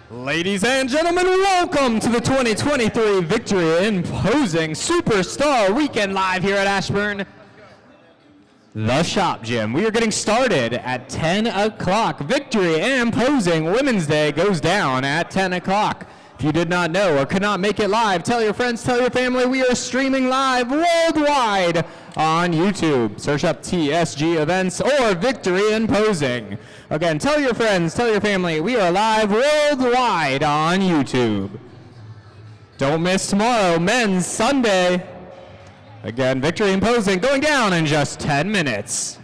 Ladies and gentlemen, welcome to the 2023 Victory Imposing Superstar Weekend live here at Ashburn, the Shop Gym. We are getting started at 10 o'clock. Victory Imposing Women's Day goes down at 10 o'clock. If you did not know or could not make it live, tell your friends, tell your family, we are streaming live worldwide on YouTube. Search up TSG Events or Victory Imposing. Again, tell your friends, tell your family, we are live worldwide on YouTube. Don't miss tomorrow, Men's Sunday. Again, Victory Imposing going down in just 10 minutes.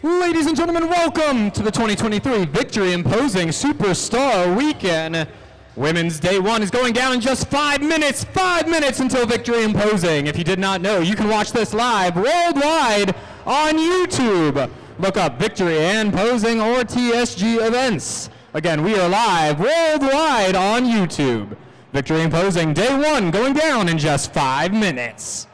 Ladies and gentlemen, welcome to the 2023 Victory Imposing Superstar Weekend. Women's Day 1 is going down in just 5 minutes. 5 minutes until Victory Imposing. If you did not know, you can watch this live worldwide on YouTube. Look up Victory and Posing or TSG events. Again, we are live worldwide on YouTube. Victory Imposing Day 1 going down in just 5 minutes.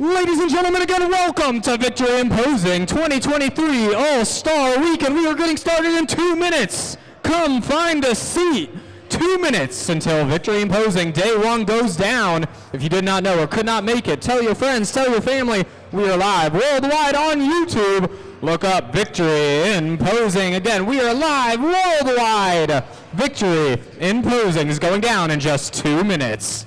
Ladies and gentlemen, again, welcome to Victory Imposing 2023 All-Star Weekend. We are getting started in 2 minutes. Come find a seat. 2 minutes until Victory Imposing Day 1 goes down. If you did not know or could not make it, tell your friends, tell your family. We are live worldwide on YouTube. Look up Victory Imposing. Again, we are live worldwide. Victory Imposing is going down in just 2 minutes.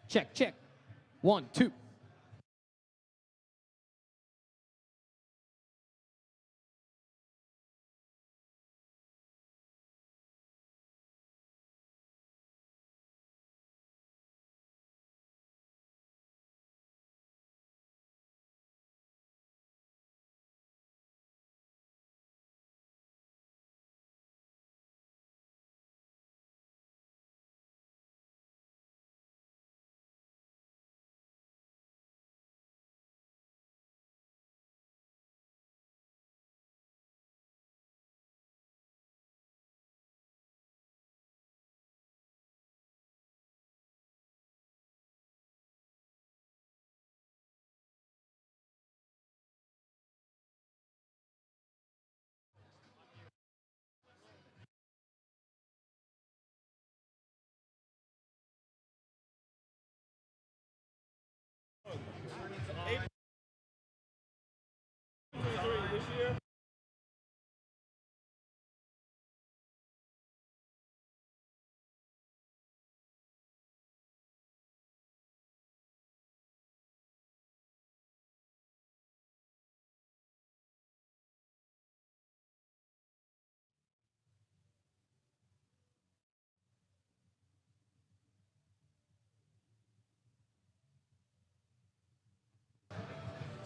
Check, check. 1, 2.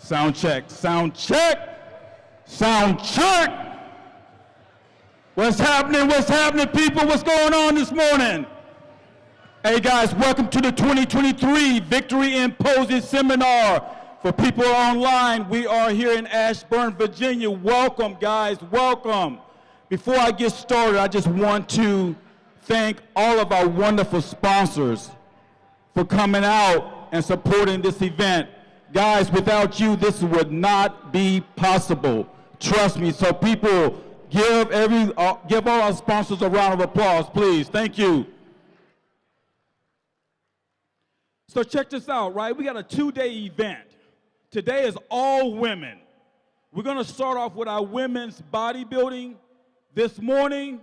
Sound check, sound check, sound check. What's happening, people? What's going on this morning? Hey guys, welcome to the 2023 Victory Imposing Seminar. For people online, we are here in Ashburn, Virginia. Welcome, guys, welcome. Before I get started, I just want to thank all of our wonderful sponsors for coming out and supporting this event. Guys, without you, this would not be possible. Trust me. So people, give all our sponsors a round of applause, please. Thank you. So check this out, right? We got a 2-day event. Today is all women. We're going to start off with our women's bodybuilding this morning.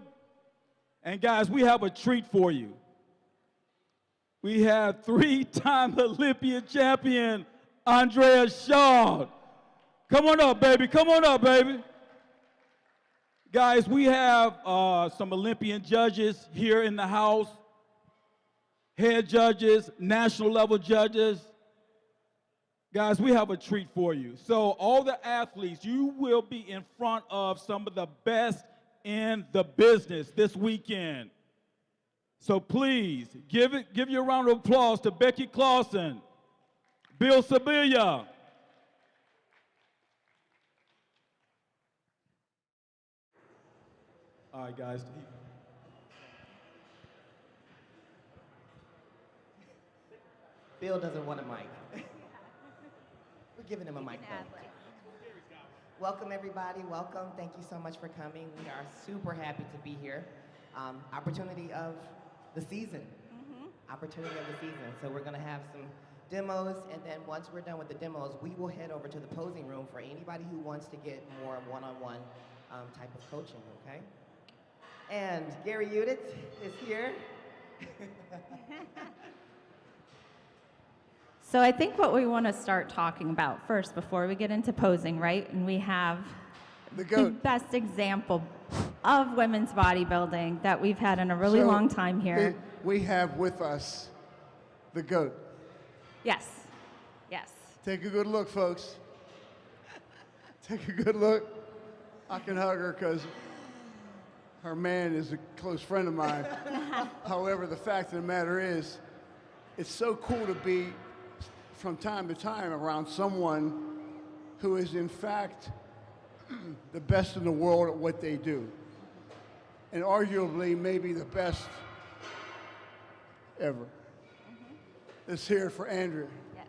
And guys, we have a treat for you. We have 3-time Olympian champion Andrea Shaw. Come on up, baby. Come on up, baby. Guys, we have some Olympian judges here in the house, head judges, national level judges. Guys, we have a treat for you. So all the athletes, you will be in front of some of the best in the business this weekend. So please, give your round of applause to Becky Clausen, Bill Sibilia. All right, guys. Bill doesn't want a mic. We're giving him a mic though. Welcome everybody, welcome. Thank you so much for coming. We are super happy to be here. Opportunity of the season. Opportunity of the season. So we're gonna have some demos, and then once we're done with the demos, we will head over to the posing room for anybody who wants to get more one-on-one type of coaching, okay? And Gary Uditz is here. So I think what we want to start talking about first before we get into posing, right? And we have The the GOAT. best example of women's bodybuilding that we've had in a really So, long time here. We have with us the GOAT. Yes. Yes. Take a good look, folks. Take a good look. I can hug her because her man is a close friend of mine. However, the fact of the matter is, it's so cool to be from time to time around someone who is in fact the best in the world at what they do. And arguably maybe the best ever. Let's hear it for Andrea. Yes.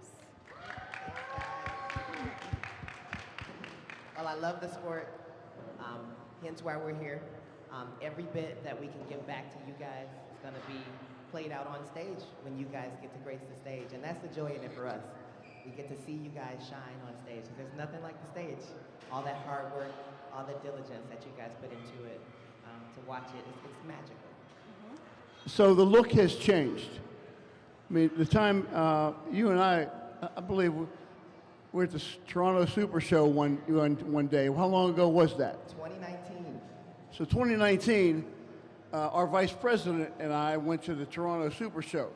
Well, I love the sport, hence why we're here. Every bit that we can give back to you guys is going to be played out on stage when you guys get to grace the stage, and that's the joy in it for us. We get to see you guys shine on stage. There's nothing like the stage. All that hard work, all the diligence that you guys put into it, to watch it, it's magical. So the look has changed. I mean, the time you and I believe we're at the Toronto Super Show one day. How long ago was that? 2019. So 2019, our vice president and I went to the Toronto Super Show.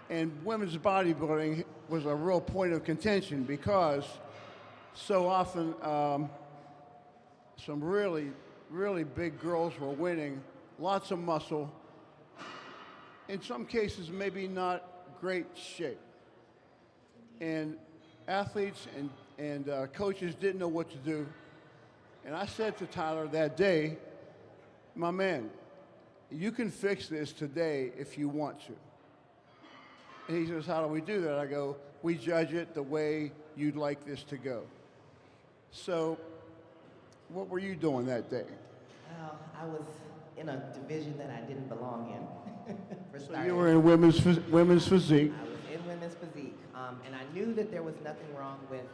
And women's bodybuilding was a real point of contention because so often some really, really big girls were winning, lots of muscle, in some cases maybe not great shape. And athletes and coaches didn't know what to do. And I said to Tyler that day, my man, you can fix this today if you want to. And he says, how do we do that? I go, we judge it the way you'd like this to go. So what were you doing that day? Well, I was in a division that I didn't belong in. For So starters. you were in women's physique. I was in women's physique, and I knew that there was nothing wrong with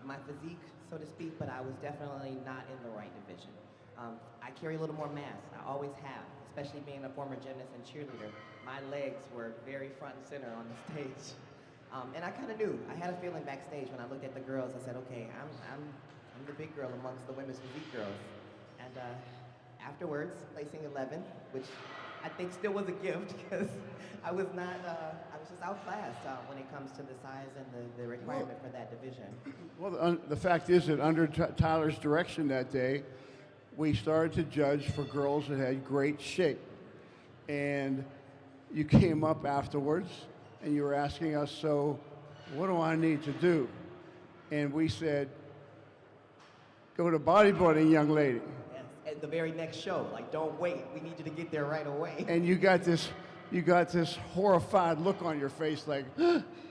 my physique, so to speak, but I was definitely not in the right division. I carry a little more mass. I always have, especially being a former gymnast and cheerleader. My legs were very front and center on the stage. And I kind of knew. I had a feeling backstage when I looked at the girls. I said, okay, I'm the big girl amongst the women's physique girls. And afterwards, placing 11th, which I think still was a gift because I was just outclassed when it comes to the size and the requirement for that division. Well, the fact is that under Tyler's direction that day, we started to judge for girls that had great shape. And you came up afterwards and you were asking us, so what do I need to do? And we said, go to bodybuilding, young lady. Yes, at the very next show, like, don't wait. We need you to get there right away. And you got this horrified look on your face like,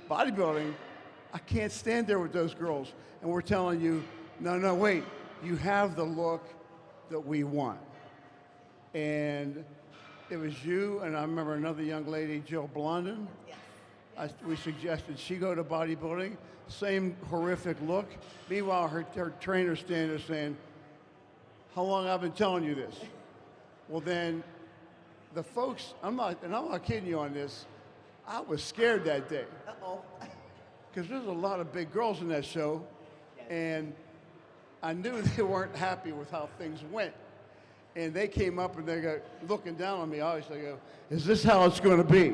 bodybuilding? I can't stand there with those girls. And we're telling you, no, wait, you have the look that we want. And it was you, and I remember another young lady, Jill Blondin. Yes. We suggested she go to bodybuilding, same horrific look. Meanwhile, her trainer standing there saying, how long I've been telling you this? Well then, the folks, I'm not kidding you on this, I was scared that day. Uh-oh. Because there's a lot of big girls in that show, and I knew they weren't happy with how things went. And they came up and they got looking down on me. I always go, is this how it's going to be?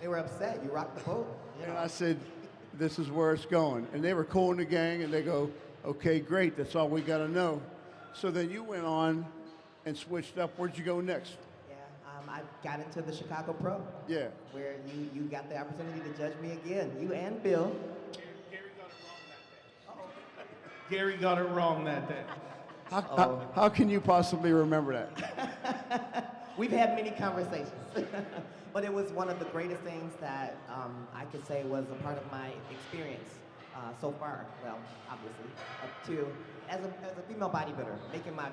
They were upset. You rocked the boat. You And know. I said, this is where it's going. And they were cool in the gang, and they go, okay, great, that's all we got to know. So then you went on and switched up. Where'd you go next? Yeah, I got into the Chicago Pro. Yeah. Where you got the opportunity to judge me again. You and Bill. Gary got it wrong that day. How can you possibly remember that? We've had many conversations. But it was one of the greatest things that I could say was a part of my experience so far. Well, obviously, up to as a female bodybuilder, making my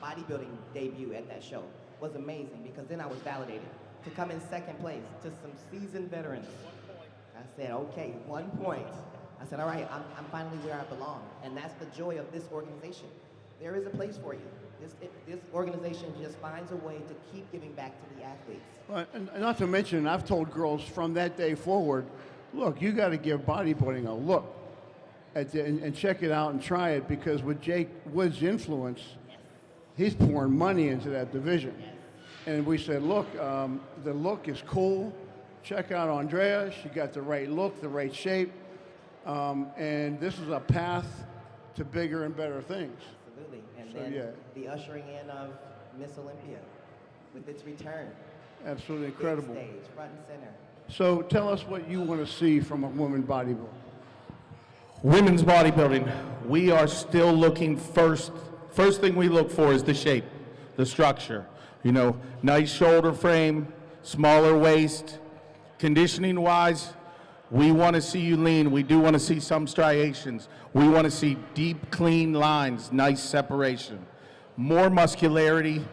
bodybuilding debut at that show was amazing because then I was validated to come in second place to some seasoned veterans. I said, okay, 1 point. I said, all right, I'm finally where I belong. And that's the joy of this organization. There is a place for you. This organization just finds a way to keep giving back to the athletes. Well, and not to mention, I've told girls from that day forward, look, you got to give bodybuilding a look and check it out and try it, because with Jake Wood's influence, he's pouring money into that division. And we said, look, the look is cool. Check out Andrea. She got the right look, the right shape. And this is a path to bigger and better things. Absolutely. And So, then yeah. the ushering in of Miss Olympia with its return. Absolutely Big incredible. stage, front and center. So tell us what you want to see from a woman bodybuilder. Women's bodybuilding, we are still looking first thing we look for is the shape, the structure. You know, nice shoulder frame, smaller waist. Conditioning wise, we want to see you lean. We do want to see some striations. We want to see deep, clean lines, nice separation. More muscularity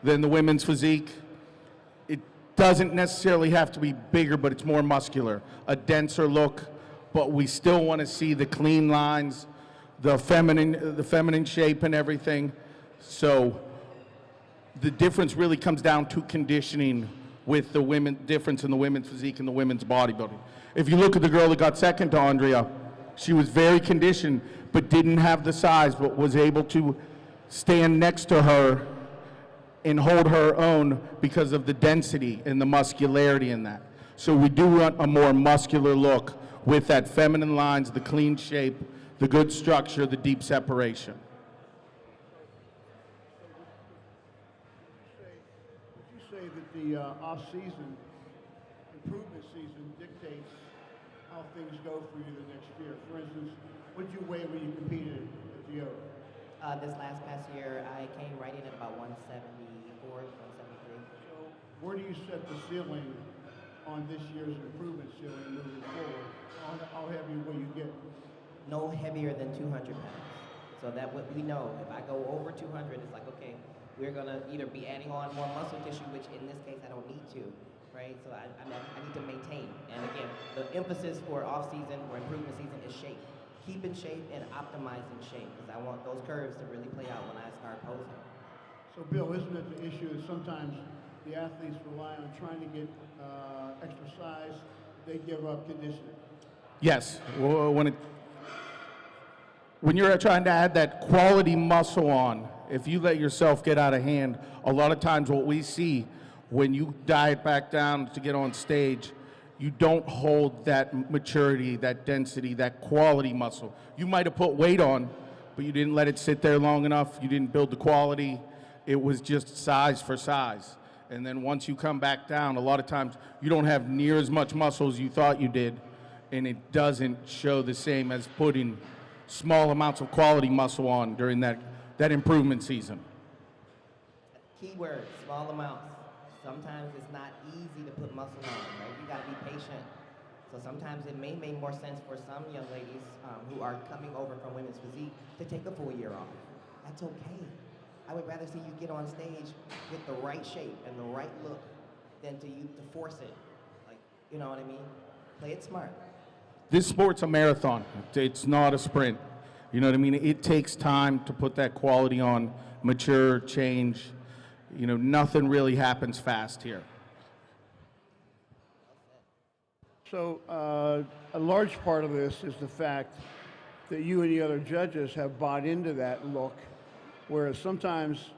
than the women's physique. It doesn't necessarily have to be bigger, but it's more muscular. A denser look, but we still want to see the clean lines, the feminine shape and everything. So the difference really comes down to conditioning with the difference in the women's physique and the women's bodybuilding. If you look at the girl that got second to Andrea, she was very conditioned, but didn't have the size, but was able to stand next to her and hold her own because of the density and the muscularity in that. So we do want a more muscular look with that feminine lines, the clean shape, the good structure, the deep separation. Would you say that the off-season, improvement season dictates how things go for you the next year? For instance, what did you weigh when you competed at the O? This past year, I came right in at about 174, 173. So where do you set the ceiling on this year's improvement ceiling moving forward? How heavy will you get? No heavier than 200 pounds. So that what we know, if I go over 200, it's like, okay, we're gonna either be adding on more muscle tissue, which in this case I don't need to, right? So I need to maintain. And again, the emphasis for off season or improvement season is shape. Keep in shape and optimize in shape, because I want those curves to really play out when I start posing. So Bill, isn't it the issue that sometimes the athletes rely on trying to get extra size, they give up conditioning? Yes, well, when you're trying to add that quality muscle on, if you let yourself get out of hand, a lot of times what we see when you diet back down to get on stage, you don't hold that maturity, that density, that quality muscle. You might have put weight on, but you didn't let it sit there long enough. You didn't build the quality. It was just size for size. And then once you come back down, a lot of times you don't have near as much muscle as you thought you did, and it doesn't show the same as putting small amounts of quality muscle on during that improvement season. Keyword, small amounts. Sometimes it's not easy to put muscle on, right? You gotta be patient. So sometimes it may make more sense for some young ladies who are coming over from women's physique to take a full year off. That's okay. I would rather see you get on stage with the right shape and the right look than to force it. Like, you know what I mean? Play it smart. This sport's a marathon. It's not a sprint. You know what I mean? It takes time to put that quality on, mature, change. You know, nothing really happens fast here. So a large part of this is the fact that you and the other judges have bought into that look, whereas sometimes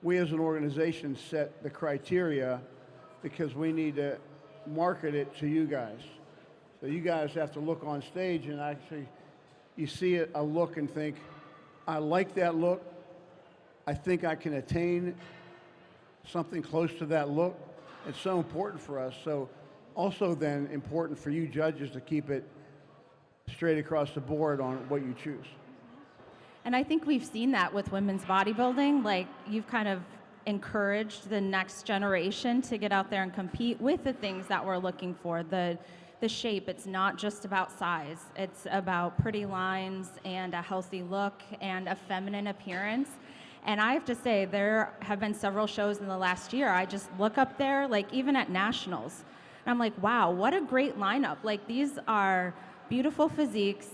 we as an organization set the criteria because we need to market it to you guys. So you guys have to look on stage and actually, you see a look and think, I like that look. I think I can attain something close to that look. It's so important for us. So also then important for you judges to keep it straight across the board on what you choose. And I think we've seen that with women's bodybuilding. Like, you've kind of encouraged the next generation to get out there and compete with the things that we're looking for. The shape, it's not just about size. It's about pretty lines and a healthy look and a feminine appearance. And I have to say, there have been several shows in the last year. I just look up there, like even at nationals, and I'm like, wow, what a great lineup. Like, these are beautiful physiques,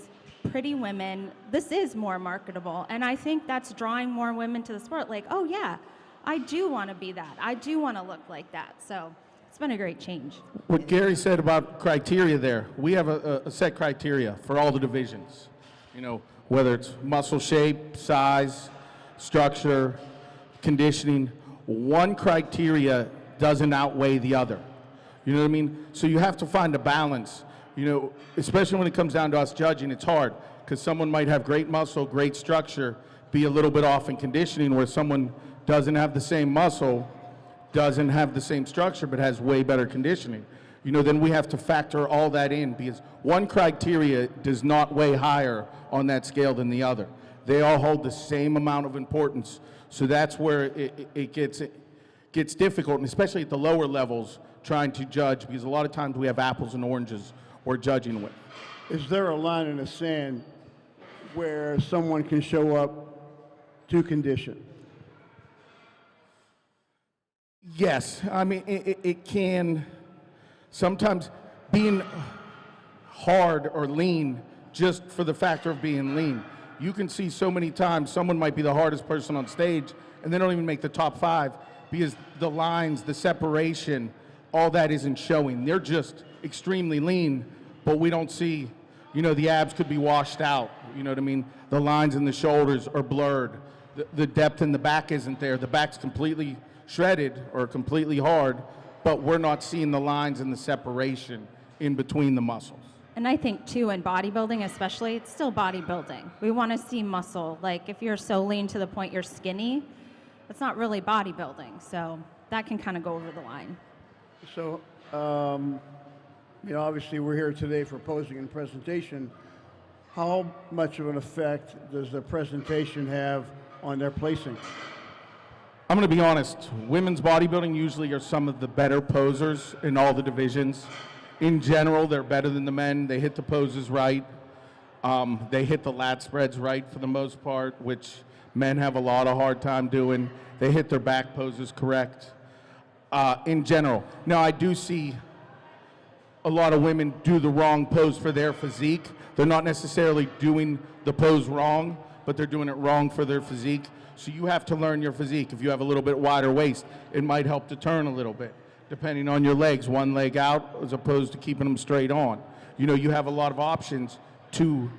pretty women. This is more marketable. And I think that's drawing more women to the sport. Like, oh yeah, I do want to be that. I do want to look like that. So it's been a great change. What Gary said about criteria there, we have a set criteria for all the divisions. You know, whether it's muscle shape, size, structure, conditioning, one criteria doesn't outweigh the other. You know what I mean? So you have to find a balance. You know, especially when it comes down to us judging, it's hard because someone might have great muscle, great structure, be a little bit off in conditioning, where someone doesn't have the same muscle, doesn't have the same structure, but has way better conditioning. You know, then we have to factor all that in, because one criteria does not weigh higher on that scale than the other. They all hold the same amount of importance. So that's where it gets difficult, and especially at the lower levels, trying to judge, because a lot of times we have apples and oranges we're judging with. Is there a line in the sand where someone can show up to condition? Yes, I mean, it can sometimes being hard or lean just for the factor of being lean. You can see so many times someone might be the hardest person on stage and they don't even make the top 5 because the lines, the separation, all that isn't showing. They're just extremely lean, but we don't see, you know, the abs could be washed out. You know what I mean? The lines in the shoulders are blurred. The depth in the back isn't there. The back's completely shredded or completely hard, but we're not seeing the lines and the separation in between the muscles. And I think too, in bodybuilding especially, it's still bodybuilding. We want to see muscle. Like if you're so lean to the point you're skinny, it's not really bodybuilding. So that can kind of go over the line. So, you know, obviously we're here today for posing and presentation. How much of an effect does the presentation have on their placing? I'm going to be honest, women's bodybuilding usually are some of the better posers in all the divisions. In general, they're better than the men. They hit the poses right. They hit the lat spreads right for the most part, which men have a lot of hard time doing. They hit their back poses correct in general. Now, I do see a lot of women do the wrong pose for their physique. They're not necessarily doing the pose wrong, but they're doing it wrong for their physique. So you have to learn your physique. If you have a little bit wider waist, it might help to turn a little bit, depending on your legs, one leg out as opposed to keeping them straight on. You know, you have a lot of options to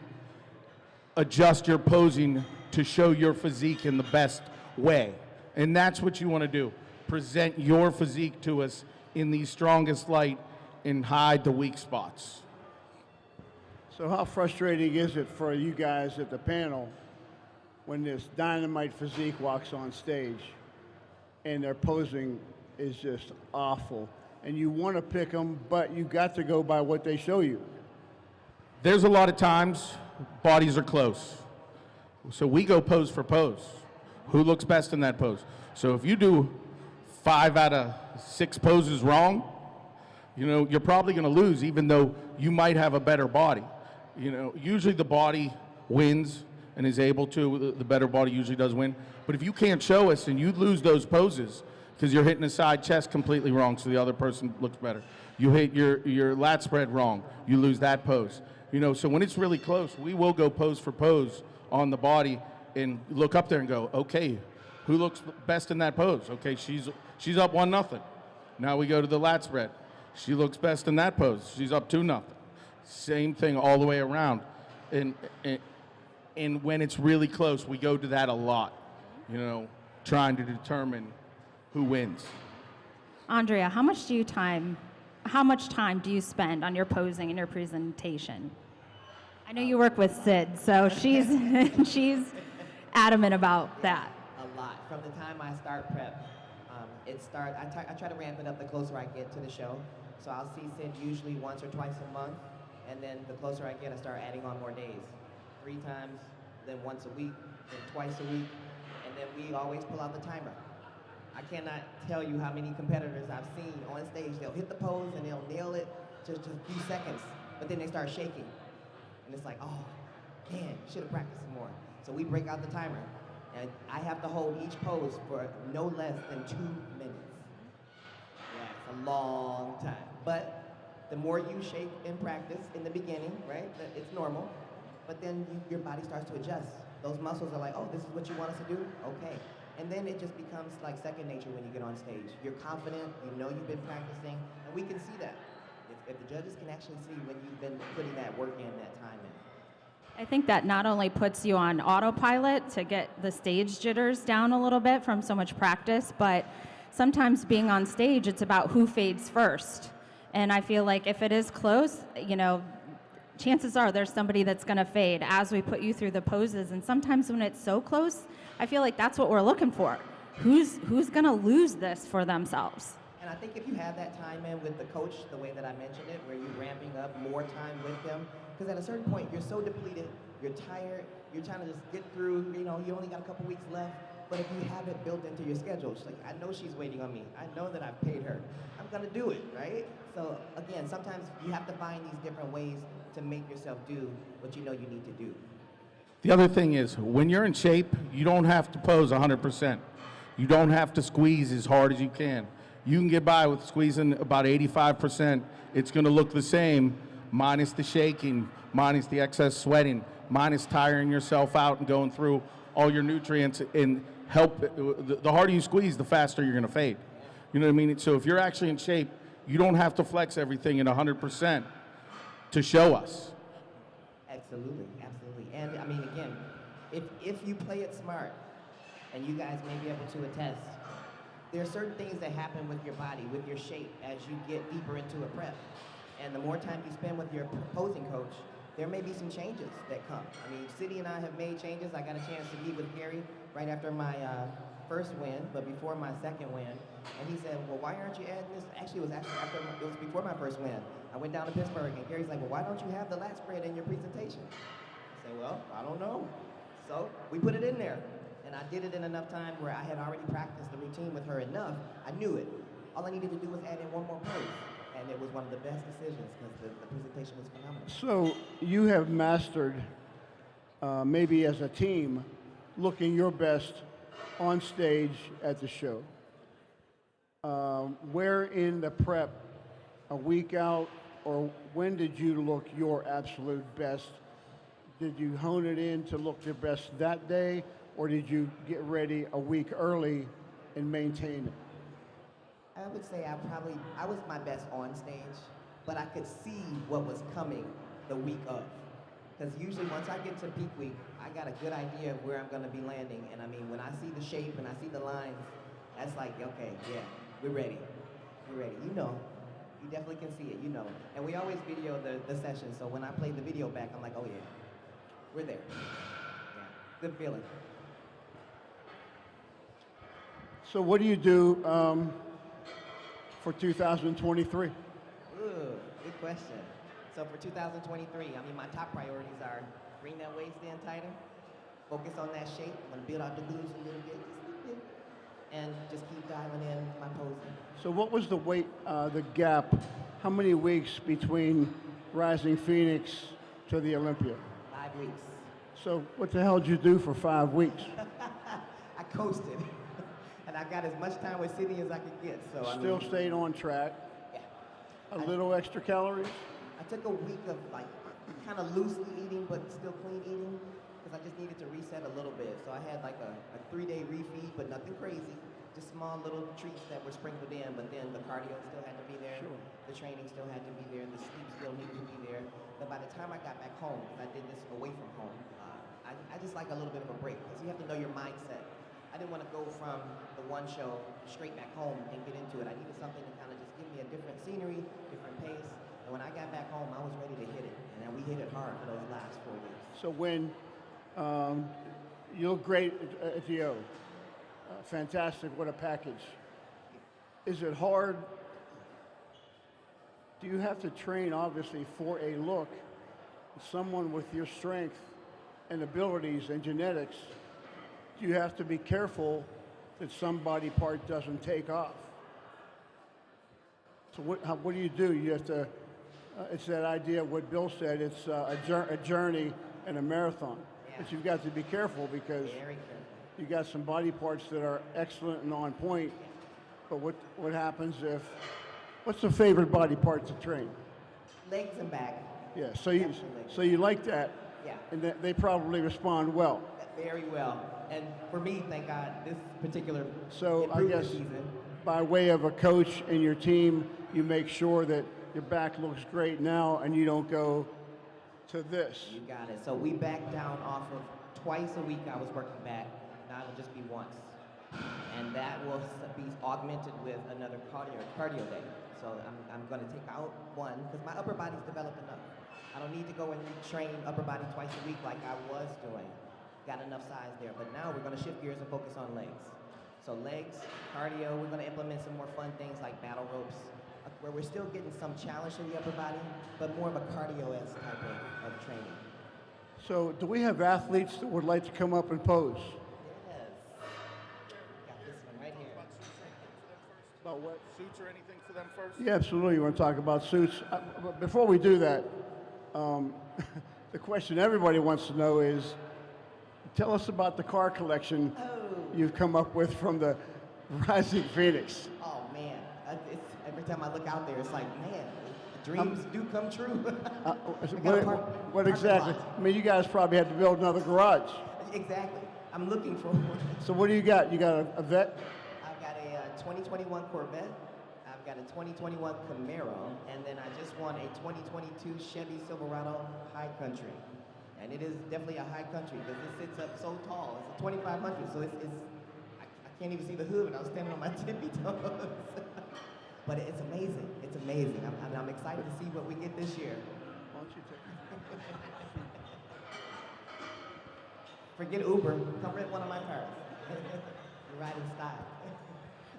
adjust your posing to show your physique in the best way. And that's what you want to do. Present your physique to us in the strongest light and hide the weak spots. So how frustrating is it for you guys at the panel when this dynamite physique walks on stage and their posing is just awful, and you want to pick them, but you got to go by what they show you? There's a lot of times bodies are close. So we go pose for pose. Who looks best in that pose? So if you do 5 out of 6 poses wrong, you know, you're probably going to lose, even though you might have a better body. You know, usually the body wins and is able to, the better body usually does win. But if you can't show us and you lose those poses because you're hitting the side chest completely wrong so the other person looks better. You hit your lat spread wrong, you lose that pose. You know, so when it's really close, we will go pose for pose on the body and look up there and go, okay, who looks best in that pose? Okay, she's up 1-0. Now we go to the lat spread. She looks best in that pose. She's up 2-0. Same thing all the way around. And when it's really close, we go to that a lot, you know, trying to determine who wins. Andrea, how much time do you spend on your posing and your presentation? I know you work with Sid, so she's adamant about that. A lot. From the time I start prep, I try to ramp it up the closer I get to the show. So I'll see Sid usually once or twice a month, and then the closer I get, I start adding on more days. 3 times, then once a week, then twice a week, and then we always pull out the timer. I cannot tell you how many competitors I've seen on stage. They'll hit the pose and they'll nail it just a few seconds, but then they start shaking. And it's like, oh, man, should have practiced some more. So we break out the timer, and I have to hold each pose for no less than 2 minutes. Yeah, it's a long time. But the more you shake in practice in the beginning, right, it's normal, but then your body starts to adjust. Those muscles are like, oh, this is what you want us to do? Okay. And then it just becomes like second nature when you get on stage. You're confident, you know you've been practicing, and we can see that. If the judges can actually see when you've been putting that work in, that time in. I think that not only puts you on autopilot to get the stage jitters down a little bit from so much practice, but sometimes being on stage, it's about who fades first. And I feel like if it is close, you know, chances are there's somebody that's going to fade as we put you through the poses. And sometimes when it's so close, I feel like that's what we're looking for. Who's going to lose this for themselves? And I think if you have that time in with the coach, the way that I mentioned it, where you're ramping up more time with them, because at a certain point, you're so depleted, you're tired, you're trying to just get through, you know, you only got a couple weeks left. But if you have it built into your schedule, it's like, I know she's waiting on me. I know that I've paid her. I'm going to do it, right? So again, sometimes you have to find these different ways to make yourself do what you know you need to do. The other thing is, when you're in shape, you don't have to pose 100%. You don't have to squeeze as hard as you can. You can get by with squeezing about 85%. It's going to look the same, minus the shaking, minus the excess sweating, minus tiring yourself out and going through all your nutrients and help. The harder you squeeze, the faster you're going to fade. You know what I mean? So if you're actually in shape, you don't have to flex everything at 100% to show us. Absolutely, absolutely. And I mean, again, if you play it smart, and you guys may be able to attest, there are certain things that happen with your body, with your shape, as you get deeper into a prep. And the more time you spend with your posing coach, there may be some changes that come. I mean, City and I have made changes. I got a chance to meet with Gary right after my first win, but before my second win. And he said, well, why aren't you adding this? Actually, it was before my first win. I went down to Pittsburgh, and Gary's like, well, why don't you have the lat spread in your presentation? I said, well, I don't know. So we put it in there. And I did it in enough time where I had already practiced the routine with her enough. I knew it. All I needed to do was add in one more pose. And it was one of the best decisions because the presentation was phenomenal. So you have mastered, maybe as a team, looking your best on stage at the show. Where in the prep, a week out, or when did you look your absolute best? Did you hone it in to look your best that day, or did you get ready a week early and maintain it? I would say I was my best on stage, but I could see what was coming the week of. Because usually once I get to peak week, I got a good idea of where I'm going to be landing. And I mean, when I see the shape and I see the lines, that's like, okay, yeah, we're ready. We're ready. You know, you definitely can see it, you know. And we always video the session, so when I play the video back, I'm like, oh yeah, we're there. Yeah, good feeling. So what do you do for 2023? Ooh, good question. So for 2023, I mean, my top priorities are bring that waist in tighter, focus on that shape. I'm gonna build out the glutes a little bit, just a little bit, and just keep dialing in my posing. So what was the weight, the gap, how many weeks between Rising Phoenix to the Olympia? 5 weeks. So what the hell did you do for 5 weeks? I coasted. And I got as much time with City as I could get. So Still stayed on track. Yeah. A little extra calories? I took a week of like kind of loosely eating, but still clean eating, because I just needed to reset a little bit. So I had like a 3-day refeed, but nothing crazy. Just small little treats that were sprinkled in, but then the cardio still had to be there. Sure. The training still had to be there. The sleep still needed to be there. But by the time I got back home, because I did this away from home, I just like a little bit of a break, because you have to know your mindset. I didn't want to go from the one show straight back home and get into it. I needed something to kind of just give me a different scenery, different pace. And when I got back home, I was ready to hit it. And then we hit it hard for those last 4 weeks. So when you look great at the O, fantastic, what a package. Is it hard? Do you have to train, obviously, for a look? Someone with your strength and abilities and genetics, you have to be careful that some body part doesn't take off. So what do you do? You have to, it's that idea of what Bill said, it's a journey and a marathon. Yeah. But you've got to be careful because Very careful. you got some body parts that are excellent and on point, but what happens if, what's the favorite body part to train? Legs and back. Yeah, Definitely. so you like that. Yeah. And they probably respond well. Very well. And for me, thank God, this particular So I improvement guess season. by way of a coach and your team, you make sure that your back looks great now and you don't go to this. You got it. So we back down off of twice a week I was working back. Now it'll just be once. And that will be augmented with another cardio day. So I'm going to take out one because my upper body's developed enough. I don't need to go and train upper body twice a week like I was doing. Got enough size there. But now we're going to shift gears and focus on legs. So legs, cardio, we're going to implement some more fun things like battle ropes, where we're still getting some challenge to the upper body, but more of a cardio-esque type of training. So do we have athletes that would like to come up and pose? Yes. Got this one right here. About what? Suits or anything for them first? Yeah, absolutely. You want to talk about suits? But before we do that, the question everybody wants to know is, tell us about the car collection you've come up with from the Rising Phoenix. Oh man, every time I look out there, it's like, man, dreams do come true. What exactly? I mean, you guys probably had to build another garage. Exactly. I'm looking for one. So what do you got? You got a vet? I've got a 2021 Corvette. I've got a 2021 Camaro, and then I just won a 2022 Chevy Silverado High Country. And it is definitely a high country because it sits up so tall. It's a 2500, so I can't even see the hood. I was standing on my tippy toes. But it's amazing. It's amazing. I'm excited to see what we get this year. Why don't you take it? Forget Uber. Come rent one of my cars. You ride in style.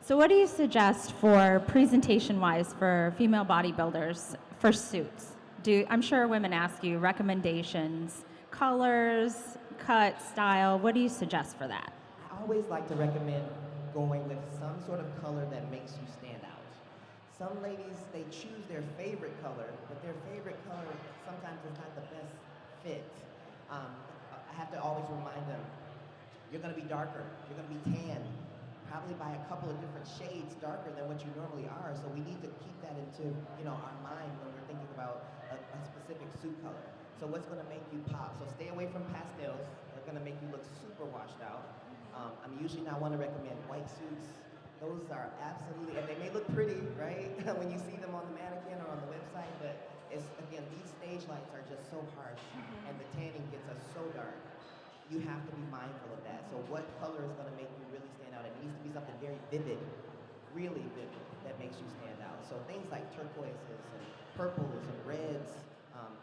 So what do you suggest for presentation-wise for female bodybuilders for suits? I'm sure women ask you recommendations, colors, cut, style. What do you suggest for that? I always like to recommend going with some sort of color that makes you stand out. Some ladies, they choose their favorite color, but their favorite color sometimes is not the best fit. I have to always remind them, you're going to be darker, you're going to be tan, probably by a couple of different shades darker than what you normally are. So we need to keep that into our mind when we're thinking about a specific suit color. So what's going to make you pop? So stay away from pastels. They're going to make you look super washed out. I'm usually not one to recommend white suits. Those are absolutely, and they may look pretty, right, when you see them on the mannequin or on the website, but it's, again, these stage lights are just so harsh, and the tanning gets us so dark. You have to be mindful of that. So what color is going to make you really stand out? It needs to be something very vivid, really vivid, that makes you stand out. So things like turquoises and purples and reds,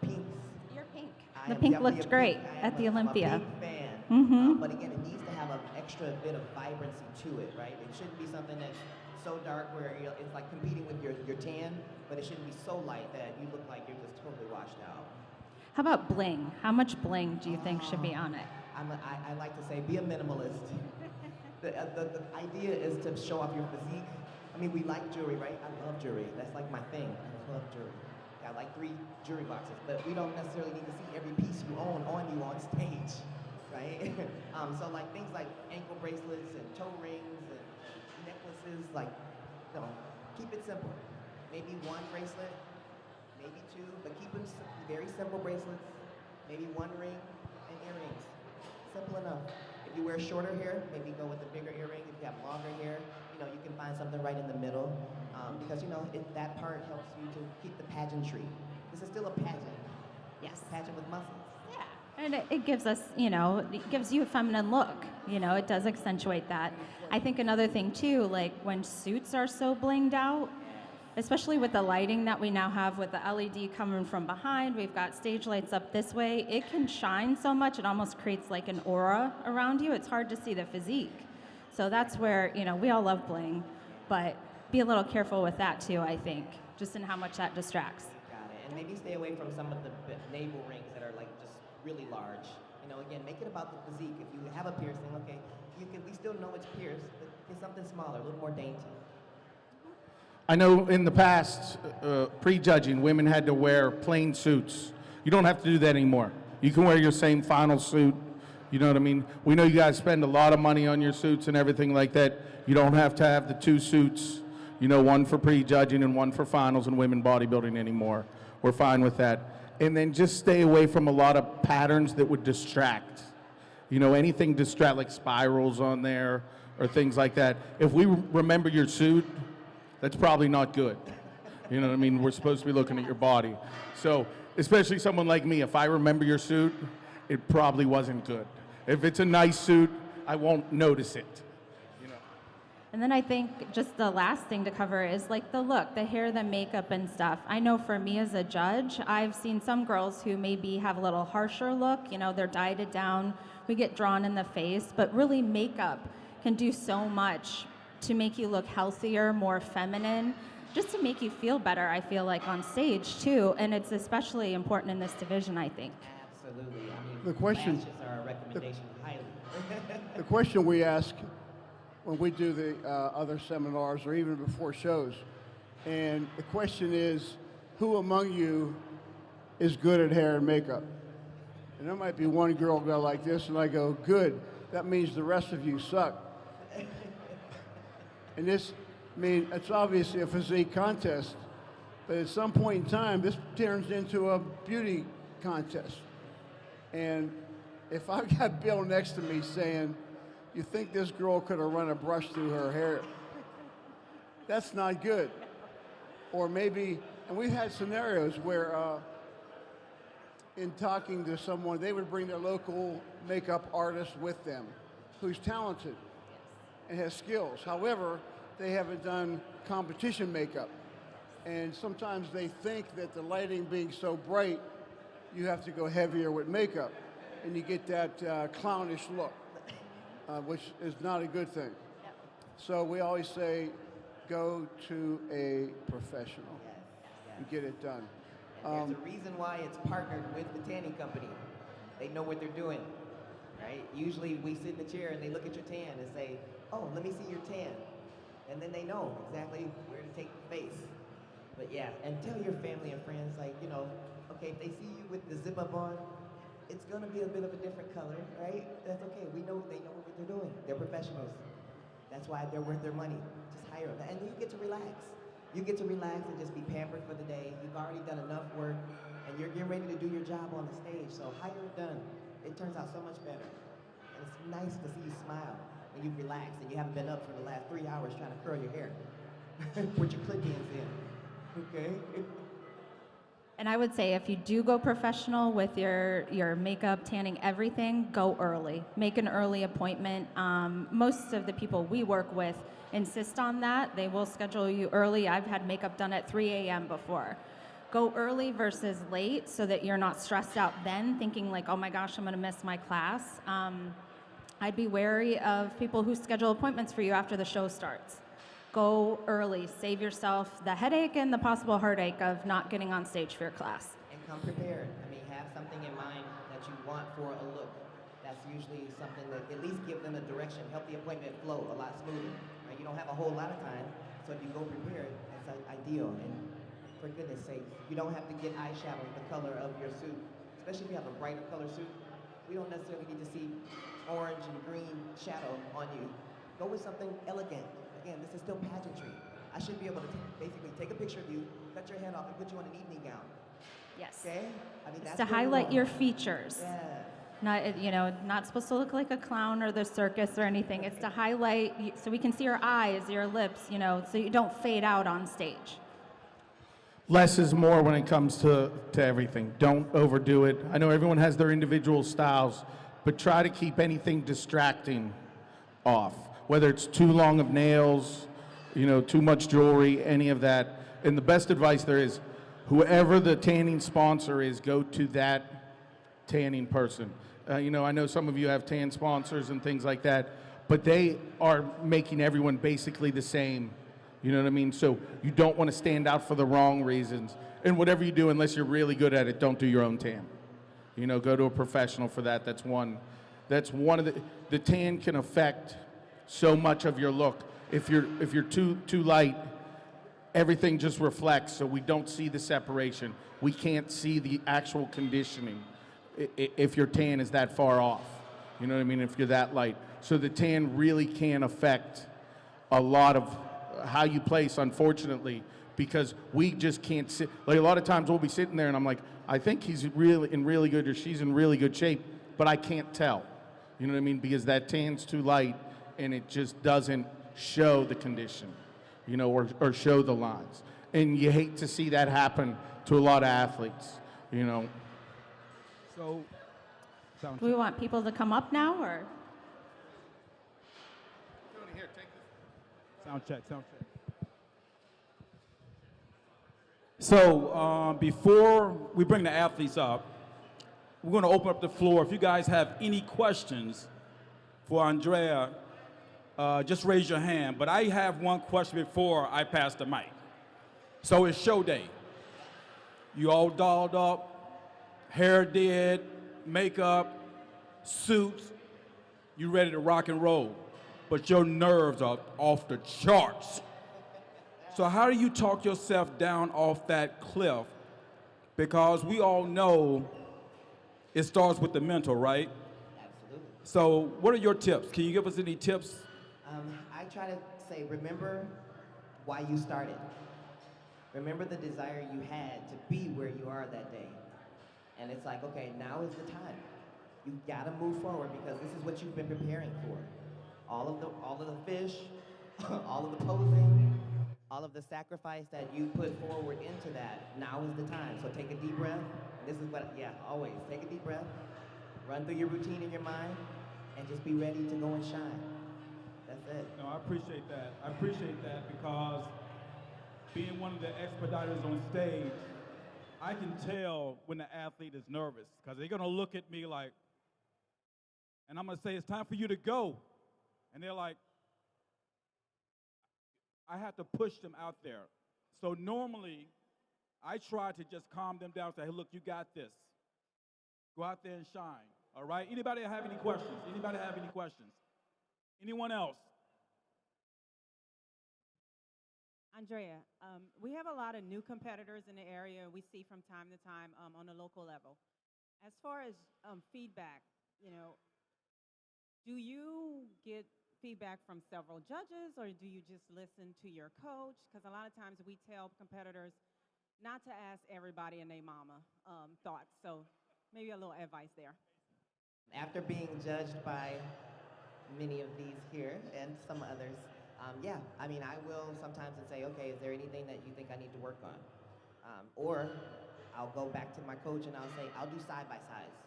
pinks. You're pink. I The am pink definitely looked a great pink. at the Olympia. I'm a pink fan. Mhm. But again, it needs to have an extra bit of vibrancy to it, right? It shouldn't be something that's so dark where it's like competing with your tan, but it shouldn't be so light that you look like you're just totally washed out. How about bling? How much bling do you think should be on it? I like to say, be a minimalist. The idea is to show off your physique. I mean, we like jewelry, right? I love jewelry. That's like my thing. I love jewelry. Got like 3 jewelry boxes, but we don't necessarily need to see every piece you own on you on stage, right? So like things like ankle bracelets and toe rings and necklaces, like, keep it simple. Maybe 1 bracelet, maybe 2, but keep them very simple bracelets. Maybe 1 ring and earrings. Simple enough. If you wear shorter hair, maybe go with a bigger earring. If you have longer hair, you can find something right in the middle. Because, that part helps you to keep the pageantry. This is still a pageant. Yes. A pageant with muscles. Yeah. And it gives us, it gives you a feminine look. It does accentuate that. I think another thing too, like when suits are so blinged out, especially with the lighting that we now have with the LED coming from behind, we've got stage lights up this way, it can shine so much, it almost creates like an aura around you. It's hard to see the physique. So that's where, we all love bling, but be a little careful with that too, I think, just in how much that distracts. Got it. And maybe stay away from some of the navel rings that are like just really large. Again, make it about the physique. If you have a piercing, okay, we still know it's pierced, but get something smaller, a little more dainty. I know in the past, prejudging, women had to wear plain suits. You don't have to do that anymore. You can wear your same final suit. You know what I mean? We know you guys spend a lot of money on your suits and everything like that. You don't have to have the 2 suits, one for prejudging and one for finals in women bodybuilding anymore. We're fine with that. And then just stay away from a lot of patterns that would distract. You know, anything distract, like spirals on there or things like that. If we remember your suit, that's probably not good. You know what I mean? We're supposed to be looking at your body. So, especially someone like me, if I remember your suit, it probably wasn't good. If it's a nice suit, I won't notice it. And then I think just the last thing to cover is like the look, the hair, the makeup and stuff. I know for me as a judge, I've seen some girls who maybe have a little harsher look, you know, they're dieted down, we get drawn in the face, but really makeup can do so much to make you look healthier, more feminine, just to make you feel better, I feel like, on stage too. And it's especially important in this division, I think. Absolutely. I mean, The question- lashes are a recommendation highly. The question we ask when we do the other seminars or even before shows, and the question is, who among you is good at hair and makeup? And there might be one girl go like this, and I go, good, that means the rest of you suck. And this, I mean, it's obviously a physique contest, but at some point in time, this turns into a beauty contest. And if I've got Bill next to me saying, you think this girl could have run a brush through her hair, that's not good. Or maybe, and we've had scenarios where in talking to someone, they would bring their local makeup artist with them who's talented and has skills. However, they haven't done competition makeup. And sometimes they think that the lighting being so bright, you have to go heavier with makeup. And you get that clownish look, which is not a good thing. So we always say, go to a professional and get it done. And there's a reason why it's partnered with the tanning company. They know what they're doing, right? Usually we sit in the chair and they look at your tan and say, oh, let me see your tan. And then they know exactly where to take the face. But yeah, and tell your family and friends, like, you know, okay, if they see you with the zip up on, it's gonna be a bit of a different color, right? That's okay, they know what they're doing. They're professionals. That's why they're worth their money. Just hire them, and you get to relax. You get to relax and just be pampered for the day. You've already done enough work, and you're getting ready to do your job on the stage, so hire it done. It turns out so much better. And it's nice to see you smile when you've relaxed and you haven't been up for the last 3 hours trying to curl your hair. Put your clip-ins in, okay? And I would say if you do go professional with your makeup, tanning, everything, go early. Make an early appointment. Most of the people we work with insist on that. They will schedule you early. I've had makeup done at 3 a.m. before. Go early versus late so that you're not stressed out then, thinking like, oh my gosh, I'm gonna miss my class. I'd be wary of people who schedule appointments for you after the show starts. Go early, save yourself the headache and the possible heartache of not getting on stage for your class. And come prepared. I mean, have something in mind that you want for a look. That's usually something that at least give them a direction, help the appointment flow a lot smoother. Right? You don't have a whole lot of time, so if you go prepared, that's ideal. And for goodness sake, you don't have to get eyeshadow the color of your suit, especially if you have a brighter color suit. We don't necessarily need to see orange and green shadow on you. Go with something elegant. Again, this is still pageantry. I should be able to basically take a picture of you, cut your head off, and put you on an evening gown. Yes. Okay? I mean, that's To highlight your features. Yeah. Not, you know, not supposed to look like a clown or the circus or anything. It's to highlight so we can see your eyes, your lips, you know, so you don't fade out on stage. Less is more when it comes to everything. Don't overdo it. I know everyone has their individual styles, but try to keep anything distracting off. Whether it's too long of nails, you know, too much jewelry, any of that. And the best advice there is, whoever the tanning sponsor is, go to that tanning person. You know, I know some of you have tan sponsors and things like that, but they are making everyone basically the same. You know what I mean? So you don't want to stand out for the wrong reasons. And whatever you do, unless you're really good at it, don't do your own tan. You know, go to a professional for that. That's one of the tan can affect so much of your look. If you're too light, everything just reflects, so we don't see the separation. We can't see the actual conditioning if your tan is that far off. You know what I mean? If you're that light. So the tan really can affect a lot of how you place, unfortunately, because we just can't sit. Like a lot of times we'll be sitting there and I'm like, I think he's really in really good or she's in really good shape, but I can't tell. You know what I mean? Because that tan's too light and it just doesn't show the condition, you know, or show the lines. And you hate to see that happen to a lot of athletes, you know. So, Do we want people to come up now, or? sound check. So before we bring the athletes up, we're going to open up the floor. If you guys have any questions for Andrea, just raise your hand. But I have one question before I pass the mic. So it's show day. You all dolled up, hair did, makeup, suits. You ready to rock and roll. But your nerves are off the charts. So how do you talk yourself down off that cliff? Because we all know it starts with the mental, right? Absolutely. So what are your tips? Can you give us any tips? I try to say, remember why you started. Remember the desire you had to be where you are that day. And it's like, okay, now is the time. You gotta move forward because this is what you've been preparing for. All of the fish, all of the posing, all of the sacrifice that you put forward into that, now is the time. So take a deep breath. This is what, always take a deep breath, run through your routine in your mind, and just be ready to go and shine. That's it. No, I appreciate that. I appreciate that because being one of the expediters on stage, I can tell when the athlete is nervous because they're gonna look at me like, and I'm gonna say, it's time for you to go. And they're like, I have to push them out there. So normally, I try to just calm them down, say, hey, look, you got this. Go out there and shine, all right? Anybody have any questions? Anybody have any questions? Anyone else? Andrea, we have a lot of new competitors in the area we see from time to time on a local level. As far as feedback, you know, do you get feedback from several judges, or do you just listen to your coach? Because a lot of times we tell competitors not to ask everybody and their mama thoughts. So maybe a little advice there. After being judged by many of these here and some others, I will sometimes say, okay, is there anything that you think I need to work on? Or I'll go back to my coach and I'll say, I'll do side-by-sides.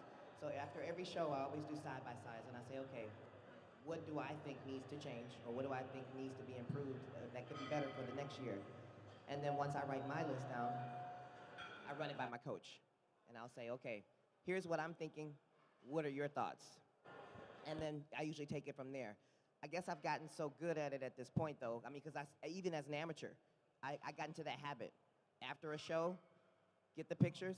So after every show, I always do side-by-sides, and I say, okay, what do I think needs to change, or what do I think needs to be improved that could be better for the next year? And then once I write my list down, I run it by my coach. And I'll say, okay, here's what I'm thinking. What are your thoughts? And then I usually take it from there. I guess I've gotten so good at it at this point, though. I mean, because even as an amateur, I got into that habit. After a show, get the pictures,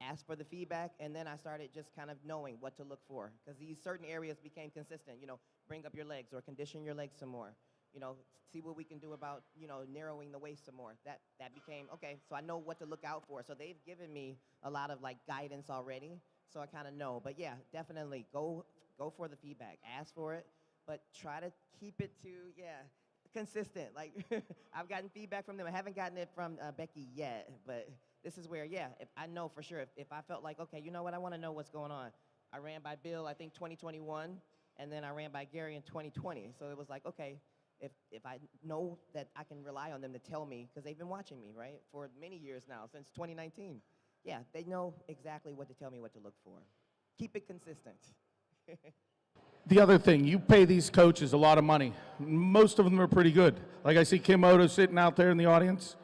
ask for the feedback, and then I started just kind of knowing what to look for. Because these certain areas became consistent. You know, bring up your legs or condition your legs some more. You know, see what we can do about, you know, narrowing the waist some more. That became, okay, so I know what to look out for. So they've given me a lot of, like, guidance already, so I kind of know. But, yeah, definitely go for the feedback. Ask for it, but try to keep it to, consistent. Like, I've gotten feedback from them. I haven't gotten it from Becky yet, but this is where, if I know for sure, if I felt like, okay, you know what, I want to know what's going on. I ran by Bill, I think, 2021, and then I ran by Gary in 2020. So it was like, okay, if I know that I can rely on them to tell me, because they've been watching me, right, for many years now, since 2019. Yeah, they know exactly what to tell me what to look for. Keep it consistent. The other thing, you pay these coaches a lot of money. Most of them are pretty good. Like I see Kim Odo sitting out there in the audience.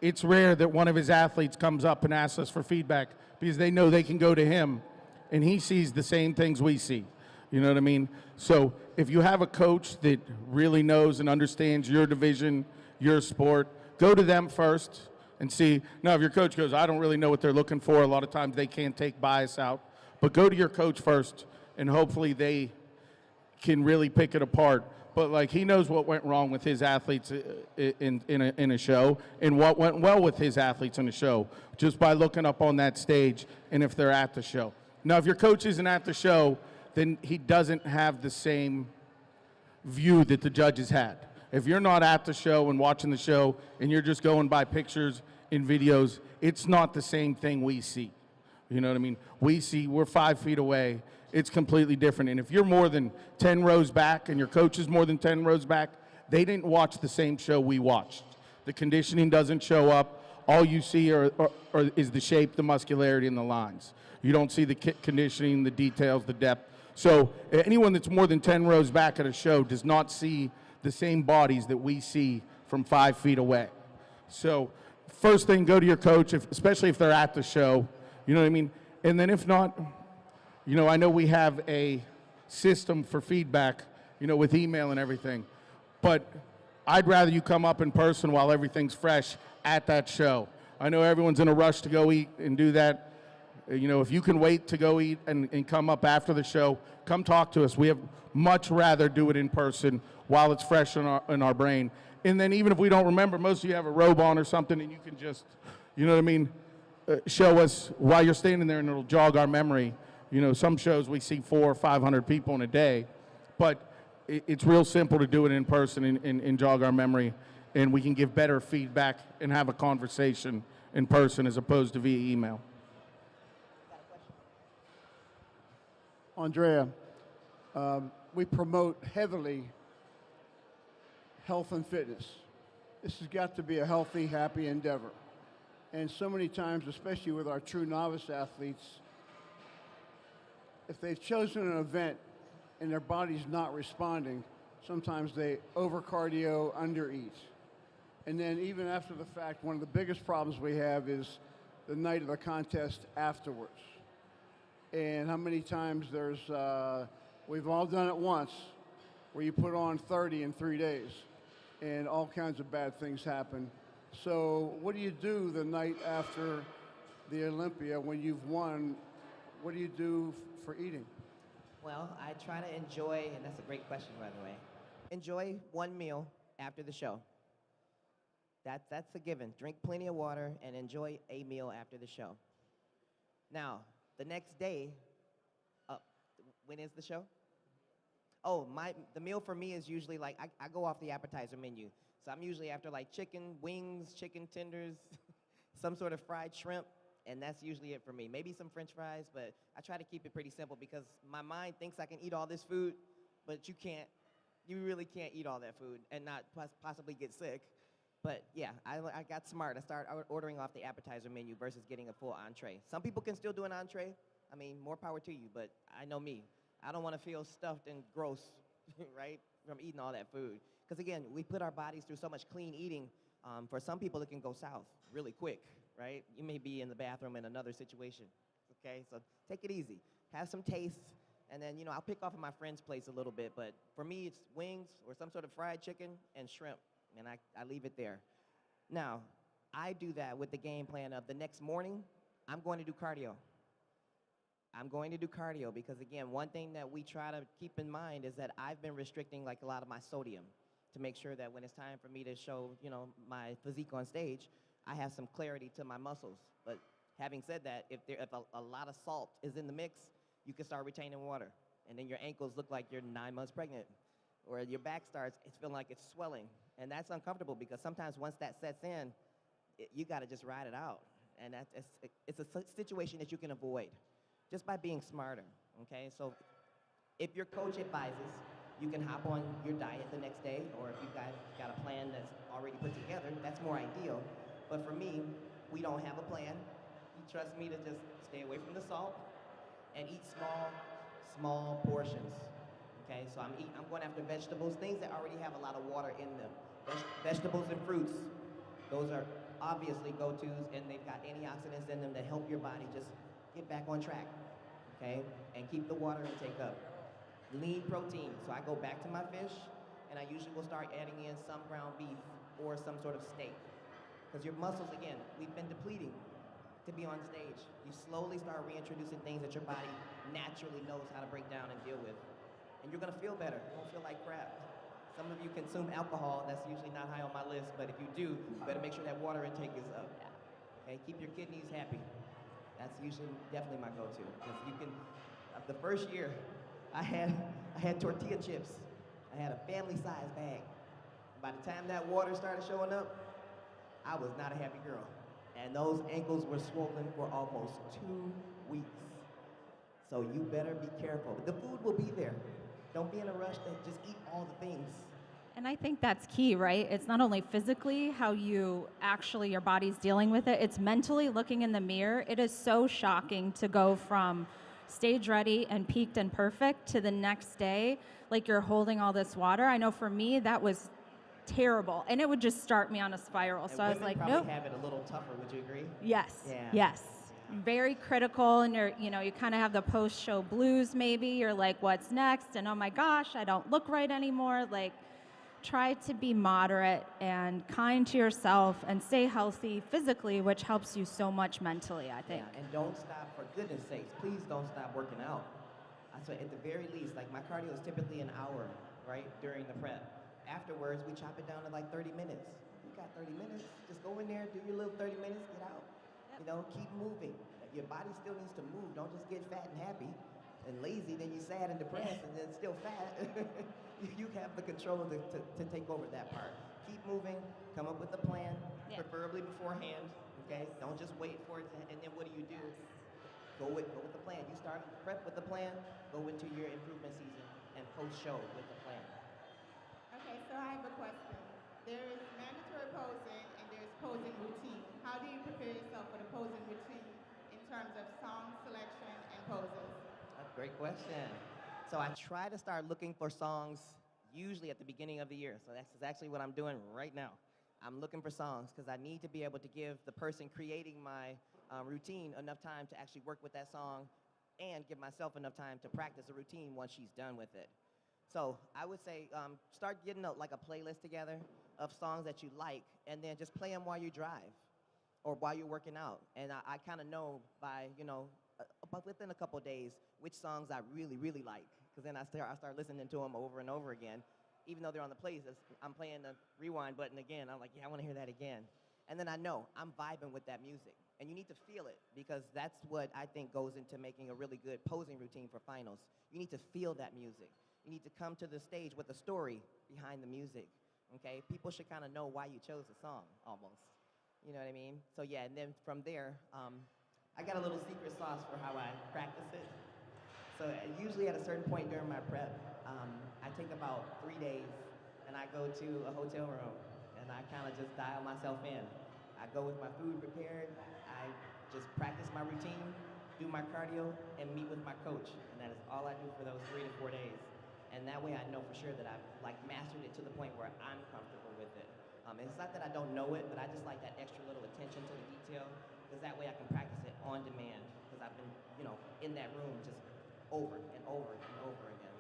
It's rare that one of his athletes comes up and asks us for feedback because they know they can go to him and he sees the same things we see. You know what I mean? So if you have a coach that really knows and understands your division, your sport, go to them first and see. Now, if your coach goes, I don't really know what they're looking for, a lot of times they can't take bias out. But go to your coach first, and hopefully they can really pick it apart. But, like, he knows what went wrong with his athletes in a show and what went well with his athletes in a show just by looking up on that stage and if they're at the show. Now, if your coach isn't at the show, then he doesn't have the same view that the judges had. If you're not at the show and watching the show and you're just going by pictures and videos, it's not the same thing we see. You know what I mean? We're 5 feet away. It's completely different. And if you're more than 10 rows back and your coach is more than 10 rows back, they didn't watch the same show we watched. The conditioning doesn't show up. All you see is the shape, the muscularity, and the lines. You don't see the conditioning, the details, the depth. So anyone that's more than 10 rows back at a show does not see the same bodies that we see from 5 feet away. So first thing, go to your coach, especially if they're at the show. You know what I mean? And then if not, you know, I know we have a system for feedback, you know, with email and everything. But I'd rather you come up in person while everything's fresh at that show. I know everyone's in a rush to go eat and do that. You know, if you can wait to go eat and come up after the show, come talk to us. We have much rather do it in person while it's fresh in our brain. And then even if we don't remember, most of you have a robe on or something and you can just, you know what I mean, show us while you're standing there and it'll jog our memory. You know, some shows we see 400 or 500 people in a day, but it's real simple to do it in person and jog our memory, and we can give better feedback and have a conversation in person as opposed to via email. Andrea, we promote heavily health and fitness. This has got to be a healthy, happy endeavor. And so many times, especially with our true novice athletes, if they've chosen an event and their body's not responding, sometimes they over-cardio, under-eat. And then even after the fact, one of the biggest problems we have is the night of the contest afterwards. And how many times we've all done it once, where you put on 30 in 3 days, and all kinds of bad things happen. So what do you do the night after the Olympia when you've won? What do you do for eating? Well, I try to enjoy, and that's a great question, by the way, enjoy one meal after the show. That's a given. Drink plenty of water and enjoy a meal after the show. Now, the next day, when is the show? Oh, the meal for me is usually like, I go off the appetizer menu. So I'm usually after like chicken wings, chicken tenders, some sort of fried shrimp, and that's usually it for me. Maybe some French fries, but I try to keep it pretty simple because my mind thinks I can eat all this food, but you can't. You really can't eat all that food and not possibly get sick. But yeah, I got smart. I started ordering off the appetizer menu versus getting a full entree. Some people can still do an entree. I mean, more power to you, but I know me. I don't want to feel stuffed and gross, right, from eating all that food. Because again, we put our bodies through so much clean eating. For some people, it can go south really quick, right? You may be in the bathroom in another situation, okay? So take it easy. Have some taste, and then, you know, I'll pick off at my friend's place a little bit, but for me, it's wings or some sort of fried chicken and shrimp, and I leave it there. Now, I do that with the game plan of the next morning, I'm going to do cardio. I'm going to do cardio because, again, one thing that we try to keep in mind is that I've been restricting like a lot of my sodium to make sure that when it's time for me to show, you know, my physique on stage, I have some clarity to my muscles. But having said that, if a lot of salt is in the mix, you can start retaining water. And then your ankles look like you're 9 months pregnant. Or your back starts, it's feeling like it's swelling. And that's uncomfortable because sometimes once that sets in, you got to just ride it out. And it's a situation that you can avoid just by being smarter, okay? So if your coach advises, you can hop on your diet the next day, or if you've got a plan that's already put together, that's more ideal. But for me, we don't have a plan. You trust me to just stay away from the salt and eat small portions, okay? So I'm going after vegetables, things that already have a lot of water in them. Vegetables and fruits, those are obviously go-tos, and they've got antioxidants in them that help your body just get back on track, okay? And keep the water intake up. Lean protein, so I go back to my fish, and I usually will start adding in some ground beef or some sort of steak. Because your muscles, again, we've been depleting to be on stage. You slowly start reintroducing things that your body naturally knows how to break down and deal with. And you're gonna feel better, you won't feel like crap. Some of you consume alcohol, that's usually not high on my list, but if you do, you better make sure that water intake is up. Okay, keep your kidneys happy. That's usually definitely my go-to. Because you can, the first year, I had tortilla chips. I had a family-sized bag. By the time that water started showing up, I was not a happy girl. And those ankles were swollen for almost 2 weeks. So you better be careful. The food will be there. Don't be in a rush to just eat all the things. And I think that's key, right? It's not only physically how you actually, your body's dealing with it, it's mentally looking in the mirror. It is so shocking to go from stage ready and peaked and perfect to the next day, like you're holding all this water. I know for me, that was terrible. And it would just start me on a spiral. And So I was women like, probably nope. have it a little tougher, would you agree? Yes. Yeah. Yes. Very critical, and you kind of have the post-show blues maybe. You're like, what's next? And oh my gosh, I don't look right anymore. Like, try to be moderate and kind to yourself and stay healthy physically, which helps you so much mentally, I think. Yeah, and don't stop, for goodness sakes, please don't stop working out. So at the very least, like my cardio is typically an hour, right, during the prep. Afterwards, we chop it down to like 30 minutes. You got 30 minutes, just go in there, do your little 30 minutes, get out. You know, keep moving. Your body still needs to move. Don't just get fat and happy and lazy, then you're sad and depressed and then still fat. You have the control to take over that part. Keep moving, come up with a plan, preferably beforehand, okay? Don't just wait for it, and then what do? Go with the plan. You start prep with the plan, go into your improvement season, and post-show with the plan. Okay, so I have a question. There is mandatory posing and there's posing routine. How do you prepare yourself for the posing routine in terms of song selection and poses? That's a great question. So I try to start looking for songs usually at the beginning of the year. So that's exactly what I'm doing right now. I'm looking for songs because I need to be able to give the person creating my routine enough time to actually work with that song and give myself enough time to practice the routine once she's done with it. So I would say start getting a playlist together of songs that you like, and then just play them while you drive or while you're working out. And I kind of know by, but within a couple days, which songs I really, really like. Because then I start listening to them over and over again. Even though they're on the playlist, I'm playing the rewind button again. I'm like, yeah, I want to hear that again. And then I know I'm vibing with that music. And you need to feel it, because that's what I think goes into making a really good posing routine for finals. You need to feel that music. You need to come to the stage with a story behind the music, okay? People should kind of know why you chose the song, almost. You know what I mean? So yeah, and then from there, I got a little secret sauce for how I practice it. So usually at a certain point during my prep, I take about 3 days and I go to a hotel room and I kind of just dial myself in. I go with my food prepared, I just practice my routine, do my cardio, and meet with my coach. And that is all I do for those 3 to 4 days. And that way I know for sure that I've mastered it to the point where I'm comfortable with it. And it's not that I don't know it, but I just like that extra little attention to the detail, because that way I can practice it on demand, because I've been, in that room just over and over and over again.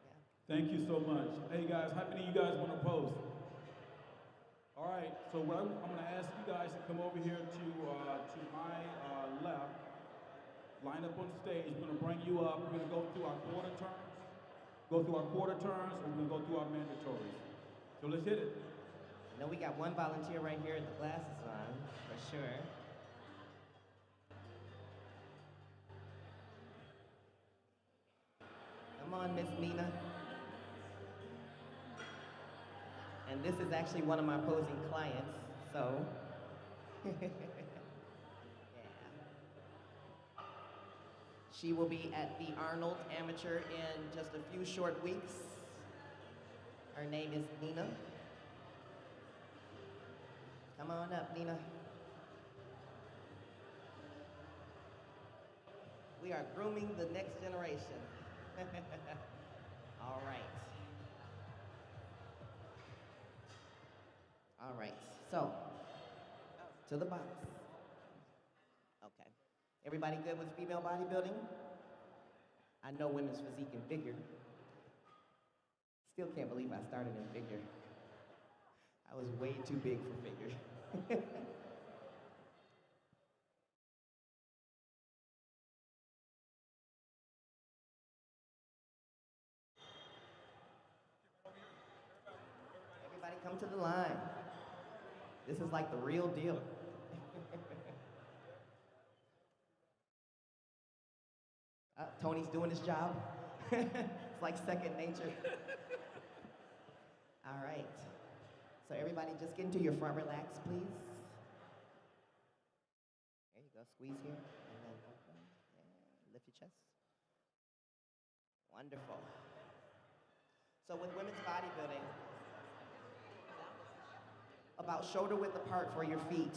Yeah. Thank you so much. Hey guys, how many of you guys want to pose? All right, so what I'm going to ask you guys to come over here to my left, line up on stage. We're going to bring you up. We're going to go through our quarter turns, and we're going to go through our mandatories. So let's hit it. I know we got one volunteer right here with the glasses on, for sure. Come on, Miss Nina. And this is actually one of my posing clients, so. Yeah. She will be at the Arnold Amateur in just a few short weeks. Her name is Nina. Come on up, Nina. We are grooming the next generation. All right. All right, so, to the box. Okay. Everybody good with female bodybuilding? I know women's physique and figure. Still can't believe I started in figure. I was way too big for figure. Everybody come to the line. This is like the real deal. Tony's doing his job. It's like second nature. All right. So everybody just get into your front relax, please. There you go. Squeeze here and then open. Yeah. Lift your chest. Wonderful. So with women's bodybuilding, about shoulder width apart for your feet.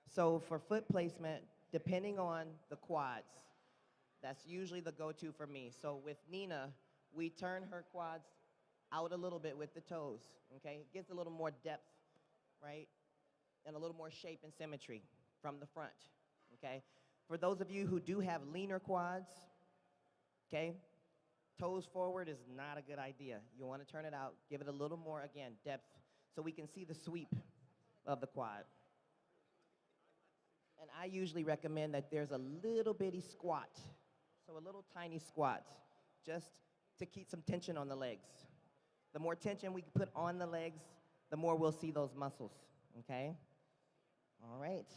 So for foot placement, depending on the quads, that's usually the go-to for me. So with Nina, we turn her quads out a little bit with the toes, okay? It gives a little more depth, right? And a little more shape and symmetry from the front, okay? For those of you who do have leaner quads, okay, toes forward is not a good idea. You want to turn it out, give it a little more, again, depth, so we can see the sweep of the quad. And I usually recommend that there's a little bitty squat, so a little tiny squat, just to keep some tension on the legs. The more tension we put on the legs, the more we'll see those muscles, okay? All right.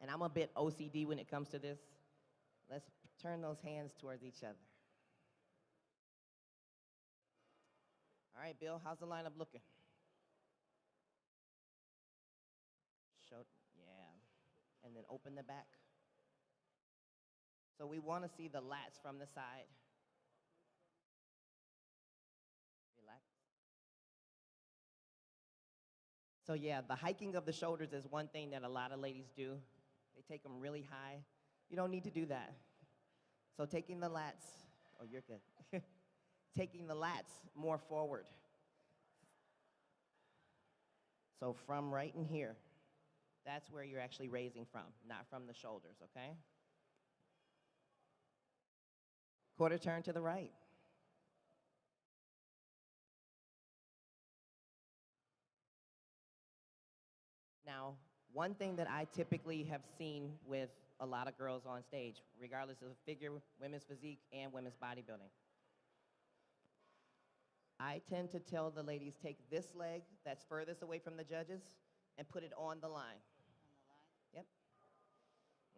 And I'm a bit OCD when it comes to this. Let's turn those hands towards each other. All right, Bill, how's the lineup looking? Yeah. And then open the back. So we want to see the lats from the side. Relax. So yeah, the hiking of the shoulders is one thing that a lot of ladies do. They take them really high. You don't need to do that. So taking the lats, oh, you're good. Taking the lats more forward. So from right in here, that's where you're actually raising from, not from the shoulders, okay? Quarter turn to the right. Now, one thing that I typically have seen with a lot of girls on stage, regardless of figure, women's physique, and women's bodybuilding, I tend to tell the ladies, take this leg that's furthest away from the judges and put it on the line. Yep.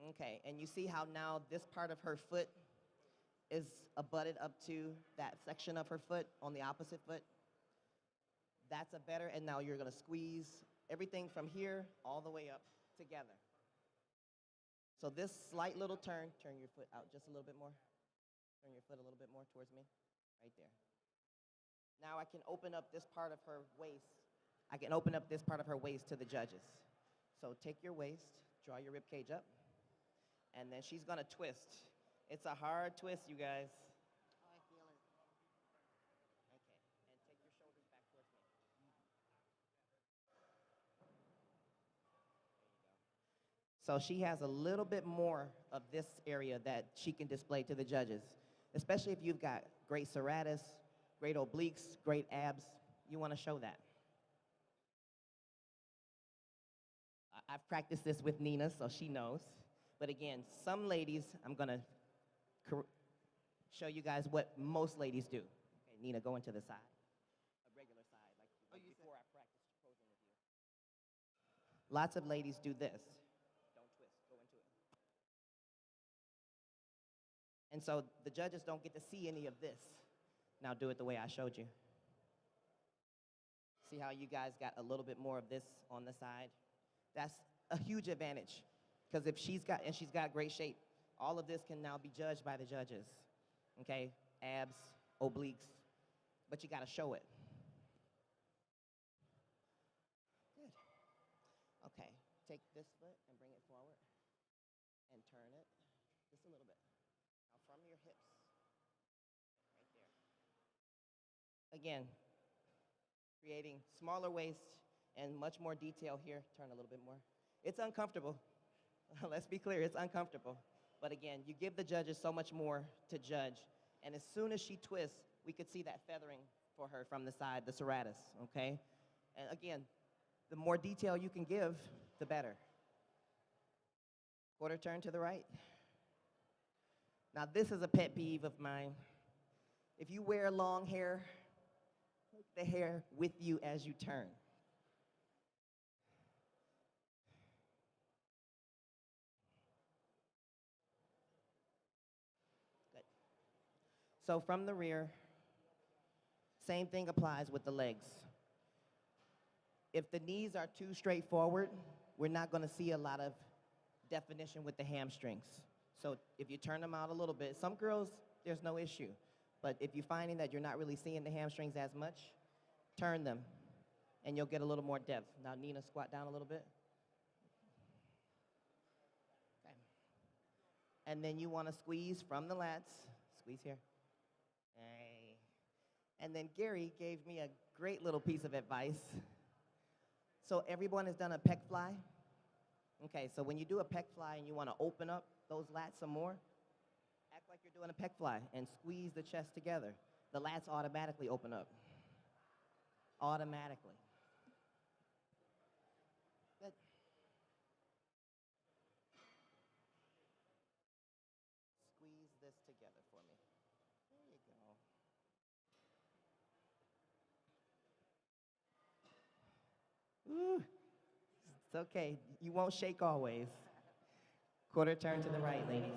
Okay, and you see how now this part of her foot is abutted up to that section of her foot on the opposite foot? That's a better, and now you're gonna squeeze everything from here all the way up together. So this slight little turn your foot out just a little bit more. Turn your foot a little bit more towards me, right there. Now I can open up this part of her waist. I can open up this part of her waist to the judges. So take your waist, draw your rib cage up, and then she's gonna twist. It's a hard twist, you guys. Oh, I feel it. Okay, and take your shoulders back towards me. There you go. So she has a little bit more of this area that she can display to the judges, especially if you've got great serratus, great obliques, great abs. You want to show that. I've practiced this with Nina, so she knows. But again, some ladies, I'm going to show you guys what most ladies do. Okay, Nina, go into the side. A regular side, like before I practice posing with you. Lots of ladies do this. Don't twist, go into it. And so the judges don't get to see any of this. Now do it the way I showed you. See how you guys got a little bit more of this on the side? That's a huge advantage, because if she's got great shape, all of this can now be judged by the judges, okay? Abs, obliques, but you gotta show it. Good. Okay, take this foot and bring it forward and turn it just a little bit. Now from your hips, right there. Again, creating smaller waist and much more detail here. Turn a little bit more. It's uncomfortable. Let's be clear, it's uncomfortable. But again, you give the judges so much more to judge. And as soon as she twists, we could see that feathering for her from the side, the serratus, okay? And again, the more detail you can give, the better. Quarter turn to the right. Now this is a pet peeve of mine. If you wear long hair, take the hair with you as you turn. So from the rear, same thing applies with the legs. If the knees are too straightforward, we're not going to see a lot of definition with the hamstrings. So if you turn them out a little bit, some girls, there's no issue. But if you're finding that you're not really seeing the hamstrings as much, turn them, and you'll get a little more depth. Now, Nina, squat down a little bit. Okay. And then you want to squeeze from the lats. Squeeze here. Hey. And then Gary gave me a great little piece of advice. So everyone has done a pec fly. Okay, so when you do a pec fly and you want to open up those lats some more, act like you're doing a pec fly and squeeze the chest together. The lats automatically open up. Automatically. Good. Squeeze this together for me. There you go. Ooh. It's okay. You won't shake always. Quarter turn to the right, ladies.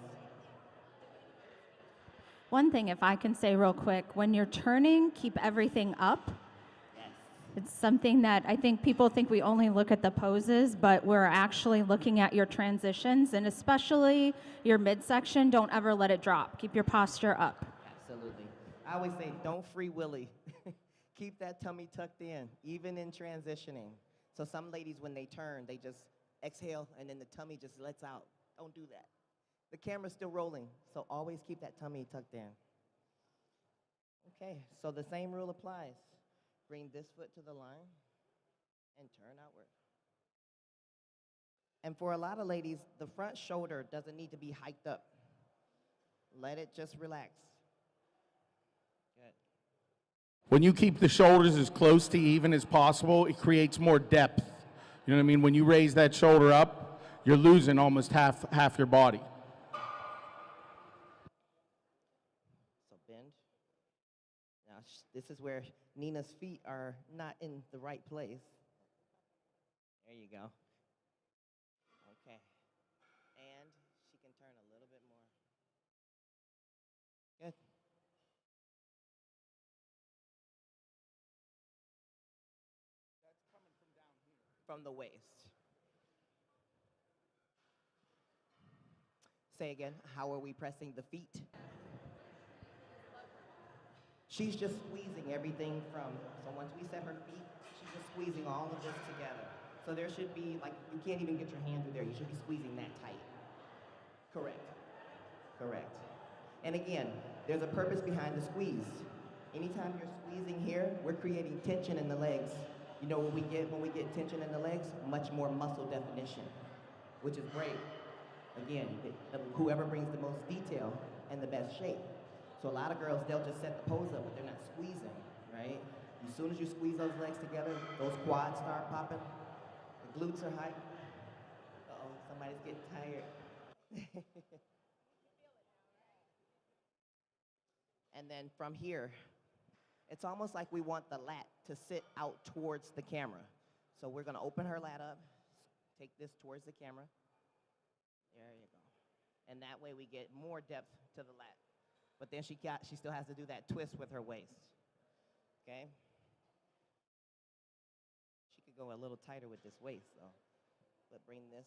One thing, if I can say real quick, when you're turning, keep everything up. Yes. It's something that I think people think we only look at the poses, but we're actually looking at your transitions, and especially your midsection. Don't ever let it drop. Keep your posture up. Absolutely. I always say, don't free willy. Keep that tummy tucked in, even in transitioning. So some ladies, when they turn, they just exhale, and then the tummy just lets out. Don't do that. The camera's still rolling, so always keep that tummy tucked in. Okay, so the same rule applies. Bring this foot to the line and turn outward. And for a lot of ladies, the front shoulder doesn't need to be hiked up. Let it just relax. Good. When you keep the shoulders as close to even as possible, it creates more depth. You know what I mean? When you raise that shoulder up, you're losing almost half your body. So bend. Now, this is where Nina's feet are not in the right place. There you go. Okay. And she can turn a little bit more. Good. That's coming from down here. From the waist. Say again, how are we pressing the feet? She's just squeezing everything from, so once we set her feet, she's just squeezing all of this together. So there should be, like, you can't even get your hand through there. You should be squeezing that tight. Correct. Correct. And again, there's a purpose behind the squeeze. Anytime you're squeezing here, we're creating tension in the legs. You know what we get when we get tension in the legs? Much more muscle definition, which is great. Again, whoever brings the most detail and the best shape. So a lot of girls, they'll just set the pose up, but they're not squeezing, right? As soon as you squeeze those legs together, those quads start popping. The glutes are hype. Uh-oh, somebody's getting tired. And then from here, it's almost like we want the lat to sit out towards the camera. So we're gonna open her lat up, take this towards the camera. There you go. And that way we get more depth to the lat. But then she still has to do that twist with her waist. Okay? She could go a little tighter with this waist, though. But bring this.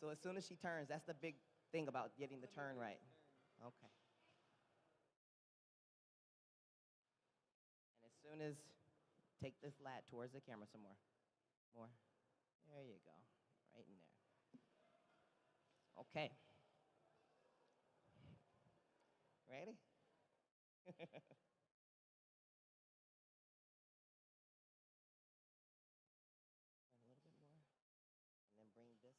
So as soon as she turns, that's the big thing about getting the turn right. Okay. And as soon as, take this lat towards the camera some more. More. There you go. Right in there. Okay. Ready? A little bit more. And then bring this.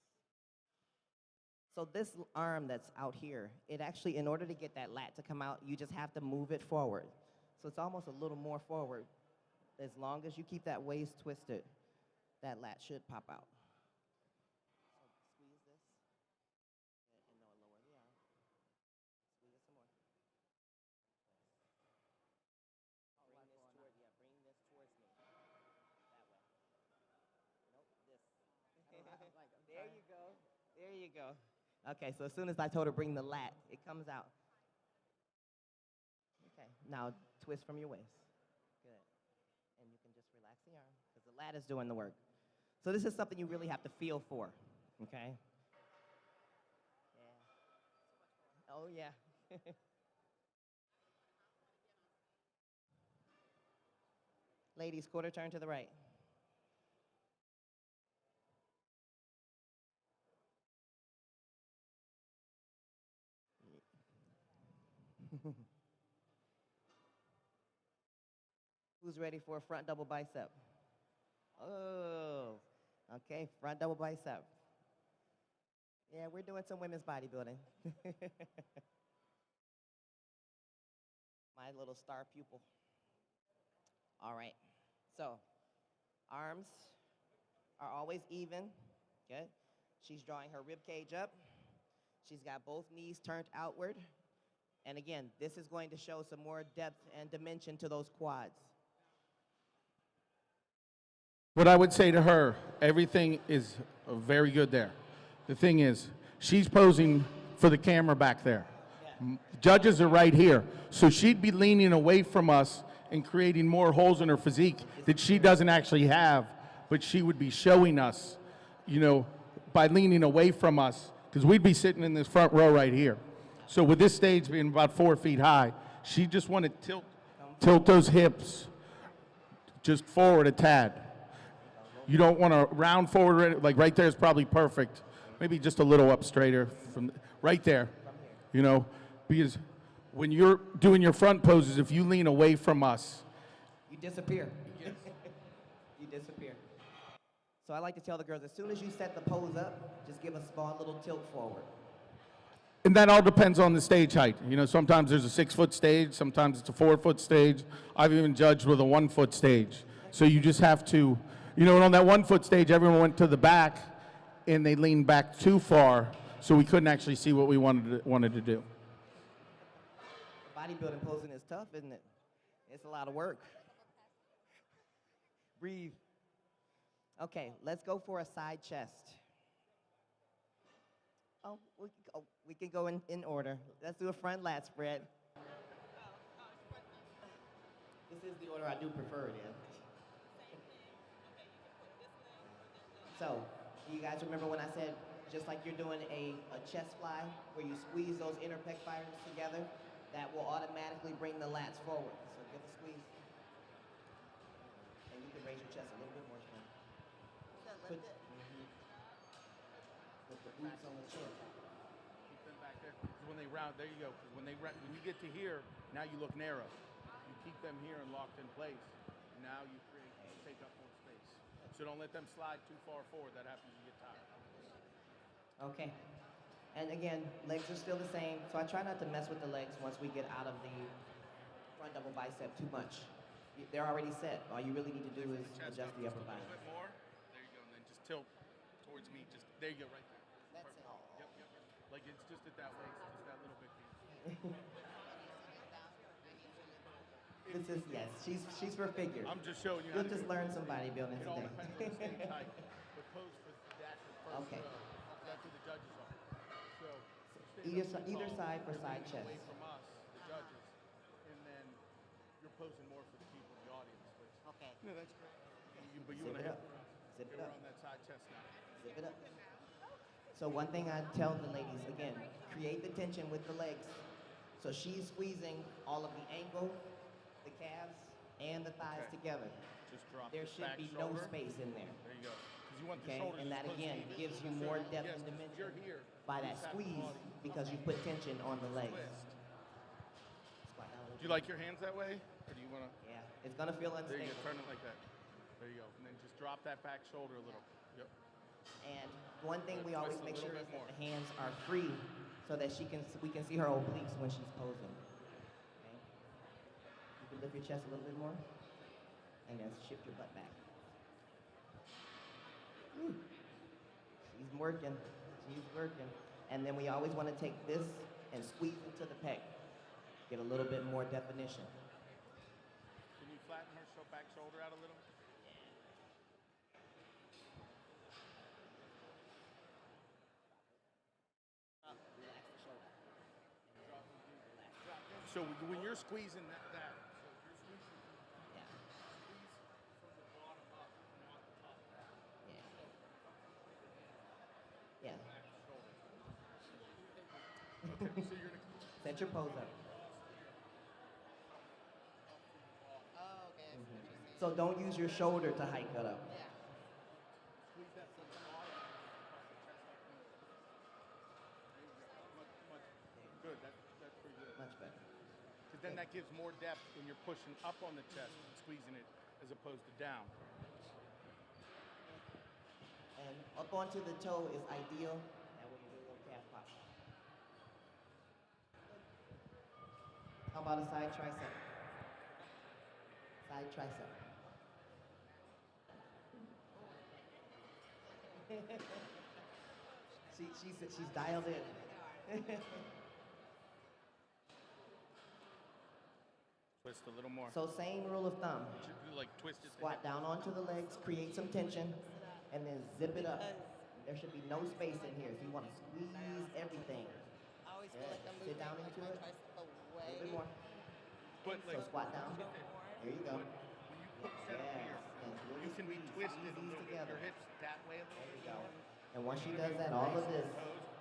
So this arm that's out here, it actually, in order to get that lat to come out, you just have to move it forward. So it's almost a little more forward. As long as you keep that waist twisted, that lat should pop out. There you go. There you go. Okay, so as soon as I told her bring the lat, it comes out. Now twist from your waist. Good. And you can just relax the arm because the lat is doing the work. So this is something you really have to feel for, okay? Yeah. Oh, yeah. Ladies, quarter turn to the right. Who's ready for a front double bicep? Oh, okay, front double bicep. Yeah, we're doing some women's bodybuilding. My little star pupil. All right, so arms are always even, good. She's drawing her rib cage up. She's got both knees turned outward. And again, this is going to show some more depth and dimension to those quads. What I would say to her, everything is very good there. The thing is, she's posing for the camera back there. Judges are right here. So she'd be leaning away from us and creating more holes in her physique that she doesn't actually have, but she would be showing us, you know, by leaning away from us, because we'd be sitting in this front row right here. So with this stage being about 4 feet high, she just want to tilt those hips just forward a tad. You don't want to round forward, like right there is probably perfect. Maybe just a little up straighter from right there, you know, because when you're doing your front poses, if you lean away from us, you disappear. Yes. You disappear. So I like to tell the girls, as soon as you set the pose up, just give a small little tilt forward. and that all depends on the stage height. You know, sometimes there's a 6-foot stage, sometimes it's a 4-foot stage. I've even judged with a 1-foot stage. So you just have to, you know, and on that 1-foot stage, everyone went to the back and they leaned back too far, so we couldn't actually see what we wanted to do. Bodybuilding posing is tough, isn't it? It's a lot of work. Breathe. Okay, let's go for a side chest. Oh, we can go in order. Let's do a front lat spread. This is the order I do prefer it in. So, you guys remember when I said, just like you're doing a chest fly, where you squeeze those inner pec fibers together, that will automatically bring the lats forward. So give a squeeze. And you can raise your chest a little bit more. Put the boots on the chin. Keep them back there. Because when they round, there you go. Because when you get to here, now you look narrow. You keep them here and locked in place. Now you take up more space. So don't let them slide too far forward. That happens, you get tired. Okay. And again, legs are still the same. So I try not to mess with the legs once we get out of the front double bicep too much. They're already set. All you really need to do is adjust the upper body. A little bit more. There you go. And then just tilt towards me. Just there you go, right there. That's it. Yep. Like it's just at that waist, just that little bit. This is, yes, she's for figure. I'm just showing you. You'll just learn some bodybuilding It all today. depends on the stage height. But pose for that first Okay. row. That's who the judges are. So Either side for side chest. Away from us, the judges, and then you're posing more for the people in the audience. Okay. No, that's great. But you want to Zip it up. Zip it up. On that side chest now. Zip it up. So one thing I tell the ladies, again, create the tension with the legs. So she's squeezing all of the ankle, the calves, and the thighs together. Just drop There the should back be shoulder. no space in there. There you go. Because you want the Okay, shoulders and that supposed to again be gives you more depth yes, and because dimension you're here. by that Just have squeeze the body. because you put tension on the legs. Twist. Squat down a little Do you like your hands that way? Or do you want to? bit. Yeah, it's gonna feel There you unstable. go. Turn it like that. There you go. And then just drop that back shoulder a little. Yep. And one thing we always Twist a make sure little is bit that the hands are free so that we can see her obliques when she's posing. Okay? You can lift your chest a little bit more and then shift your butt back. Woo. She's working. She's working. And then we always want to take this and squeeze into the pec. Get a little bit more definition. Can you flatten her back shoulder out a little? Relax the shoulder. Relax. Drop. So when you're squeezing that, so you're squeezing, Yeah. squeeze from the bottom up, not the top. Yeah. Back shoulder. Okay, so you're gonna Set your pose up. Oh, okay. I see what you're saying. So don't use your shoulder to hike it up. Yeah. squeeze that from the bottom across the chest like this. There you go. Much. Good. That's pretty good. Much better. Because then that gives more depth when you're pushing up on the chest and squeezing it as opposed to down. And up onto the toe is ideal. That way you do a little calf pop. How about a side tricep? Side tricep. she's dialed in. Twist a little more. So same rule of thumb. You like twist it. Squat down onto the legs, create some tension, and then zip it up. There should be no space in here. If you want to squeeze everything, I always feel like I'm sit moving down like into my it. tricep A away. little bit more. But So like squat down. There you go. when you put set up here, you can be twisted a little bit. Your hips that way a little bit. There you go. And once she does that, all of this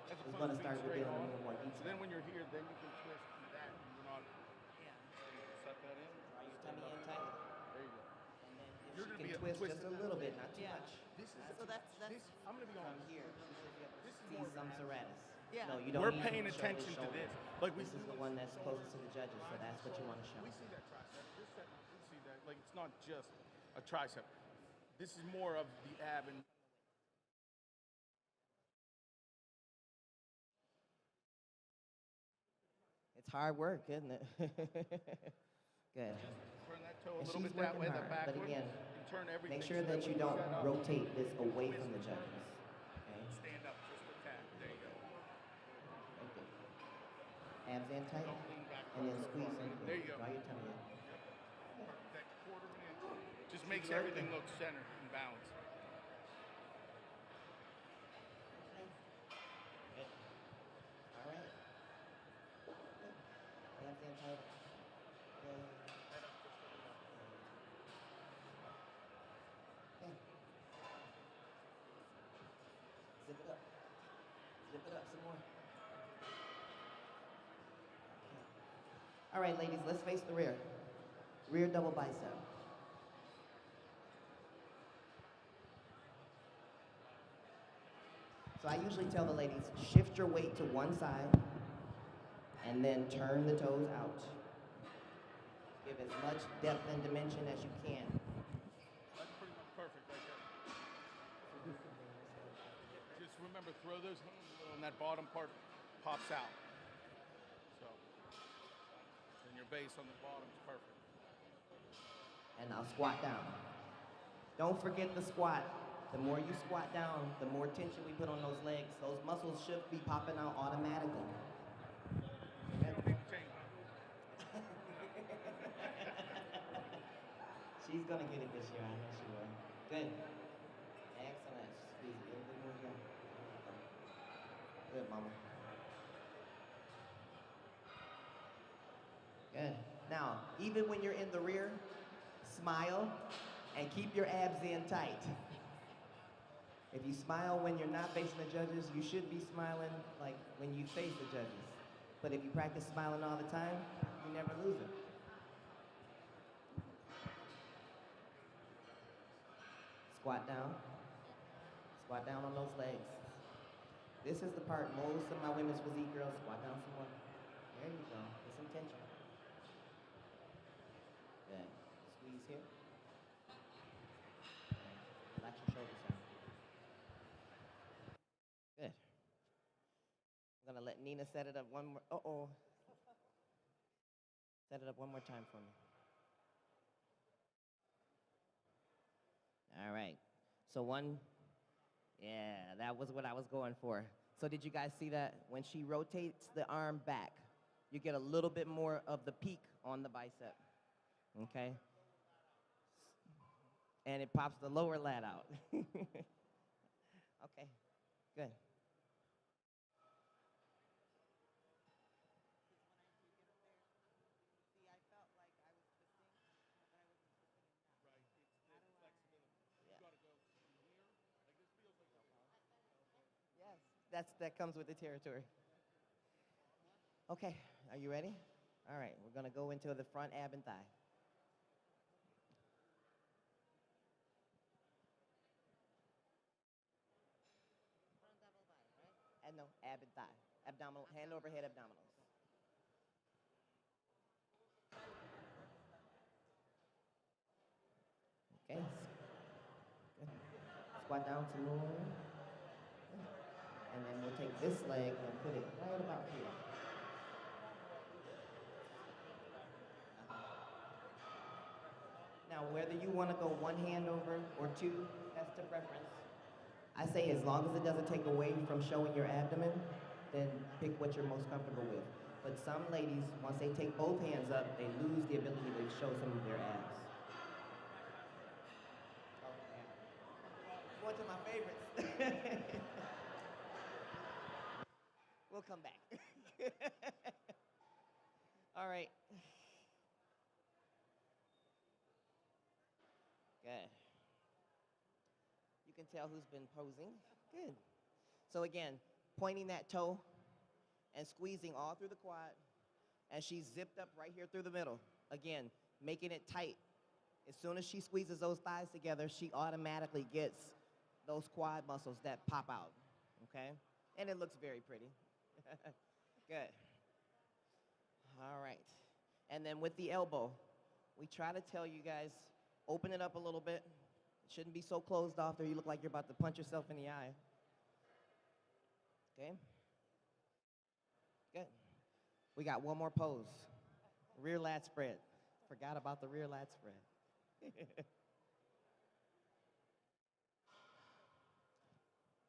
As is opposed going to to start being straight revealing a on. little more So detail. then when you're here, then you can twist to that. And you're not. Yeah. Set that in. Draw your tummy in tight. There you go. And then if You're she gonna can be twist twisted just a little bit, not too Yeah. much. This is So that's I'm gonna be From honest. here, she should be able to This is see more some serratus. Yeah. No, you don't We're need paying shoulder, attention to shoulder. this. Like we This is the one that's closest to the judges, so that's what you want to show. We see that tricep. We see that. Like it's not just a tricep. This is more of the ab and. It's hard work, isn't it? Good. Turn that toe a And little she's bit that way, working that hard, but backward, again, and turn everything. make sure so that you when don't set up, rotate this away from the judges. Okay? Stand up just a tad. There you go. Right there. Abs in tight, Don't lean back and then so squeeze far. in. There you go. Draw your tummy in. That quarter of an inch just makes working. everything look centered and balanced. Good. All right. Good. Abs in tight. Good. Okay. Zip it up. Zip it up some more. All right, ladies, let's face the rear. Rear double bicep. So I usually tell the ladies, shift your weight to one side and then turn the toes out. Give as much depth and dimension as you can. That's pretty much perfect right there. Just remember, throw those hands a little, and that bottom part pops out. So, and your base on the bottom is perfect. And now squat down. Don't forget the squat. The more you squat down, the more tension we put on those legs. Those muscles should be popping out automatically. You don't need to change that. She's gonna get it this year, I know she will. Good. Excellent. Squeeze it a little bit more here. Good, mama. Good. Now, even when you're in the rear, smile and keep your abs in tight. If you smile when you're not facing the judges, you should be smiling like when you face the judges. But if you practice smiling all the time, you never lose it. Squat down. Squat down on those legs. This is the part most of my women's physique girls squat down some more. There you go. Get some tension. Good. Squeeze here. Relax your shoulders down. Good. I'm gonna let Nina set it up one more. Uh-oh. Set it up one more time for me. All right. So that was what I was going for. So did you guys see that? When she rotates the arm back, you get a little bit more of the peak on the bicep. Okay? And it pops the lower lat out. Okay, good. that comes with the territory. Okay, are you ready? All right, we're gonna go into the front ab and thigh. And no, ab and thigh. Abdominal, hand over head abdominals. Okay. Good. Squat down some more. And then we'll take this leg and put it right about here. Now, whether you want to go one hand over or two, that's to preference. I say as long as it doesn't take away from showing your abdomen, then pick what you're most comfortable with. But some ladies, once they take both hands up, they lose the ability to show some of their abs. Oh, yeah. One of my favorites. We'll come back. All right. Good. You can tell who's been posing. Good. So again, pointing that toe and squeezing all through the quad, and she's zipped up right here through the middle. Again, making it tight. As soon as she squeezes those thighs together, she automatically gets those quad muscles that pop out, okay? And it looks very pretty. Good. All right. And then with the elbow, we try to tell you guys, open it up a little bit. It shouldn't be so closed off there you look like you're about to punch yourself in the eye. Okay? Good. We got one more pose. Rear lat spread. Forgot about the rear lat spread.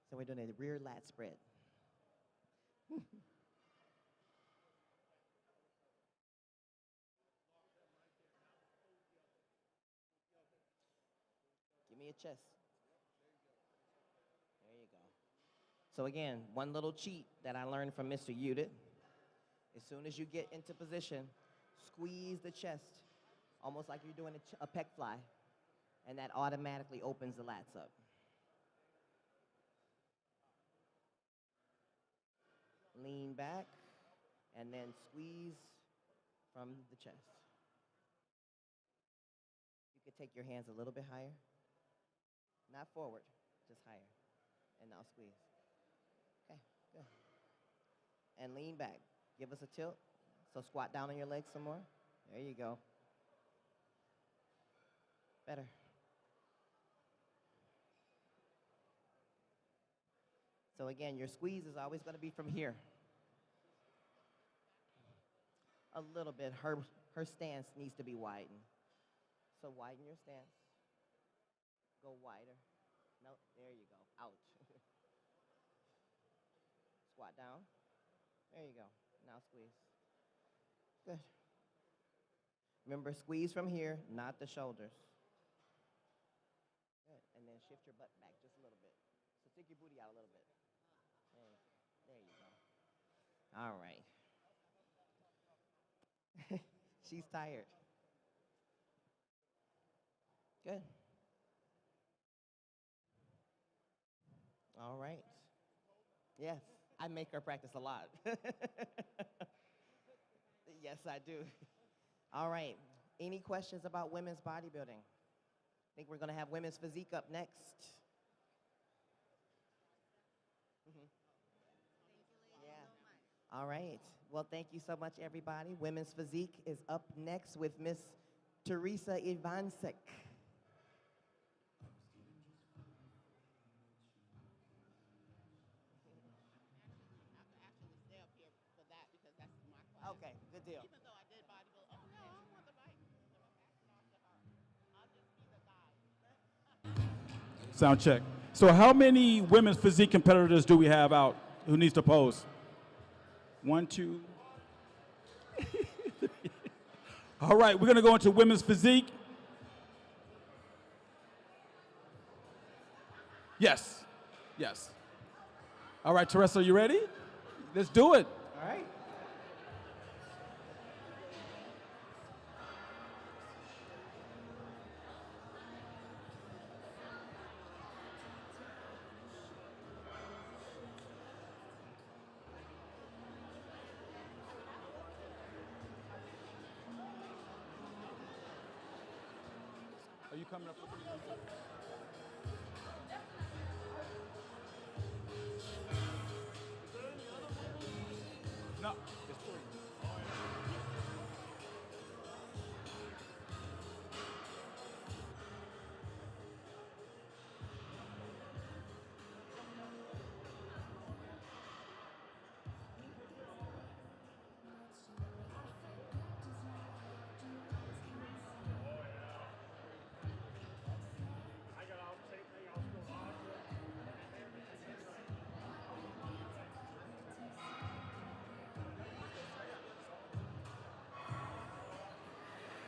So we're doing a rear lat spread. Give me a chest. There you go. So again, one little cheat that I learned from Mr. Udit. As soon as you get into position, squeeze the chest, almost like you're doing a pec fly, and that automatically opens the lats up. Lean back, and then squeeze from the chest. You could take your hands a little bit higher. Not forward, just higher. And now squeeze. Okay, good. And lean back. Give us a tilt. So squat down on your legs some more. There you go. Better. So again, your squeeze is always going to be from here. A little bit. Her stance needs to be widened. So widen your stance. Go wider. No, there you go. Out. Squat down. There you go. Now squeeze. Good. Remember, squeeze from here, not the shoulders. Good. And then shift your butt back just a little bit. So stick your booty out a little bit. There you go. All right. She's tired. Good. All right. Yes, I make her practice a lot. Yes, I do. All right. Any questions about women's bodybuilding? I think we're going to have women's physique up next. Yeah. All right. Well, thank you so much, everybody. Women's physique is up next with Miss Teresa Ivancek. Okay, good deal. Even though I did bodybuild, oh no, I don't want the bike. So I'm passing off to her. I'll just be the guide. Sound check. So how many women's physique competitors do we have out who needs to pose? 1, 2. All right, we're going to go into women's physique. Yes. Yes. All right, Teresa, you ready? Let's do it. All right. Are you coming up with No, it's 3.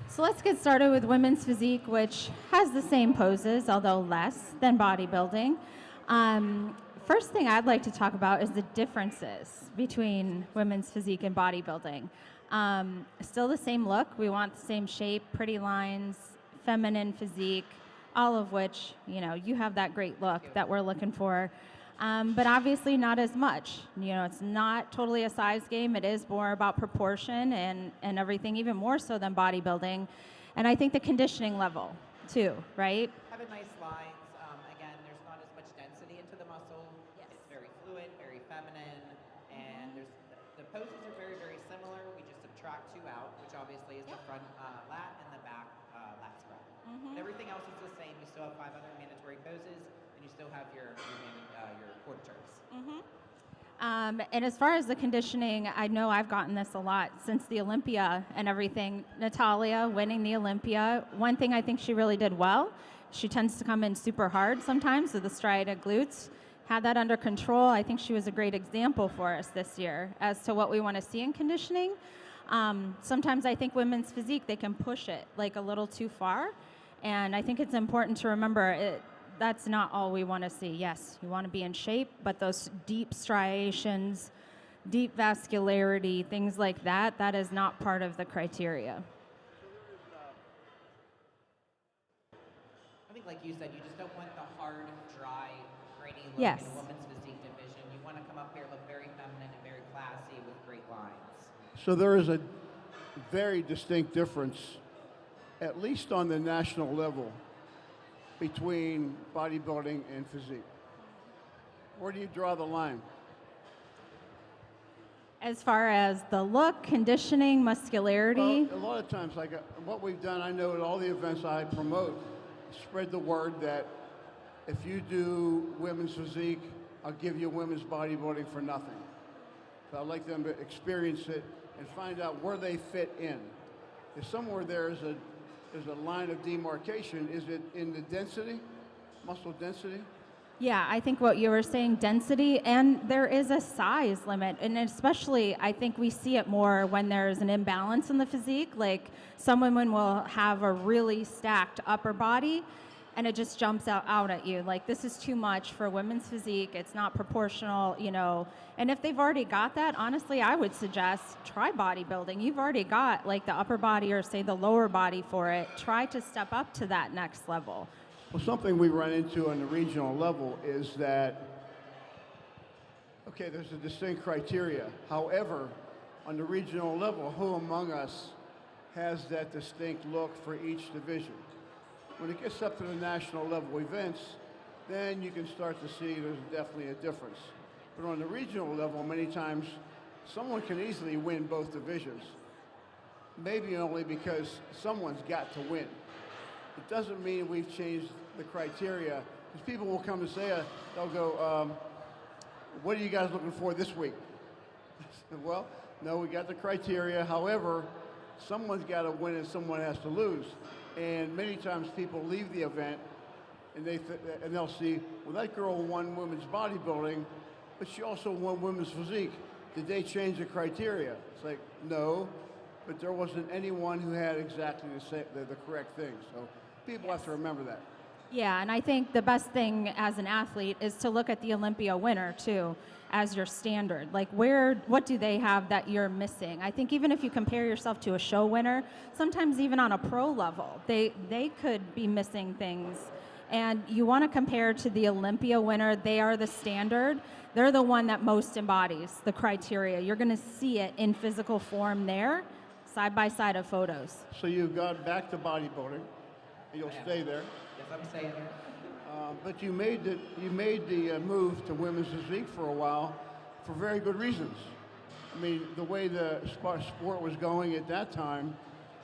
So let's get started with women's physique, which has the same poses, although less than bodybuilding. First thing I'd like to talk about is the differences between women's physique and bodybuilding. Still the same look. We want the same shape, pretty lines, feminine physique, all of which, you have that great look that we're looking for. But obviously not as much. It's not totally a size game. It is more about proportion and everything, even more so than bodybuilding. And I think the conditioning level, too, right? Having nice lines. Again, there's not as much density into the muscle. Yes. It's very fluid, very feminine, and the poses are very, very similar. We just subtract 2 out, which obviously is the front lat and the back lat spread. But everything else is the same. You still have 5 other mandatory poses, and you still have your quarter turns. And as far as the conditioning, I know I've gotten this a lot since the Olympia and everything. Natalia winning the Olympia, one thing I think she really did well, she tends to come in super hard sometimes with the striated glutes. Had that under control. I think she was a great example for us this year as to what we want to see in conditioning. Sometimes I think women's physique, they can push it like a little too far. And I think it's important to remember that's not all we want to see. Yes, you want to be in shape, but those deep striations, deep vascularity, things like that, that is not part of the criteria. I think, like you said, you just don't want the hard, dry, grainy look Yes. in a women's physique division. You want to come up here, look very feminine and very classy with great lines. So there is a very distinct difference, at least on the national level, between bodybuilding and physique. Where do you draw the line? As far as the look, conditioning, muscularity, Well, a lot of times, like what we've done, I know at all the events I promote, spread the word that if you do women's physique, I'll give you women's bodybuilding for nothing. So I'd like them to experience it and find out where they fit in. If somewhere there's a line of demarcation, is it in the density, muscle density? yeah, I think what you were saying, density, and there is a size limit, and especially I think we see it more when there's an imbalance in the physique. Like some women will have a really stacked upper body, and it just jumps out at you. Like this is too much for women's physique. It's not proportional, And if they've already got that, honestly, I would suggest try bodybuilding. You've already got like the upper body or say the lower body for it. Try to step up to that next level. Well, something we run into on the regional level is that, okay, there's a distinct criteria. However, on the regional level, who among us has that distinct look for each division? When it gets up to the national level events, then you can start to see there's definitely a difference. But on the regional level, many times, someone can easily win both divisions. Maybe only because someone's got to win. It doesn't mean we've changed the criteria, because people will come and say, they'll go, what are you guys looking for this week? Well, no, we got the criteria. However, someone's got to win and someone has to lose. And many times people leave the event and they'll see, well, that girl won women's bodybuilding, but she also won women's physique. Did they change the criteria? It's like, no, but there wasn't anyone who had exactly the correct thing. So people have to remember that. Yeah, and I think the best thing as an athlete is to look at the Olympia winner too as your standard. Like what do they have that you're missing? I think even if you compare yourself to a show winner, sometimes even on a pro level, they could be missing things. And you want to compare to the Olympia winner. They are the standard. They're the one that most embodies the criteria. You're going to see it in physical form there, side by side of photos. So you've gone back to bodybuilding, and you'll I am. stay there. Yes, I'm staying here. But you made the move to women's physique for a while for very good reasons. I mean, the way the sport was going at that time,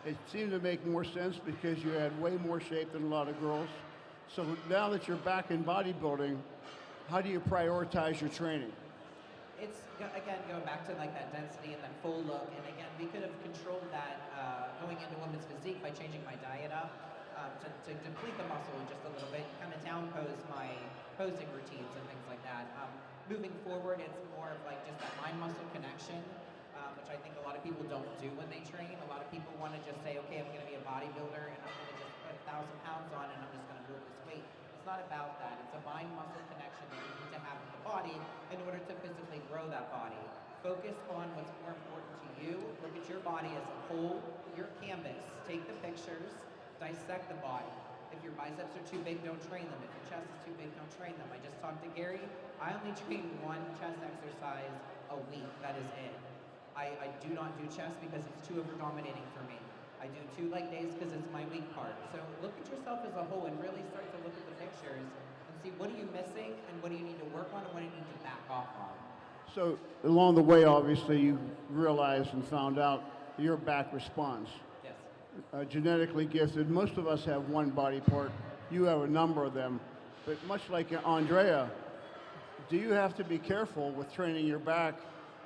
it seemed to make more sense because you had way more shape than a lot of girls. So now that you're back in bodybuilding, how do you prioritize your training? It's, again, going back to like that density and that full look, and again, we could have controlled that going into women's physique by changing my diet up to deplete the muscle just a little bit, kind of downpose my posing routines and things like that. Moving forward, it's more of like just that mind-muscle connection, which I think a lot of people don't do when they train. A lot of people want to just say, okay, I'm going to be a bodybuilder and I'm going to just put 1,000 pounds on and I'm just going to move this weight. It's not about that. It's a mind-muscle connection that you need to have with the body in order to physically grow that body. Focus on what's more important to you. Look at your body as a whole, your canvas. Take the pictures, dissect the body. If your biceps are too big, don't train them. If your chest is too big, don't train them. I just talked to Gary. I only train one chest exercise a week. That is it. I do not do chest because it's too over-dominating for me. I do 2 leg days because it's my weak part. So look at yourself as a whole and really start to look at the pictures and see what are you missing and what do you need to work on and what do you need to back off on. So along the way, obviously, you realized and found out your back responds. Yes. Genetically gifted. Most of us have one body part. You have a number of them. But much like Andrea, do you have to be careful with training your back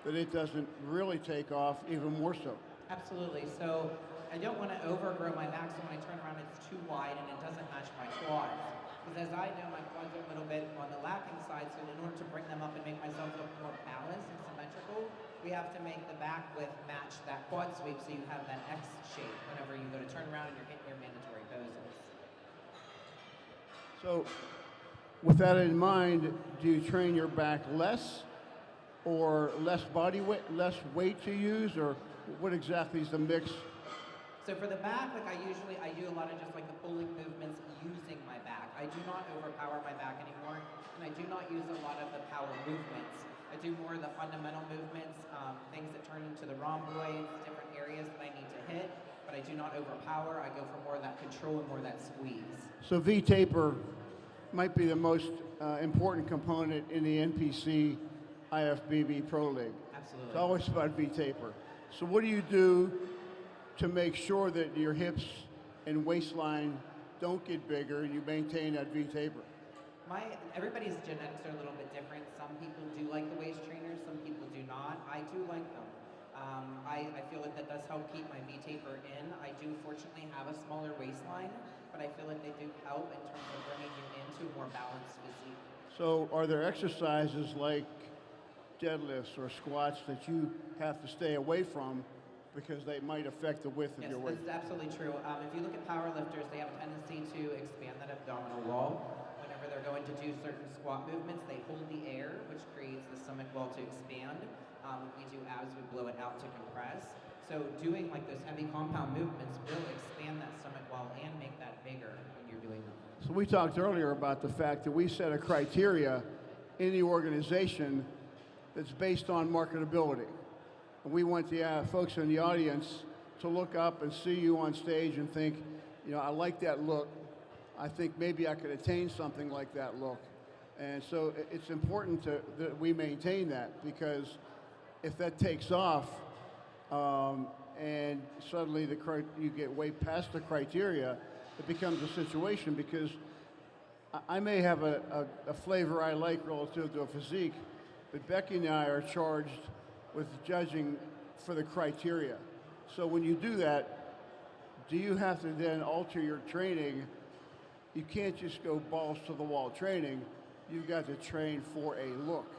that it doesn't really take off even more so? Absolutely. So I don't want to overgrow my back, so when I turn around it's too wide and it doesn't match my quads. Because as I know, my quads are a little bit on the lacking side, so in order to bring them up and make myself look more balanced and symmetrical, we have to make the back width match that quad sweep so you have that X shape whenever you go to turn around and you're hitting your mandatory poses. So with that in mind, do you train your back less or less body weight, less weight to use, or what exactly is the mix? So for the back, like I do a lot of just like the pulling movements using my back. I do not overpower my back anymore, and I do not use a lot of the power movements. I do more of the fundamental movements, things that turn into the rhomboids, different areas that I need to hit, but I do not overpower. I go for more of that control and more of that squeeze. So V-taper might be the most important component in the NPC IFBB Pro League. Absolutely. It's always about V-taper. So what do you do to make sure that your hips and waistline don't get bigger and you maintain that V-taper? Everybody's genetics are a little bit different. Some people do like the waist trainers, some people do not. I do like them. I feel like that does help keep my V-taper in. I do fortunately have a smaller waistline, but I feel like they do help in terms of bringing you into a more balanced physique. So are there exercises like deadlifts or squats that you have to stay away from because they might affect the width of your waist? Yes, that's absolutely true. If you look at power lifters, they have a tendency to expand that abdominal wall. Whenever they're going to do certain squat movements, they hold the air, which creates the stomach wall to expand. When we do abs, we blow it out to compress. So doing like those heavy compound movements will expand that stomach wall and make that bigger when you're doing them. So we talked earlier about the fact that we set a criteria in the organization that's based on marketability. And we want the folks in the audience to look up and see you on stage and think, you know, I like that look. I think maybe I could attain something like that look. And so it's important that we maintain that, because if that takes off and suddenly you get way past the criteria, it becomes a situation, because I may have a flavor I like relative to a physique, but Becky and I are charged with judging for the criteria. So when you do that, do you have to then alter your training? You can't just go balls to the wall training. You've got to train for a look.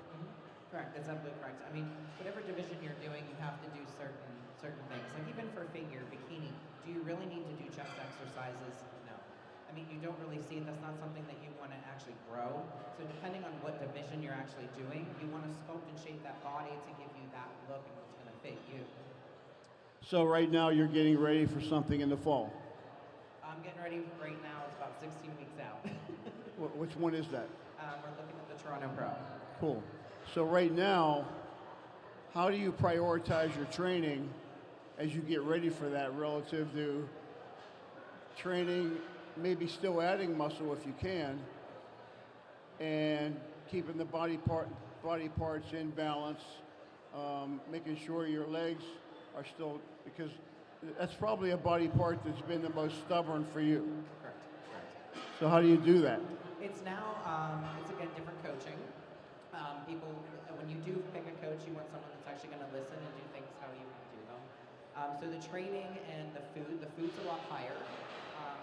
Correct, that's absolutely correct. I mean, whatever division you're doing, you have to do certain things. Like even for figure, bikini, do you really need to do chest exercises? No. I mean, you don't really see it. That's not something that you want to actually grow. So depending on what division you're actually doing, you want to sculpt and shape that body to give you that look and what's going to fit you. So right now you're getting ready for something in the fall. I'm getting ready right now. It's about 16 weeks out. Which one is that? We're looking at the Toronto Pro. Cool. So right now, how do you prioritize your training as you get ready for that, relative to training maybe still adding muscle if you can, and keeping the body parts in balance, making sure your legs are still, because that's probably a body part that's been the most stubborn for you. Correct. So how do you do that? It's now, it's again different coaching. People, when you do pick a coach, you want someone that's actually going to listen and do things how you want to do them. So the training and the food's a lot higher.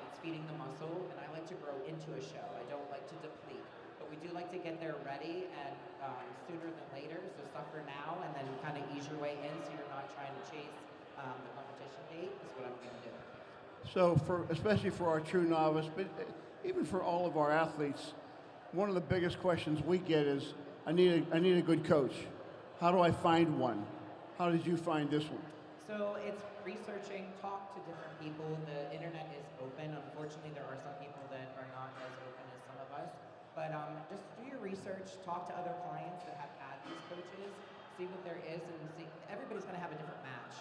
It's feeding the muscle, and I like to grow into a show. I don't like to deplete. But we do like to get there ready and sooner than later. So suffer now and then kind of ease your way in so you're not trying to chase the competition date is what I'm going to do. So especially for our true novice, but even for all of our athletes, one of the biggest questions we get is, I need a good coach. How do I find one? How did you find this one? So it's researching, talk to different people. The internet is open. Unfortunately, there are some people that are not as open as some of us. But just do your research, talk to other clients that have had these coaches, see what there is, and see. Everybody's going to have a different match.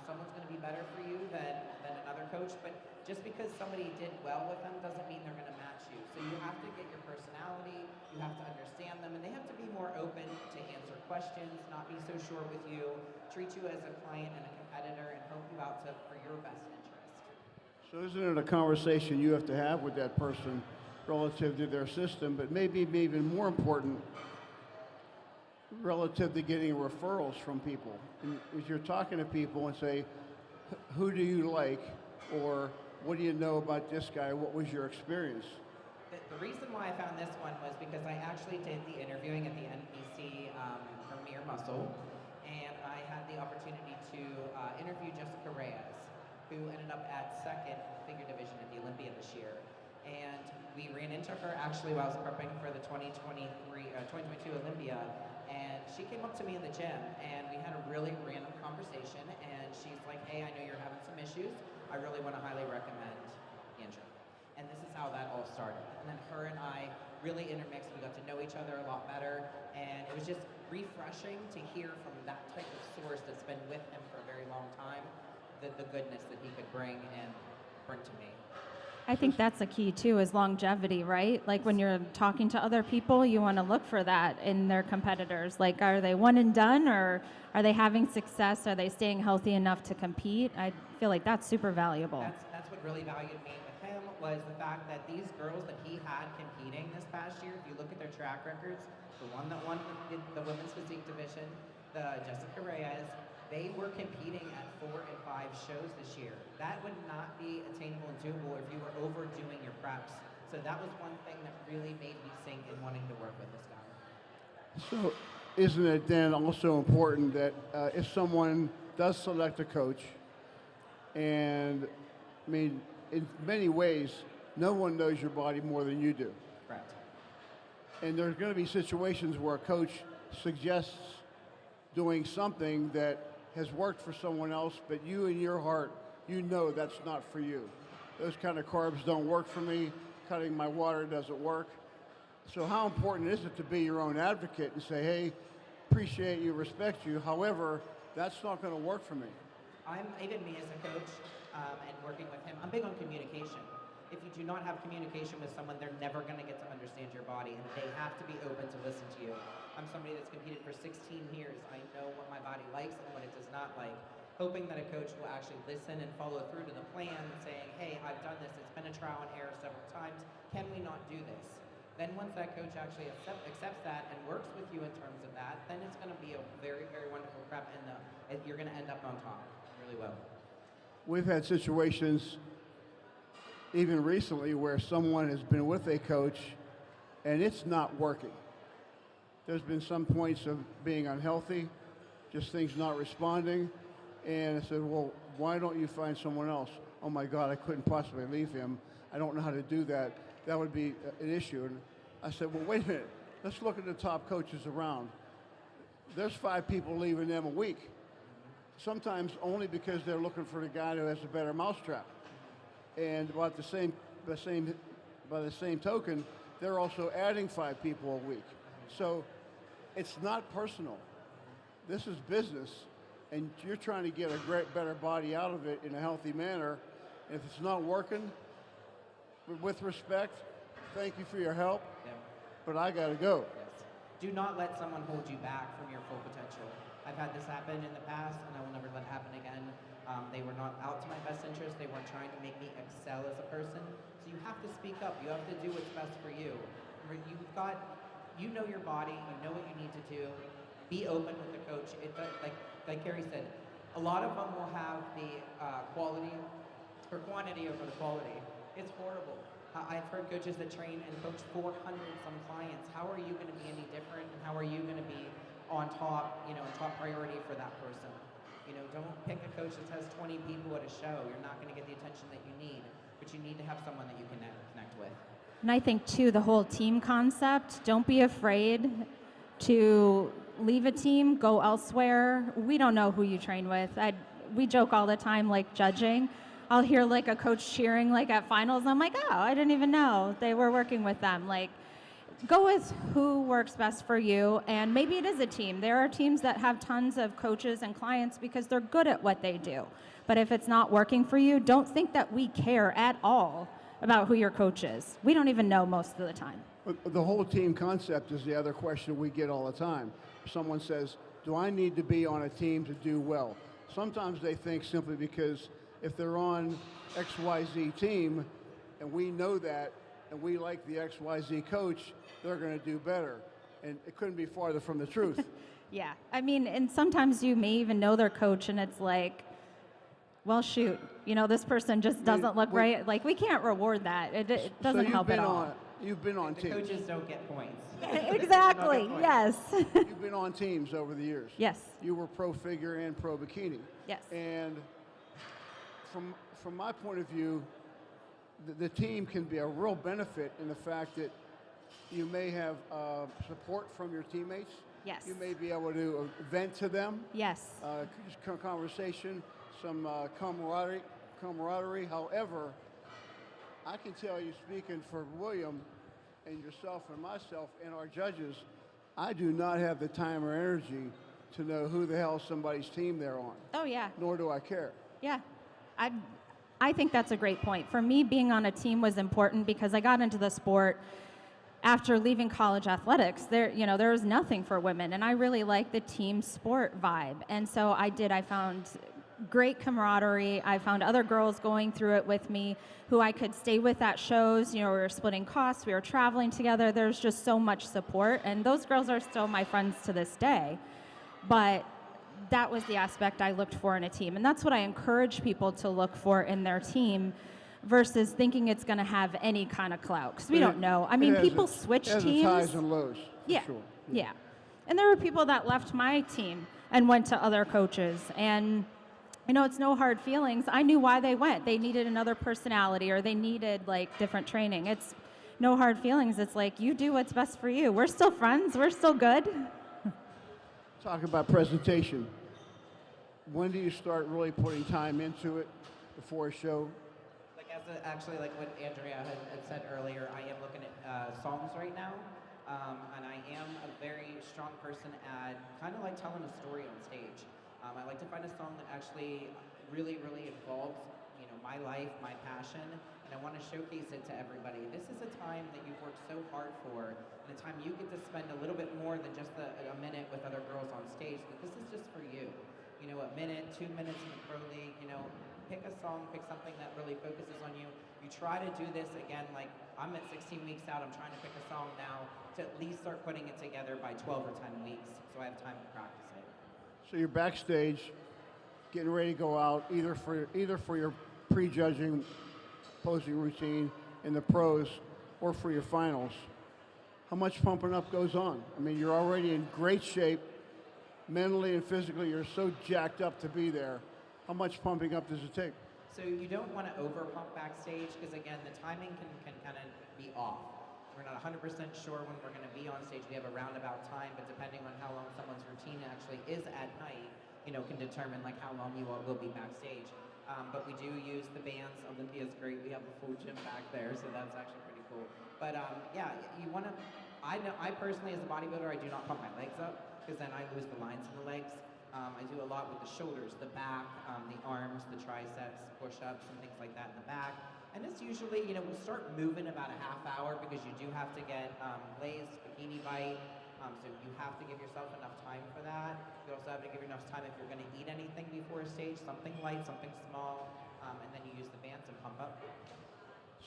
Someone's going to be better for you than another coach, but just because somebody did well with them doesn't mean they're going to match you. So you have to get your personality, you have to understand them, and they have to be more open to answer questions, not be so sure with you, treat you as a client and a competitor, and help you out for your best interest. So isn't it a conversation you have to have with that person relative to their system, but maybe even more important, relative to getting referrals from people? And as you're talking to people and say, who do you like, or what do you know about this guy? What was your experience? The reason why I found this one was because I actually did the interviewing at the NBC Premier Muscle, and I had the opportunity to interview Jessica Reyes, who ended up at second figure division at the Olympia this year. And we ran into her actually while I was prepping for the 2022 Olympia, and she came up to me in the gym, and we had a really random conversation, and she's like, hey, I know you're having some issues. I really want to highly recommend Andrew. And this is how that all started. And then her and I really intermixed. We got to know each other a lot better, and it was just refreshing to hear from that type of source that's been with him for a very long time, the goodness that he could bring to me. I think that's a key too, is longevity, right? Like when you're talking to other people, you want to look for that in their competitors. Like, are they one and done, or are they having success? Are they staying healthy enough to compete? I feel like that's super valuable. That's what really valued me with him, was the fact that these girls that he had competing this past year, if you look at their track records, the one that won the women's physique division, the Jessica Reyes, they were competing at 4 and 5 shows this year. That would not be attainable and doable if you were overdoing your preps. So that was one thing that really made me sink in wanting to work with this guy. So isn't it then also important that if someone does select a coach, and I mean, in many ways, no one knows your body more than you do. Correct. And there's going to be situations where a coach suggests doing something that has worked for someone else, but you in your heart, you know that's not for you. Those kind of carbs don't work for me. Cutting my water doesn't work. So how important is it to be your own advocate and say, hey, appreciate you, respect you. However, that's not going to work for me. Even me as a coach and working with him, I'm big on communication. If you do not have communication with someone, they're never going to get to understand your body, and they have to be open to listen to you. I'm somebody that's competed for 16 years. I know what my body likes and what it does not like. Hoping that a coach will actually listen and follow through to the plan, saying, hey, I've done this. It's been a trial and error several times. Can we not do this? Then once that coach actually accepts that and works with you in terms of that, then it's going to be a very, very wonderful prep, and you're going to end up on top really well. We've had situations even recently where someone has been with a coach and it's not working. There's been some points of being unhealthy, just things not responding. And I said, well, why don't you find someone else? Oh my God, I couldn't possibly leave him. I don't know how to do that. That would be an issue. And I said, well, wait a minute. Let's look at the top coaches around. There's 5 people leaving them a week. Sometimes only because they're looking for the guy who has a better mousetrap. And by the same token, they're also adding 5 people a week. So it's not personal. This is business, and you're trying to get a better body out of it in a healthy manner. If it's not working, with respect, thank you for your help, Yeah. but I got to go. Yes. Do not let someone hold you back from your full potential. I've had this happen in the past, and I will never let it happen again. They were not out to my best interest. They weren't trying to make me excel as a person. So you have to speak up. You have to do what's best for you. You know your body. You know what you need to do. Be open with the coach. Like Carrie said, a lot of them will have the quality or quantity over the quality. It's horrible. I've heard coaches that train and coach 400 some clients. How are you going to be any different? And how are you going to be on top, top priority for that person? Don't pick a coach that has 20 people at a show. You're not going to get the attention that you need, but you need to have someone that you can connect with. And I think, too, the whole team concept, don't be afraid to leave a team, go elsewhere. We don't know who you train with. We joke all the time, like judging. I'll hear like a coach cheering like at finals. And I'm like, oh, I didn't even know they were working with them. Like, go with who works best for you, and maybe it is a team. There are teams that have tons of coaches and clients because they're good at what they do. But if it's not working for you, don't think that we care at all about who your coach is. We don't even know most of the time. The whole team concept is the other question we get all the time. Someone says, do I need to be on a team to do well? Sometimes they think simply because if they're on XYZ team and we know that and we like the XYZ coach, they're going to do better. And it couldn't be farther from the truth. Yeah. I mean, and sometimes you may even know their coach and it's like, well, shoot, this person just doesn't look right. Like, we can't reward that. It doesn't help at all. You've been on the teams. Coaches don't get points. Exactly, yes. You've been on teams over the years. Yes. You were pro figure and pro bikini. Yes. And from my point of view, the team can be a real benefit in the fact that you may have support from your teammates. Yes. You may be able to vent to them. Yes. Conversation, some camaraderie. However, I can tell you, speaking for William and yourself and myself and our judges, I do not have the time or energy to know who the hell somebody's team they're on. Oh, yeah. Nor do I care. Yeah. I think that's a great point. For me, being on a team was important because I got into the sport after leaving college athletics. There was nothing for women, and I really like the team sport vibe. And so I found great camaraderie. I found other girls going through it with me who I could stay with at shows. We were splitting costs, we were traveling together. There's just so much support, and those girls are still my friends to this day. But that was the aspect I looked for in a team, and that's what I encourage people to look for in their team versus thinking it's going to have any kind of clout, because we don't know. I mean, people switch teams. Highs and lows, yeah, sure. Yeah. And there were people that left my team and went to other coaches, and it's no hard feelings. I knew why they went. They needed another personality, or they needed like different training. It's no hard feelings. It's like, you do what's best for you. We're still friends. We're still good. Talk about presentation. When do you start really putting time into it before a show? Actually, like what Andrea had said earlier, I am looking at songs right now, and I am a very strong person at kind of like telling a story on stage. I like to find a song that actually really, really involves, my life, my passion, and I want to showcase it to everybody. This is a time that you've worked so hard for, and a time you get to spend a little bit more than just a minute with other girls on stage, but this is just for you. A minute, 2 minutes in the pro league, pick a song, pick something that really focuses on you. You try to do this again, like I'm at 16 weeks out, I'm trying to pick a song now to at least start putting it together by 12 or 10 weeks, so I have time to practice it. So you're backstage, getting ready to go out, either for your prejudging posing routine in the pros or for your finals. How much pumping up goes on? I mean, you're already in great shape, mentally and physically. You're so jacked up to be there. How much pumping up does it take? So you don't want to over pump backstage because again, the timing can kind of be off. We're not 100% sure when we're going to be on stage. We have a roundabout time, but depending on how long someone's routine actually is at night, can determine like how long you all will be backstage. But we do use the bands. Olympia's great. We have a full gym back there, so that's actually pretty cool. But yeah, you want to. I personally, as a bodybuilder, I do not pump my legs up because then I lose the lines in the legs. I do a lot with the shoulders, the back, the arms, the triceps, push-ups, and things like that in the back. And it's usually, we'll start moving about a half hour because you do have to get glazed, bikini bite. So you have to give yourself enough time for that. You also have to give enough time if you're going to eat anything before a stage, something light, something small, and then you use the bands and pump up.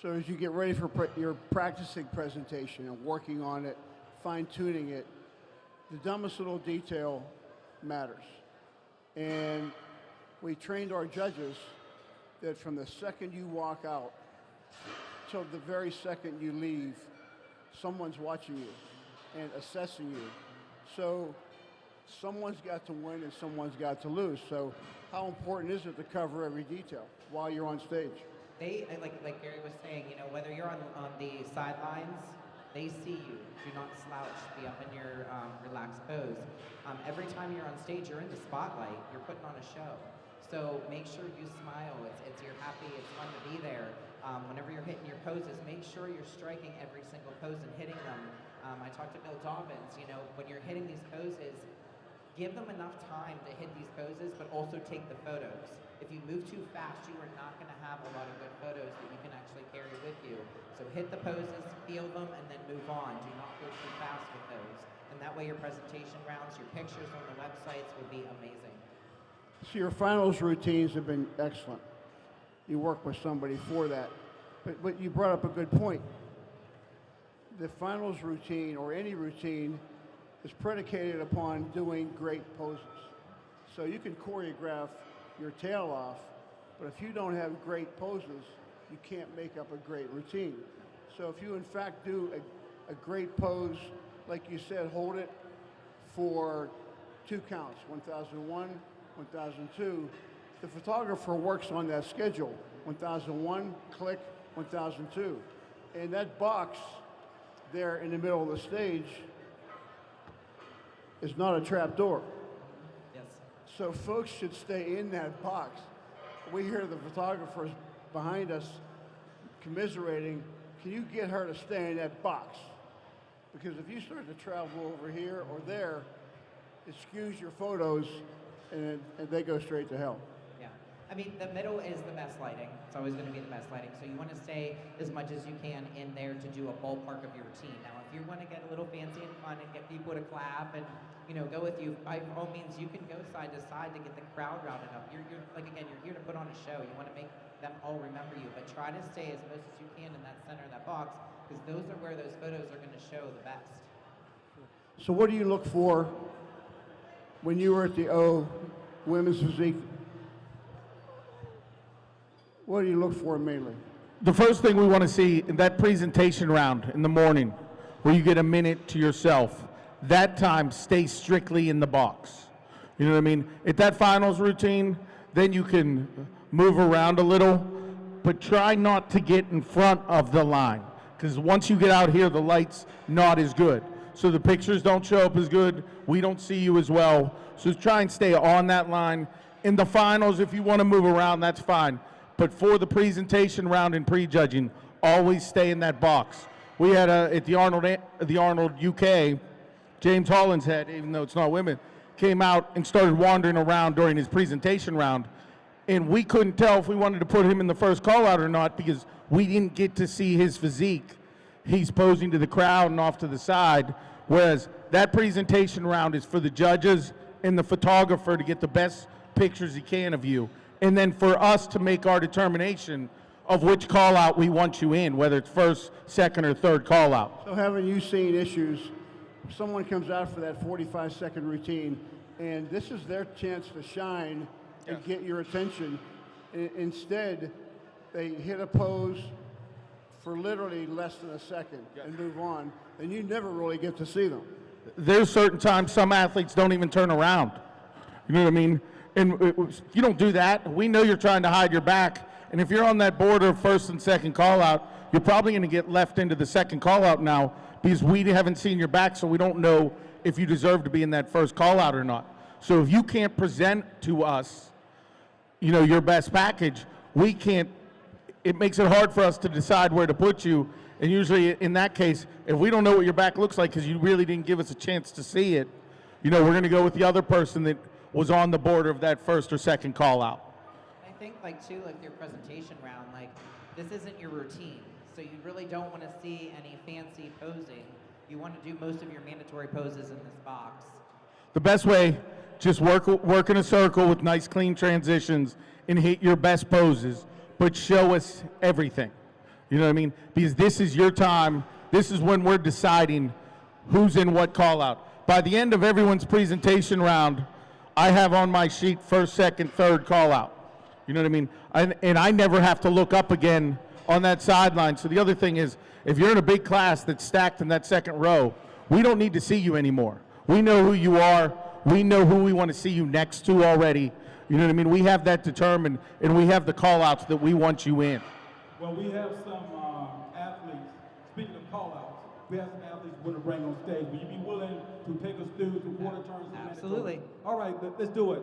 So as you get ready for your practicing presentation and working on it, fine-tuning it, the dumbest little detail matters. And we trained our judges that from the second you walk out till the very second you leave, someone's watching you and assessing you. So someone's got to win and someone's got to lose. So how important is it to cover every detail while you're on stage? They, like Gary was saying, whether you're on the sidelines, they see you. Do not slouch. Be up in your relaxed pose. Every time you're on stage, you're in the spotlight. You're putting on a show. So make sure you smile. It's you're happy. It's fun to be there. Whenever you're hitting your poses, make sure you're striking every single pose and hitting them. I talked to Bill Dobbins. When you're hitting these poses, give them enough time to hit these poses, but also take the photos. If you move too fast, you are not going to have a lot of good photos that you can actually carry with you. So hit the poses, feel them, and then move on. Do not go too fast with those. And that way your presentation rounds, your pictures on the websites will be amazing. So your finals routines have been excellent. You work with somebody for that. But you brought up a good point. The finals routine, or any routine, is predicated upon doing great poses. So you can choreograph your tail off, but if you don't have great poses, you can't make up a great routine. So if you in fact do a great pose, like you said, hold it for 2 counts, 1001, 1002, the photographer works on that schedule, 1001, click, 1002. And that box there in the middle of the stage is not a trap door. Yes. So folks should stay in that box. We hear the photographers behind us commiserating, can you get her to stay in that box? Because if you start to travel over here or there, it skews your photos and they go straight to hell. Yeah. I mean, the middle is the best lighting. It's always going to be the best lighting. So you want to stay as much as you can in there to do a ballpark of your routine. Now, if you want to get a little fancy and fun and get people to clap and, go with you, by all means, you can go side to side to get the crowd rounded up. You're like, again, you're here to put on a show. You want to make them all remember you, but try to stay as close as you can in that center of that box, because those are where those photos are going to show the best. So what do you look for when you were at the O Women's Physique? What do you look for mainly? The first thing we want to see in that presentation round in the morning, where you get a minute to yourself, that time stay strictly in the box. You know what I mean? At that finals routine, then you can move around a little, but try not to get in front of the line, because once you get out here, the light's not as good. So the pictures don't show up as good, we don't see you as well. So try and stay on that line. In the finals, if you want to move around, that's fine. But for the presentation round and pre-judging, always stay in that box. We had at the Arnold UK, James Hollinshead, even though it's not women, came out and started wandering around during his presentation round. And we couldn't tell if we wanted to put him in the first call out or not, because we didn't get to see his physique. He's posing to the crowd and off to the side, whereas that presentation round is for the judges and the photographer to get the best pictures he can of you. And then for us to make our determination of which call out we want you in, whether it's first, second, or third call out. So haven't you seen issues? Someone comes out for that 45-second routine, and this is their chance to shine and get your attention. Instead, they hit a pose for literally less than a second and move on, and you never really get to see them. There's certain times some athletes don't even turn around. You know what I mean? And if you don't do that, we know you're trying to hide your back, and if you're on that border of first and second call out, you're probably going to get left into the second call out now, because we haven't seen your back, so we don't know if you deserve to be in that first call out or not. So if you can't present to us, your best package, we can't, it makes it hard for us to decide where to put you. And usually in that case, if we don't know what your back looks like because you really didn't give us a chance to see it, we're going to go with the other person that was on the border of that first or second call out. I think, too, your presentation round, this isn't your routine. So you really don't want to see any fancy posing. You want to do most of your mandatory poses in this box. The best way, just work in a circle with nice clean transitions and hit your best poses, but show us everything. You know what I mean? Because this is your time. This is when we're deciding who's in what call out. By the end of everyone's presentation round, I have on my sheet first, second, third call out. You know what I mean? And I never have to look up again on that sideline. So the other thing is, if you're in a big class that's stacked in that second row, we don't need to see you anymore. We know who you are. We know who we want to see you next to already. You know what I mean? We have that determined, and we have the call-outs that we want you in. Well, we have some athletes, speaking of call-outs, we have some athletes we want to bring on stage. Will you be willing to take us through some quarter turns? And Absolutely. mandatory? All right, let's do it.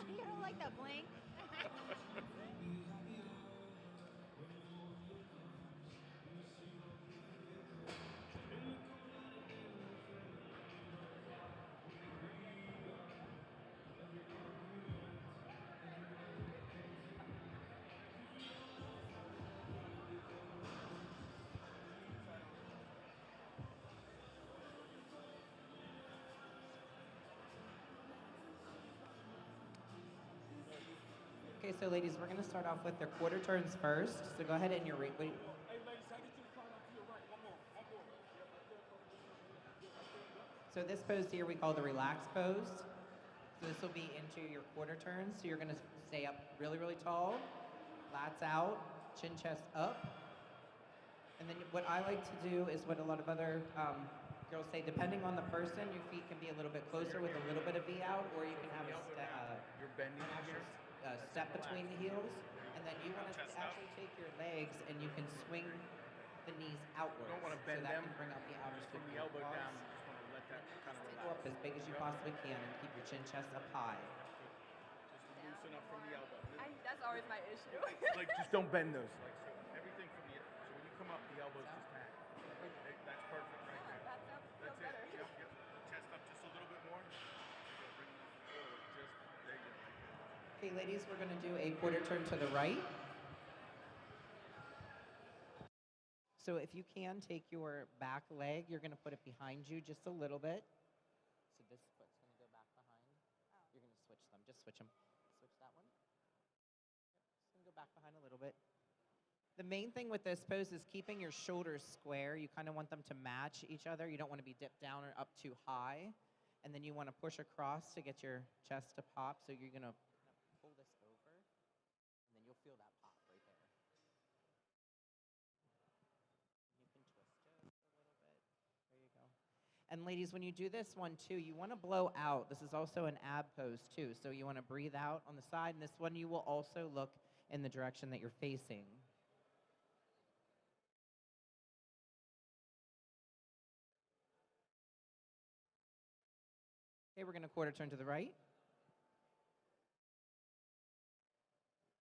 You don't like that blank? Okay, so ladies, we're going to start off with their quarter turns first. So go ahead and your wait. So this pose here we call the relaxed pose. So this will be into your quarter turns. So you're going to stay up really, really tall, lats out, chin chest up. And then what I like to do is what a lot of other girls say, depending on the person, your feet can be a little bit closer with a little bit of V out, or you can have an actual step between the heels. And then you want to actually take your legs and you can swing the knees outwards. You don't want to bend so that them can bring up the outer from the elbow down. You just want to let that kind of Go up as big as you possibly can and keep your chin chest up high. Just loosen up from the elbow. That's always my issue. Like, just don't bend those. Like, so everything from the, so when you come up, the elbows just hang. That's perfect right there. That's That's it. Yep, yep. Chest up just a little bit more. Bring it forward. Just, there you go. Okay, ladies, we're going to do a quarter turn to the right. So if you can, take your back leg, you're going to put it behind you just a little bit. So this foot's going to go back behind. You're going to switch them. Just switch them. Switch that one. Yep. Just going to go back behind a little bit. The main thing with this pose is keeping your shoulders square. You kind of want them to match each other. You don't want to be dipped down or up too high. And then you want to push across to get your chest to pop. So you're going to pull this over, and then you'll feel that pop right there. You can twist it a little bit. There you go. And ladies, when you do this one too, you want to blow out. This is also an ab pose too. So you want to breathe out on the side. And this one you will also look in the direction that you're facing. Okay, we're going to quarter turn to the right.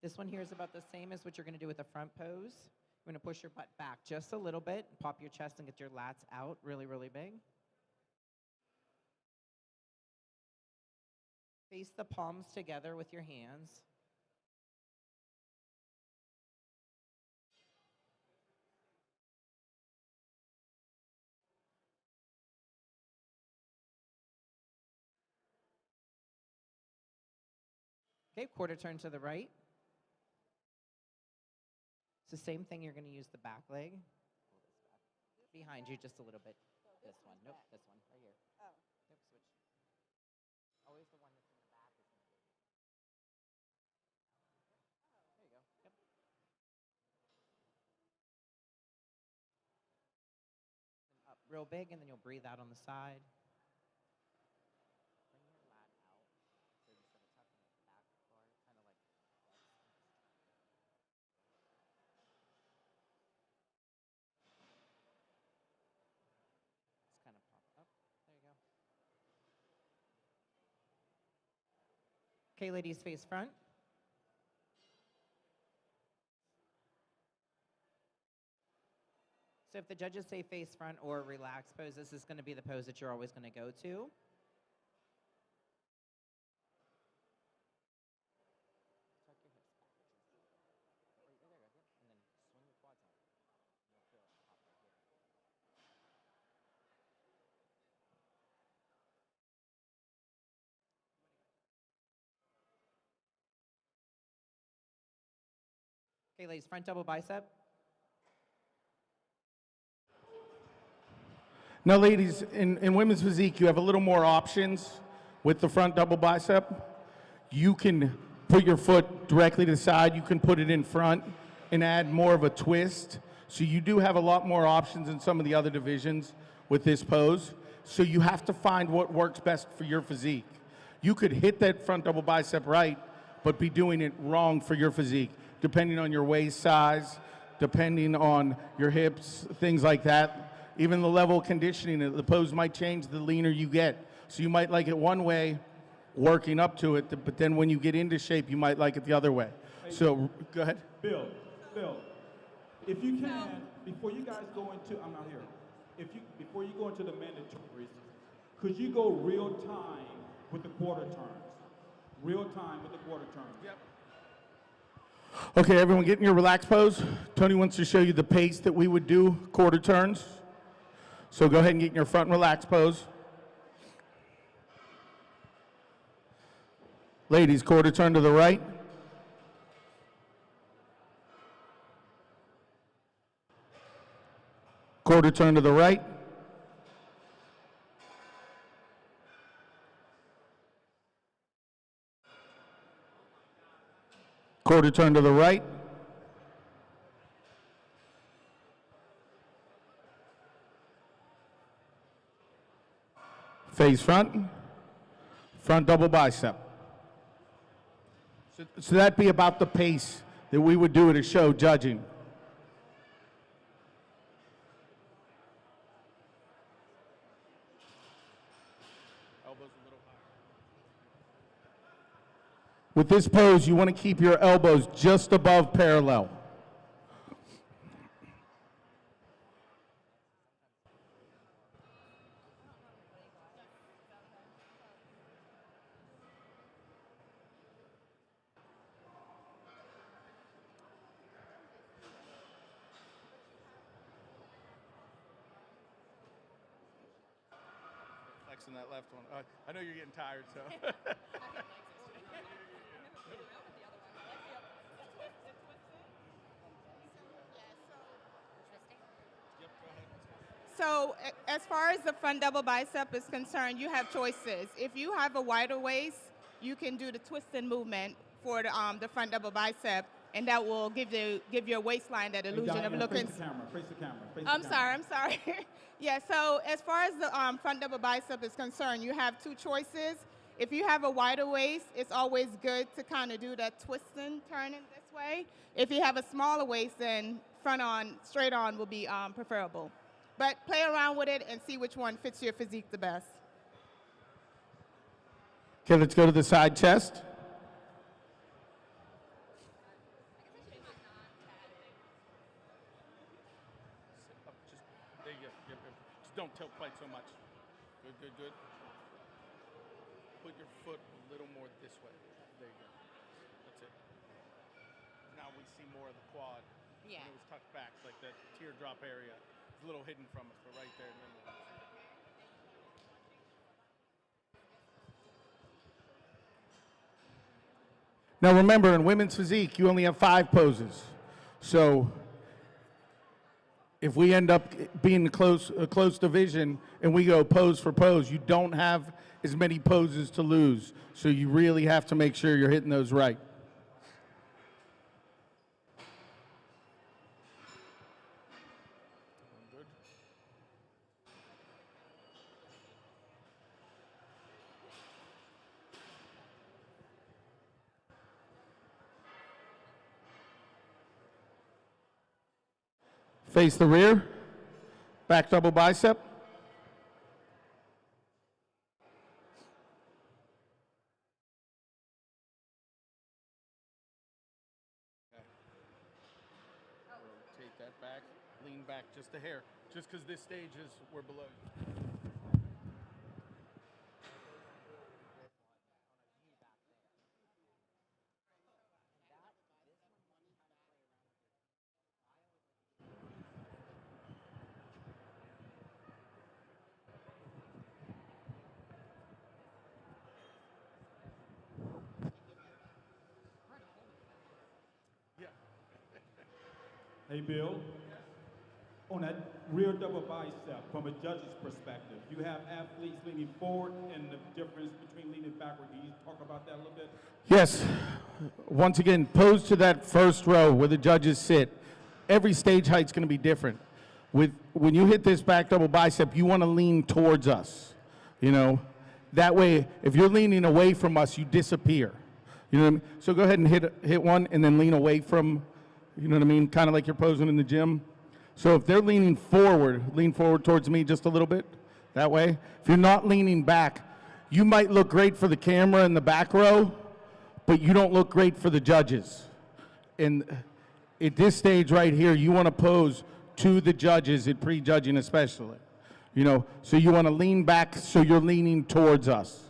This one here is about the same as what you're going to do with the front pose. You're going to push your butt back just a little bit, pop your chest and get your lats out really, really big. Face the palms together with your hands. Okay, quarter turn to the right. It's the same thing, you're going to use the back leg. Behind you just a little bit. This one. Nope, this one. Right here. Oh. Nope, switch. Always the one that's in the back is going to be. There you go. Yep. And up real big, and then you'll breathe out on the side. Bring your lat out. So instead of tucking it back far, kind of like this. Just kind of pop up. There you go. Okay, ladies, face front. So if the judges say face front or relaxed pose, this is going to be the pose that you're always going to go to. Okay, ladies, front double bicep. Now, ladies, in women's physique, you have a little more options with the front double bicep. You can put your foot directly to the side. You can put it in front and add more of a twist. So you do have a lot more options in some of the other divisions with this pose. So you have to find what works best for your physique. You could hit that front double bicep right, but be doing it wrong for your physique, depending on your waist size, depending on your hips, things like that. Even the level of conditioning, the pose might change the leaner you get. So you might like it one way, working up to it, but then when you get into shape, you might like it the other way. So, go ahead. Bill, if you can, before you guys go into, I'm not here. Before you go into the mandatories, could you go real time with the quarter turns? Real time with the quarter turns. Yep. Okay, everyone get in your relaxed pose. Tony wants to show you the pace that we would do quarter turns. So go ahead and get in your front relaxed pose. Ladies, quarter turn to the right. Quarter turn to the right. Quarter turn to the right. Face front. Front double bicep. So that'd be about the pace that we would do at a show judging. Elbows a little higher. With this pose, you want to keep your elbows just above parallel. Flexing that left one. I know you're getting tired, so. So as far as the front double bicep is concerned, you have choices. If you have a wider waist, you can do the twisting movement for the front double bicep, and that will give your waistline that illusion of looking. Face the camera. Face the camera. Face I'm the camera. sorry. Yeah, so as far as the front double bicep is concerned, you have two choices. If you have a wider waist, it's always good to kind of do that twisting, turning this way. If you have a smaller waist, then front on, straight on will be preferable. But play around with it and see which one fits your physique the best. Okay, let's go to the side chest. There you go. Just don't tilt quite so much. Good. Put your foot a little more this way. There you go. That's it. Now we see more of the quad. Yeah. And it was tucked back, like the teardrop area. It's a little hidden from us, but right there in the middle. Now remember, in women's physique, you only have 5 poses. So if we end up being a close division and we go pose for pose, you don't have as many poses to lose. So you really have to make sure you're hitting those right. Face the rear, back double bicep. Rotate that back. lean back just a hair, just because this stage is, we're below you. Hey, Bill. On that rear double bicep, from a judge's perspective, you have athletes leaning forward and the difference between leaning backward. Can you talk about that a little bit? Yes. Once again, pose to that first row where the judges sit. Every stage height's going to be different. When you hit this back double bicep, you want to lean towards us. You know, that way, if you're leaning away from us, you disappear. You know what I mean? So go ahead and hit one, and then lean away from. You know what I mean? Kind of like you're posing in the gym. So if they're leaning forward, lean forward towards me just a little bit, that way. If you're not leaning back, you might look great for the camera in the back row, but you don't look great for the judges. And at this stage right here, you want to pose to the judges, at pre-judging especially. You know, so you want to lean back so you're leaning towards us.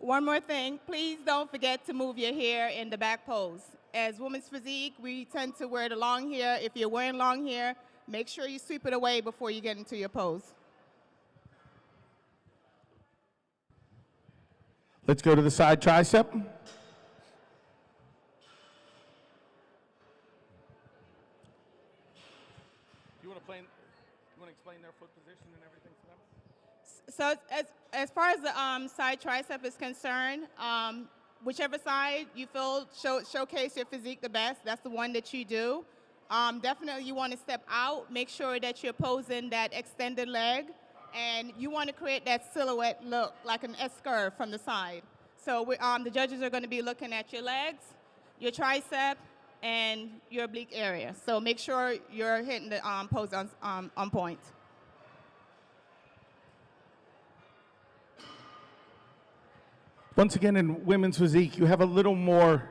One more thing, please don't forget to move your hair in the back pose. As women's physique, we tend to wear the long hair. If you're wearing long hair, make sure you sweep it away before you get into your pose. Let's go to the side tricep. You want to explain their foot position and everything to them? So as far as the side tricep is concerned, whichever side you feel showcase your physique the best, that's the one that you do. Definitely you want to step out, make sure that you're posing that extended leg, and you want to create that silhouette look, like an S-curve from the side. So the judges are going to be looking at your legs, your tricep, and your oblique area. So make sure you're hitting the pose on point. Once again, in women's physique, you have a little more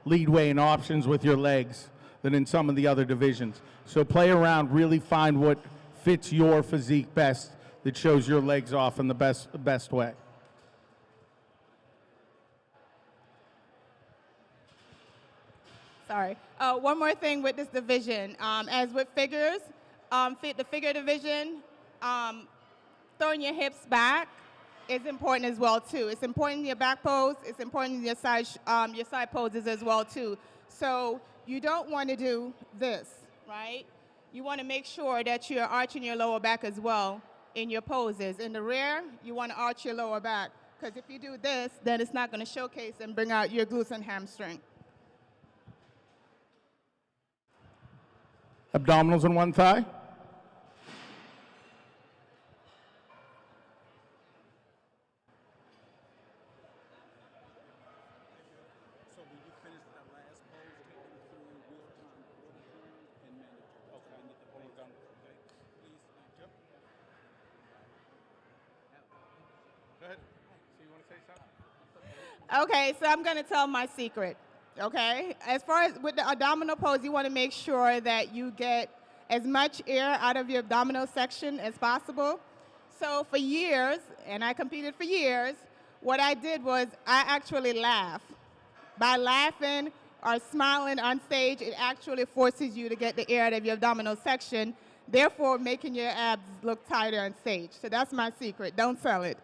leadway and options with your legs than in some of the other divisions. So play around, really find what fits your physique best, that shows your legs off in the best way. Sorry. One more thing with this division. As with figures, the figure division, throwing your hips back is important as well too. It's important in your back pose. It's important in your side poses as well too. So you don't want to do this, right? You want to make sure that you're arching your lower back as well in your poses. In the rear, you want to arch your lower back, because if you do this, then it's not going to showcase and bring out your glutes and hamstring. Abdominals on one thigh. So when you finish that last pose, take them through real-time order turns and mandatory. Okay. And get the pose done. Okay. Please. Yep. Go ahead. So you want to say something? Okay, so I'm going to tell my secret, okay? As far as with the abdominal pose, you want to make sure that you get as much air out of your abdominal section as possible. So for years, and I competed for years, what I did was I actually laugh. By laughing or smiling on stage, it actually forces you to get the air out of your abdominal section, therefore making your abs look tighter on stage. So that's my secret. Don't sell it.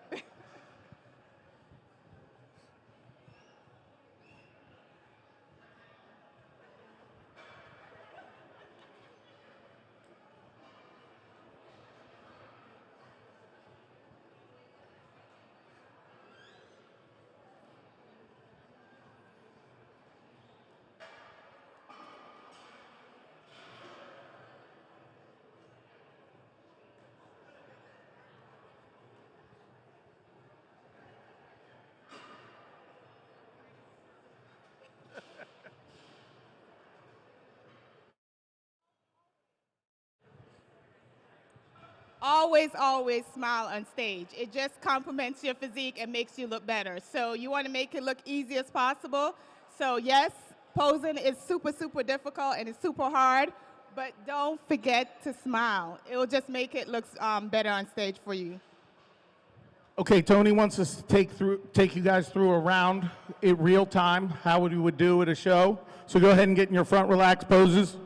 always, always smile on stage. It just complements your physique and makes you look better. So you want to make it look easy as possible. So yes, posing is super, super difficult and it's super hard, but don't forget to smile. It will just make it look better on stage for you. Okay, Tony wants us to take you guys through a round in real time, how we would do at a show. So go ahead and get in your front relaxed poses.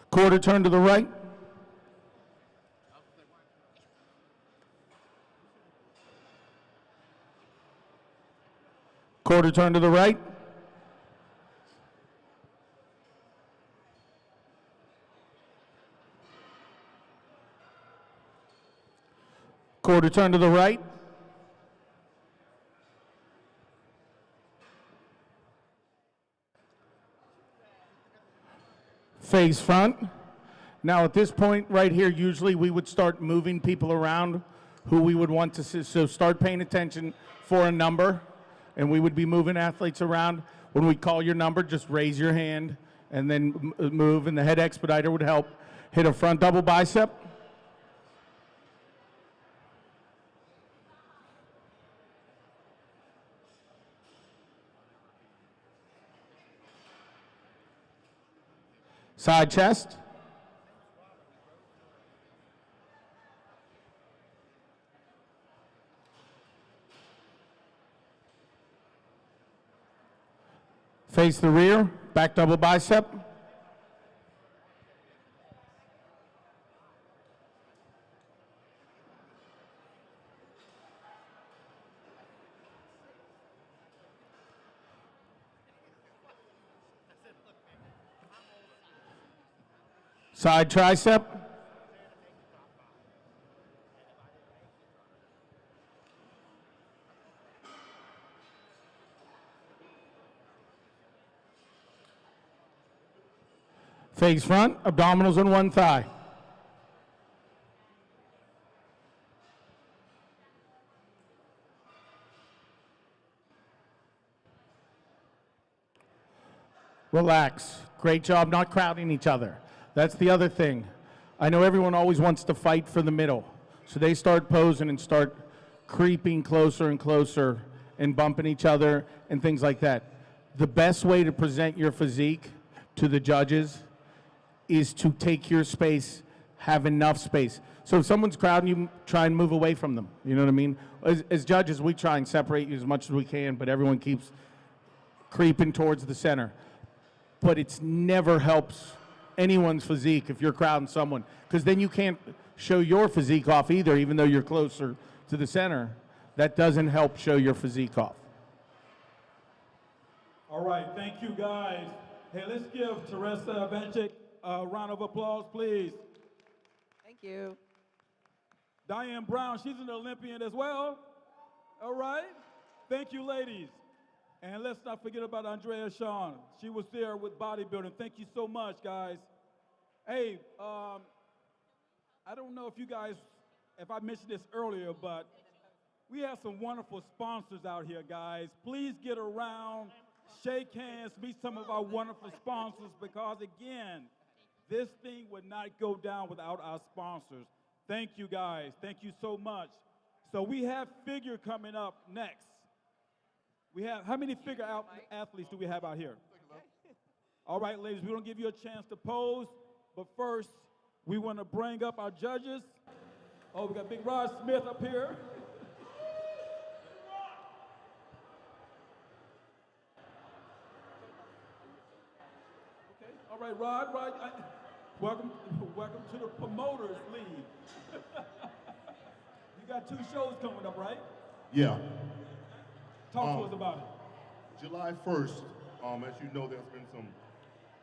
Quarter turn to the right. Quarter turn to the right. Quarter turn to the right. Face front. Now at this point right here, usually we would start moving people around who we would want to see. So start paying attention for a number, and we would be moving athletes around. When we call your number, just raise your hand and then move, and the head expediter would help. Hit a front double bicep. Side chest. Face the rear, back double bicep. Side tricep. Face front, abdominals on one thigh. Relax. Great job not crowding each other. That's the other thing. I know everyone always wants to fight for the middle. So they start posing and start creeping closer and closer and bumping each other and things like that. The best way to present your physique to the judges is to take your space, have enough space. So if someone's crowding you, try and move away from them. You know what I mean? As judges, we try and separate you as much as we can, but everyone keeps creeping towards the center. But it never helps anyone's physique if you're crowding someone, because then you can't show your physique off either, even though you're closer to the center. That doesn't help show your physique off. All right, thank you guys. Hey, let's give Teresa Vanchik a round of applause, please. Thank you. Diane Brown, she's an Olympian as well. All right, thank you, ladies. And let's not forget about Andrea Shawn. She was there with bodybuilding. Thank you so much, guys. Hey, I don't know if I mentioned this earlier, but we have some wonderful sponsors out here, guys. Please get around, shake hands, meet some of our wonderful sponsors, because again, this thing would not go down without our sponsors. Thank you, guys. Thank you so much. So we have figure coming up next. We have, how many figure athletes do we have out here? All right, ladies, we're gonna give you a chance to pose, but first, we wanna bring up our judges. Oh, we got Big Rod Smith up here. Okay, all right, Rod, welcome to the Promoters League. You got 2 shows coming up, right? Yeah. Talk to us about it. July 1st, as you know, there's been some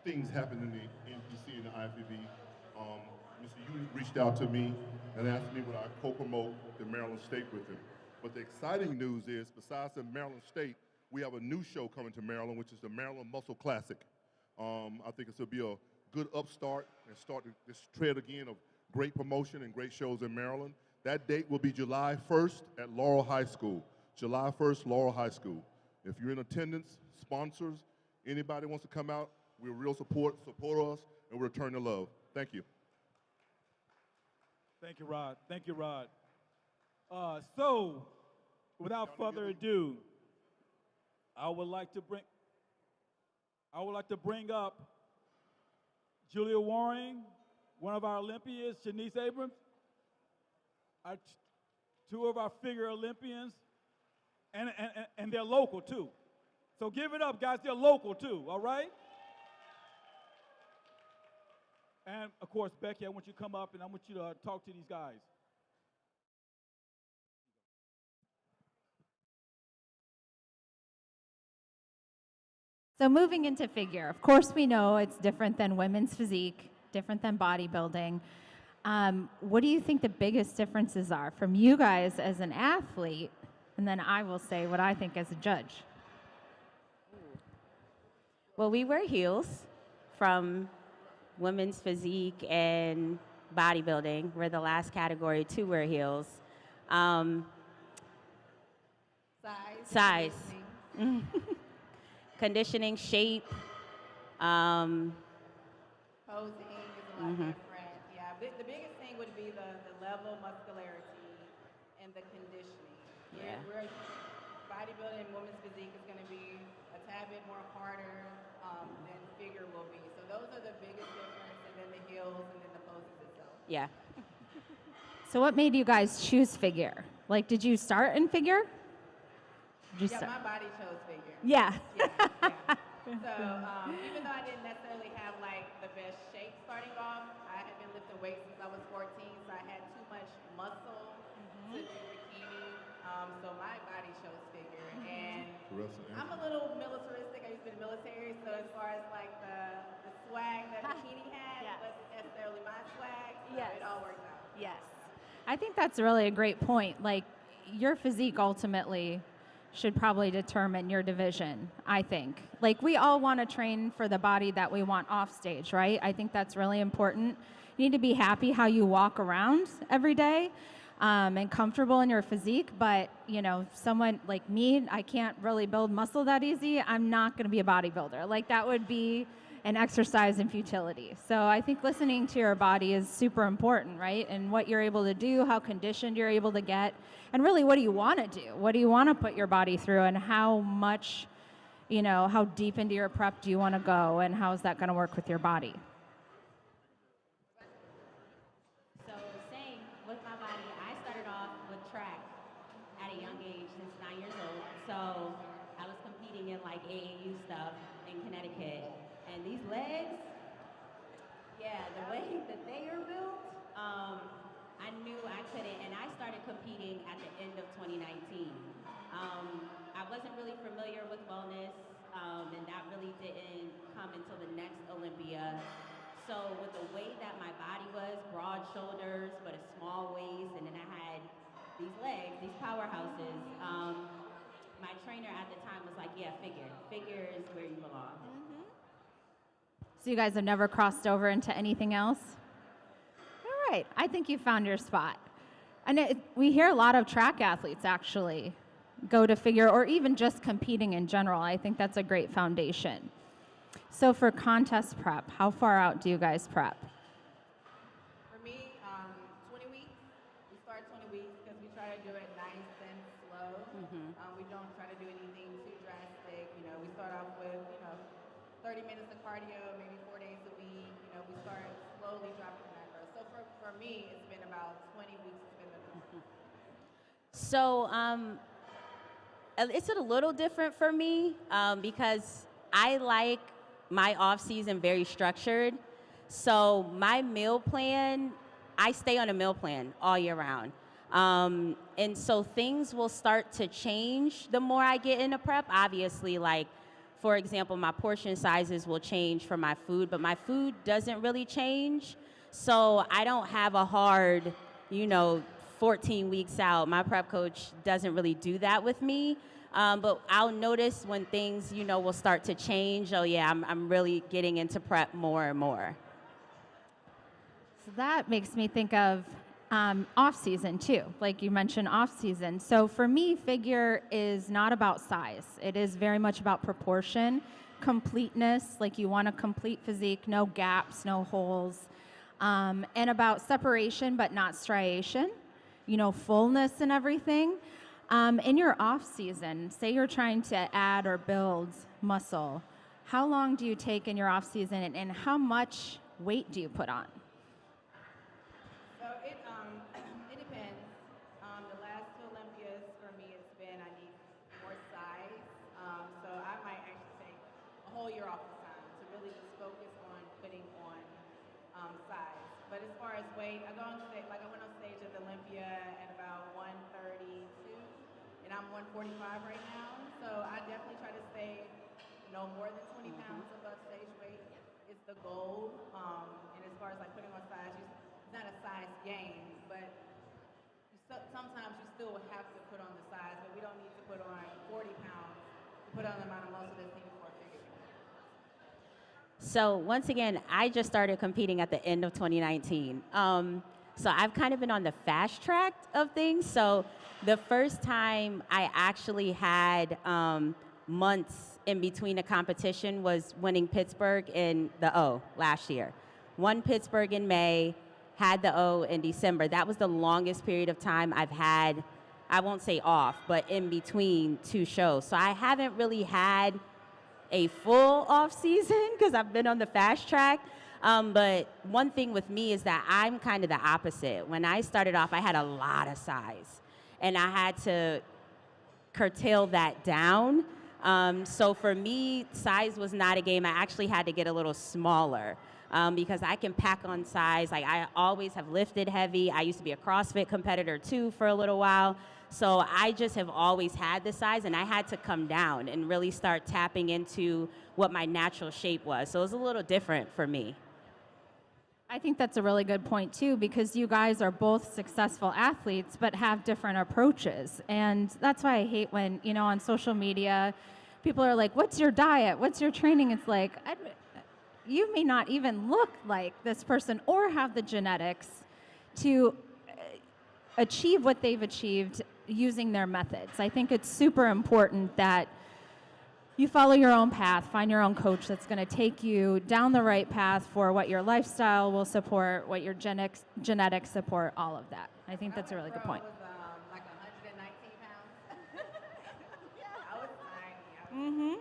things happening in the NPC and the IFBB. Mr. Yu reached out to me and asked me would I co-promote the Maryland State with him. But the exciting news is, besides the Maryland State, we have a new show coming to Maryland, which is the Maryland Muscle Classic. I think it's going to be a good upstart and start this tread again of great promotion and great shows in Maryland. That date will be July 1st at Laurel High School. July 1st, Laurel High School. If you're in attendance, sponsors, Anybody wants to come out, we're real support us, and we'll return the love. Thank you. Thank you, Rod. Thank you, Rod. So, without further ado, I would like to bring up Julia Waring, one of our Olympians, Shanice Abrams, two of our figure Olympians, and they're local too. So give it up, guys. They're local too, all right? And of course, Becky, I want you to come up and I want you to talk to these guys. So moving into figure, of course we know it's different than women's physique, different than bodybuilding. What do you think the biggest differences are from you guys as an athlete, and then I will say what I think as a judge? Well, we wear heels from women's physique and bodybuilding. We're the last category to wear heels. Size. Conditioning, shape. Posing is a lot different. Yeah, the biggest thing would be the level, muscularity, and the conditioning. Yeah. We're bodybuilding, women's physique is going to be a tad bit more harder than figure will be. So those are the biggest difference, and then the heels, and then the poses itself. Yeah. So what made you guys choose figure? Like, did you start in figure? My body chose figure. Yeah. So even though I didn't necessarily have like the best shape starting off, I had been lifting weights since I was 14, so I had too much muscle to do bikini. So my body chose figure, and I'm a little militaristic. I used to be in the military, so as far as like the swag that bikini had wasn't necessarily my swag, so it all worked out. Yes. I think that's really a great point. Like, your physique ultimately should probably determine your division, I think. Like, we all want to train for the body that we want off stage, right? I think that's really important. You need to be happy how you walk around every day and comfortable in your physique, but, you know, someone like me, I can't really build muscle that easy. I'm not going to be a bodybuilder. Like, that would be an exercise in futility. So I think listening to your body is super important, right? And what you're able to do, how conditioned you're able to get, and really what do you want to do? What do you want to put your body through, and how much, you know, how deep into your prep do you want to go, and how is that going to work with your body? So same with my body. I started off with track at a young age, since 9 years old. So I was competing in like AAU stuff in Connecticut. And these legs, the way that they are built, I knew I couldn't, and I started competing at the end of 2019. I wasn't really familiar with wellness, and that really didn't come until the next Olympia. So with the way that my body was, broad shoulders, but a small waist, and then I had these legs, these powerhouses, my trainer at the time was like, figure is where you belong. So you guys have never crossed over into anything else? All right, I think you found your spot. And we hear a lot of track athletes actually go to figure, or even just competing in general. I think that's a great foundation. So for contest prep, how far out do you guys prep? For me, 20 weeks. We start 20 weeks because we try to do it nice and slow. We don't try to do anything too drastic. You know, we start off with, 30 minutes of cardio, maybe 4 days a week. You know, we start slowly dropping macros. So for me, it's been about 20 weeks. It's been the So it's a little different for me because I like my off season very structured. So my meal plan, I stay on a meal plan all year round. And so things will start to change the more I get into prep. Obviously, like, for example, my portion sizes will change for my food, but my food doesn't really change. So I don't have a hard, 14 weeks out. My prep coach doesn't really do that with me. But I'll notice when things, will start to change. Oh yeah, I'm really getting into prep more and more. So that makes me think of off season too. Like you mentioned, off season. So for me, figure is not about size. It is very much about proportion, completeness, like you want a complete physique, no gaps, no holes, and about separation but not striation, fullness and everything. In your off season, say you're trying to add or build muscle, how long do you take in your off season, and how much weight do you put on? So it depends. The last two Olympias for me it's been I need more size. So I might actually take a whole year off the time to really just focus on putting on size. But as far as weight, I went on stage at the Olympia at about 132, and I'm 145 right now. So I definitely try to stay no more than 20 pounds above stage weight is the goal. And as far as like putting on size, it's not a size game, but sometimes you still have to put on the size, but we don't need to put on 40 pounds to put on the amount of muscle that's needed for a figure. So once again, I just started competing at the end of 2019. So I've kind of been on the fast track of things. So the first time I actually had months in between a competition was winning Pittsburgh in the O last year. Won Pittsburgh in May, had the O in December. That was the longest period of time I've had, I won't say off, but in between two shows. So I haven't really had a full off season because I've been on the fast track. But one thing with me is that I'm kind of the opposite. When I started off, I had a lot of size, and I had to curtail that down. So for me, size was not a game. I actually had to get a little smaller because I can pack on size. Like I always have lifted heavy. I used to be a CrossFit competitor too for a little while. So I just have always had the size, and I had to come down and really start tapping into what my natural shape was. So it was a little different for me. I think that's a really good point too, because you guys are both successful athletes but have different approaches. And that's why I hate when, on social media, people are like, what's your diet? What's your training? It's like, you may not even look like this person or have the genetics to achieve what they've achieved using their methods. I think it's super important that you follow your own path, find your own coach that's going to take you down the right path for what your lifestyle will support, what your genetics support, all of that. I think that's a really good point. I was like 119 pounds. I was tiny.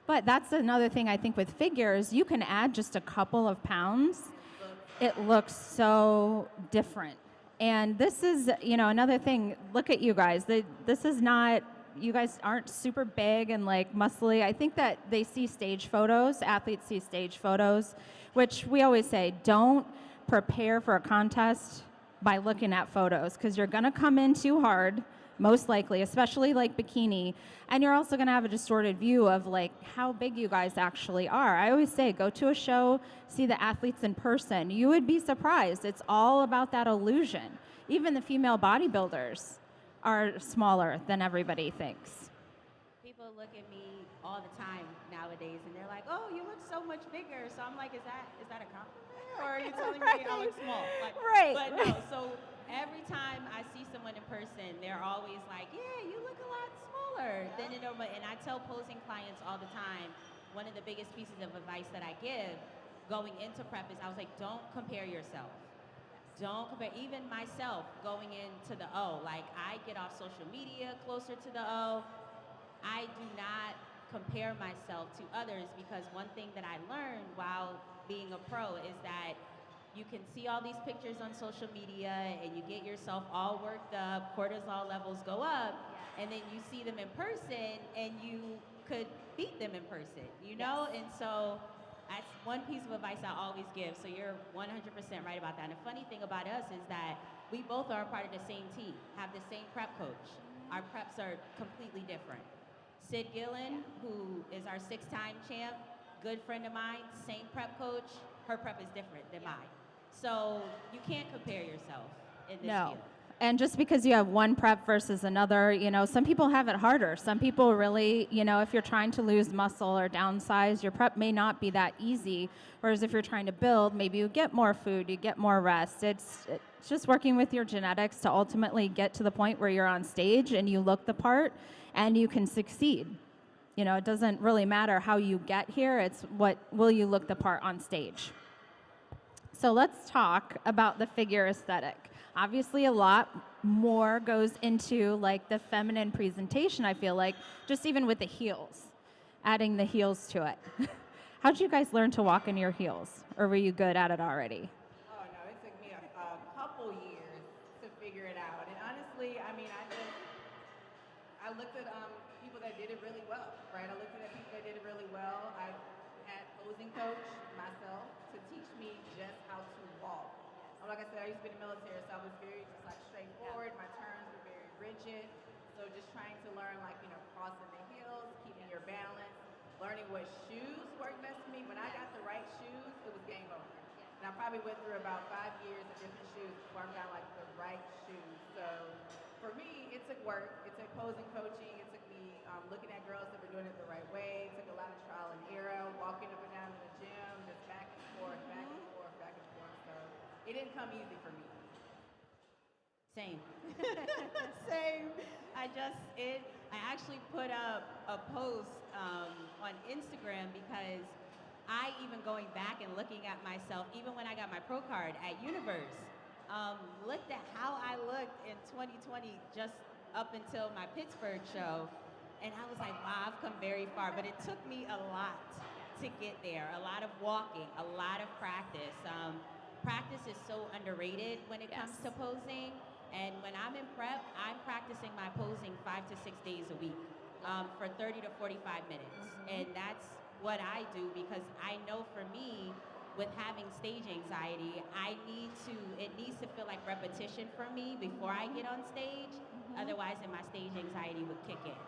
But that's another thing I think with figures, you can add just a couple of pounds. It looks so different. And this is, another thing, look at you guys. This is not, you guys aren't super big and like muscly. I think that they see stage photos, athletes see stage photos, which we always say, don't prepare for a contest by looking at photos because you're gonna come in too hard, most likely, especially like bikini, and you're also gonna have a distorted view of like how big you guys actually are. I always say, go to a show, see the athletes in person. You would be surprised. It's all about that illusion. Even the female bodybuilders are smaller than everybody thinks. People look at me all the time nowadays, and they're like, "Oh, you look so much bigger." So I'm like, "Is that a compliment, or are you telling me I look small?" Like, right. But no. So every time I see someone in person, they're always like, "Yeah, you look a lot smaller than you know." And I tell posing clients all the time, one of the biggest pieces of advice that I give going into prep is I was like, "Don't compare yourself." Don't compare, even myself going into the O. Like, I get off social media closer to the O. I do not compare myself to others because one thing that I learned while being a pro is that you can see all these pictures on social media and you get yourself all worked up, cortisol levels go up, and then you see them in person and you could beat them in person, And so that's one piece of advice I always give, so you're 100% right about that. And the funny thing about us is that we both are a part of the same team, have the same prep coach. Our preps are completely different. Sid Gillen, who is our 6-time champ, good friend of mine, same prep coach, her prep is different than mine. So you can't compare yourself in this field. And just because you have one prep versus another, some people have it harder. Some people really, if you're trying to lose muscle or downsize, your prep may not be that easy. Whereas if you're trying to build, maybe you get more food, you get more rest. It's just working with your genetics to ultimately get to the point where you're on stage and you look the part and you can succeed. You know, it doesn't really matter how you get here, it's what will you look the part on stage. So let's talk about the figure aesthetic. Obviously, a lot more goes into like the feminine presentation, I feel like, just even with the heels, adding the heels to it. How did you guys learn to walk in your heels? Or were you good at it already? Oh no, it took me a couple years to figure it out. And honestly, I mean, I looked at people that did it really well, right? I looked at people that did it really well. I had posing coach myself to teach me just how to walk. Like I said, I used to be in the military, so I was very just like straightforward. My turns were very rigid. So just trying to learn like, you know, crossing the heels, keeping your balance, learning what shoes work best for me. When I got the right shoes, it was game over. And I probably went through about 5 years of different shoes before I got like the right shoes. So for me, it took work. It took posing coaching. It took me looking at girls that were doing it the right way. It took a lot of trial and error, walking up and down in the gym, just back and forth, back and forth, back and forth. So it didn't come easy for me. Same. Same. I actually put up a post on Instagram because I, even going back and looking at myself, even when I got my pro card at Universe, looked at how I looked in 2020 just up until my Pittsburgh show, and I was like, wow, I've come very far. But it took me a lot to get there, a lot of walking, a lot of practice. Practice is so underrated when it comes to posing. And when I'm in prep, I'm practicing my posing 5 to 6 days a week for 30 to 45 minutes. And that's what I do because I know for me, with having stage anxiety, it needs to feel like repetition for me before I get on stage. Otherwise, then my stage anxiety would kick in.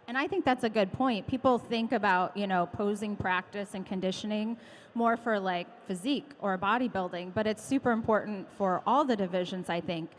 And I think that's a good point. People think about, you know, posing practice and conditioning more for like physique or bodybuilding, but it's super important for all the divisions, I think.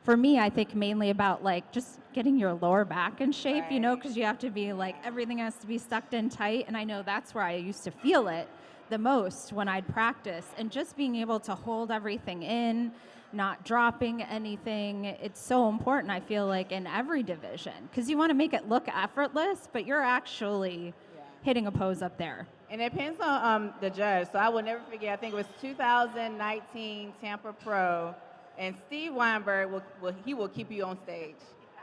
For me, I think mainly about like just getting your lower back in shape, you know, because you have to be like, everything has to be sucked in tight. And I know that's where I used to feel it the most when I'd practice. And just being able to hold everything in, not dropping anything. It's so important, I feel like, in every division, because you want to make it look effortless, but you're actually hitting a pose up there. And it depends on the judge. So I will never forget, I think it was 2019 Tampa Pro, and Steve Weinberg, will keep you on stage.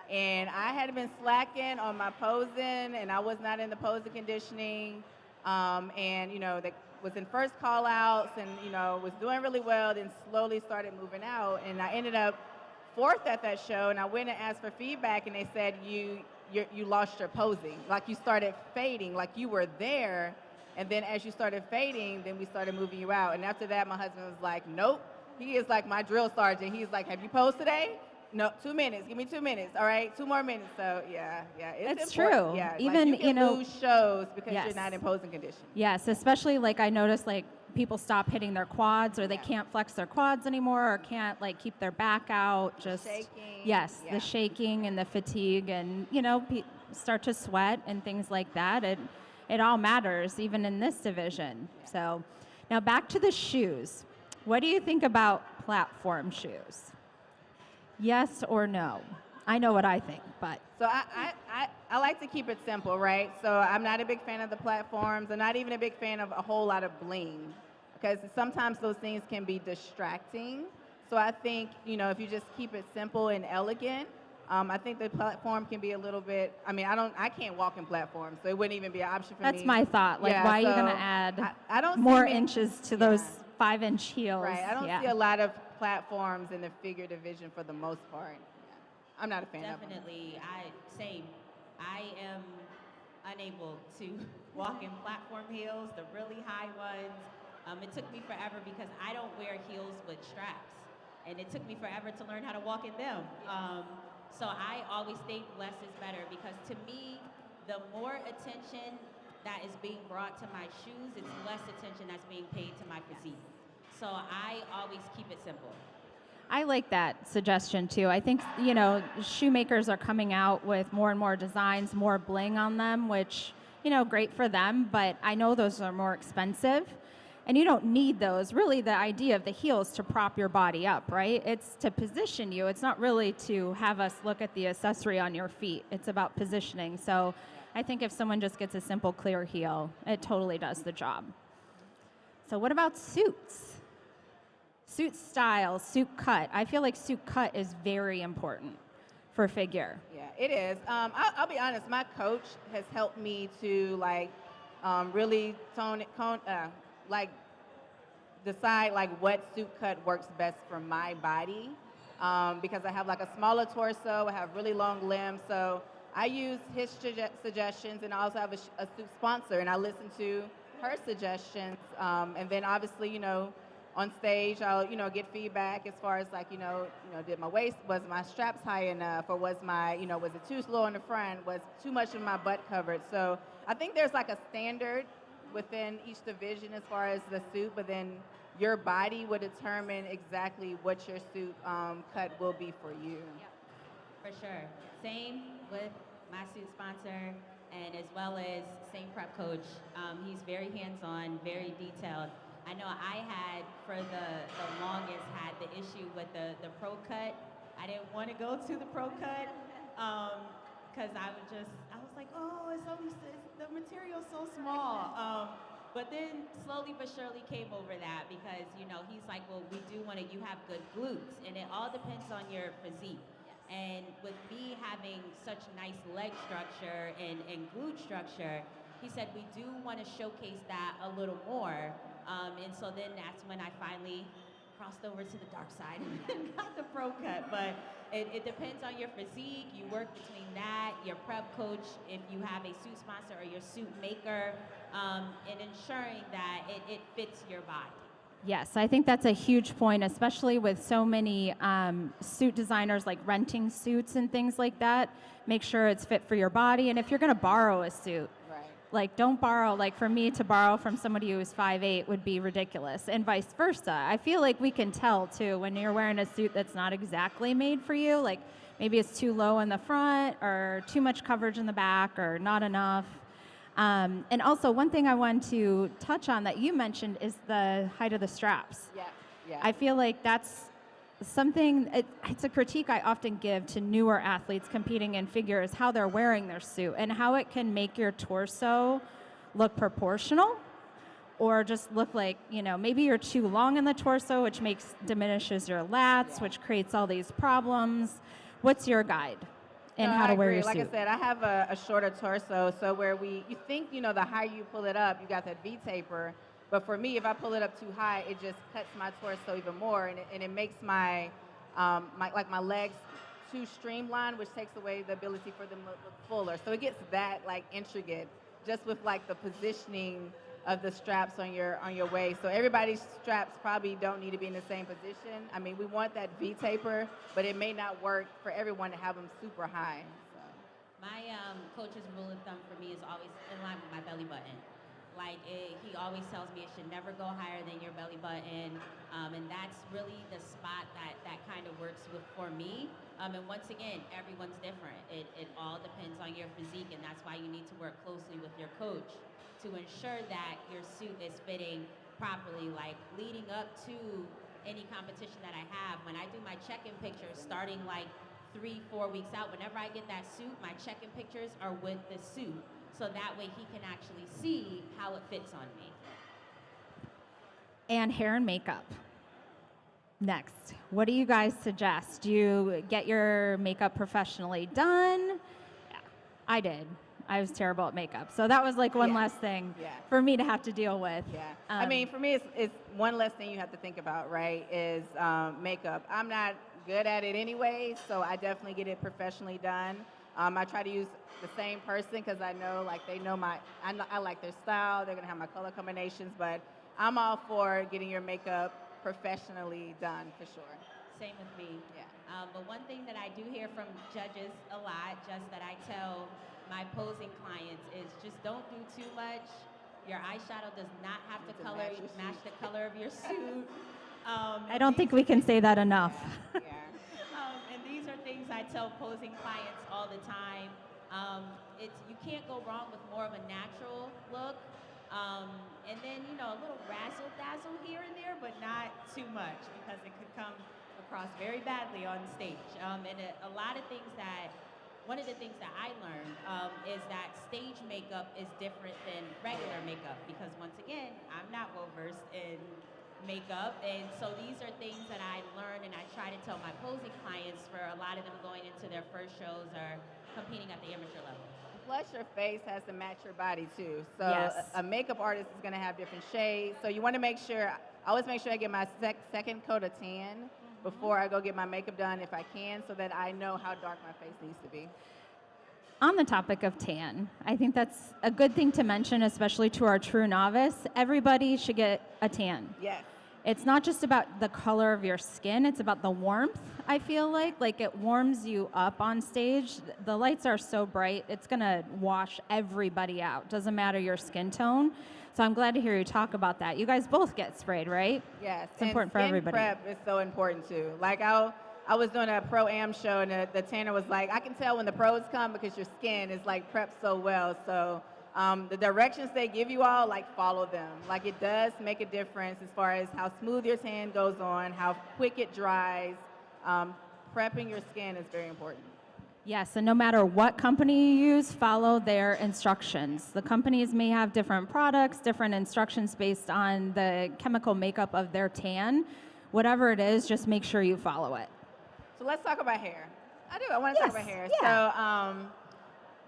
And I had been slacking on my posing, and I was not in the posing conditioning. And, you know, that was in first call outs and, you know, was doing really well, then slowly started moving out. And I ended up fourth at that show, and I went and asked for feedback, and they said, you lost your posing. Like you started fading, like you were there, and then as you started fading, then we started moving you out. And after that, my husband was like, nope. He is like my drill sergeant. He's like, have you posed today? No, 2 minutes. Give me 2 minutes. All right, 2 more minutes. So yeah, It's important. true. Yeah, Even like you can lose shows because Yes. you're not in posing condition. Yes, especially like I noticed like people stop hitting their quads or they can't flex their quads anymore or can't like keep their back out. Just shaking. Yes, Yeah. the shaking and the fatigue and, you know, start to sweat and things like that. It all matters even in this division. So now back to the shoes. What do you think about platform shoes? Yes or no? I know what I think, but. So I like to keep it simple, right? So I'm not a big fan of the platforms. I'm not even a big fan of a whole lot of bling because sometimes those things can be distracting. So I think, you know, if you just keep it simple and elegant, I think the platform can be a little bit, I can't walk in platforms, so it wouldn't even be an option for me. That's my thought. Like, why are you going to add I don't see more many- inches to those 5-inch heels? Right, I don't see a lot of platforms in the figure division for the most part. I'm not a fan of them. Definitely, same. I am unable to walk in platform heels, the really high ones. It took me forever because I don't wear heels with straps. And it took me forever to learn how to walk in them. So I always think less is better because to me, the more attention that is being brought to my shoes, it's less attention that's being paid to my physique. So I always keep it simple. I like that suggestion too. I think, you know, shoemakers are coming out with more and more designs, more bling on them, which, you know, great for them, but I know those are more expensive. And you don't need those. Really, the idea of the heels to prop your body up, right? It's to position you. It's not really to have us look at the accessory on your feet. It's about positioning. So I think if someone just gets a simple clear heel, it totally does the job. So what about suits? Suit style, suit cut. I feel like suit cut is very important for figure. Yeah, it is. I'll be honest. My coach has helped me to really decide like what suit cut works best for my body. Because I have like a smaller torso, I have really long limbs, so I use his suggestions, and I also have a suit sponsor, and I listen to her suggestions, and then obviously, on stage, I'll, get feedback as far as like, did my waist, was my straps high enough, or was was it too slow in the front, was too much of my butt covered? So I think there's like a standard within each division as far as the suit, but then your body will determine exactly what your suit cut will be for you. Yep, for sure. Same with my suit sponsor, and as well as same prep coach. He's very hands-on, very detailed. I know I had, for the longest, had the issue with the pro cut. I didn't want to go to the pro cut because I was like, oh, the material's so small. But then slowly but surely came over that because, he's like, well, we do want to, you have good glutes, and it all depends on your physique. And with me having such nice leg structure and glute structure, he said we do want to showcase that a little more. And so then that's when I finally crossed over to the dark side and got the pro cut. But it depends on your physique. You work between that, your prep coach, if you have a suit sponsor or your suit maker, and ensuring that it fits your body. Yes, I think that's a huge point, especially with so many suit designers like renting suits and things like that. Make sure it's fit for your body. And if you're going to borrow a suit, like don't borrow, like for me to borrow from somebody who's 5'8" would be ridiculous, and vice versa. I feel like we can tell too when you're wearing a suit that's not exactly made for you, like maybe it's too low in the front or too much coverage in the back or not enough. And also one thing I wanted to touch on that you mentioned is the height of the straps. Yeah. I feel like that's something, it's a critique I often give to newer athletes competing in figure is how they're wearing their suit and how it can make your torso look proportional or just look like, maybe you're too long in the torso, which diminishes your lats, which creates all these problems. What's your guide in how to wear your suit? Like I said, I have a shorter torso, so where you think, the higher you pull it up, you got that V taper. But for me, if I pull it up too high, it just cuts my torso even more, and it makes my legs too streamlined, which takes away the ability for them to look fuller. So it gets that intricate, just with the positioning of the straps on your waist. So everybody's straps probably don't need to be in the same position. I mean, we want that V taper, but it may not work for everyone to have them super high. So. My coach's rule of thumb for me is always in line with my belly button. He always tells me it should never go higher than your belly button, and that's really the spot that kind of works for me. And once again, everyone's different. It all depends on your physique, and that's why you need to work closely with your coach to ensure that your suit is fitting properly. Like leading up to any competition that I have, when I do my check-in pictures, starting 3-4 weeks out, whenever I get that suit, my check-in pictures are with the suit. So that way he can actually see how it fits on me. And hair and makeup. Next, what do you guys suggest? Do you get your makeup professionally done? Yeah, I did. I was terrible at makeup. So that was one less thing for me to have to deal with. Yeah. I mean, for me, it's one less thing you have to think about, right, is makeup. I'm not good at it anyway, so I definitely get it professionally done. I try to use the same person because I know they know I like their style. They're gonna have my color combinations, but I'm all for getting your makeup professionally done for sure. Same with me. Yeah. But one thing that I do hear from judges a lot, just that I tell my posing clients, is just don't do too much. Your eyeshadow does not have to match the color of your suit. I don't think we can say that enough. Yeah. And these are things I tell posing clients all the time. You can't go wrong with more of a natural look. And then, a little razzle-dazzle here and there, but not too much because it could come across very badly on stage. And a lot of things that one of the things that I learned is that stage makeup is different than regular makeup because once again, I'm not well versed in makeup, and so these are things that I learned and I try to tell my posing clients for a lot of them going into their first shows or competing at the amateur level. Plus, your face has to match your body too. So Yes. a makeup artist is going to have different shades. So you want to make sure. I always make sure I get my second coat of tan before I go get my makeup done, if I can, so that I know how dark my face needs to be. On the topic of tan, I think that's a good thing to mention, especially to our true novice. Everybody should get a tan. Yes. It's not just about the color of your skin, it's about the warmth, I feel like. Like, it warms you up on stage. The lights are so bright, it's gonna wash everybody out. Doesn't matter your skin tone. So I'm glad to hear you talk about that. You guys both get sprayed, right? Yes. It's important for everybody. Prep is so important too. Like I was doing a pro-am show and the tanner was like, I can tell when the pros come because your skin is like prepped so well. So the directions they give you all, like follow them. Like it does make a difference as far as how smooth your tan goes on, how quick it dries. Prepping your skin is very important. Yes, and no matter what company you use, follow their instructions. The companies may have different products, different instructions based on the chemical makeup of their tan. Whatever it is, just make sure you follow it. So let's talk about hair. I want to talk about hair. Yeah. So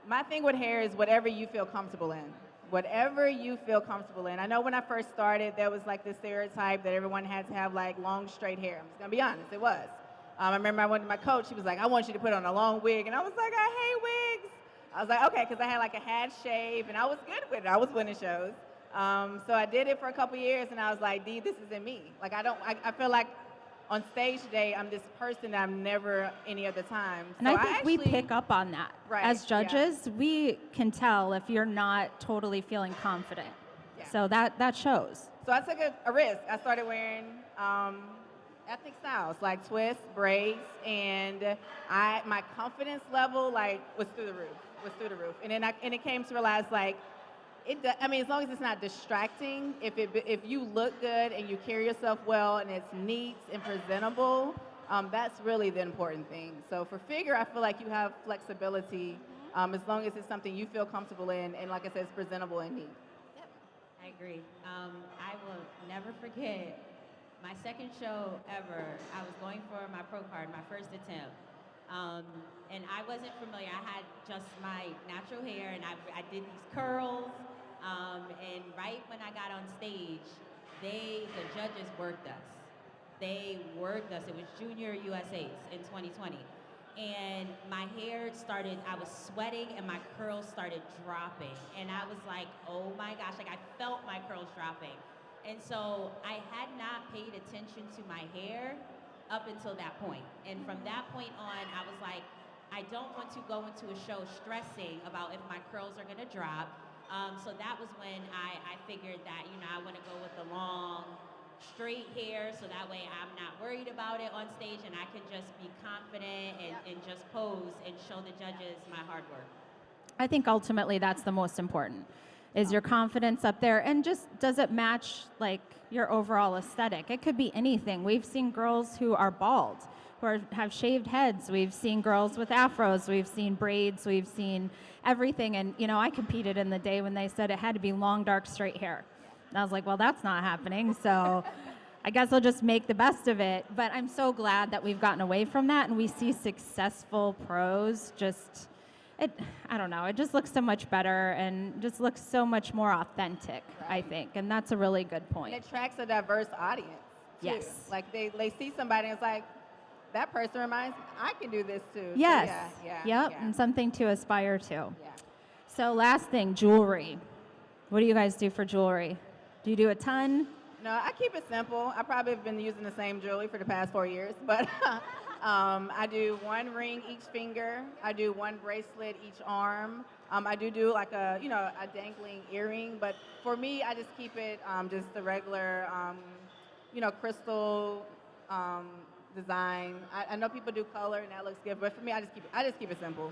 my thing with hair is whatever you feel comfortable in. Whatever you feel comfortable in. I know when I first started, there was like this stereotype that everyone had to have like long, straight hair. I'm just going to be honest, it was. I remember I went to my coach, he was like, I want you to put on a long wig. And I was like, I hate wigs. I was like, okay, because I had like a half shave and I was good with it. I was winning shows. So I did it for a couple years and I was like, Dee, this isn't me. Like I feel like on stage today, I'm this person that I'm never any other time. And so I think we pick up on that. Right, As judges, we can tell if you're not totally feeling confident. Yeah. So that shows. So I took a risk. I started wearing ethnic styles like twists, braids, and my confidence level was through the roof. And then it came to realize as long as it's not distracting, if you look good and you carry yourself well and it's neat and presentable, that's really the important thing. So for figure, I feel like you have flexibility as long as it's something you feel comfortable in, and like I said, it's presentable and neat. Yep, I agree. I will never forget my second show ever. I was going for my pro card, my first attempt. And I wasn't familiar. I had just my natural hair, and I did these curls. And right when I got on stage, the judges worked us. They worked us. It was Junior USAs in 2020. And my hair started, I was sweating, and my curls started dropping. And I was like, oh my gosh, I felt my curls dropping. And so I had not paid attention to my hair up until that point. And from that point on, I was like, I don't want to go into a show stressing about if my curls are gonna drop. So that was when I figured that, I want to go with the long, straight hair, so that way I'm not worried about it on stage and I can just be confident and just pose and show the judges my hard work. I think ultimately that's the most important, is your confidence up there, and just does it match like your overall aesthetic? It could be anything. We've seen girls who are bald, who have shaved heads. We've seen girls with afros. We've seen braids. We've seen everything. And, I competed in the day when they said it had to be long, dark, straight hair. And I was like, well, that's not happening. So I guess I'll just make the best of it. But I'm so glad that we've gotten away from that, and we see successful pros I don't know, it just looks so much better and just looks so much more authentic, I think. And that's a really good point. And it attracts a diverse audience, too. Yes. Like they see somebody and it's like, that person reminds me, I can do this too. Yes. So Yep, and something to aspire to. Yeah. So last thing, jewelry. What do you guys do for jewelry? Do you do a ton? No, I keep it simple. I probably have been using the same jewelry for the past 4 years, but I do one ring each finger. I do one bracelet each arm. I do like a dangling earring, but for me, I just keep it just the regular, crystal design. I know people do color and that looks good, but for me, I just keep it simple.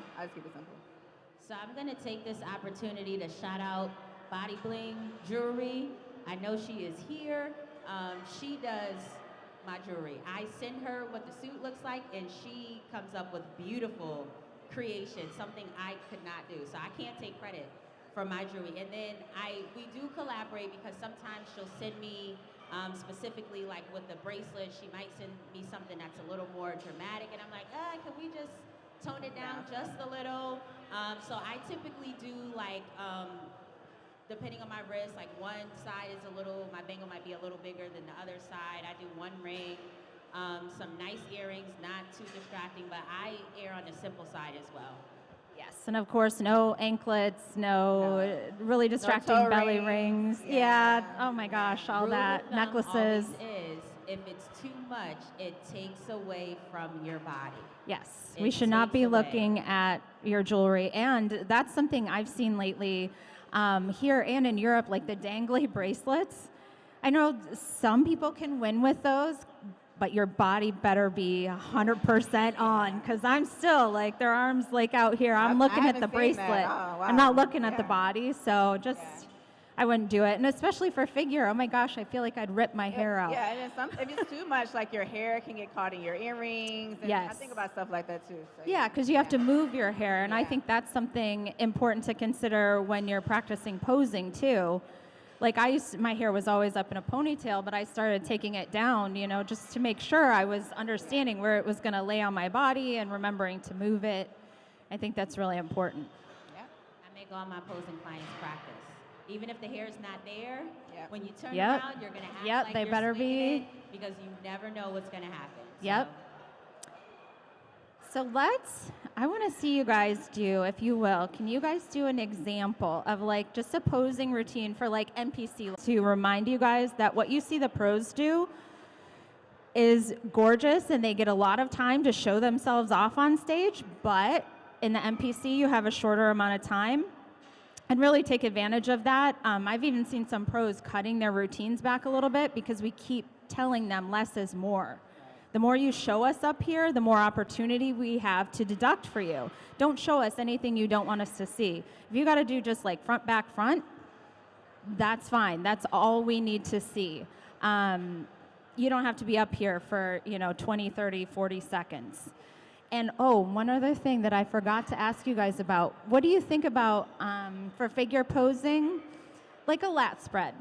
So I'm gonna take this opportunity to shout out Body Bling Jewelry. I know she is here. She does my jewelry. I send her what the suit looks like, and she comes up with beautiful creation, something I could not do. So I can't take credit for my jewelry. And then we do collaborate because sometimes she'll send me specifically like with the bracelet, she might send me something that's a little more dramatic, and I'm like, can we just tone it down just a little? So I typically do like, depending on my wrist, like one side is my bangle might be a little bigger than the other side. I do one ring, some nice earrings, not too distracting, but I err on the simple side as well. Yes, and of course, no anklets, no really distracting toe belly rings. rings. Yeah. Oh my gosh, all Rule of that. thumb Necklaces. always is, if it's too much, it takes away from your body. Yes, It we should not takes be away. looking at your jewelry. And that's something I've seen lately here and in Europe, like the dangly bracelets. I know some people can win with those, but your body better be 100% on, because I'm still like, their arms like out here. I'm looking at the bracelet. I'm not looking at the body, so just, I wouldn't do it. And especially for figure, oh my gosh, I feel like I'd rip my hair out. Yeah, and if it's too much, like your hair can get caught in your earrings. And I Yes. think about stuff like that too. So Yeah, because you have to move your hair, and I think that's something important to consider when you're practicing posing too. Like my hair was always up in a ponytail, but I started taking it down, just to make sure I was understanding where it was going to lay on my body and remembering to move it. I think that's really important. I make all my posing clients practice. Even if the hair is not there, when you turn Yep. around, you're going to act Yep, like they you're better swinging be. it, because you never know what's going to happen. Yep. So I want to see you guys do, if you will, can you guys do an example of like just a posing routine for like NPC to remind you guys that what you see the pros do is gorgeous and they get a lot of time to show themselves off on stage, but in the NPC you have a shorter amount of time, and really take advantage of that. I've even seen some pros cutting their routines back a little bit because we keep telling them less is more. The more you show us up here, the more opportunity we have to deduct for you. Don't show us anything you don't want us to see. If you got to do just like front, back, front, that's fine. That's all we need to see. You don't have to be up here for 20, 30, 40 seconds. And one other thing that I forgot to ask you guys about. What do you think about, for figure posing, like a lat spread,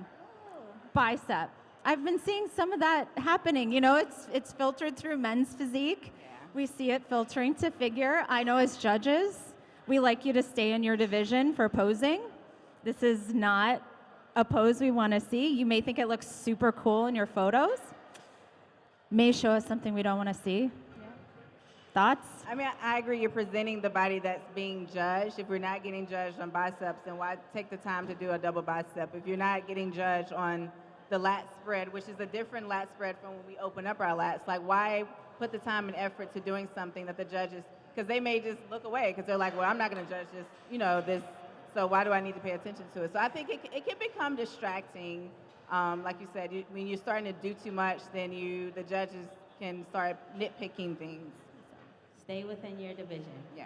bicep? I've been seeing some of that happening. It's filtered through men's physique. We see it filtering to figure. I know as judges, we like you to stay in your division for posing. This is not a pose we want to see. You may think it looks super cool in your photos. May show us something we don't want to see. Thoughts? I mean, I agree. You're presenting the body that's being judged. If we're not getting judged on biceps, then why take the time to do a double bicep? If you're not getting judged on the lat spread, which is a different lat spread from when we open up our lats, like why put the time and effort to doing something that the judges, because they may just look away because they're like, well, I'm not going to judge this, this, so why do I need to pay attention to it? So I think it can become distracting. Like you said, when you're starting to do too much, then the judges can start nitpicking things. Stay within your division. Yeah.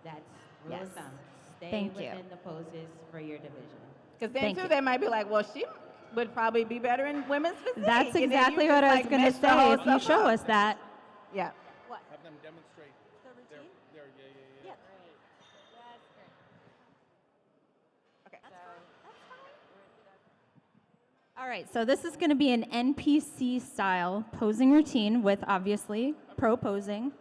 That's rule of thumb. Stay Thank you. within the poses for your division. Because then, too, they might be like, well, she would probably be better in women's physique. That's And then you exactly just, what I was like, going to mess the whole say. If you stuff show up. us that. Yeah. Have them demonstrate the routine? Yeah. Okay. All right, so this is going to be an NPC style posing routine with obviously pro posing.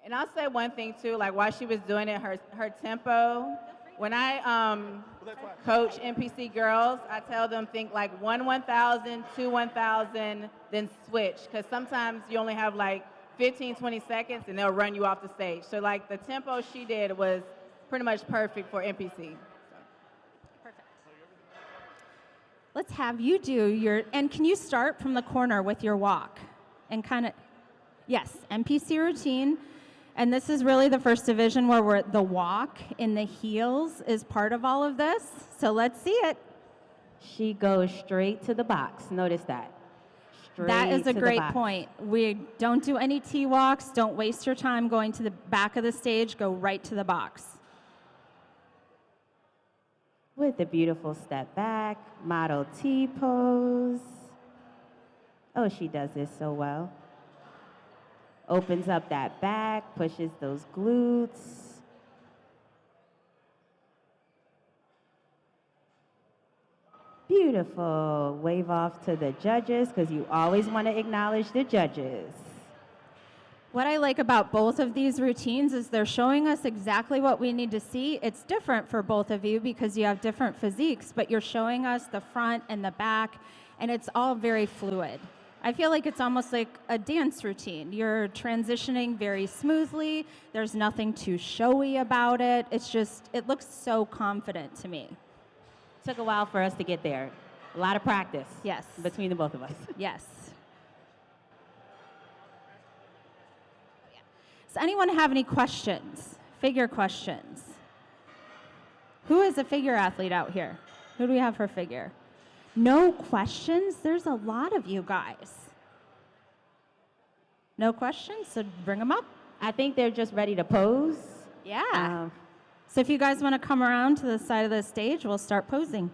And I'll say one thing too, like while she was doing it, her tempo. When I coach NPC girls, I tell them think like 1 1,000, 2 1,000, then switch. Because sometimes you only have like 15, 20 seconds and they'll run you off the stage. So like the tempo she did was pretty much perfect for NPC. Let's have you do and can you start from the corner with your walk? And kind of, yes, NPC routine. And this is really the first division where the walk in the heels is part of all of this. So let's see it. She goes straight to the box. Notice that. straight That is a to the great box. point. We don't do any T-walks. Don't waste your time going to the back of the stage. Go right to the box. With the beautiful step back, Model T pose. Oh, she does this so well. Opens up that back, pushes those glutes. Beautiful. Wave off to the judges, because you always want to acknowledge the judges. What I like about both of these routines is they're showing us exactly what we need to see. It's different for both of you because you have different physiques, but you're showing us the front and the back, and it's all very fluid. I feel like it's almost like a dance routine. You're transitioning very smoothly. There's nothing too showy about it. It's just, it looks so confident to me. Took a while for us to get there. A lot of practice. Yes. Between the both of us. Yes. Does anyone have any questions? Figure questions? Who is a figure athlete out here? Who do we have for figure? No questions? There's a lot of you guys. No questions? So bring them up. I think they're just ready to pose. Yeah. So if you guys want to come around to the side of the stage, we'll start posing.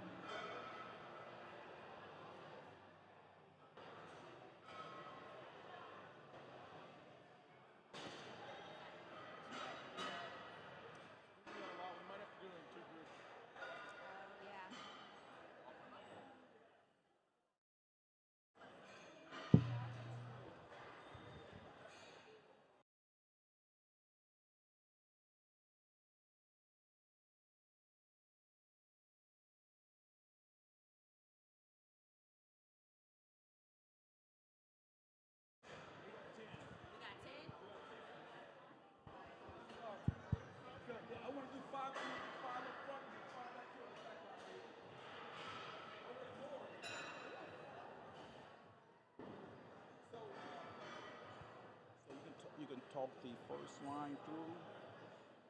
You can talk the first line through,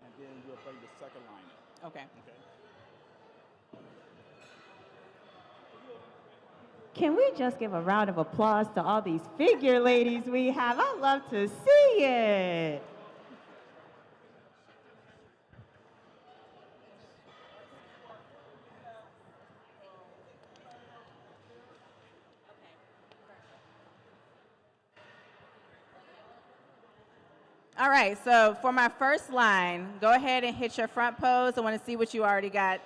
and then we'll play the second line. Okay. Okay. Can we just give a round of applause to all these figure ladies we have? I love to see it. All right, so for my first line, go ahead and hit your front pose. I want to see what you already got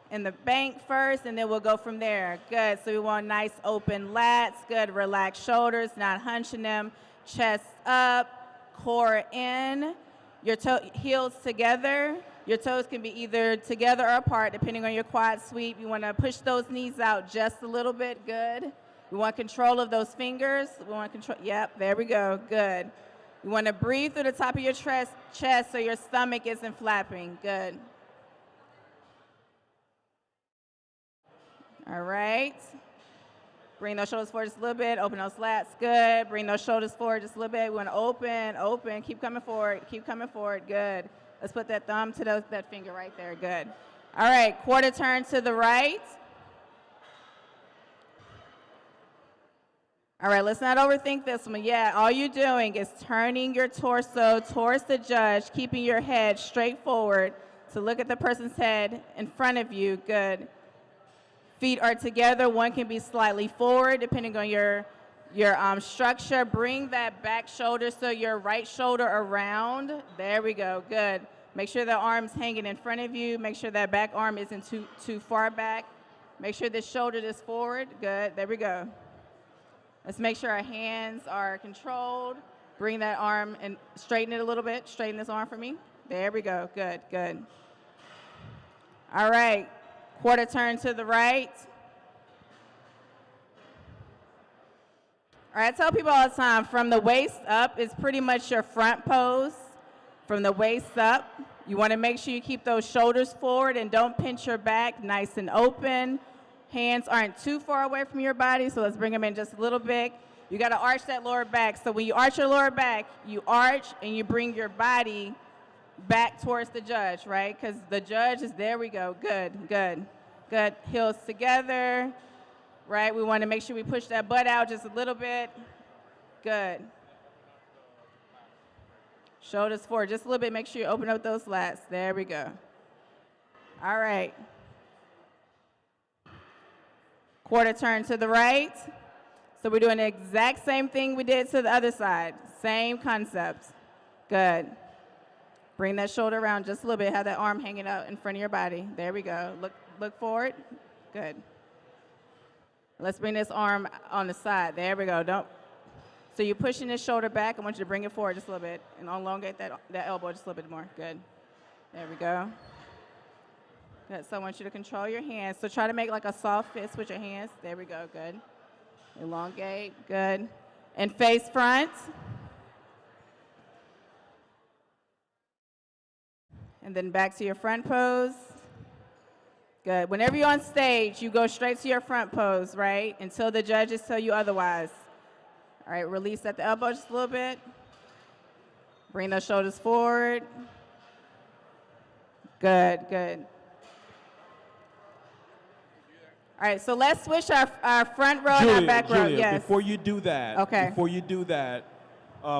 in the bank first, and then we'll go from there. Good, so we want nice open lats, good relaxed shoulders, not hunching them, chest up, core in, your heels together. Your toes can be either together or apart, depending on your quad sweep. You want to push those knees out just a little bit, good. We want control of those fingers. We want control, yep, there we go, good. You want to breathe through the top of your chest so your stomach isn't flapping. Good. All right. Bring those shoulders forward just a little bit. Open those lats. Good. Bring those shoulders forward just a little bit. We want to open, open. Keep coming forward. Keep coming forward. Good. Let's put that thumb to that finger right there. Good. All right. Quarter turn to the right. All right, let's not overthink this one. Yeah, all you're doing is turning your torso towards the judge, keeping your head straight forward to look at the person's head in front of you. Good. Feet are together. One can be slightly forward, depending on your structure. Bring that back shoulder so your right shoulder around. There we go. Good. Make sure the arm's hanging in front of you. Make sure that back arm isn't too far back. Make sure this shoulder is forward. Good. There we go. Let's make sure our hands are controlled. Bring that arm and straighten it a little bit. Straighten this arm for me. There we go. Good, good. All right. Quarter turn to the right. All right, I tell people all the time, from the waist up is pretty much your front pose. From the waist up, you want to make sure you keep those shoulders forward and don't pinch your back, nice and open. Hands aren't too far away from your body, so let's bring them in just a little bit. You got to arch that lower back. So when you arch your lower back, you arch and you bring your body back towards the judge, right? Because the judge is, there we go. Good, good, good. Heels together. right? We want to make sure we push that butt out just a little bit. Good. Shoulders forward just a little bit. Make sure you open up those lats. There we go. All right. Quarter turn to the right. So we're doing the exact same thing we did to the other side. Same concept. Good. Bring that shoulder around just a little bit. Have that arm hanging out in front of your body. There we go. Look forward. Good. Let's bring this arm on the side. There we go. So you're pushing this shoulder back. I want you to bring it forward just a little bit and elongate that elbow just a little bit more. Good. There we go. Good. So I want you to control your hands. So try to make like a soft fist with your hands. There we go. Good. Elongate. Good. And face front. And then back to your front pose. Good. Whenever you're on stage, you go straight to your front pose, right? Until the judges tell you otherwise. All right, release at the elbow just a little bit. Bring those shoulders forward. Good, good. All right, so let's switch our front row and our back row. Julia, Yes. before you do that,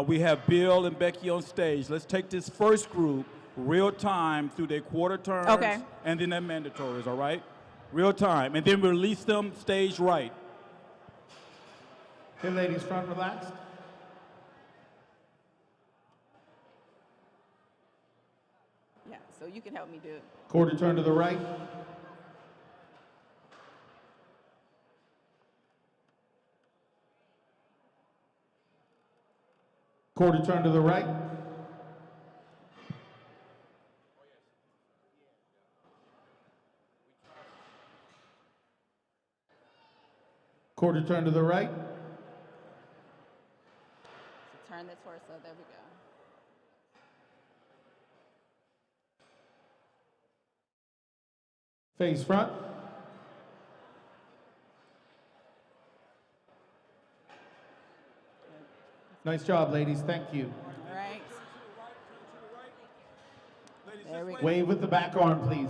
we have Bill and Becky on stage. Let's take this first group real time through their quarter turns and then their mandatories, all right? Real time, and then release them stage right. Okay, ladies, front relaxed. Yeah, so you can help me do it. Quarter turn to the right. Quarter turn to the right. Quarter turn to the right. So turn the torso, there we go. Face front. Nice job, ladies. Thank you. All right. There we go. Wave with the back arm, please.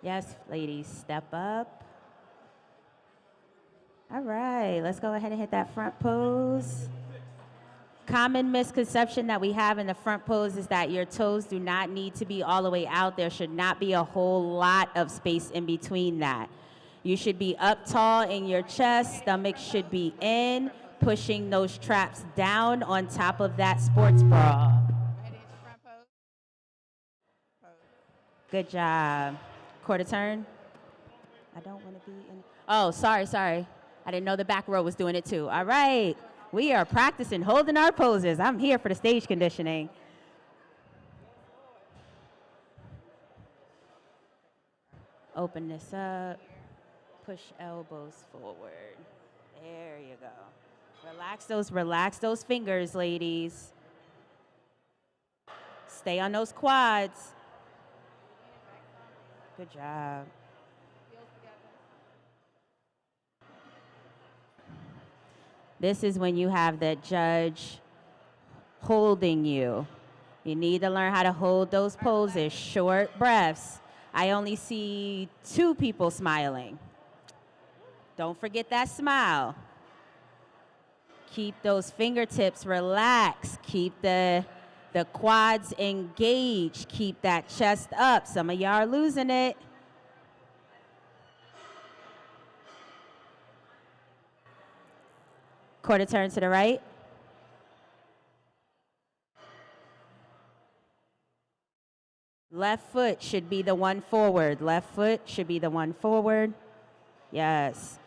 Yes, ladies, step up. All right, let's go ahead and hit that front pose. Common misconception that we have in the front pose is that your toes do not need to be all the way out. There should not be a whole lot of space in between that. You should be up tall in your chest, stomach should be in, pushing those traps down on top of that sports bra. Good job. Quarter turn. I don't want to be in. Oh, sorry. I didn't know the back row was doing it too. All right. We are practicing holding our poses. I'm here for the stage conditioning. Open this up. Push elbows forward. There you go. Relax those fingers, ladies. Stay on those quads. Good job. This is when you have the judge holding you. You need to learn how to hold those poses, short breaths. I only see 2 people smiling. Don't forget that smile. Keep those fingertips relaxed. Keep the quads engaged. Keep that chest up. Some of y'all are losing it. Quarter turn to the right. Left foot should be the one forward. Left foot should be the one forward. Yes.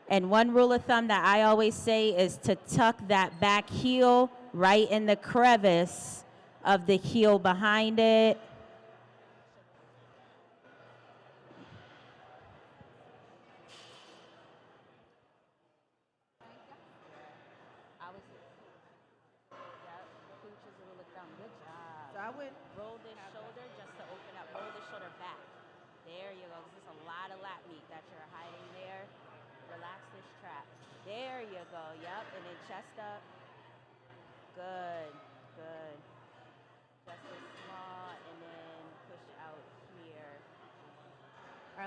And one rule of thumb that I always say is to tuck that back heel right in the crevice of the heel behind it. So I would roll this shoulder just to open up. Roll the shoulder back. There you go. There's a lot of lat meat that you're hiding there. Relax this trap. There you go. Yep. And then chest up. Good. Good.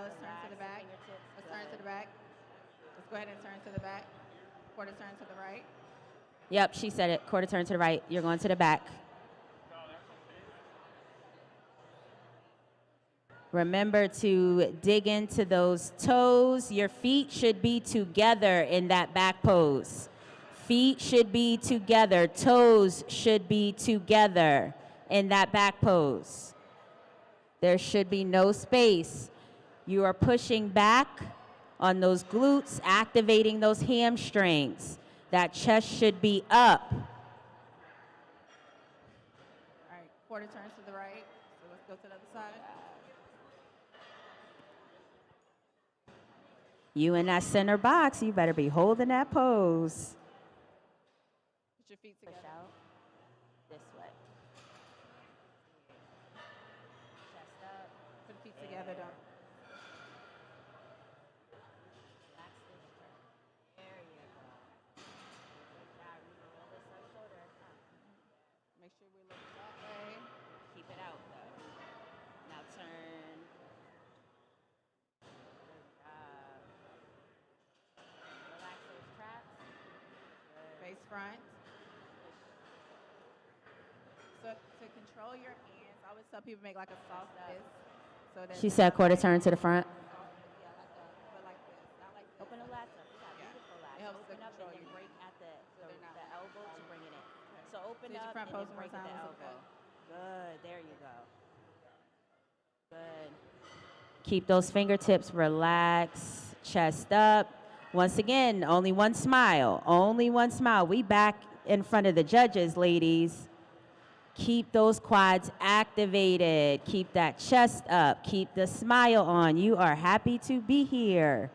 let's turn to the back. Let's turn to the back. Let's go ahead and turn to the back. Quarter turn to the right. Yep, she said it. Quarter turn to the right. You're going to the back. Remember to dig into those toes. Your feet should be together in that back pose. Feet should be together. Toes should be together in that back pose. There should be no space. You are pushing back on those glutes, activating those hamstrings. That chest should be up. All right, quarter turn to the right. So let's go to the other side. You in that center box, you better be holding that pose. Put your feet together. Push out this way. Chest up. Put feet together, don't. Relax this turn. There you go. Now roll this up shoulder up. Make sure we look that way. Keep it out though. Now turn. Relax those traps. Good. Face front. So to control your hands, I always tell people make like a soft fist. So that She said quarter turn to the front. Yeah, but like this, not like this. Open the lats up. You got beautiful lats. It helps to Open up control and then you. break at the elbow to bring it in. So open Did your up front and pose then one break more at the time? Was it elbow. okay? Good. There you go. Good. Keep those fingertips relaxed. Chest up. Once again, only one smile. Only one smile. We back in front of the judges, ladies. Keep those quads activated. Keep that chest up. Keep the smile on. You are happy to be here.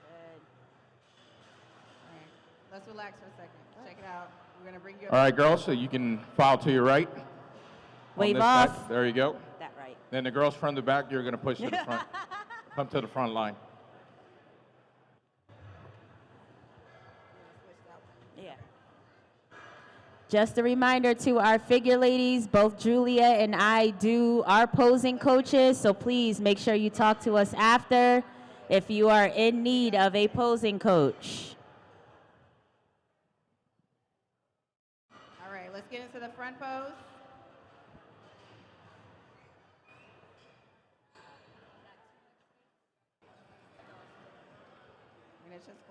Good. All right, let's relax for a second. Check it out. We're gonna bring you up. All right, girls, so you can file to your right. On Wave this off. side. There you go. That right. Then the girls from the back, you're going to push to the front. Come to the front line. Yeah. Just a reminder to our figure ladies, both Julia and I do our posing coaches, so please make sure you talk to us after if you are in need of a posing coach. All right, let's get into the front pose.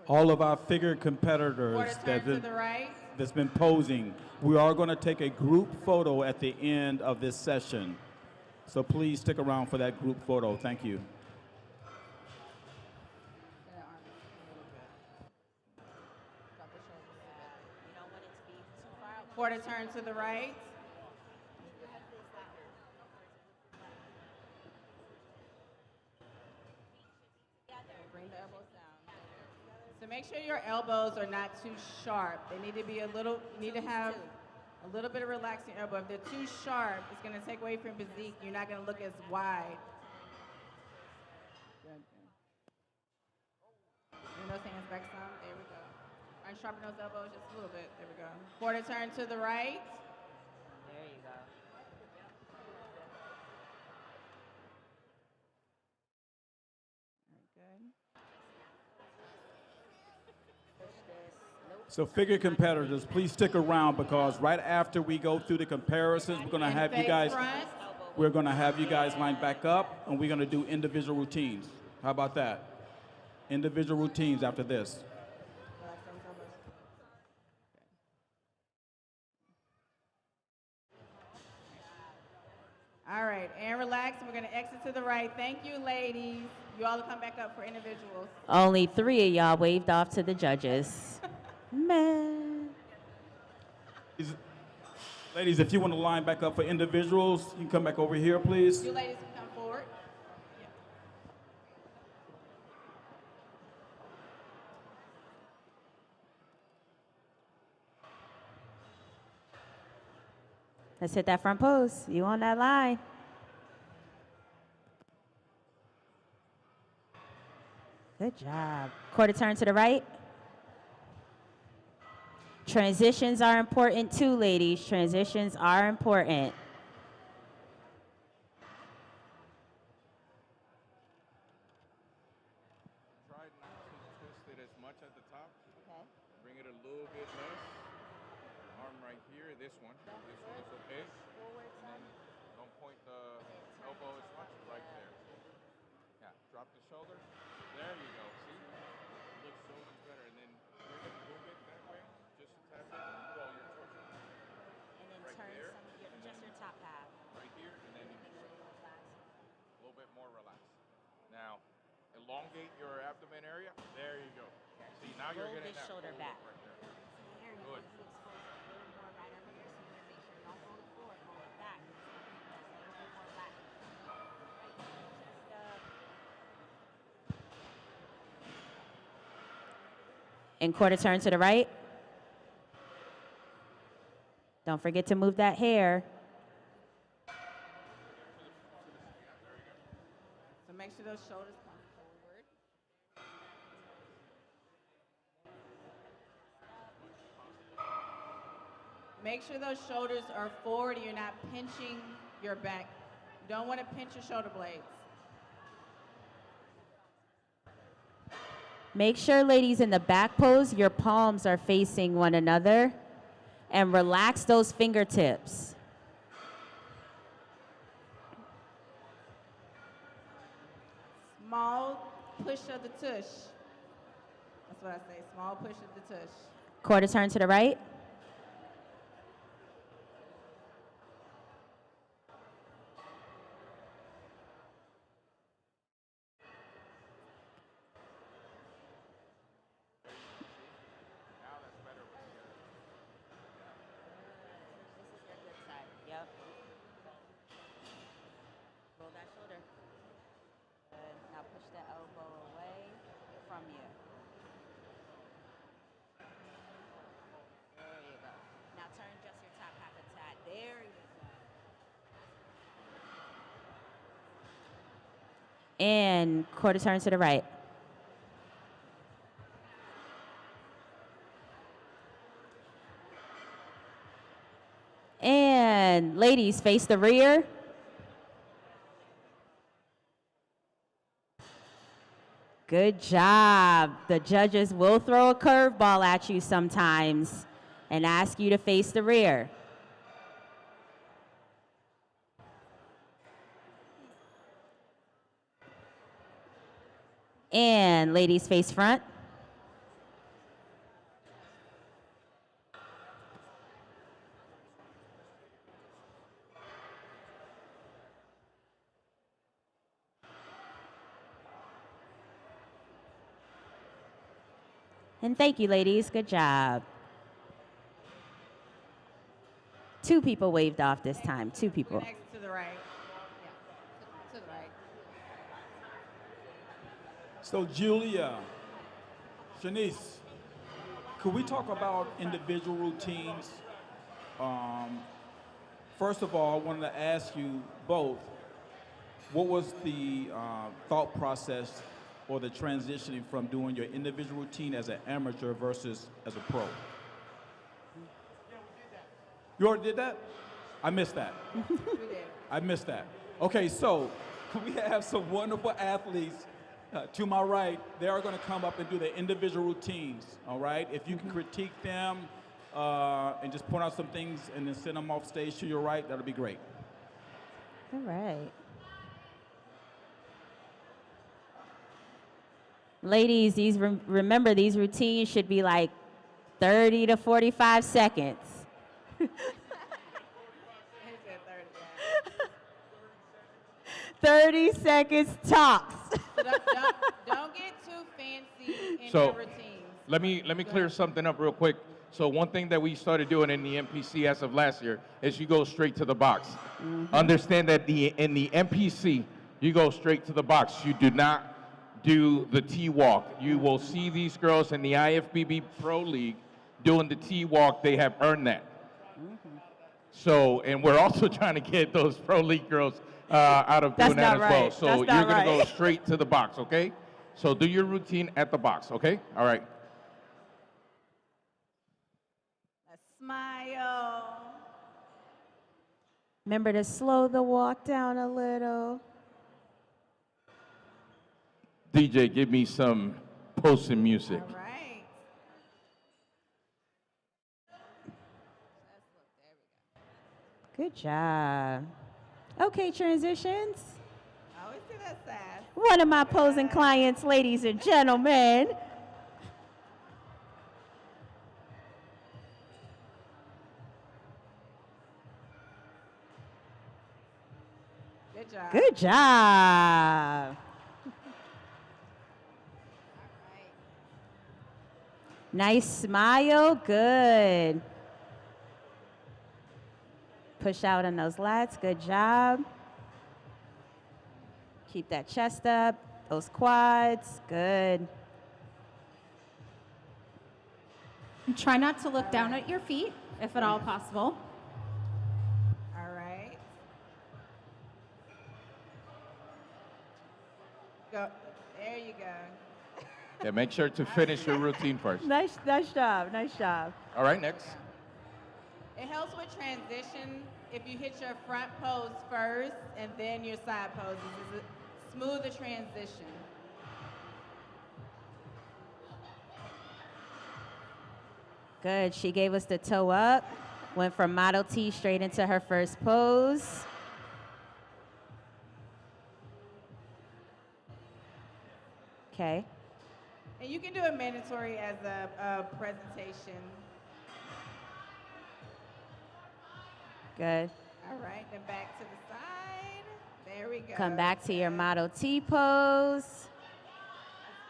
All of our figure competitors Quarter turn to the right. that's been posing, we are going to take a group photo at the end of this session. So please stick around for that group photo. Thank you. Quarter turn to the right. Bring the elbows down. So make sure your elbows are not too sharp. They need to be a little, you need to have a little bit of relaxing elbow. If they're too sharp, it's going to take away from physique. You're not going to look as wide. Good. Bring those hands back some. There we go. All right, sharpen those elbows just a little bit. There we go. Quarter turn to the right. There you go. So figure competitors, please stick around because right after we go through the comparisons, we're going to have you guys, line back up and we're going to do individual routines. How about that? Individual routines after this. All right, and relax. We're going to exit to the right. Thank you, ladies. You all will come back up for individuals. Only 3 of y'all waved off to the judges. Man. Ladies, if you want to line back up for individuals, you can come back over here, please. You ladies can come forward. Let's hit that front pose. You on that line. Good job. Quarter turn to the right. Transitions are important too, ladies. Transitions are important. this one. This one is okay. And then don't point the elbow as much, right there. Yeah, drop the shoulder. There you go, see? It looks so much better. And then bring it a little bit that way, just a tad bit. Pull your torso. And then Right turn there, some of your, and just then your top half. right here, and then a little bit more relaxed. Now, elongate your abdomen area. There you go. See, now you're Roll getting this that shoulder full back. look right there. There you Good. go. You expose it a little more right over here, so you want to make sure don't roll it forward, roll it back. Just a little bit more back. Right there, chest up. And quarter turn to the right. Don't forget to move that hair. So make sure those shoulders come forward. Make sure those shoulders are forward and you're not pinching your back. You don't want to pinch your shoulder blades. Make sure, ladies, in the back pose, your palms are facing one another. And relax those fingertips. Small push of the tush. That's what I say, small push of the tush. Quarter turn to the right. Yep. Roll that shoulder. Good. Now push the elbow away from you. There you go. Now turn just your top half a tad. There you go. And quarter turn to the right. And ladies, face the rear. Good job. The judges will throw a curveball at you sometimes and ask you to face the rear. And ladies, face front. And thank you, ladies. Good job. 2 people waved off this time. 2 people. Next to the right. Yeah, to the right. So Julia, Shanice, could we talk about individual routines? First of all, I wanted to ask you both, what was the thought process or the transitioning from doing your individual routine as an amateur versus as a pro? You already did that? I missed that. We did. I missed that. Okay, so we have some wonderful athletes to my right. They are going to come up and do their individual routines, all right? If you can critique them and just point out some things and then send them off stage to your right, that'll be great. All right. Ladies, remember these routines should be like 30 to 45 seconds. 30 seconds tops. So don't get too fancy in So your routines. let me clear something up real quick. So one thing that we started doing in the MPC as of last year is you go straight to the box. Understand that in the MPC, you go straight to the box. You do not do the T-walk. You will see these girls in the IFBB Pro League doing the T-walk. They have earned that. So, and we're also trying to get those Pro League girls out of doing that as well. So you're going to go straight to the box, okay? So do your routine at the box, okay? All right. Smile. Remember to slow the walk down a little. DJ, give me some posting music. All right. Good job. Okay, transitions. I always see that sass. One of my posing clients, ladies and gentlemen. Good job. Good job. Nice smile. Good. Push out on those lats. Good job. Keep that chest up. Those quads. Good. And try not to look down at your feet, if at all possible. All right. Go. There you go. Yeah, make sure to finish your routine first. Nice job. Nice job. All right, next. It helps with transition if you hit your front pose first and then your side poses. It's a smoother transition. Good. She gave us the toe up. Went from Model T straight into her first pose. Okay. And you can do it mandatory as a presentation. Good. All right, then back to the side. There we go. Come back to your Model T pose. Just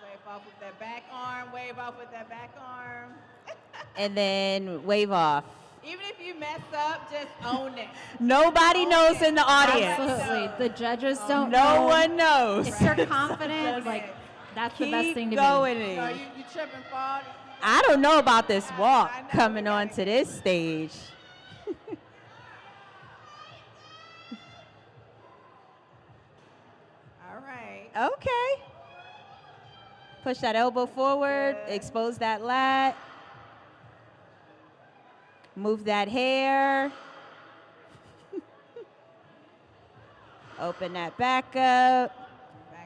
wave off with that back arm, wave off with that back arm. And then wave off. Even if you mess up, just own it. Nobody knows in the audience. Absolutely. The judges don't No know. one knows. If you're confident, like, that's the best thing to be. going. So you trip and fall. I don't know about this walk coming onto this stage. All right. Okay. Push that elbow forward, expose that lat. Move that hair. Open that back up.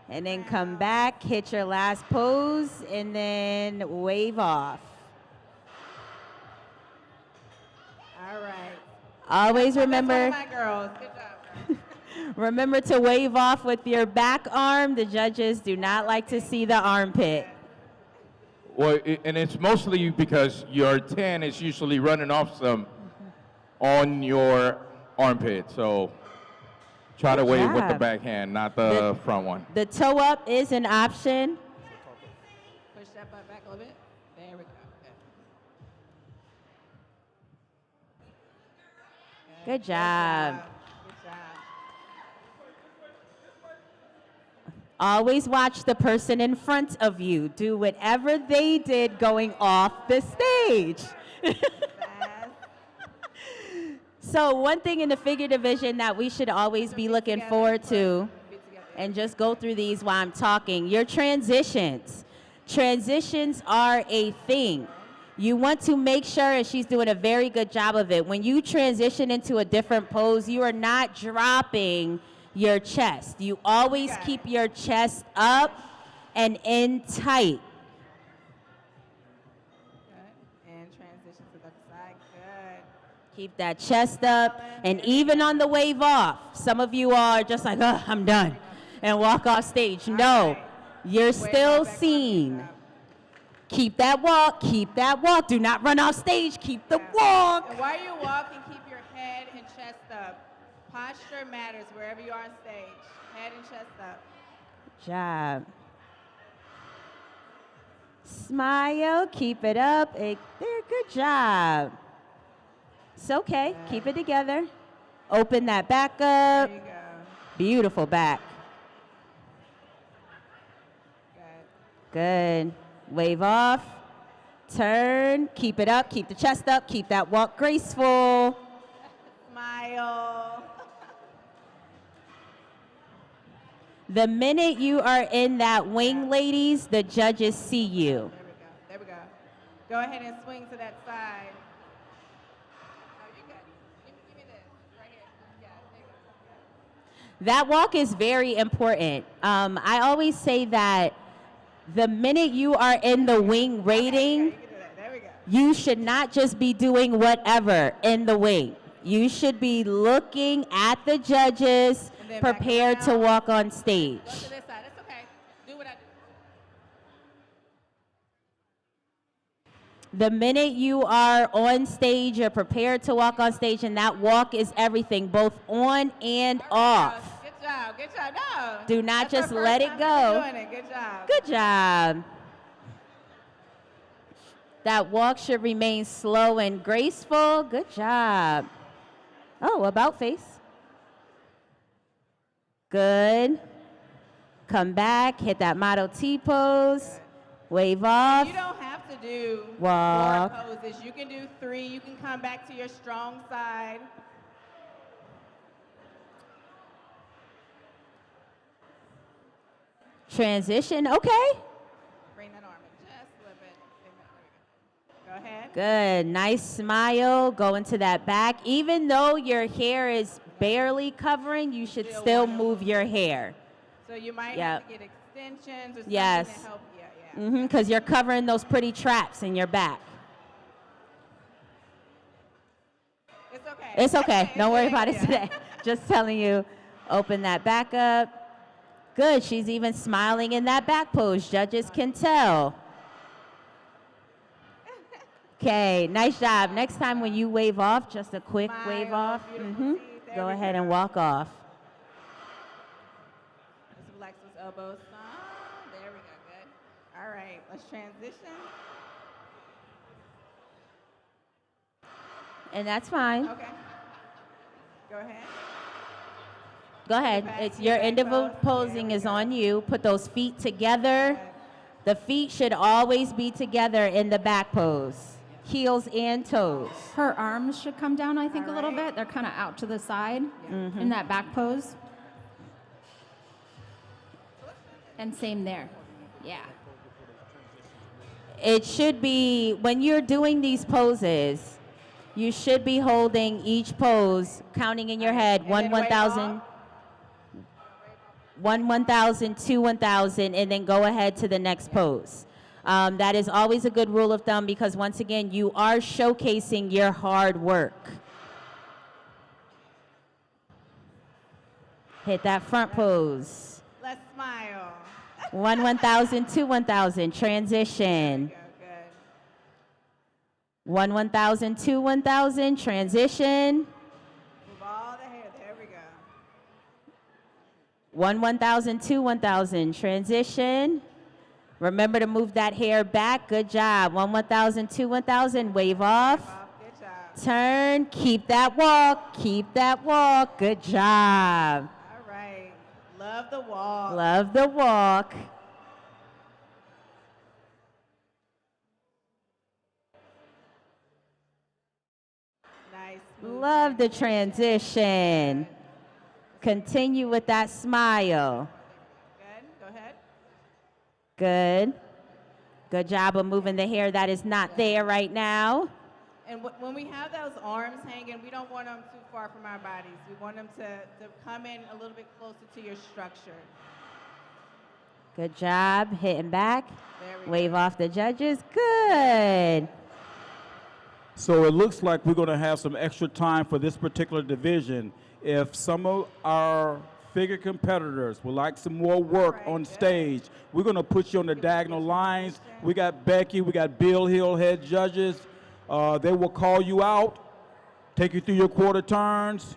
And then come back, hit your last pose, and then wave off. All right. Always remember, That's one of my girls. Good job. remember to wave off with your back arm. The judges do not like to see the armpit. Well, and it's mostly because your tan is usually running off some on your armpit. So try to Good wave with the job. backhand, not the front one. The toe up is an option. Push that butt back a little bit. There we go. Good job. Good job. Always watch the person in front of you. Do whatever they did going off the stage. So one thing in the figure division that we should always be looking forward to, and just go through these while I'm talking, your transitions. Transitions are a thing. You want to make sure, and she's doing a very good job of it, when you transition into a different pose, you are not dropping your chest. You always keep your chest up and in tight. Good. And transition to the side. Good. Keep that chest up, and even on the wave off, some of you are just like, oh, I'm done, and walk off stage. No, you're still seen. Keep that walk, keep that walk. Do not run off stage, keep the walk. And while you're walking, keep your head and chest up. Posture matters wherever you are on stage. Head and chest up. Good job. Smile, keep it up. There, good job. It's okay, keep it together. Open that back up. There you go. Beautiful back. Good. Wave off. Turn. Keep it up. Keep the chest up. Keep that walk graceful. Smile. The minute you are in that wing, ladies, the judges see you. There we go. Go ahead and swing to that side. Oh, you got it. Give me this. Right here. Yeah, there you go. That walk is very important. I always say that the minute you are in the wing rating, There we go. you should not just be doing whatever in the wing. You should be looking at the judges, And then back prepared to around. walk on stage. Go to this side. It's okay. Do what I do. The minute you are on stage, you're prepared to walk on stage, and that walk is everything, both on and off. Good job. Good job. No. Do not That's just our let first it time go. Doing it. Good job. Good job. That walk should remain slow and graceful. Good job. Oh, about face. Good. Come back, hit that Model T pose. Wave off. You don't have to do Walk. 4 poses. You can do 3. You can come back to your strong side. Transition, okay. Bring that arm in just a little bit. There we go. Go ahead. Good, nice smile, go into that back. Even though your hair is barely covering, you should still move your hair. So you might Yep. have to get extensions or something Yes. to help. Yeah. Because you're covering those pretty traps in your back. It's okay. It's okay, don't worry about it today. Just telling you, open that back up. Good, she's even smiling in that back pose. Judges can tell. Okay, nice job. Next time when you wave off, just a quick wave off. Go ahead and walk off. Just relax those elbows. There we go. Good. All right. Let's transition. And that's fine. Okay. Go ahead. Go ahead. It's your individual posing is on you. Put those feet together. The feet should always be together in the back pose. Heels and toes. Her arms should come down, I think, a little bit. They're kind of out to the side in that back pose. And same there. Yeah. It should be, when you're doing these poses, you should be holding each pose, counting in your head, 1, 1,000, 1, 1,000, 2, 1,000, and then go ahead to the next pose. That is always a good rule of thumb because once again, you are showcasing your hard work. Hit that front pose. Let's smile. 1, 1,000, 2, 1,000, transition. 1, 1,000, 2, 1,000, transition. Move all the hair. There we go. 1, 1,000, 2, 1,000, transition. Remember to move that hair back. Good job. 1, 1,000, 2, 1,000, wave off. Good job. Turn, keep that walk, keep that walk. Good job. All right. Love the walk. Love the walk. Nice. Love the transition. Continue with that smile. Good. Go ahead. Good. Good job of moving the hair that is not there right now. And when we have those arms hanging, we don't want them too far from our bodies. We want them to come in a little bit closer to your structure. Good job. Hitting back. There we Wave off the judges. Good. So it looks like we're going to have some extra time for this particular division. If some of our figure competitors would like some more work on stage, we're going to put you on the diagonal lines. We got Becky, we got Bill Hill, head judges. They will call you out, take you through your quarter turns,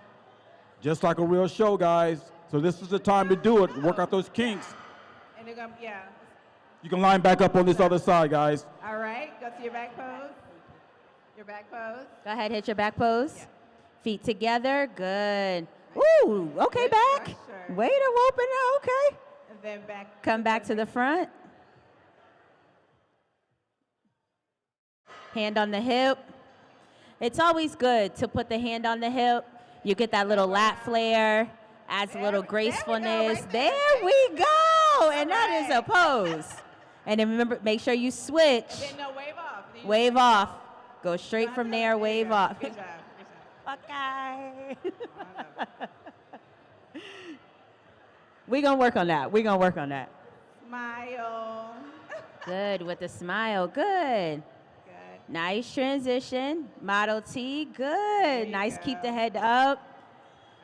just like a real show, guys. So this is the time to do it. Work out those kinks. And they're going to, yeah. You can line back up on this other side, guys. All right. Go to your back pose. Your back pose. Go ahead, hit your back pose. Yeah. Feet together. Good. Ooh, okay, back. Way to open it. Okay. And then back. Come back to the front. Hand on the hip. It's always good to put the hand on the hip. You get that little lat flare, adds a little gracefulness. There we go. And that is a pose. And then remember, make sure you switch. No, wave off. Wave off. Go straight from there, wave off. Good job. Okay. We're going to work on that. We're going to work on that. Smile. Good, with the smile. Good. Good. Nice transition. Model T, good. Nice, keep the head up.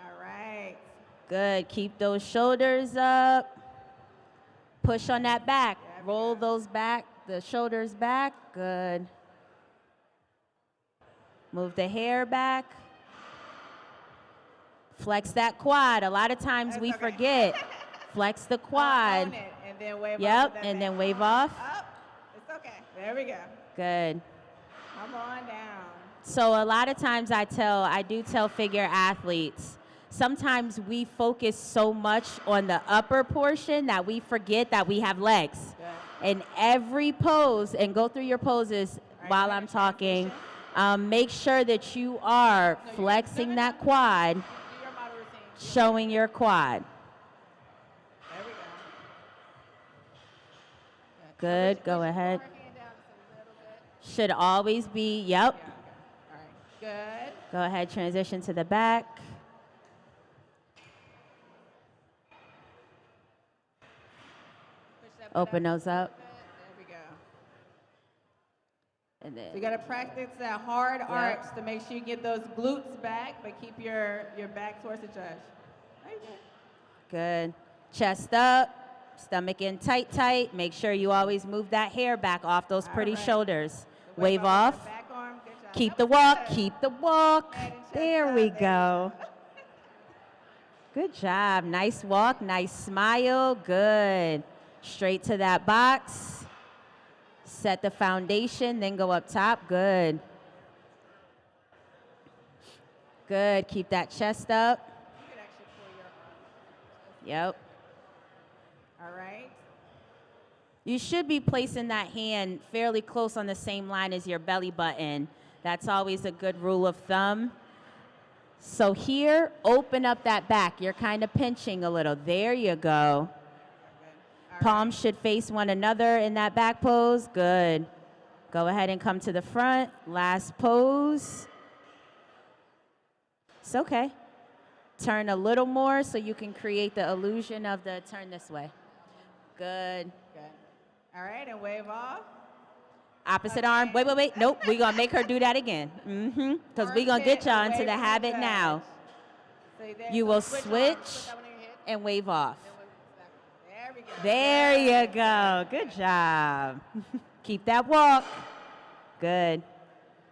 All right. Good, keep those shoulders up. Push on that back. Roll those back, the shoulders back, good. Move the hair back. Flex that quad. A lot of times we forget. Flex the quad. Own it, and then wave off. Yep, and then wave off. Up. It's okay. There we go. Good. Come on down. So a lot of times I do tell figure athletes, sometimes we focus so much on the upper portion that we forget that we have legs. Good. In every pose, and go through your poses while I'm talking, make sure that you are flexing that quad, showing your quad. There we go. Good, go ahead. Should always be, yep. All right. Good. Go ahead, transition to the back. Open those up. There we go. And then So you got to practice that hard arch to make sure you get those glutes back, but keep your back towards the judge. There you go. good. Chest up, stomach in tight, tight. Make sure you always move that hair back off those pretty shoulders. Wave off. Back arm. Good job. Keep the walk, keep the walk. There we go. Good job. Nice walk, nice smile. Good. Straight to that box. Set the foundation, then go up top. Good. Good. Keep that chest up. You can actually pull your arm. Yep. All right. You should be placing that hand fairly close on the same line as your belly button. That's always a good rule of thumb. So here, open up that back. You're kind of pinching a little. There you go. Palms should face one another in that back pose. Good. Go ahead and come to the front. Last pose. It's okay. Turn a little more so you can create the illusion of the turn this way. Good. Good. All right, and wave off. Opposite arm. Wait, wait, wait. Nope. We're going to make her do that again. Because we're going to get y'all into the habit now. You will switch and wave off. There we go. There you go. Good job. Keep that walk. Good.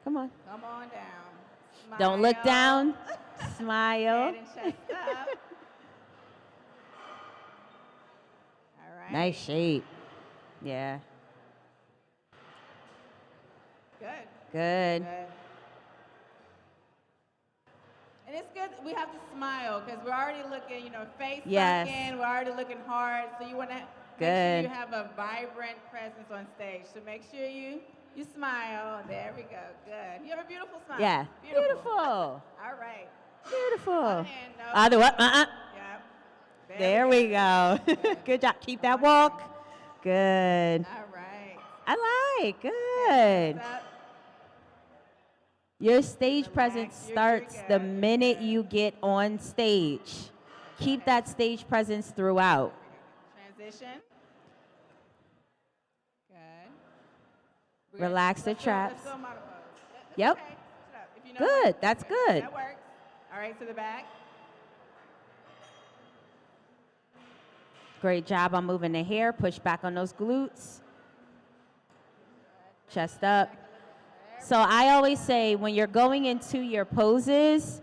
Come on. Come on down. Don't look down. Smile. Head and chest up. All right. Nice shape. Yeah. Good. Good. Good. And it's good, we have to smile because we're already looking, face Yes. sunk in, we're already looking hard. So you want to make sure Good. you have a vibrant presence on stage. So make sure you smile. There we go. Good. You have a beautiful smile. Yeah. Beautiful. Beautiful. All right. Beautiful. One hand, no. Other way. Yep. There we go. Good job. Keep that walk. Good. All right. I like. Good. Your stage presence starts the minute you get on stage. Keep that stage presence throughout. Transition. Good. Relax the Let's traps. go model pose. That's Yep. okay. Switch it up. If you know Good. what- That's okay, good. That works. All right, to the back. Great job on moving the hair. Push back on those glutes. Chest up. So I always say when you're going into your poses,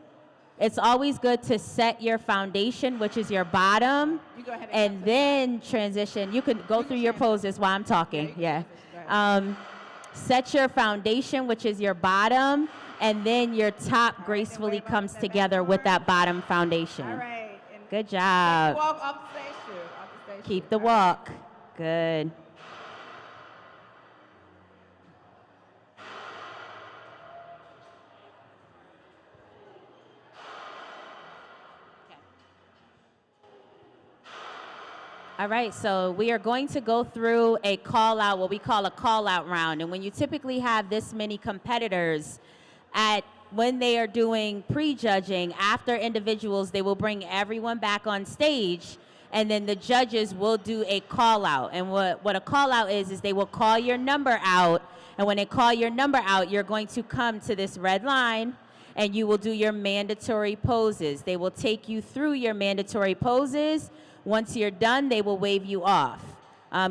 it's always good to set your foundation, which is your bottom, You go ahead and then transition. You can go through your poses while I'm talking. Yeah. Set your foundation, which is your bottom, and then your top gracefully comes together with that bottom foundation. All right. And Good job. walk off the stage shoe. Off the stage Keep shoe. the All right. walk. Good. All right, so we are going to go through a call out, what we call a call out round. And when you typically have this many competitors when they are doing pre-judging, after individuals, they will bring everyone back on stage, and then the judges will do a call out. And what a call out is they will call your number out, And when they call your number out, you're going to come to this red line and you will do your mandatory poses. They will take you through your mandatory poses. Once you're done, they will wave you off.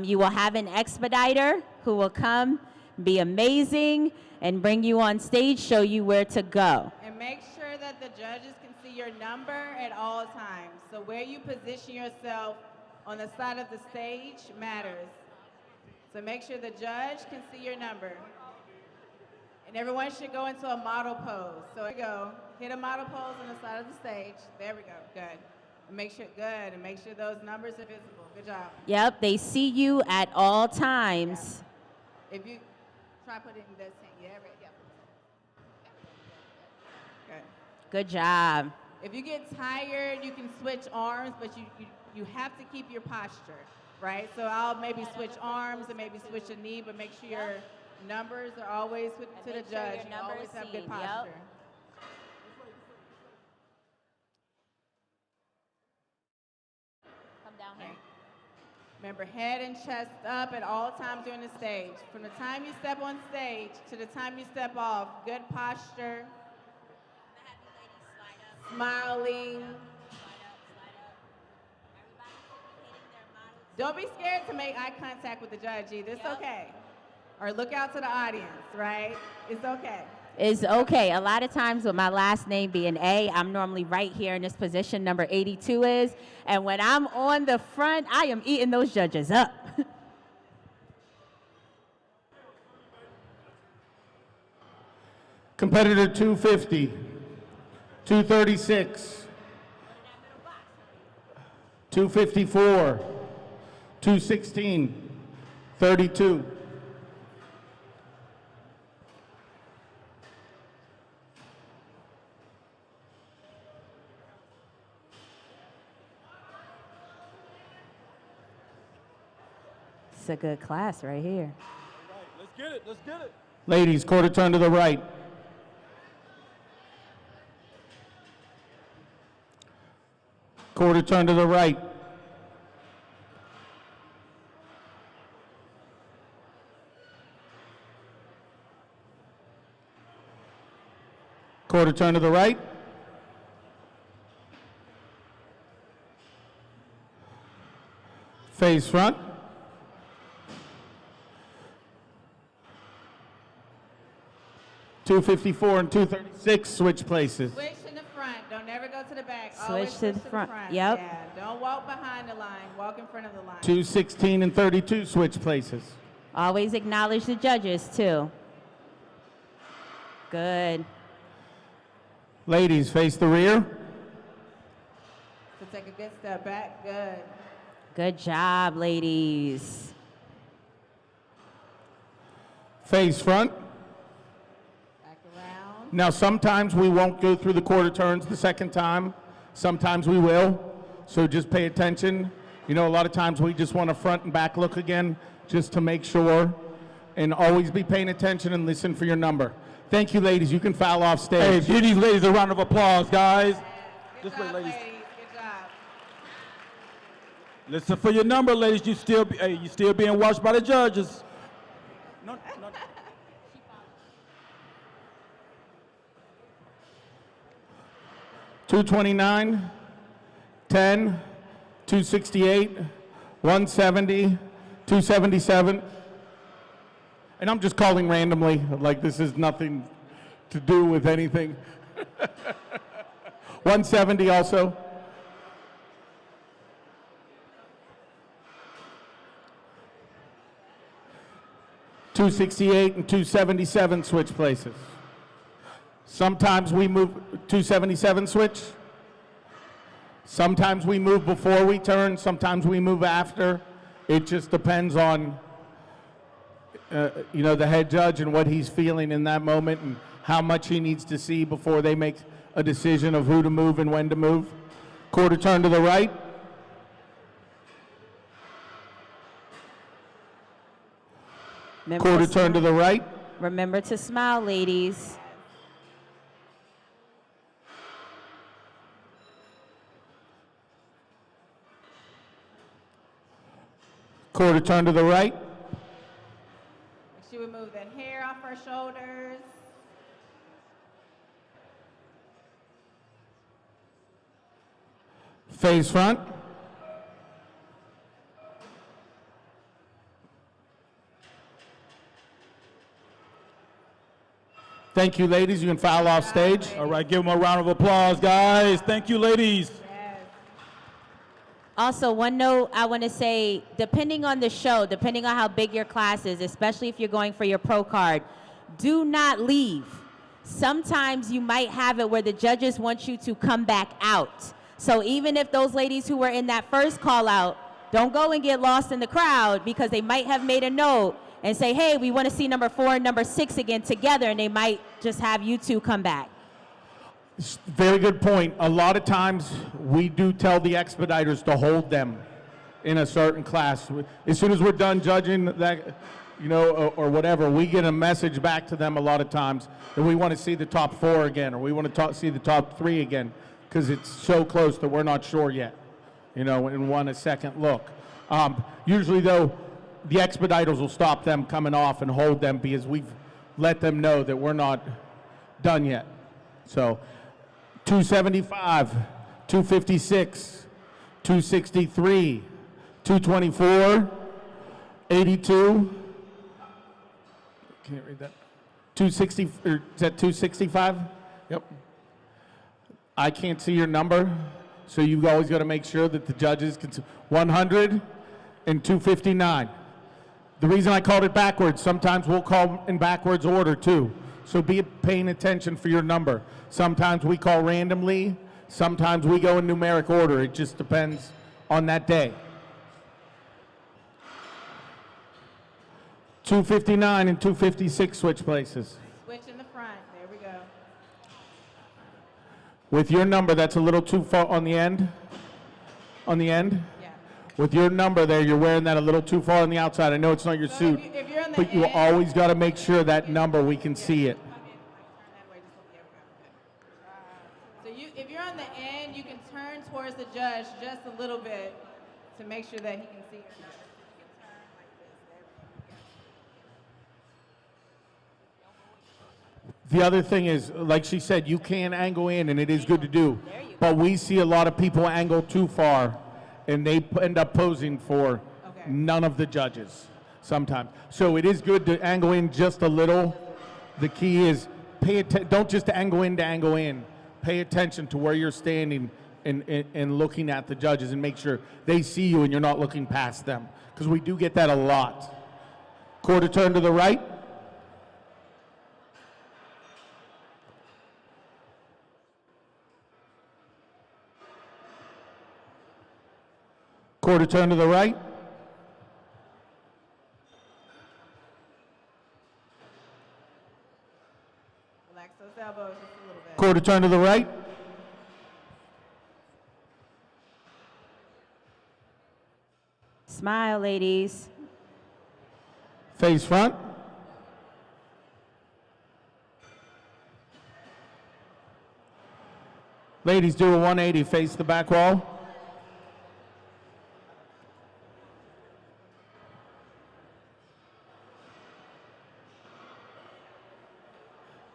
You will have an expediter who will come, be amazing, and bring you on stage, show you where to go. And make sure that the judges can see your number at all times. So where you position yourself on the side of the stage matters. So make sure the judge can see your number. And everyone should go into a model pose. So here we go. Hit a model pose on the side of the stage. There we go. Good. And make sure those numbers are visible. Good job. Yep, they see you at all times. If you try putting this thing, yeah, right, yeah. Good. Good job. If you get tired, you can switch arms, but you have to keep your posture, right? So I'll maybe switch arms and maybe switch a knee, but make sure your numbers are always to the judge. You always have good posture. Come down here. Remember, head and chest up at all times during the stage. From the time you step on stage to the time you step off, good posture. Smiling. Don't be scared to make eye contact with the judge either. It's okay. Or look out to the audience, right? It's okay. It's okay. A lot of times with my last name being A, I'm normally right here in this position, number 82 is. And when I'm on the front, I am eating those judges up. Competitor 250, 236, 254, 216, 32. It's a good class right here. Let's get it. Let's get it. Ladies, quarter turn to the right. Quarter turn to the right. Quarter turn to the right. Face front. .254 and 236, switch places. Switch in the front. Don't ever go to the back. Switch Always to the front. Yep. Yeah. Don't walk behind the line. Walk in front of the line. 216 and 32, switch places. Always acknowledge the judges, too. Good. Ladies, face the rear. So take a good step back. Good. Good job, ladies. Face front. Back around. Now, sometimes we won't go through the quarter turns the second time. Sometimes we will. So just pay attention. You know, a lot of times we just want a front and back look again, just to make sure. And always be paying attention and listen for your number. Thank you, ladies. You can foul off stage. Hey, give these ladies a round of applause, guys. Good job, ladies. Good job. Listen for your number, ladies. You still being watched by the judges. No. 229, 10, 268, 170, 277. And I'm just calling randomly, like this is nothing to do with anything. 170 also. .268 and 277 switch places. Sometimes we move 277 switch. Sometimes we move before we turn. Sometimes we move after. It just depends on you know, the head judge and what he's feeling in that moment and how much he needs to see before they make a decision of who to move and when to move. Quarter turn to the right. Quarter turn to the right. Remember to smile, ladies. Quarter turn to the right. Make sure we move that hair Face front. Thank you, ladies. You can file off stage. All right, give them a round of applause, guys. Thank you, ladies. Also, one note I want to say, depending on the show, depending on how big your class is, especially if you're going for your pro card, do not leave. Sometimes you might have it where the judges want you to come back out. So even if those ladies who were in that first call out, don't go and get lost in the crowd because they might have made a note and say, hey, we want to see number 4 and number 6 again together, and they might just have you two come back. Very good point. A lot of times we do tell the expediters to hold them in a certain class. As soon as we're done judging that, you know, or whatever, we get a message back to them a lot of times that we want to see the top 4 again, or we want to see the top 3 again, because it's so close that we're not sure yet, you know, and want a second look. Usually, though, the expediters will stop them coming off and hold them because we've let them know that we're not done yet. So 275, 256, 263, 224, 82. Can't read that. 260, or is that 265? Yep. I can't see your number, so you've always got to make sure that the judges can see 100 and 259. The reason I called it backwards, sometimes we'll call in backwards order too. So be paying attention for your number. Sometimes we call randomly, sometimes we go in numeric order. It just depends on that day. 259 and 256 switch places. Switch in the front. There we go. With your number, that's a little too far on the end. On the end? Yeah. With your number there, you're wearing that a little too far on the outside. I know it's not your suit, if you're on the but you end, always got to make sure that number, we can see it. So if you're on the end, you can turn towards the judge just a little bit to make sure that he can see your number. The other thing is, like she said, you can angle in, and it is good to do. But we see a lot of people angle too far, and they end up posing for none of the judges sometimes. So it is good to angle in just a little. The key is don't just angle in to angle in. Pay attention to where you're standing and looking at the judges, and make sure they see you and you're not looking past them, because we do get that a lot. Quarter turn to the right. Quarter turn to the right. Relax those elbows just a little bit. Quarter turn to the right. Smile, ladies. Face front. Ladies, do a 180, face the back wall.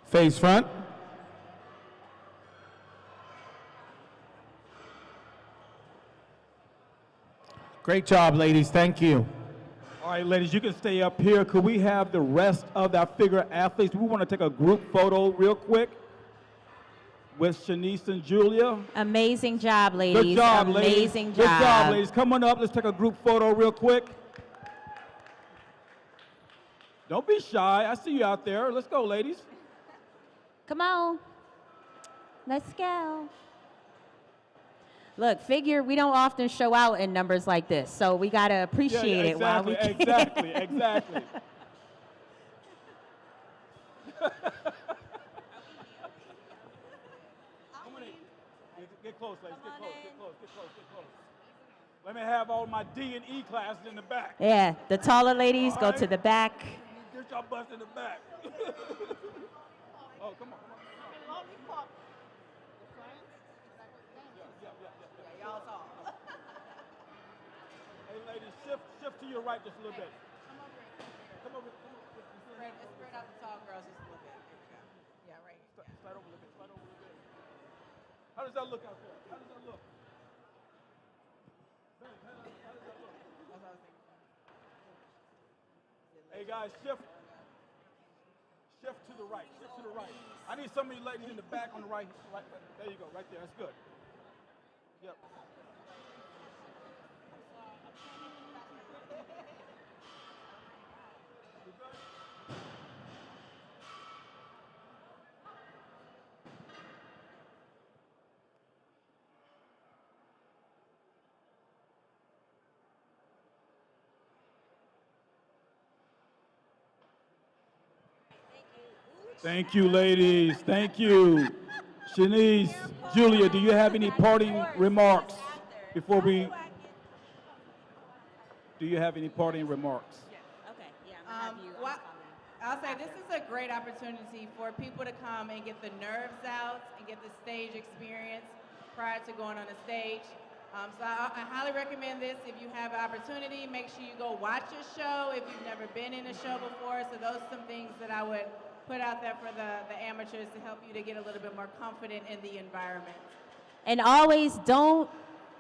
Face front. Great job, ladies. Thank you. All right, ladies, you can stay up here. Could we have the rest of our figure athletes? We want to take a group photo real quick with Shanice and Julia. Amazing job, ladies. Good job, ladies. Amazing Good job. job, ladies. Come on up. Let's take a group photo real quick. Don't be shy. I see you out there. Let's go, ladies. Come on. Let's go. Look, figure we don't often show out in numbers like this, so we got to appreciate it while we can. Exactly. Get close, ladies. Get close. Let me have all my D and E classes in the back. Yeah, the taller ladies go to the back. Get your butts in the back. Oh, come on. Y'all tall. Hey, ladies, shift to your right just a little bit. Come over. Spread out the tall girls just a little bit. There we go. Yeah, right. Slide over a little bit. How does that look out there? Hey guys, shift to the right. Shift to the right. I need some of you ladies in the back on the right. Right. There you go. Right there. That's good. Yep. Thank you, ladies. Thank you. Shanice, Julia, do you have any parting remarks before we? Do you have any parting remarks? Okay, yeah, I'm gonna have you. Well, I'll say this is a great opportunity for people to come and get the nerves out and get the stage experience prior to going on the stage. So I highly recommend this. If you have an opportunity, make sure you go watch a show if you've never been in a show before. So those are some things that I would put out there for the amateurs to help you to get a little bit more confident in the environment. And always don't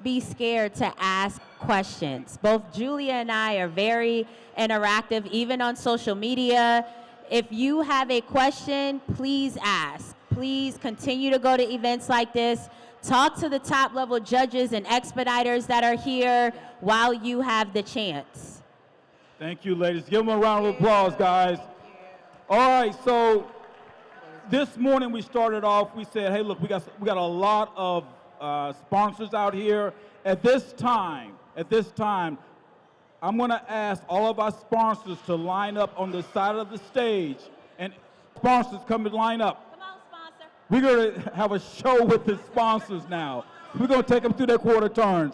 be scared to ask questions. Both Julia and I are very interactive, even on social media. If you have a question, please ask. Please continue to go to events like this. Talk to the top level judges and expediters that are here while you have the chance. Thank you, ladies. Give them a round of applause, guys. All right, so this morning we started off, we said, hey, look, we got a lot of sponsors out here. At this time, I'm going to ask all of our sponsors to line up on the side of the stage. And sponsors, come and line up. Come on, sponsor. We're going to have a show with the sponsors now. We're going to take them through their quarter turns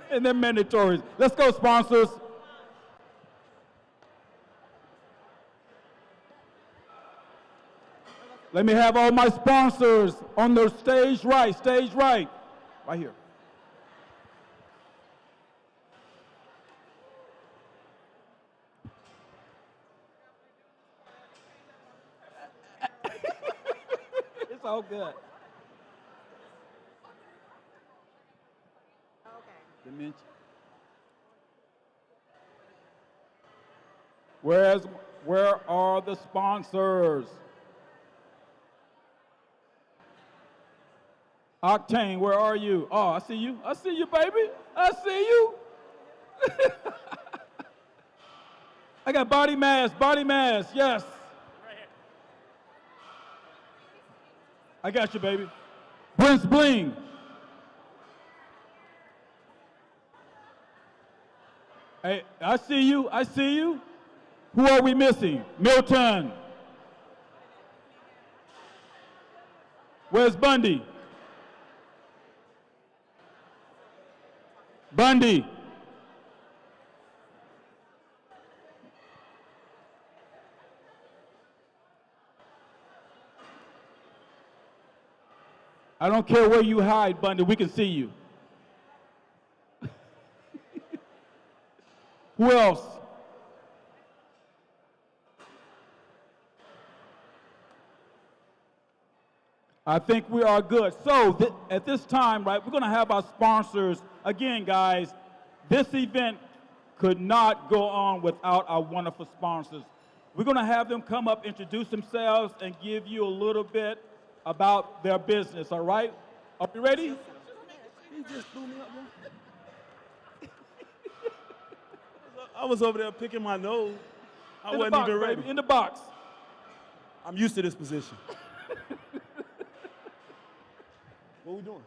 and their mandatories. Let's go, sponsors. Let me have all my sponsors on the stage right, right here. It's all good. Okay. Dimension. Where are the sponsors? Octane, where are you? Oh, I see you. I see you, baby. I see you. I got body mass, yes. I got you, baby. Prince Bling. Hey, I see you. Who are we missing? Milton. Where's Bundy? Bundy. I don't care where you hide, Bundy, we can see you. Who else? I think we are good. So at this time, right, we're going to have our sponsors. Again, guys, this event could not go on without our wonderful sponsors. We're going to have them come up, introduce themselves, and give you a little bit about their business, all right? Are you ready? He just threw me up, man. I was over there picking my nose. I wasn't even ready. Baby, in the box. I'm used to this position. What are we doing?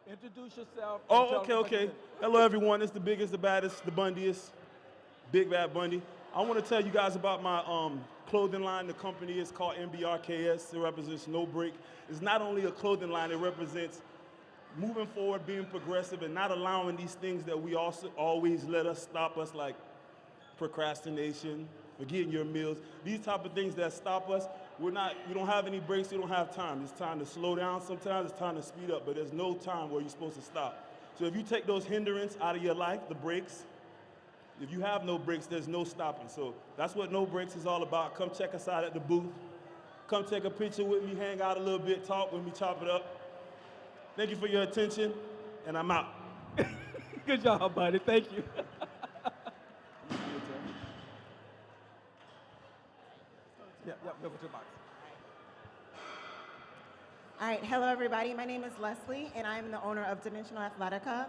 Introduce yourself. Oh, okay. Hello, everyone. It's the biggest, the baddest, the Bundiest, Big Bad Bundy. I want to tell you guys about my clothing line. The company is called MBRKS. It represents No Break. It's not only a clothing line, it represents moving forward, being progressive, and not allowing these things that we also always let us stop us, like procrastination, forgetting your meals. These type of things that stop us, we don't have any breaks, we don't have time. It's time to slow down sometimes, it's time to speed up, but there's no time where you're supposed to stop. So if you take those hindrances out of your life, the breaks, if you have no breaks, there's no stopping. So that's what No Breaks is all about. Come check us out at the booth. Come take a picture with me, hang out a little bit, talk with me, chop it up. Thank you for your attention, and I'm out. Good job, buddy. Thank you. Welcome to the box. All right, hello everybody. My name is Leslie, and I'm the owner of Dimensional Athletica.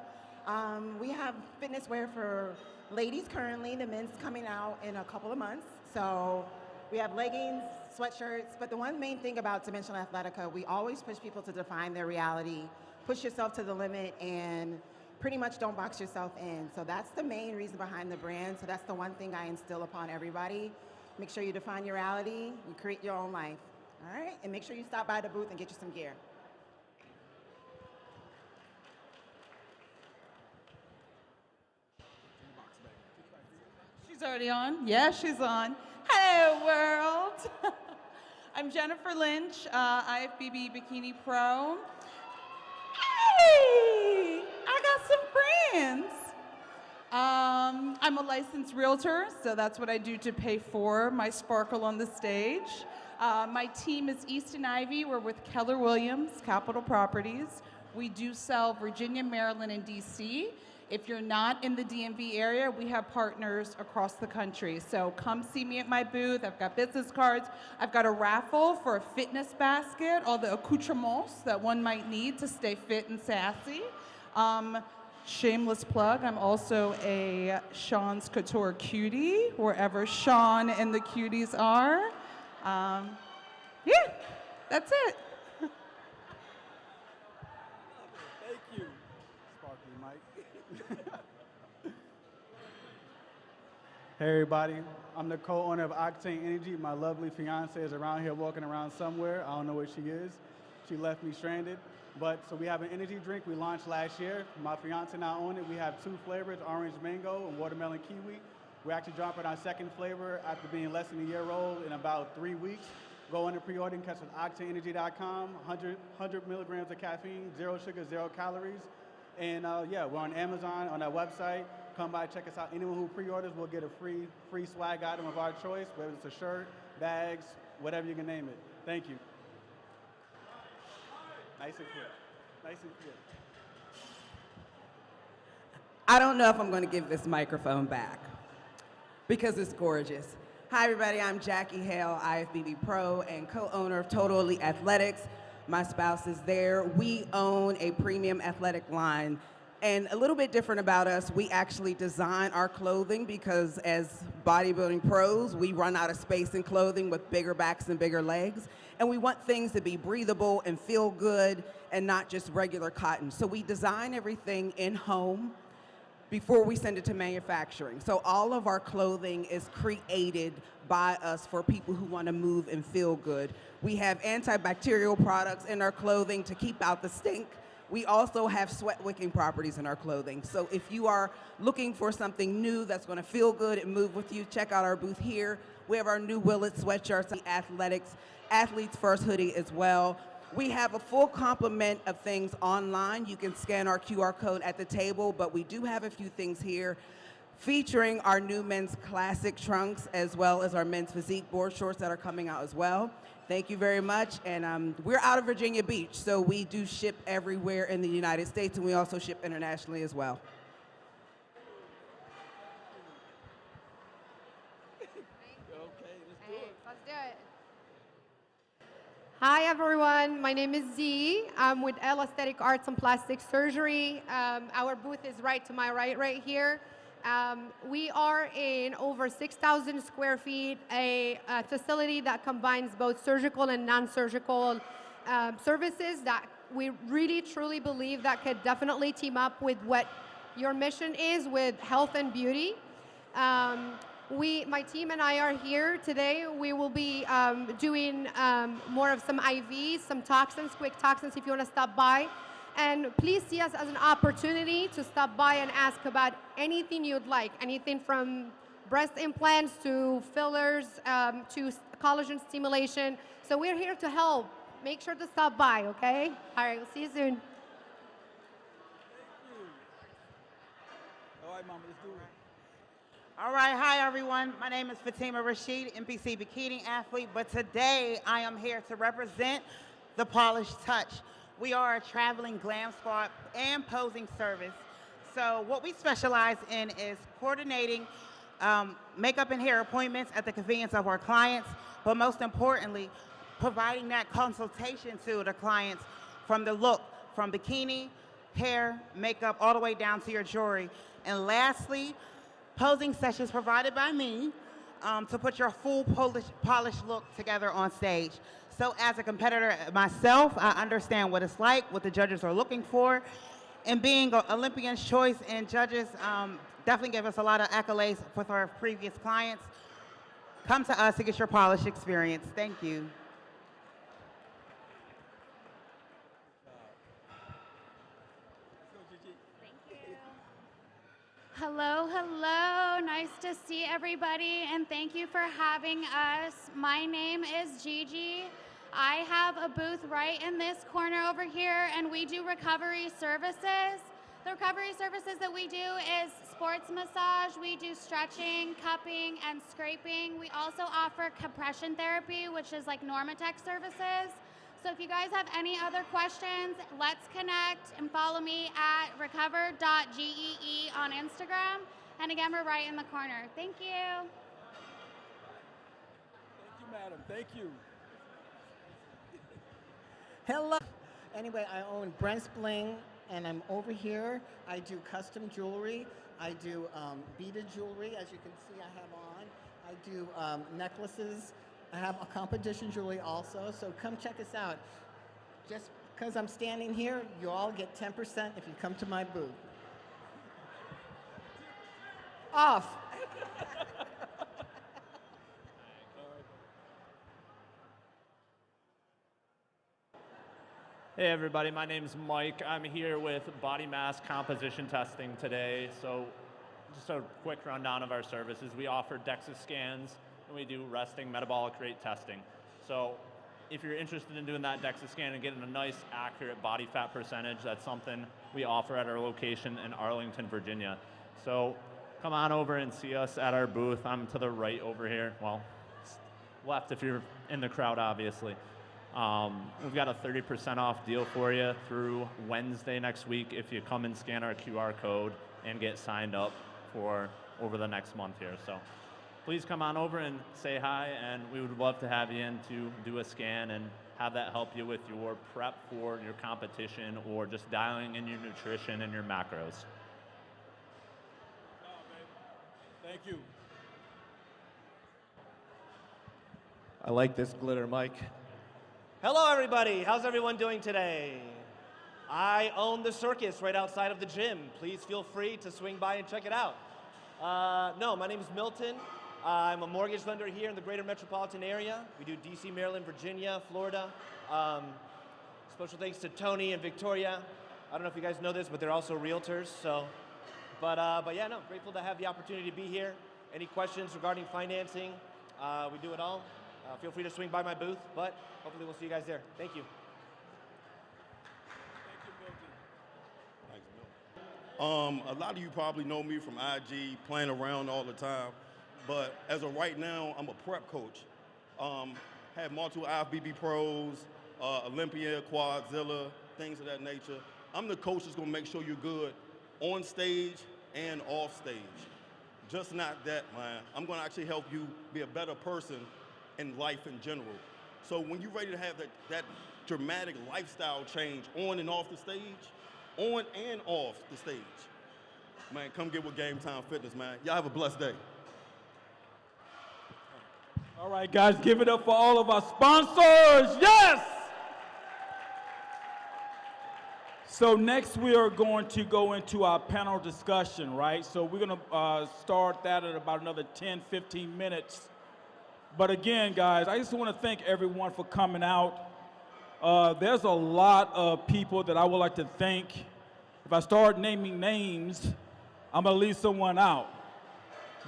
We have fitness wear for ladies currently. The men's coming out in a couple of months. So we have leggings, sweatshirts, but the one main thing about Dimensional Athletica, we always push people to define their reality, push yourself to the limit, and pretty much don't box yourself in. So that's the main reason behind the brand. So that's the one thing I instill upon everybody. Make sure you define your reality, you create your own life. All right, and make sure you stop by the booth and get you some gear. She's already on? Yeah, she's on. Hello, world. I'm Jennifer Lynch, IFBB Bikini Pro. Hey, I got some friends. I'm a licensed realtor, so that's what I do to pay for my sparkle on the stage. My team is Easton Ivy. We're with Keller Williams, Capital Properties. We do sell Virginia, Maryland, and DC. If you're not in the DMV area, we have partners across the country. So come see me at my booth. I've got business cards. I've got a raffle for a fitness basket, all the accoutrements that one might need to stay fit and sassy. Shameless plug, I'm also a Sean's Couture cutie, wherever Sean and the cuties are. Yeah, that's it. Thank you, Sparkly Mike. Hey everybody, I'm the co-owner of Octane Energy. My lovely fiance is around here walking around somewhere. I don't know where she is. She left me stranded. So we have an energy drink we launched last year. My fiance and I own it. We have 2 flavors, orange mango and watermelon kiwi. We're actually dropping our 2nd flavor after being less than a year old in about 3 weeks. Go on and pre-order and catch us at octaneenergy.com. 100 milligrams of caffeine, 0 sugar, 0 calories. And yeah, we're on Amazon, on our website. Come by, check us out. Anyone who pre-orders will get a free swag item of our choice, whether it's a shirt, bags, whatever you can name it. Thank you. Nice and clear. Nice and clear. I don't know if I'm going to give this microphone back because it's gorgeous. Hi, everybody. I'm Jackie Hale, IFBB Pro and co-owner of Total Elite Athletics. My spouse is there. We own a premium athletic line. And a little bit different about us, we actually design our clothing because as bodybuilding pros, we run out of space in clothing with bigger backs and bigger legs. And we want things to be breathable and feel good and not just regular cotton. So we design everything in-home before we send it to manufacturing. So all of our clothing is created by us for people who want to move and feel good. We have antibacterial products in our clothing to keep out the stink. We also have sweat-wicking properties in our clothing. So if you are looking for something new that's going to feel good and move with you, check out our booth here. We have our new Willet sweatshirts, athletics, Athlete's First hoodie as well. We have a full complement of things online. You can scan our QR code at the table, but we do have a few things here featuring our new men's classic trunks as well as our men's physique board shorts that are coming out as well. Thank you very much. And we're out of Virginia Beach, so we do ship everywhere in the United States, and we also ship internationally as well. Let's do it. Hi, everyone. My name is Z. I'm with L Aesthetic Arts and Plastic Surgery. Our booth is right to my right here. We are in over 6,000 square feet, a facility that combines both surgical and non-surgical services that we really, truly believe that could definitely team up with what your mission is with health and beauty. My team and I are here today. We will be doing more of some IVs, some toxins, quick toxins if you want to stop by. And please see us as an opportunity to stop by and ask about anything you'd like, anything from breast implants to fillers to collagen stimulation. So we're here to help. Make sure to stop by, okay? All right, we'll see you soon. All right, Mama, let's do it. All right, hi everyone. My name is Fatima Rashid, NPC Bikini athlete, but today I am here to represent the Polished Touch. We are a traveling glam squad and posing service. So what we specialize in is coordinating makeup and hair appointments at the convenience of our clients. but most importantly, providing that consultation to the clients from the look, from bikini, hair, makeup, all the way down to your jewelry. And lastly, posing sessions provided by me to put your full polished look together on stage. So as a competitor myself, I understand what it's like, what the judges are looking for, and being an Olympian's choice and judges definitely gave us a lot of accolades with our previous clients. Come to us to get your polished experience. Thank you. Hello, hello. Nice to see everybody, and thank you for having us. My name is Gigi. I have a booth right in this corner over here, and we do recovery services. The recovery services that we do is sports massage, we do stretching, cupping, and scraping. We also offer compression therapy, which is like Normatec services. So if you guys have any other questions, let's connect and follow me at recover.gee on Instagram. And again, we're right in the corner. Thank you. Thank you, madam. Thank you. Hello. Anyway, I own Brent's Bling, and I'm over here. I do custom jewelry. I do beaded jewelry, as you can see I have on. I do necklaces. I have a competition jewelry also, so come check us out. Just because I'm standing here, you all get 10% if you come to my booth. Off. Hey everybody, my name is Mike. I'm here with body mass composition testing today. So just a quick rundown of our services. We offer DEXA scans and we do resting metabolic rate testing. So if you're interested in doing that DEXA scan and getting a nice accurate body fat percentage, that's something we offer at our location in Arlington, Virginia. So come on over and see us at our booth. I'm to the right over here. Well, left if you're in the crowd, obviously. We've got a 30% off deal for you through Wednesday next week if you come and scan our QR code and get signed up for over the next month here. So please come on over and say hi, and we would love to have you in to do a scan and have that help you with your prep for your competition or just dialing in your nutrition and your macros. Thank you. I like this glitter, Mike. Hello, everybody. How's everyone doing today? I own the circus right outside of the gym. Please feel free to swing by and check it out. No, my name is Milton. I'm a mortgage lender here in the greater metropolitan area. We do DC, Maryland, Virginia, Florida. Special thanks to Tony and Victoria. I don't know if you guys know this, but they're also realtors. So, but yeah, no, grateful to have the opportunity to be here. Any questions regarding financing? We do it all. Feel free to swing by my booth, but hopefully we'll see you guys there. Thank you. A lot of you probably know me from IG, playing around all the time. But as of right now, I'm a prep coach. Have multiple IFBB pros, Olympia, Quadzilla, things of that nature. I'm the coach that's gonna make sure you're good on stage and off stage. Just not that, man. I'm gonna actually help you be a better person in life in general. So when you're ready to have that dramatic lifestyle change on and off the stage, on and off the stage, man, come get with Game Time Fitness, man. Y'all have a blessed day. All right, guys, give it up for all of our sponsors. Yes! So next we are going to go into our panel discussion, right? So we're going to start that at about another 10, 15 minutes. But again, guys, I just want to thank everyone for coming out. There's a lot of people that I would like to thank. If I start naming names, I'm going to leave someone out.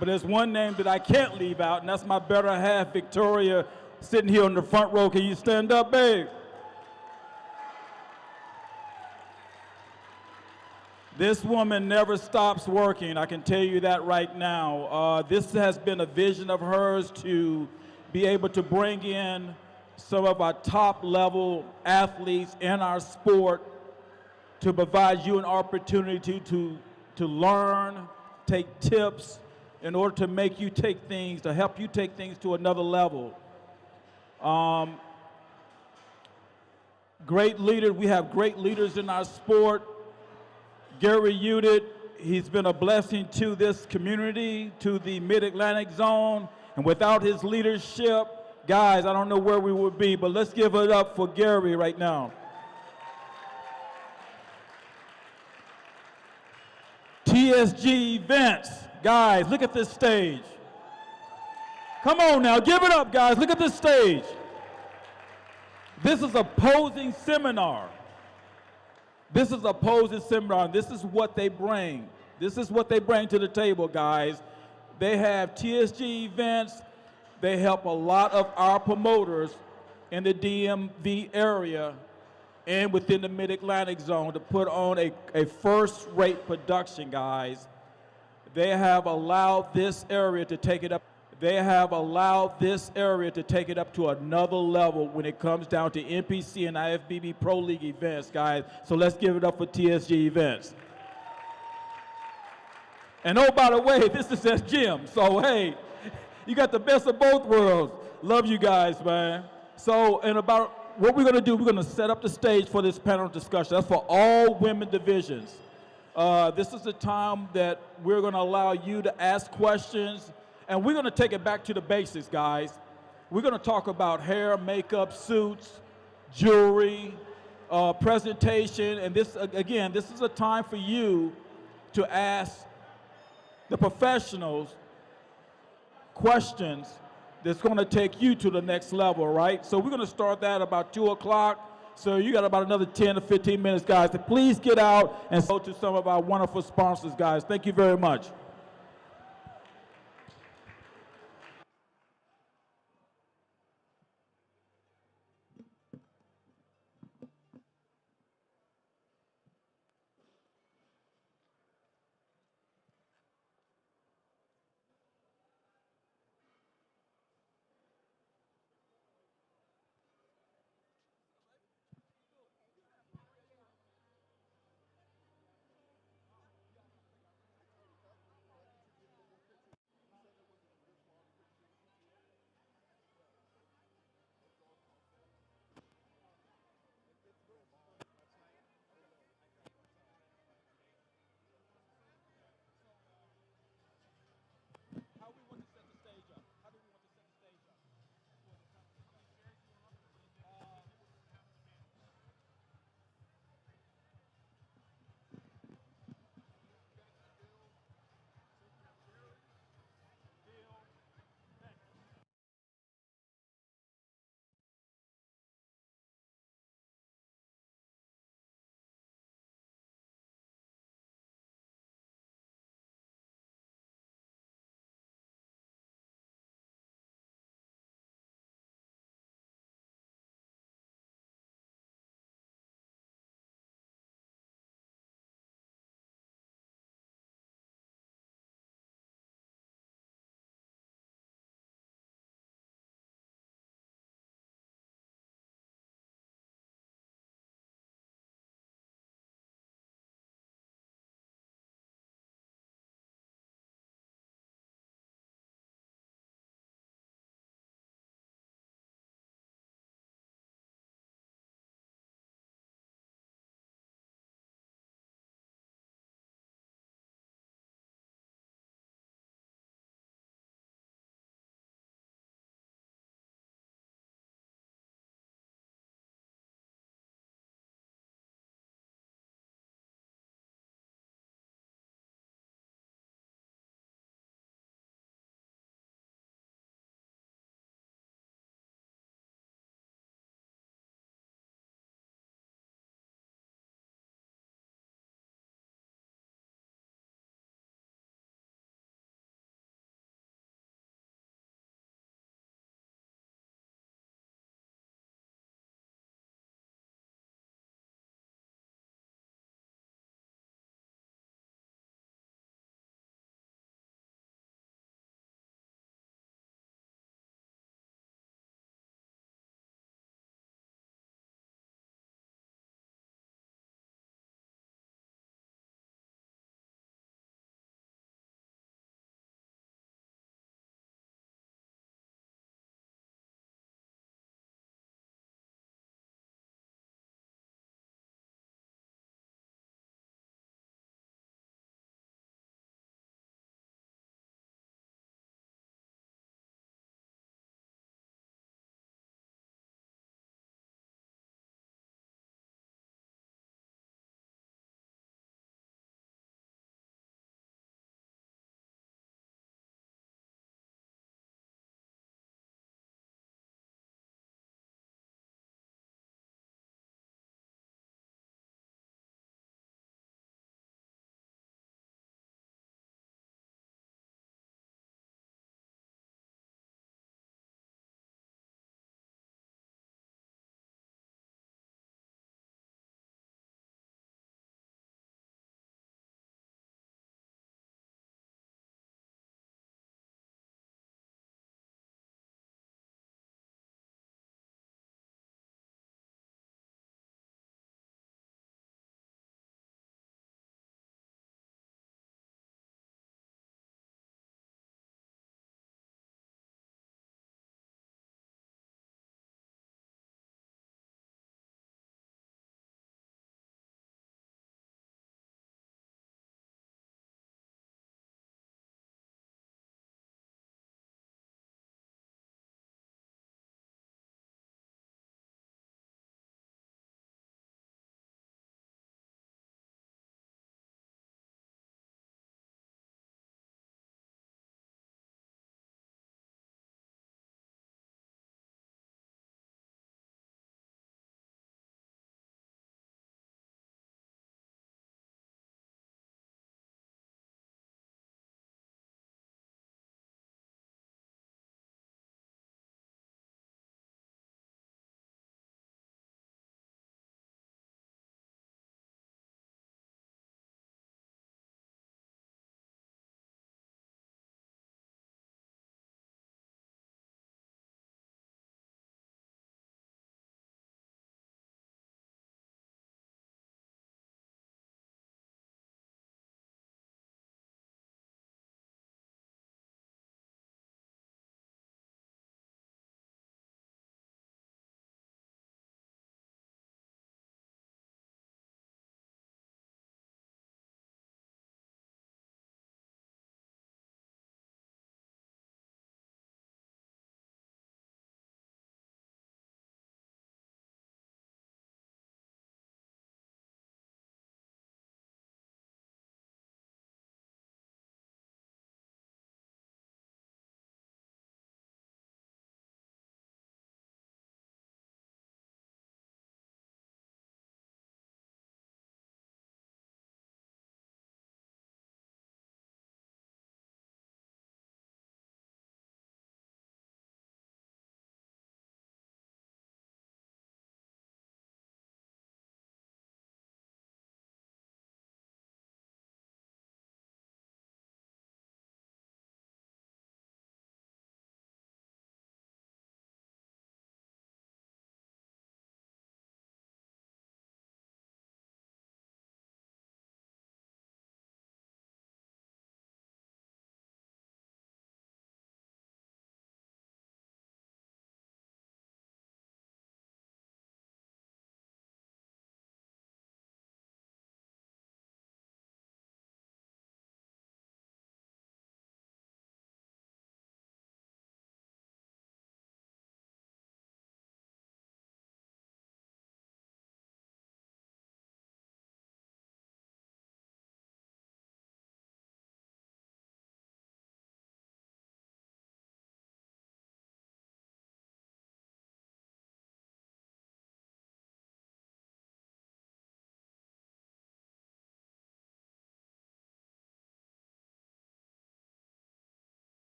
But there's one name that I can't leave out, and that's my better half, Victoria, sitting here on the front row. Can you stand up, babe? This woman never stops working, I can tell you that right now. This has been a vision of hers to be able to bring in some of our top level athletes in our sport to provide you an opportunity to learn, take tips in order to make you take things, to help you take things to another level. Um, great leader. We have great leaders in our sport. Gary Udit, he's been a blessing to this community, to the Mid-Atlantic zone. And without his leadership, guys, I don't know where we would be, but let's give it up for Gary right now. TSG events. Guys, look at this stage. Come on now, give it up, guys. Look at this stage. This is a posing seminar. This is a posing seminar. This is what they bring. This is what they bring to the table, guys. They have TSG events. They help a lot of our promoters in the DMV area and within the Mid-Atlantic zone to put on a first-rate production, guys. They have allowed this area to take it up. They have allowed this area to take it up to another level when it comes down to NPC and IFBB Pro League events, guys. So let's give it up for TSG events. And oh, by the way, this is at gym. So hey, you got the best of both worlds. Love you guys, man. So, and about what we're going to do, we're going to set up the stage for this panel discussion. That's for all women divisions. This is the time that we're going to allow you to ask questions, and we're going to take it back to the basics, guys. We're going to talk about hair, makeup, suits, jewelry, presentation, and this, again, this is a time for you to ask the professionals questions that's going to take you to the next level, right? So we're going to start that about 2 o'clock. So you got about another 10 to 15 minutes, guys. So please get out and go to some of our wonderful sponsors, guys. Thank you very much.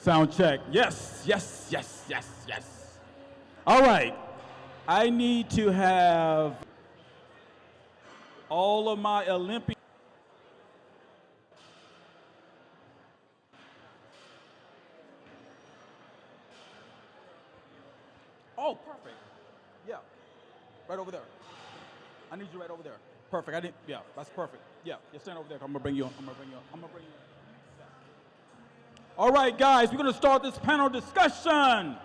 Sound check. Yes, yes, yes, yes, yes. All right. I need to have all of my Olympic. Oh, perfect. Yeah. Right over there. I need you right over there. Perfect. Yeah, that's perfect. Yeah, you stand over there. I'm gonna bring you on. I'm gonna bring you on. All right, guys, we're gonna start this panel discussion.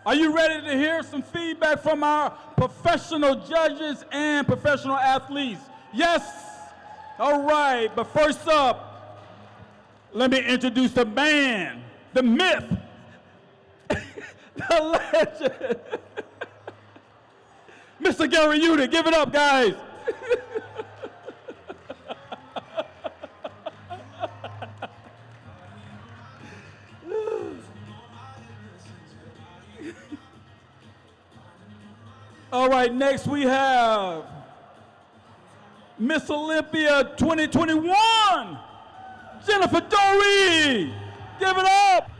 Are you ready to hear some feedback from our professional judges and professional athletes? Yes? All right, but first up, let me introduce the man, the myth, the legend, Mr. Gary Udy. Give it up, guys. All right, next we have Miss Olympia 2021, Jennifer Dory. Give it up.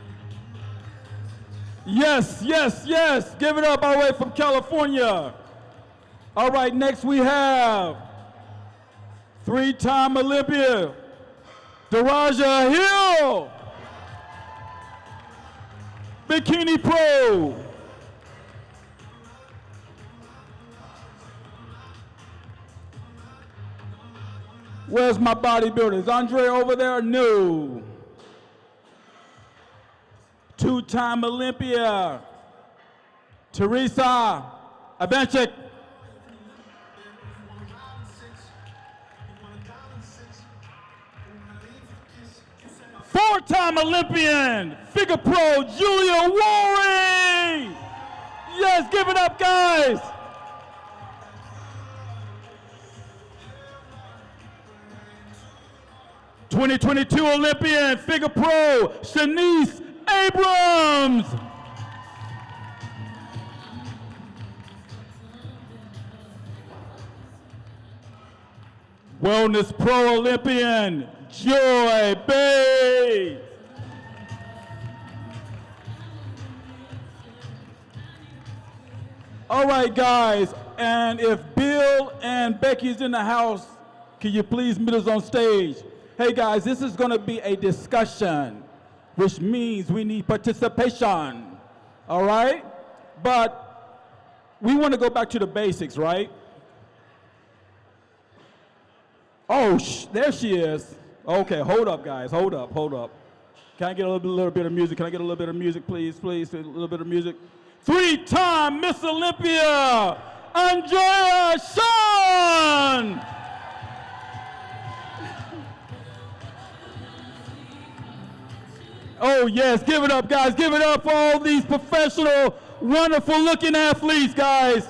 Yes, yes, yes. Give it up all the way from California. All right, next we have three-time Olympia, Daraja Hill, Bikini Pro. Where's my bodybuilder? Is Andre over there? No. Two-time Olympia, Teresa Avanchik. Four-time Olympian, figure pro, Julia Waring. Yes, give it up, guys. '22 Olympian, figure pro, Shanice Abrams. Wellness Pro Olympian, Joy Bay. All right, guys, and if Bill and Becky's in the house, can you please meet us on stage? Hey, guys, this is going to be a discussion, which means we need participation, all right? But we want to go back to the basics, right? Oh, there she is. Okay, hold up, guys. Hold up, hold up. Can I get a little bit of music? Can I get a little bit of music, please? Please, a little bit of music. Three-time Miss Olympia, Andrea Shawn. Oh, yes, give it up, guys. Give it up for all these professional, wonderful-looking athletes, guys.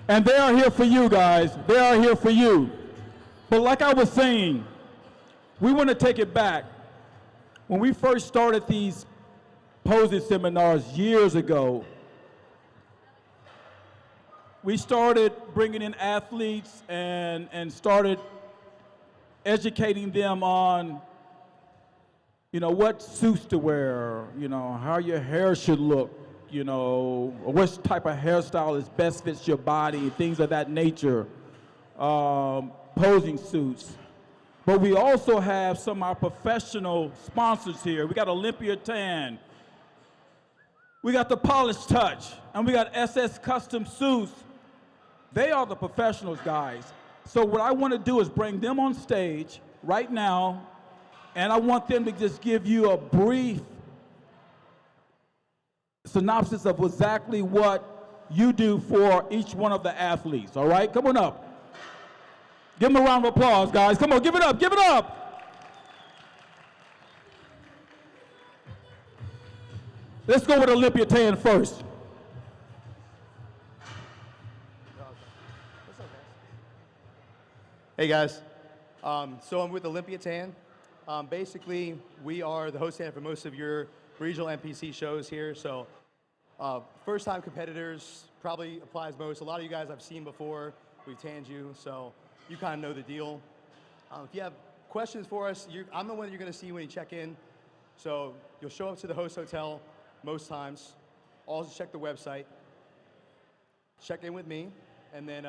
And they are here for you, guys. They are here for you. But like I was saying, we want to take it back. When we first started these posing seminars years ago, we started bringing in athletes and started educating them on, what suits to wear, how your hair should look, or what type of hairstyle is best fits your body, things of that nature, posing suits. But we also have some of our professional sponsors here. We got Olympia Tan, we got the Polished Touch, and we got SS Custom Suits. They are the professionals, guys. So what I want to do is bring them on stage right now, and I want them to just give you a brief synopsis of exactly what you do for each one of the athletes, all right? Come on up. Give them a round of applause, guys. Come on, give it up, give it up. Let's go with Olympia Tan first. Hey guys, so I'm with Olympia Tan. Basically, we are the host stand for most of your regional NPC shows here. So first-time competitors probably applies most. A lot of you guys I've seen before. We've tanned you, so you kind of know the deal. If you have questions for us. I'm the one you're going to see when you check in. So you'll show up to the host hotel most times. Also check the website. Check in with me, and then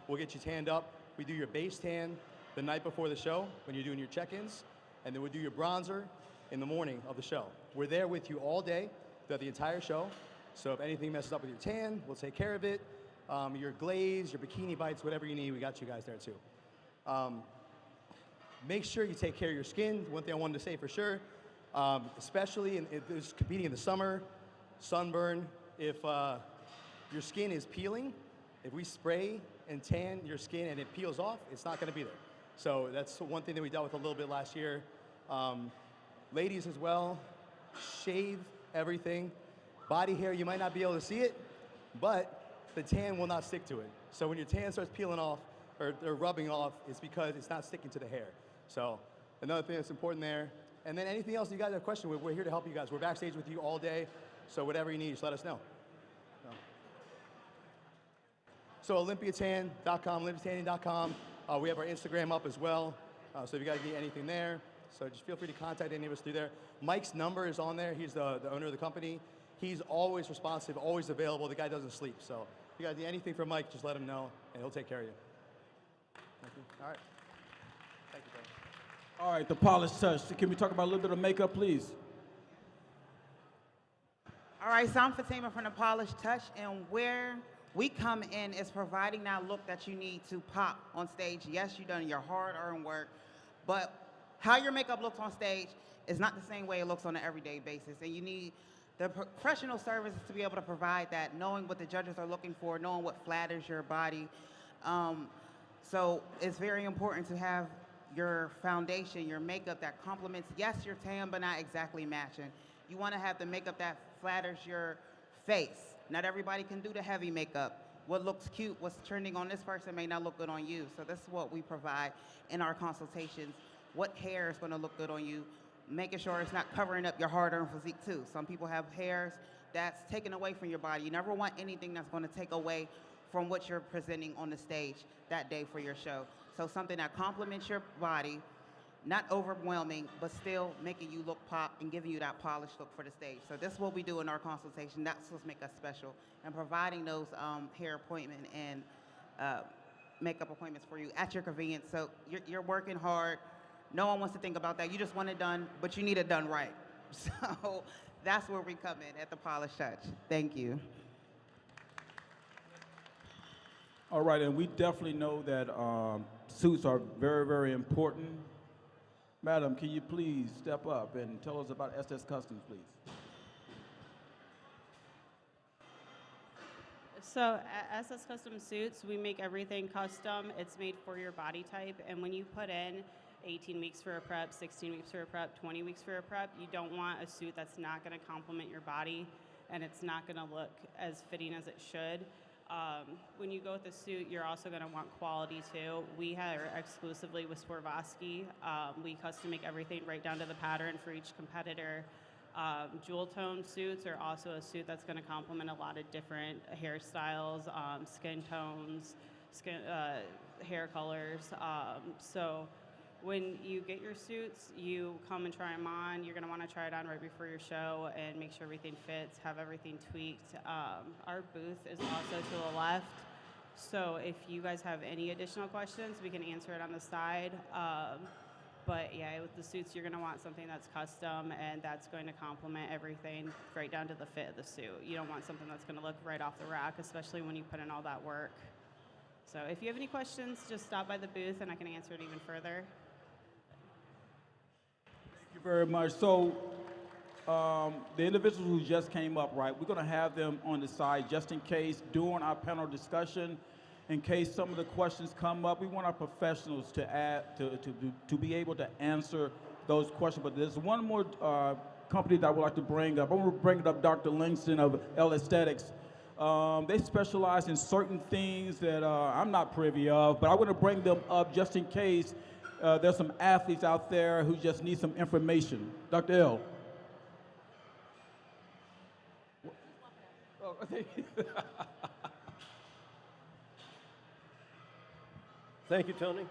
we'll get you tanned up. We do your base tan the night before the show when you're doing your check-ins, and then we'll do your bronzer in the morning of the show. We're there with you all day throughout the entire show. So if anything messes up with your tan, we'll take care of it. Your glaze, your bikini bites, whatever you need, we got you guys there too. Make sure you take care of your skin. One thing I wanted to say for sure, especially if there's competing in the summer, sunburn, if your skin is peeling, if we spray and tan your skin and it peels off, it's not gonna be there. So that's one thing that we dealt with a little bit last year. Ladies as well, shave everything. Body hair, you might not be able to see it, but the tan will not stick to it. So when your tan starts peeling off or rubbing off, it's because it's not sticking to the hair. So another thing that's important there. And then anything else you guys have a question with, we're here to help you guys. We're backstage with you all day, so whatever you need, just let us know. So olympiatan.com, olympiatanning.com. We have our Instagram up as well, so if you guys need anything there, so just feel free to contact any of us through there. Mike's number is on there. He's the owner of the company. He's always responsive, always available. The guy doesn't sleep. So if you guys need anything from Mike, just let him know, and he'll take care of you. Thank you. All right. Thank you, brother. All right, the polished touch. Can we talk about a little bit of makeup, please? All right, so I'm Fatima from the Polished Touch, and where we come in is providing that look that you need to pop on stage. Yes, you've done your hard-earned work, but how your makeup looks on stage is not the same way it looks on an everyday basis, and you need the professional services to be able to provide that, knowing what the judges are looking for, knowing what flatters your body. So it's very important to have your foundation, your makeup that complements, yes, your tan, but not exactly matching. You want to have the makeup that flatters your face. Not everybody can do the heavy makeup. What looks cute, what's trending on this person may not look good on you. So this is what we provide in our consultations. What hair is going to look good on you, making sure it's not covering up your hard-earned physique too. Some people have hairs that's taken away from your body. You never want anything that's going to take away from what you're presenting on the stage that day for your show. So something that complements your body, not overwhelming, but still making you look pop and giving you that polished look for the stage. So this is what we do in our consultation. That's what makes us special. And providing those hair appointment and makeup appointments for you at your convenience. So you're working hard. No one wants to think about that. You just want it done, but you need it done right. So that's where we come in at the Polished Touch. Thank you. All right, and we definitely know that suits are very, very important. Madam, can you please step up and tell us about SS Customs, please? So at SS Custom Suits, we make everything custom. It's made for your body type, and when you put in 18 weeks for a prep, 16 weeks for a prep, 20 weeks for a prep, you don't want a suit that's not going to complement your body and it's not going to look as fitting as it should. When you go with a suit, you're also going to want quality too. We hire exclusively with Swarovski. We custom make everything right down to the pattern for each competitor. Jewel tone suits are also a suit that's going to complement a lot of different hairstyles, skin tones, hair colors. So when you get your suits, you come and try them on. You're going to want to try it on right before your show and make sure everything fits, have everything tweaked. Our booth is also to the left. So if you guys have any additional questions, we can answer it on the side. But yeah, with the suits, you're going to want something that's custom and that's going to complement everything right down to the fit of the suit. You don't want something that's going to look right off the rack, especially when you put in all that work. So if you have any questions, just stop by the booth and I can answer it even further. Thank you very much. So the individuals who just came up, right, we're going to have them on the side just in case during our panel discussion, in case some of the questions come up. We want our professionals to be able to answer those questions. But there's one more company that I would like to bring up. I want to bring it up, Dr. Langston of L Aesthetics. They specialize in certain things that I'm not privy of, but I want to bring them up just in case there's some athletes out there who just need some information. Dr. L. Oh, thank you. Thank you, Tony.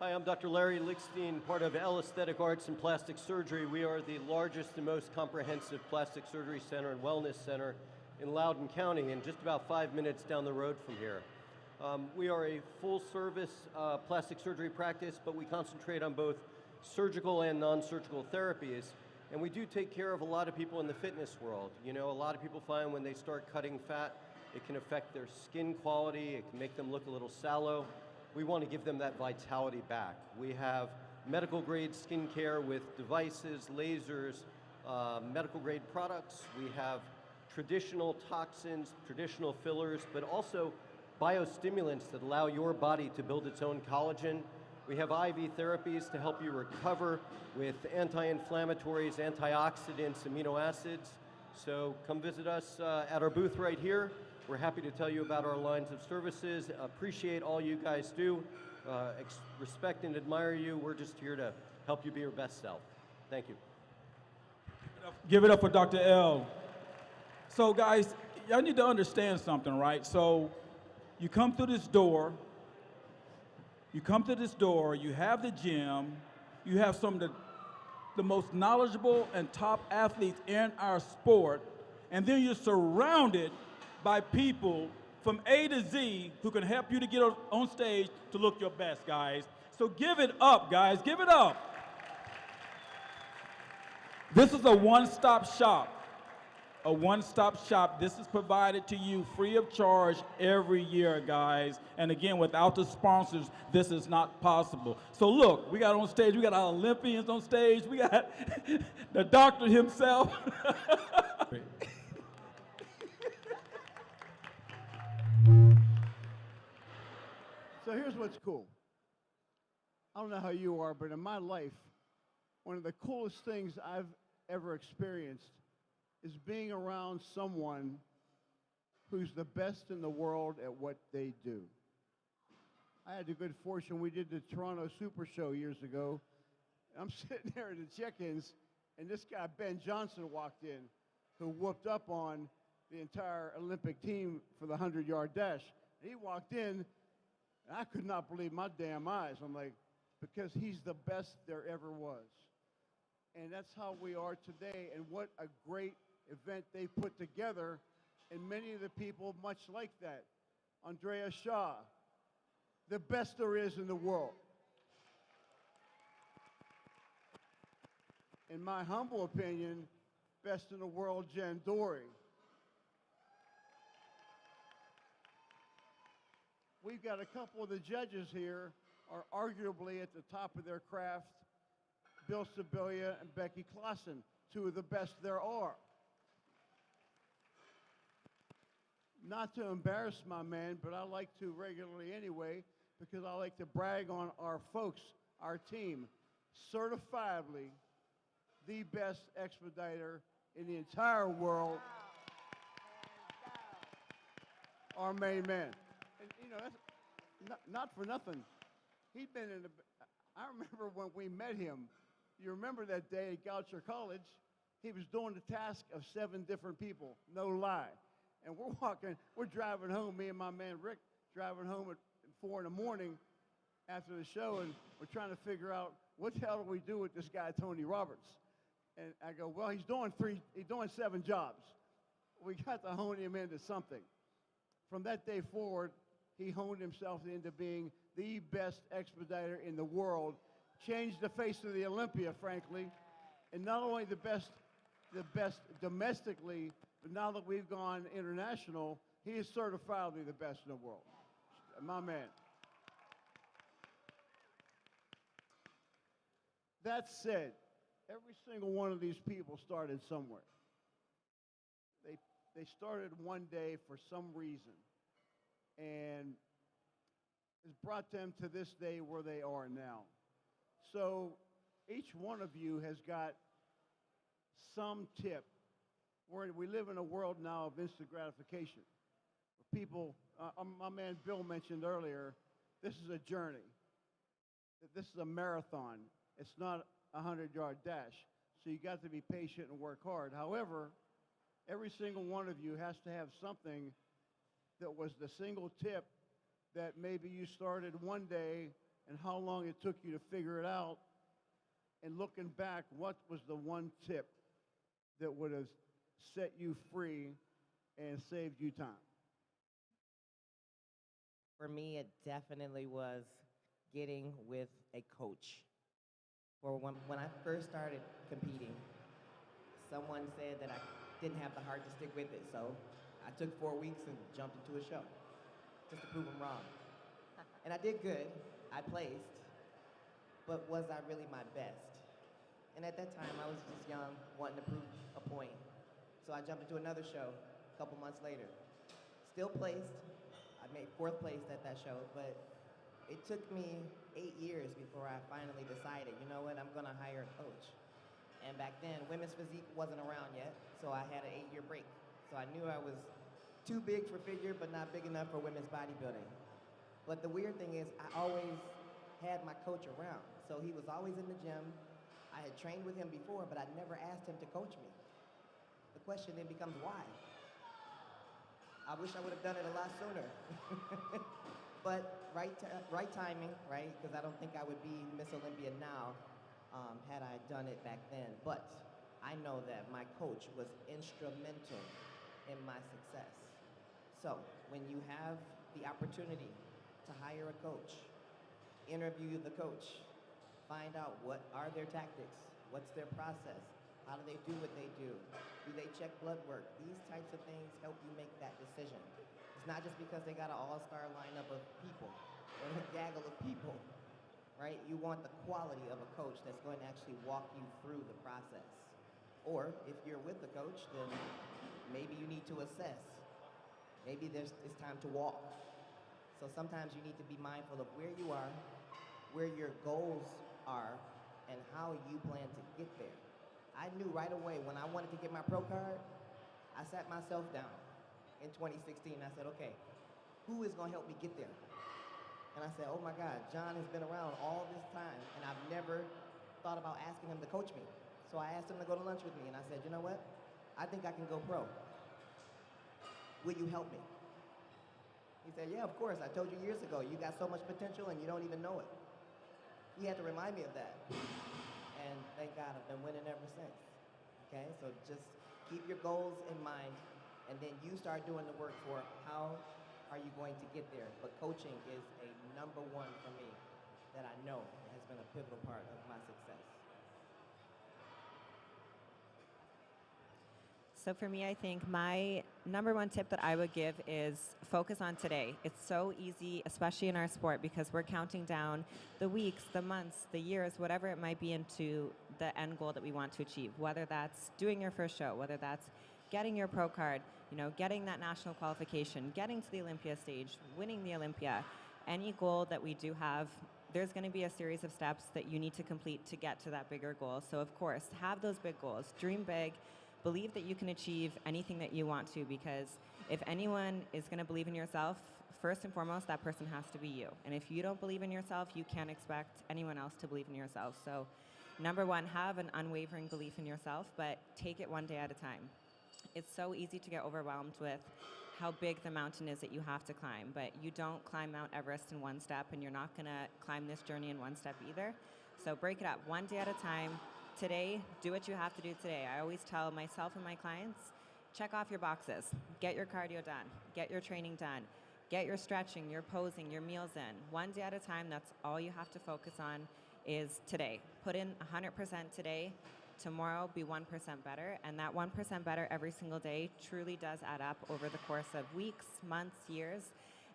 Hi, I'm Dr. Larry Lickstein, part of L Aesthetic Arts and Plastic Surgery. We are the largest and most comprehensive plastic surgery center and wellness center in Loudoun County, and just about 5 minutes down the road from here. We are a full-service plastic surgery practice, but we concentrate on both surgical and non-surgical therapies. And we do take care of a lot of people in the fitness world. You know, a lot of people find when they start cutting fat, it can affect their skin quality, it can make them look a little sallow. We want to give them that vitality back. We have medical grade skincare with devices, lasers, medical grade products. We have traditional toxins, traditional fillers, but also biostimulants that allow your body to build its own collagen. We have IV therapies to help you recover with anti-inflammatories, antioxidants, amino acids. So come visit us at our booth right here. We're happy to tell you about our lines of services. Appreciate all you guys do. Respect and admire you. We're just here to help you be your best self. Thank you. Give it up for Dr. L. So guys, y'all need to understand something, right? So you come through this door, you have the gym, you have some of the most knowledgeable and top athletes in our sport, and then you're surrounded by people from A to Z who can help you to get on stage to look your best, guys. So give it up, guys, give it up. This is a one-stop shop. A one-stop shop. This is provided to you free of charge every year, guys. And again, without the sponsors, this is not possible. So look, we got on stage, we got our Olympians on stage, we got the doctor himself. So here's what's cool. I don't know how you are, but in my life, one of the coolest things I've ever experienced is being around someone who's the best in the world at what they do. I had the good fortune, we did the Toronto Super Show years ago. I'm sitting there at the check-ins, and this guy, Ben Johnson, walked in, who whooped up on the entire Olympic team for the 100-yard dash. And he walked in, and I could not believe my damn eyes. I'm like, because he's the best there ever was. And that's how we are today, and what a great event they put together, and many of the people much like that. Andrea Shaw, the best there is in the world. In my humble opinion, best in the world, Jen Dory. We've got a couple of the judges here are arguably at the top of their craft, Bill Sibilia and Becky Clausen, two of the best there are. Not to embarrass my man, but I like to regularly anyway, because I like to brag on our folks, our team. Certifiably the best expediter in the entire world, our main man. And you know, that's not for nothing. He'd been in the, I remember when we met him, you remember that day at Goucher College, he was doing the task of 7 different people, no lie. And we're driving home, me and my man Rick, driving home at 4 in the morning after the show, and we're trying to figure out what the hell do we do with this guy, Tony Roberts. And I go, well, he's doing 7 jobs. We got to hone him into something. From that day forward, he honed himself into being the best expediter in the world, changed the face of the Olympia, frankly, and not only the best domestically, but now that we've gone international, he is certifiably the best in the world. My man. That said, every single one of these people started somewhere. They started one day for some reason, and has brought them to this day where they are now. So each one of you has got some tip. We live in a world now of instant gratification. People, my man Bill mentioned earlier, this is a journey. This is a marathon. It's not a 100-yard dash. So you got to be patient and work hard. However, every single one of you has to have something that was the single tip that maybe you started one day and how long it took you to figure it out. And looking back, what was the one tip that would have set you free and saved you time? For me, it definitely was getting with a coach. For when I first started competing, someone said that I didn't have the heart to stick with it, so I took 4 weeks and jumped into a show just to prove them wrong. And I did good, I placed, but was I really my best? And at that time, I was just young, wanting to prove a point. So I jumped into another show a couple months later. Still placed. I made 4th place at that show, but it took me 8 years before I finally decided, you know what, I'm gonna hire a coach. And back then, women's physique wasn't around yet, so I had an 8-year break. So I knew I was too big for figure, but not big enough for women's bodybuilding. But the weird thing is, I always had my coach around. So he was always in the gym. I had trained with him before, but I never asked him to coach me. The question then becomes why? I wish I would have done it a lot sooner. But right timing, right? Because I don't think I would be Miss Olympia now had I done it back then. But I know that my coach was instrumental in my success. So when you have the opportunity to hire a coach, interview the coach, find out what are their tactics, what's their process, how do they do what they do they check blood work? These types of things help you make that decision. It's not just because they got an all-star lineup of people or a gaggle of people, right? You want the quality of a coach that's going to actually walk you through the process. Or if you're with the coach, then maybe you need to assess. Maybe it's time to walk. So sometimes you need to be mindful of where you are, where your goals are, and how you plan to get there. I knew right away when I wanted to get my pro card, I sat myself down in 2016. I said, okay, who is going to help me get there? And I said, oh my God, John has been around all this time, and I've never thought about asking him to coach me. So I asked him to go to lunch with me, and I said, you know what? I think I can go pro. Will you help me? He said, yeah, of course. I told you years ago, you got so much potential and you don't even know it. He had to remind me of that. And thank God I've been winning ever since. Okay, so just keep your goals in mind, and then you start doing the work for how are you going to get there. But coaching is a number one for me that I know has been a pivotal part of my success. So for me, I think my number one tip that I would give is focus on today. It's so easy, especially in our sport, because we're counting down the weeks, the months, the years, whatever it might be into the end goal that we want to achieve, whether that's doing your first show, whether that's getting your pro card, getting that national qualification, getting to the Olympia stage, winning the Olympia. Any goal that we do have, there's going to be a series of steps that you need to complete to get to that bigger goal. So of course, have those big goals, dream big, believe that you can achieve anything that you want to, because if anyone is going to believe in yourself, first and foremost, that person has to be you. And if you don't believe in yourself, you can't expect anyone else to believe in yourself. So number one, have an unwavering belief in yourself, but take it one day at a time. It's so easy to get overwhelmed with how big the mountain is that you have to climb, but you don't climb Mount Everest in one step, and you're not going to climb this journey in one step either. So break it up one day at a time. Today, do what you have to do today. I always tell myself and my clients, check off your boxes. Get your cardio done. Get your training done. Get your stretching, your posing, your meals in. One day at a time, that's all you have to focus on is today. Put in 100% today. Tomorrow, be 1% better. And that 1% better every single day truly does add up over the course of weeks, months, years.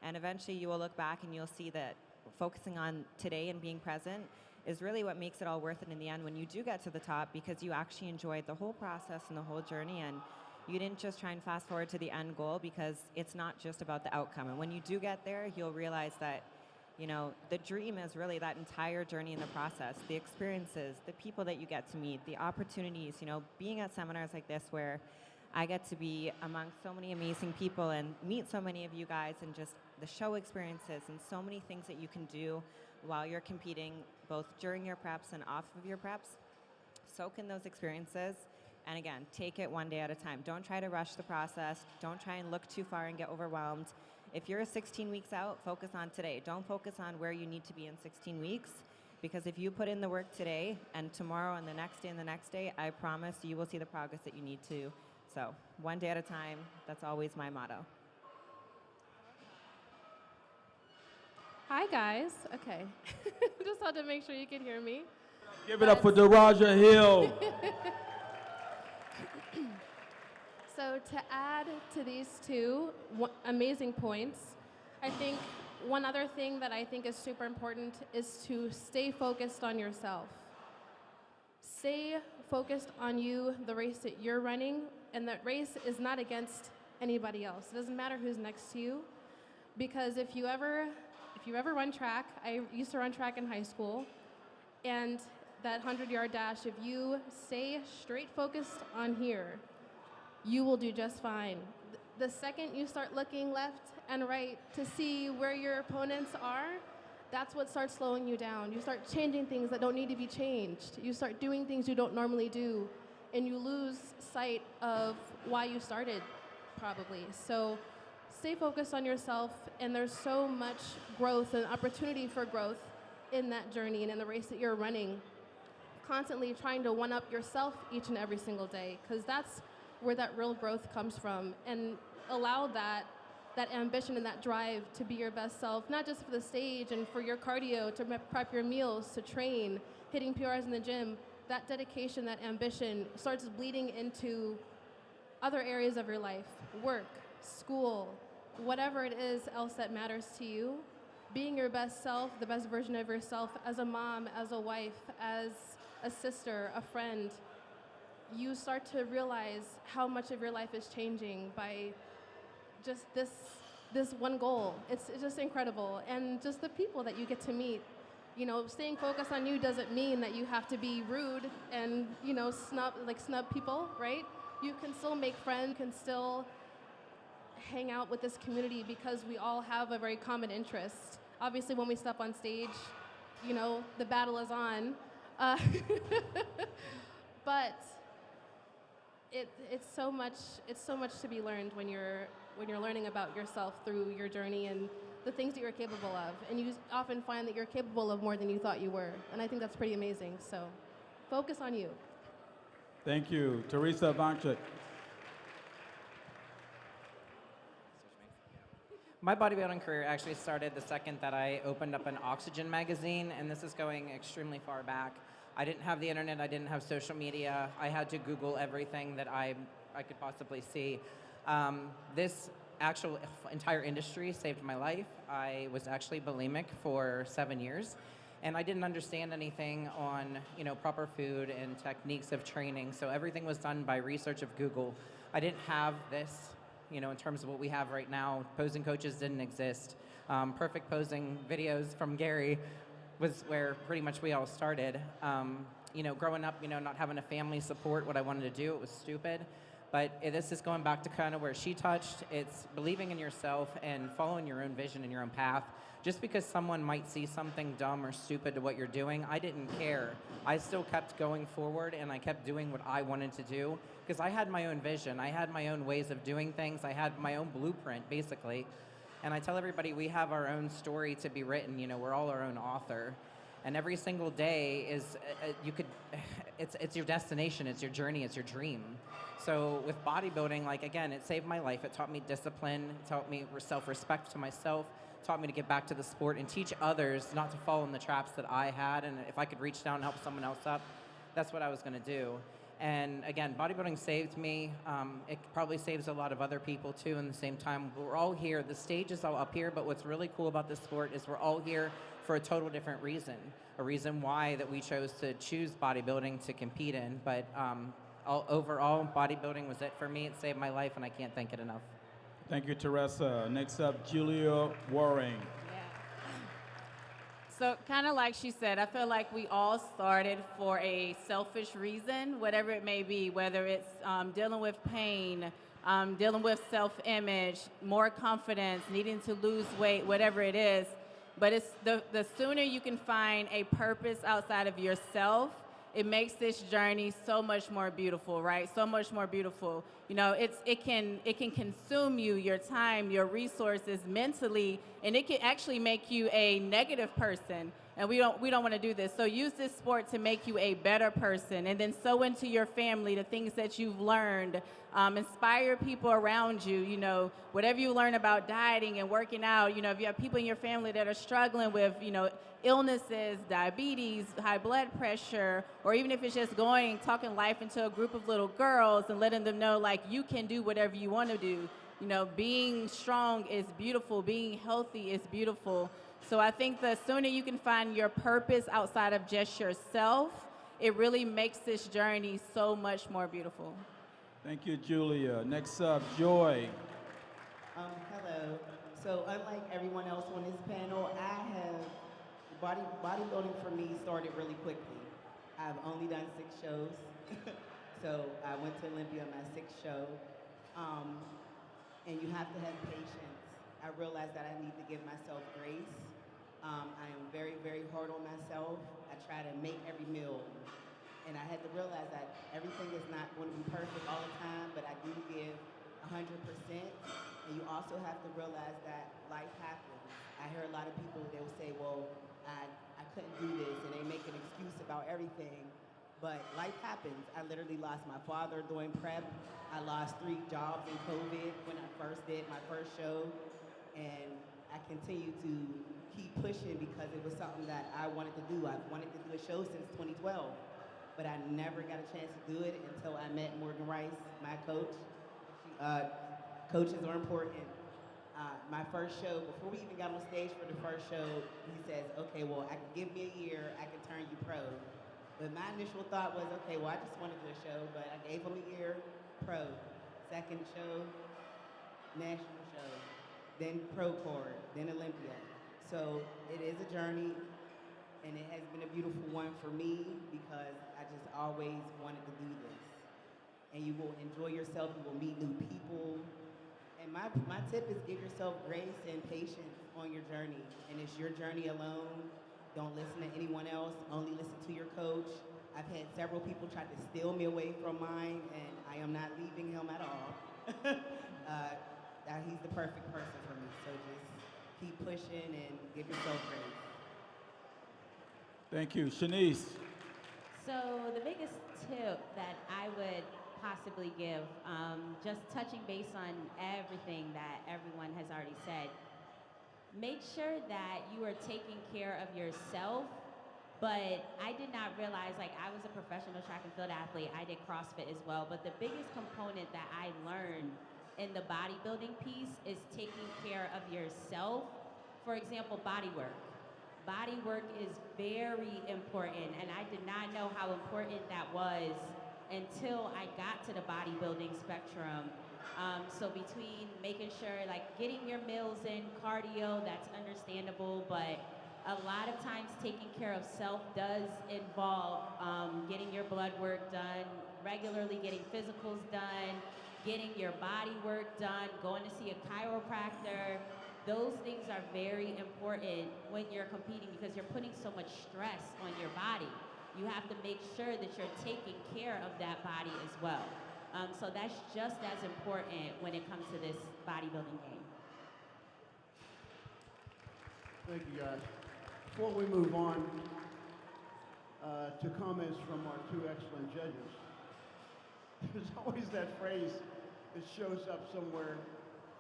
And eventually, you will look back and you'll see that focusing on today and being present is really what makes it all worth it in the end when you do get to the top, because you actually enjoyed the whole process and the whole journey, and you didn't just try and fast forward to the end goal, because it's not just about the outcome. And when you do get there, you'll realize that, the dream is really that entire journey in the process, the experiences, the people that you get to meet, the opportunities, being at seminars like this where I get to be among so many amazing people and meet so many of you guys, and just the show experiences and so many things that you can do while you're competing, both during your preps and off of your preps. Soak in those experiences, and again, take it one day at a time. Don't try to rush the process. Don't try and look too far and get overwhelmed. If you're 16 weeks out, focus on today. Don't focus on where you need to be in 16 weeks, because if you put in the work today and tomorrow and the next day and the next day, I promise you will see the progress that you need to. So one day at a time, that's always my motto. Hi, guys. Okay. Just had to make sure you can hear me. Give it up for Daraja Hill. So to add to these two amazing points, I think one other thing that I think is super important is to stay focused on yourself. Stay focused on you, the race that you're running, and that race is not against anybody else. It doesn't matter who's next to you, because if you ever run track, I used to run track in high school, and that 100-yard dash, if you stay straight focused on here, you will do just fine. The second you start looking left and right to see where your opponents are, that's what starts slowing you down. You start changing things that don't need to be changed. You start doing things you don't normally do, and you lose sight of why you started, probably. So stay focused on yourself, and there's so much growth and opportunity for growth in that journey and in the race that you're running. Constantly trying to one-up yourself each and every single day, because that's where that real growth comes from, and allow that ambition and that drive to be your best self, not just for the stage and for your cardio, to prep your meals, to train, hitting PRs in the gym. That dedication, that ambition starts bleeding into other areas of your life, work, school, whatever it is else that matters to you. Being your best self, the best version of yourself as a mom, as a wife, as a sister, a friend, you start to realize how much of your life is changing by just this one goal. It's just incredible. And just the people that you get to meet. You know, staying focused on you doesn't mean that you have to be rude and, you know, snub people, right? You can still make friends, can still hang out with this community, because we all have a very common interest. Obviously, when we step on stage, you know, the battle is on. But it's so much to be learned when you're learning about yourself through your journey and the things that you're capable of. And you often find that you're capable of more than you thought you were. And I think that's pretty amazing. So focus on you. Thank you. Teresa Vanchuk. My bodybuilding career actually started the second that I opened up an Oxygen magazine, and this is going extremely far back. I didn't have the internet, I didn't have social media. I had to Google everything that I could possibly see. This actual entire industry saved my life. I was actually bulimic for 7 years, and I didn't understand anything on, you know, proper food and techniques of training. So everything was done by research of Google. I didn't have this, you know, in terms of what we have right now. Posing coaches didn't exist. Perfect posing videos from Gary was where pretty much we all started. You know, growing up, you know, not having a family support what I wanted to do, it was stupid. But this is going back to kind of where she touched. It's believing in yourself and following your own vision and your own path. Just because someone might see something dumb or stupid to what you're doing, I didn't care. I still kept going forward, and I kept doing what I wanted to do, because I had my own vision. I had my own ways of doing things. I had my own blueprint, basically. And I tell everybody we have our own story to be written. You know, we're all our own author. And every single day is, it's your destination, it's your journey, it's your dream. So with bodybuilding, like, again, it saved my life. It taught me discipline, it taught me self-respect to myself, taught me to get back to the sport and teach others not to fall in the traps that I had. And if I could reach down and help someone else up, that's what I was gonna do. And again, bodybuilding saved me. It probably saves a lot of other people too in the same time. We're all here, the stage is all up here, but what's really cool about this sport is we're all here for a total different reason. A reason why that we chose to choose bodybuilding to compete in. But overall, bodybuilding was it for me. It saved my life, and I can't thank it enough. Thank you, Teresa. Next up, Julia Waring. So kind of like she said, I feel like we all started for a selfish reason, whatever it may be, whether it's dealing with pain, dealing with self-image, more confidence, needing to lose weight, whatever it is. But it's the sooner you can find a purpose outside of yourself it makes this journey so much more beautiful, right? So much more beautiful. You know, it can consume you, your time, your resources mentally, and it can actually make you a negative person. And we don't want to do this. So use this sport to make you a better person, and then sow into your family the things that you've learned. Inspire people around you. You know, whatever you learn about dieting and working out. You know, if you have people in your family that are struggling with, you know, illnesses, diabetes, high blood pressure, or even if it's just talking life into a group of little girls and letting them know, like, you can do whatever you want to do. You know, being strong is beautiful. Being healthy is beautiful. So I think the sooner you can find your purpose outside of just yourself, it really makes this journey so much more beautiful. Thank you, Julia. Next up, Joy. Hello. So unlike everyone else on this panel, bodybuilding for me started really quickly. I've only done 6 shows. So I went to Olympia on my 6th show. And you have to have patience. I realized that I need to give myself grace. I am very, very hard on myself. I try to make every meal. And I had to realize that everything is not going to be perfect all the time, but I do give 100%. And you also have to realize that life happens. I hear a lot of people, they'll say, well, I couldn't do this, and they make an excuse about everything. But life happens. I literally lost my father doing prep. I lost 3 jobs in COVID when I first did my first show. And I continue to keep pushing because it was something that I wanted to do. I've wanted to do a show since 2012, but I never got a chance to do it until I met Morgan Rice, my coach. Coaches are important. My first show, before we even got on stage for the first show, he says, okay, well, give me a year, I can turn you pro. But my initial thought was, okay, well, I just want to do a show, but I gave him a year, pro. Second show, national show, then pro card, then Olympia. So it is a journey, and it has been a beautiful one for me because I just always wanted to do this. And you will enjoy yourself, you will meet new people. And my tip is give yourself grace and patience on your journey. And it's your journey alone. Don't listen to anyone else, only listen to your coach. I've had several people try to steal me away from mine, and I am not leaving him at all. He's the perfect person for me, so just keep pushing and give yourself grace. Thank you. Shanice. So the biggest tip that I would possibly give, just touching base on everything that everyone has already said, make sure that you are taking care of yourself. But I did not realize, like, I was a professional track and field athlete. I did CrossFit as well. But the biggest component that I learned in the bodybuilding piece is taking care of yourself. For example, body work. Body work is very important, and I did not know how important that was until I got to the bodybuilding spectrum. So between making sure, like, getting your meals in, cardio, that's understandable, but a lot of times taking care of self does involve getting your blood work done, regularly getting physicals done, getting your body work done, going to see a chiropractor. Those things are very important when you're competing because you're putting so much stress on your body. You have to make sure that you're taking care of that body as well. So that's just as important when it comes to this bodybuilding game. Thank you, guys. Before we move on to comments from our 2 excellent judges, there's always that phrase that shows up somewhere.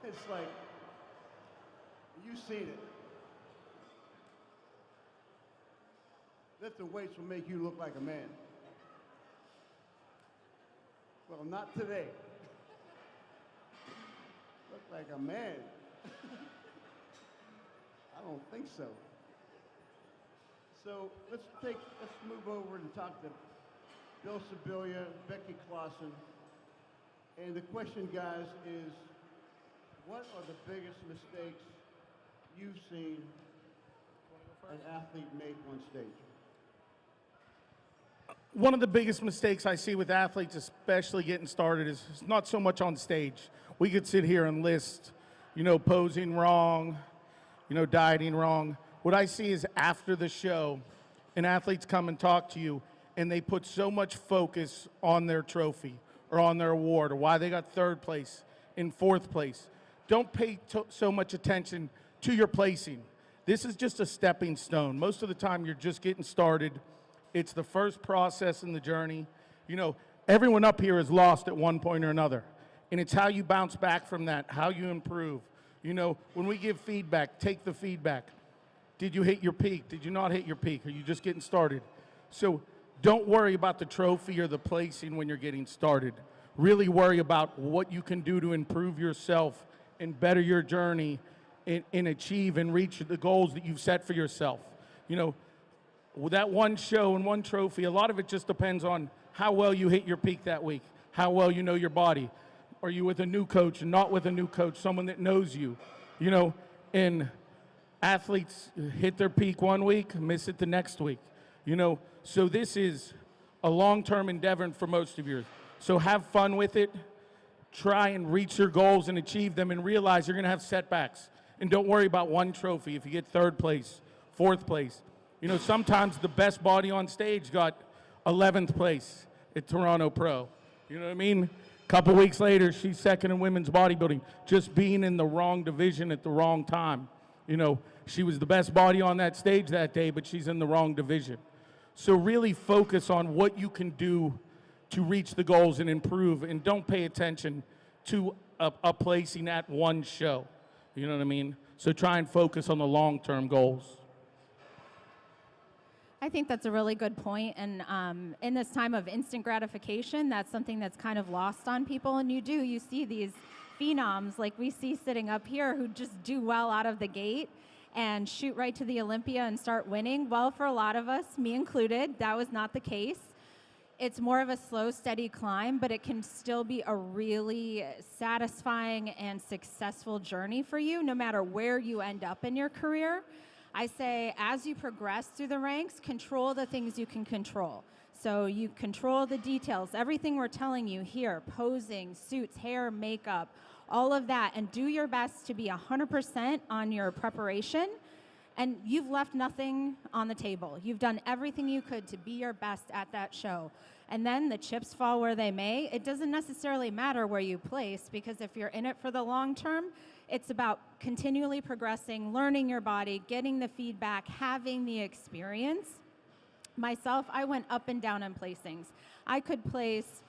It's like, you've seen it. Lifting weights will make you look like a man. Well, not today. Look like a man. I don't think so. So let's move over and talk to Bill Sibilia, Becky Clausen. And the question, guys, is what are the biggest mistakes you've seen an athlete make on stage? One of the biggest mistakes I see with athletes, especially getting started, is not so much on stage. We could sit here and list, posing wrong, dieting wrong. What I see is after the show, and athletes come and talk to you, and they put so much focus on their trophy or on their award or why they got third place in fourth place. Don't pay so much attention to your placing. This is just a stepping stone. Most of the time, you're just getting started. It's the first process in the journey. You know, everyone up here is lost at one point or another. And it's how you bounce back from that, how you improve. You know, when we give feedback, take the feedback. Did you hit your peak? Did you not hit your peak? Are you just getting started? So don't worry about the trophy or the placing when you're getting started. Really worry about what you can do to improve yourself and better your journey and achieve and reach the goals that you've set for yourself. You know, with that one show and one trophy, a lot of it just depends on how well you hit your peak that week, how well you know your body. Are you with a new coach and not with a new coach, someone that knows you? You know, and athletes hit their peak one week, miss it the next week. You know, so this is a long-term endeavor for most of you. So have fun with it. Try and reach your goals and achieve them and realize you're going to have setbacks. And don't worry about one trophy if you get third place, fourth place. You know, sometimes the best body on stage got 11th place at Toronto Pro. You know what I mean? A couple weeks later, she's second in women's bodybuilding, just being in the wrong division at the wrong time. You know, she was the best body on that stage that day, but she's in the wrong division. So really focus on what you can do to reach the goals and improve, and don't pay attention to a placing at one show. You know what I mean? So try and focus on the long-term goals. I think that's a really good point. And in this time of instant gratification, that's something that's kind of lost on people. And you see these phenoms like we see sitting up here who just do well out of the gate and shoot right to the Olympia and start winning. Well, for a lot of us, me included, that was not the case. It's more of a slow, steady climb, but it can still be a really satisfying and successful journey for you, no matter where you end up in your career. I say, as you progress through the ranks, control the things you can control. So you control the details, everything we're telling you here, posing, suits, hair, makeup, all of that, and do your best to be 100% on your preparation. And you've left nothing on the table. You've done everything you could to be your best at that show. And then the chips fall where they may. It doesn't necessarily matter where you place, because if you're in it for the long term, it's about continually progressing, learning your body, getting the feedback, having the experience. Myself, I went up and down in placings. I could place,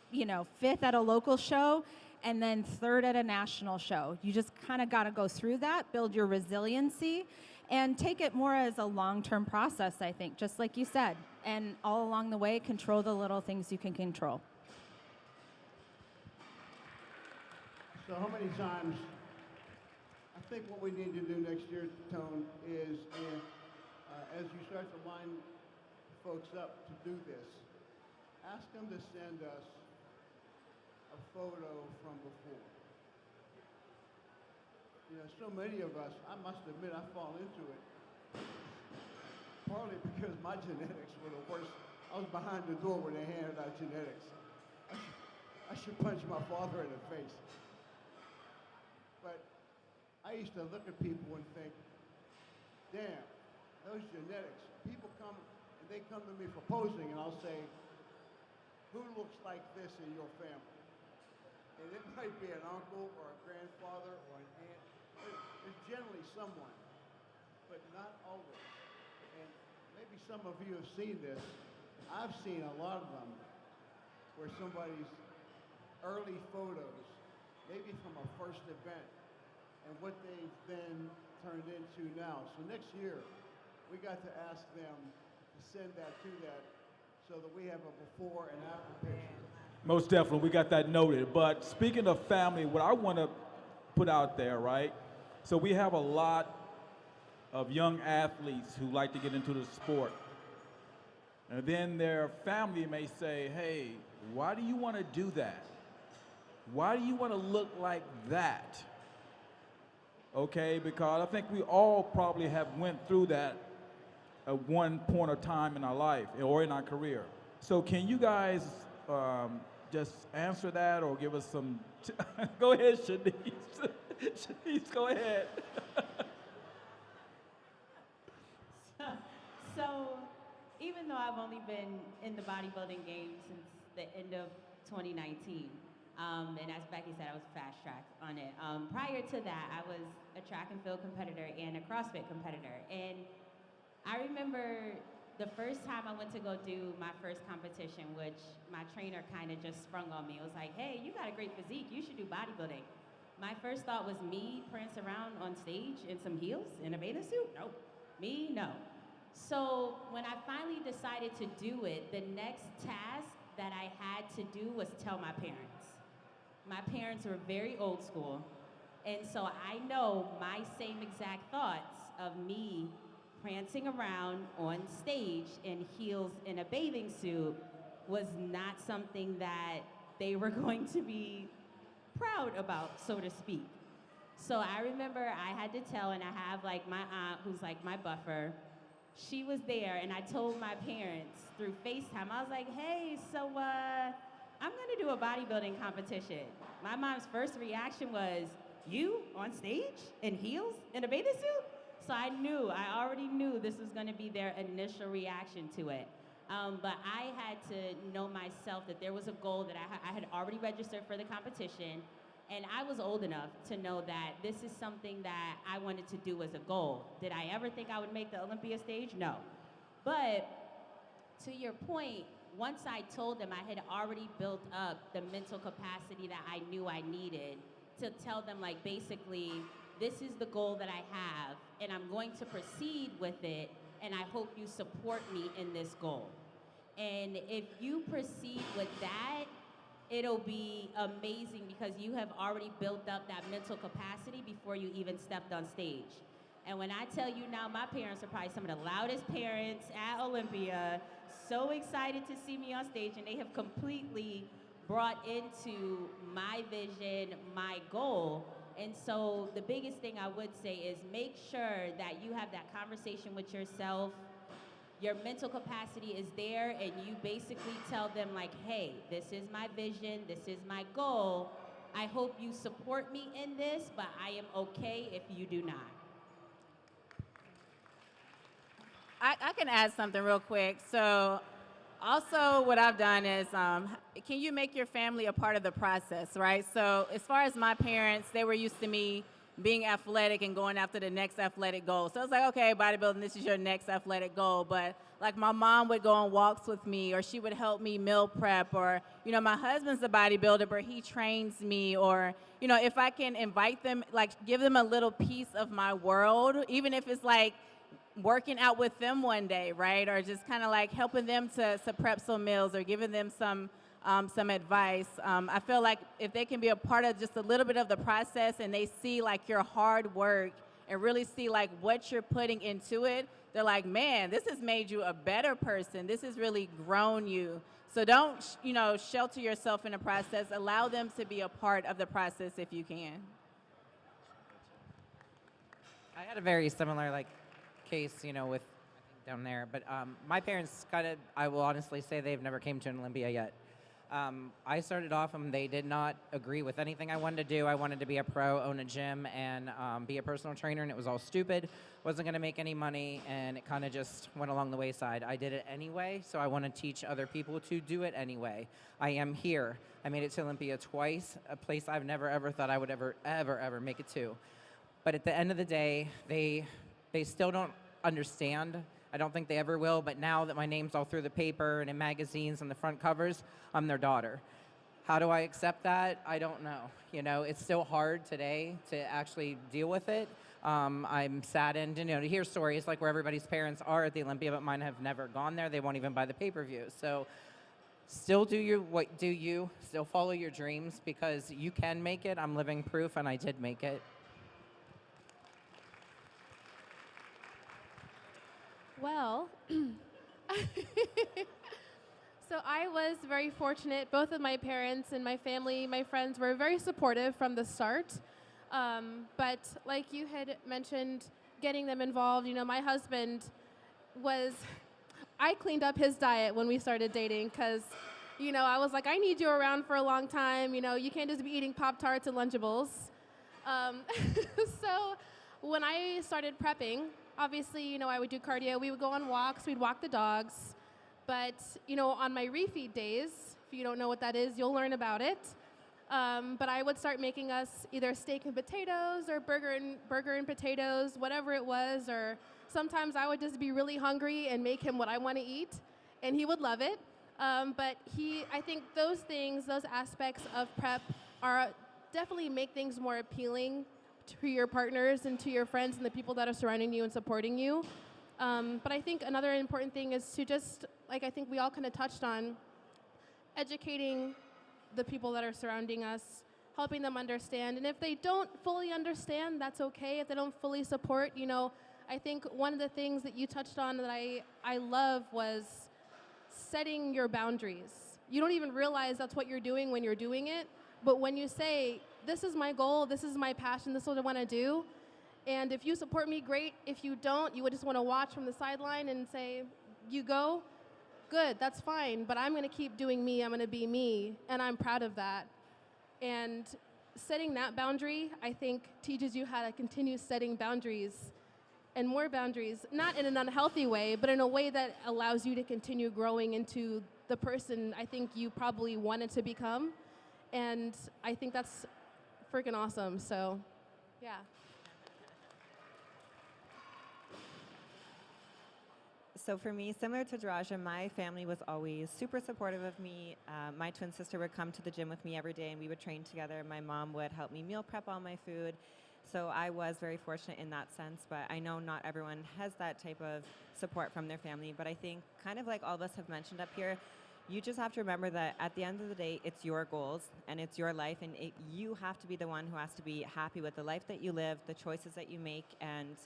fifth at a local show and then third at a national show. You just kind of got to go through that, build your resiliency, and take it more as a long-term process, I think, just like you said. And all along the way, control the little things you can control. So how many times, I think what we need to do next year, Tone, is as you start to line folks up to do this, ask them to send us a photo from before. So many of us, I must admit, I fall into it. Partly because my genetics were the worst. I was behind the door when they handed out genetics. I should punch my father in the face. But I used to look at people and think, damn, those genetics. People come, and they come to me for posing, and I'll say, who looks like this in your family? And it might be an uncle or a grandfather or an aunt. It's generally someone, but not always. And maybe some of you have seen this. I've seen a lot of them where somebody's early photos, maybe from a first event, and what they've then turned into now. So next year, we got to ask them to send that to that so that we have a before and after picture. Most definitely, we got that noted. But speaking of family, what I want to put out there, right? So we have a lot of young athletes who like to get into the sport. And then their family may say, hey, why do you want to do that? Why do you want to look like that? Okay, because I think we all probably have went through that at one point of time in our life or in our career. So can you guys just answer that or give us some, go ahead, Shanice. Shanice, go ahead. So even though I've only been in the bodybuilding game since the end of 2019. And as Becky said, I was fast tracked on it. Prior to that, I was a track and field competitor and a CrossFit competitor. And I remember the first time I went to go do my first competition, which my trainer kind of just sprung on me. It was like, hey, you got a great physique. You should do bodybuilding. My first thought was me prance around on stage in some heels in a bathing suit? Nope. Me, no. So when I finally decided to do it, the next task that I had to do was tell my parents. My parents were very old school, and so I know my same exact thoughts of me prancing around on stage in heels in a bathing suit was not something that they were going to be proud about, so to speak. So I remember I had to tell, and I have like my aunt who's like my buffer. She was there, and I told my parents through FaceTime, I was like, hey, so I'm gonna do a bodybuilding competition. My mom's first reaction was, you on stage in heels in a bathing suit? So I already knew this was gonna be their initial reaction to it. But I had to know myself that there was a goal that I had already registered for the competition, and I was old enough to know that this is something that I wanted to do as a goal. Did I ever think I would make the Olympia stage? No. But to your point, once I told them, I had already built up the mental capacity that I knew I needed to tell them, like, basically, this is the goal that I have, and I'm going to proceed with it, and I hope you support me in this goal. And if you proceed with that, it'll be amazing because you have already built up that mental capacity before you even stepped on stage. And when I tell you now, my parents are probably some of the loudest parents at Olympia, so excited to see me on stage, and they have completely brought into my vision, my goal. And so the biggest thing I would say is make sure that you have that conversation with yourself. Your mental capacity is there, and you basically tell them, like, hey, this is my vision, this is my goal. I hope you support me in this, but I am okay if you do not. I can add something real quick. So also what I've done is, can you make your family a part of the process, right? So as far as my parents, they were used to me being athletic and going after the next athletic goal. So it's like, okay, bodybuilding, this is your next athletic goal. But like my mom would go on walks with me, or she would help me meal prep, or, you know, my husband's a bodybuilder, but he trains me, or, you know, if I can invite them, like give them a little piece of my world, even if it's like working out with them one day, right? Or just kind of like helping them to prep some meals or giving them some advice. I feel like if they can be a part of just a little bit of the process and they see like your hard work and really see like what you're putting into it, they're like, man, this has made you a better person. This has really grown you. So don't, you know, shelter yourself in the process. Allow them to be a part of the process if you can. I had a very similar like case, you know, with I think down there. But my parents kind of, I will honestly say, they've never came to an Olympia yet. I started off and they did not agree with anything I wanted to do. I wanted to be a pro, own a gym, and be a personal trainer, and it was all stupid. Wasn't going to make any money, and it kind of just went along the wayside. I did it anyway, so I want to teach other people to do it anyway. I am here. I made it to Olympia twice, a place I've never ever thought I would ever make it to. But at the end of the day, they still don't understand. I don't think they ever will, but now that my name's all through the paper and in magazines and the front covers, I'm their daughter. How do I accept that? I don't know. You know, it's still hard today to actually deal with it. I'm saddened, you know, to hear stories like where everybody's parents are at the Olympia, but mine have never gone there. They won't even buy the pay-per-view. So still still follow your dreams, because you can make it. I'm living proof, and I did make it. Well, so I was very fortunate. Both of my parents and my family, my friends were very supportive from the start. But like you had mentioned, getting them involved, you know, my husband I cleaned up his diet when we started dating because, you know, I was like, I need you around for a long time. You know, you can't just be eating Pop-Tarts and Lunchables. So when I started prepping, obviously, I would do cardio. We would go on walks. We'd walk the dogs. But, on my refeed days, if you don't know what that is, you'll learn about it. But I would start making us either steak and potatoes or burger and potatoes, whatever it was. Or sometimes I would just be really hungry and make him what I want to eat, and he would love it. But I think those things, those aspects of prep are definitely make things more appealing to your partners and to your friends and the people that are surrounding you and supporting you. But I think another important thing is to just, like I think we all kind of touched on, educating the people that are surrounding us, helping them understand. And if they don't fully understand, that's okay. If they don't fully support, I think one of the things that you touched on that I love was setting your boundaries. You don't even realize that's what you're doing when you're doing it. But when you say, this is my goal, this is my passion, this is what I want to do, and if you support me, great. If you don't, you would just want to watch from the sideline and say, you go, good, that's fine, but I'm going to keep doing me, I'm going to be me, and I'm proud of that. And setting that boundary, I think, teaches you how to continue setting boundaries and more boundaries, not in an unhealthy way, but in a way that allows you to continue growing into the person I think you probably wanted to become. And I think that's freaking awesome, so yeah. So for me, similar to Daraja, my family was always super supportive of me. My twin sister would come to the gym with me every day and we would train together. My mom would help me meal prep all my food. So I was very fortunate in that sense, but I know not everyone has that type of support from their family. But I think, kind of like all of us have mentioned up here, you just have to remember that at the end of the day, it's your goals and it's your life, and you have to be the one who has to be happy with the life that you live, the choices that you make, and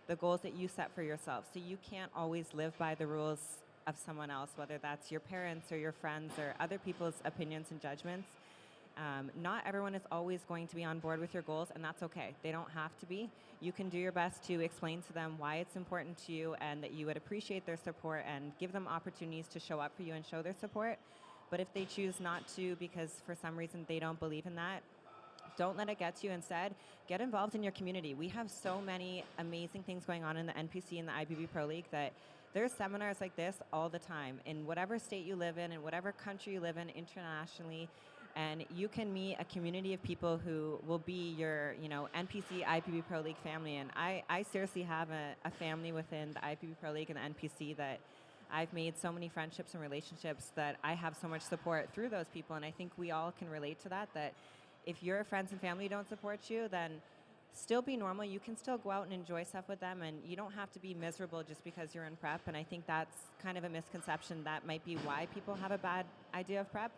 the goals that you set for yourself. So you can't always live by the rules of someone else, whether that's your parents or your friends or other people's opinions and judgments. Not everyone is always going to be on board with your goals, and that's okay. They don't have to be. You can do your best to explain to them why it's important to you and that you would appreciate their support and give them opportunities to show up for you and show their support. But if they choose not to because for some reason they don't believe in that, don't let it get to you. Instead, get involved in your community. We have so many amazing things going on in the NPC and the IBB Pro League that there's seminars like this all the time in whatever state you live in whatever country you live in internationally. And you can meet a community of people who will be your, NPC IPB Pro League family. And I seriously have a family within the IPB Pro League and the NPC that I've made so many friendships and relationships that I have so much support through those people. And I think we all can relate to that if your friends and family don't support you, then still be normal. You can still go out and enjoy stuff with them, and you don't have to be miserable just because you're in prep. And I think that's kind of a misconception. That might be why people have a bad idea of prep.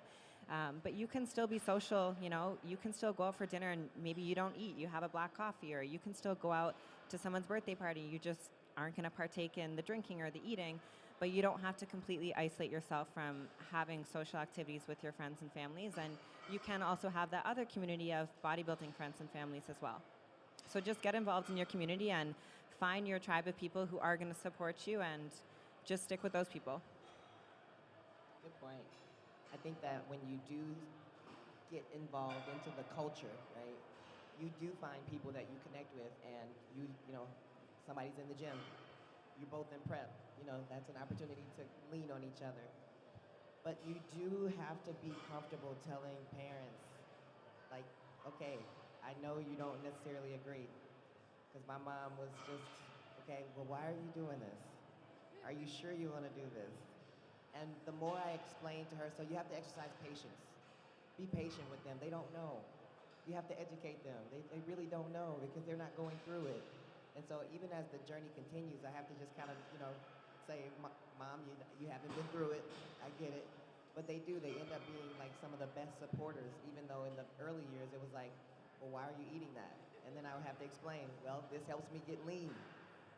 But you can still be social, you can still go out for dinner and maybe you don't eat, you have a black coffee, or you can still go out to someone's birthday party. You just aren't going to partake in the drinking or the eating, but you don't have to completely isolate yourself from having social activities with your friends and families. And you can also have that other community of bodybuilding friends and families as well. So just get involved in your community and find your tribe of people who are going to support you, and just stick with those people. Good point. I think that when you do get involved into the culture, right, you do find people that you connect with, and somebody's in the gym, you're both in prep, that's an opportunity to lean on each other. But you do have to be comfortable telling parents, like, okay, I know you don't necessarily agree, because my mom was just, okay, well, why are you doing this? Are you sure you want to do this? And the more I explain to her, so you have to exercise patience. Be patient with them. They don't know. You have to educate them. They really don't know because they're not going through it. And so even as the journey continues, I have to just kind of, say, Mom, you haven't been through it. I get it. But they do. They end up being like some of the best supporters, even though in the early years it was like, well, why are you eating that? And then I would have to explain, well, this helps me get lean.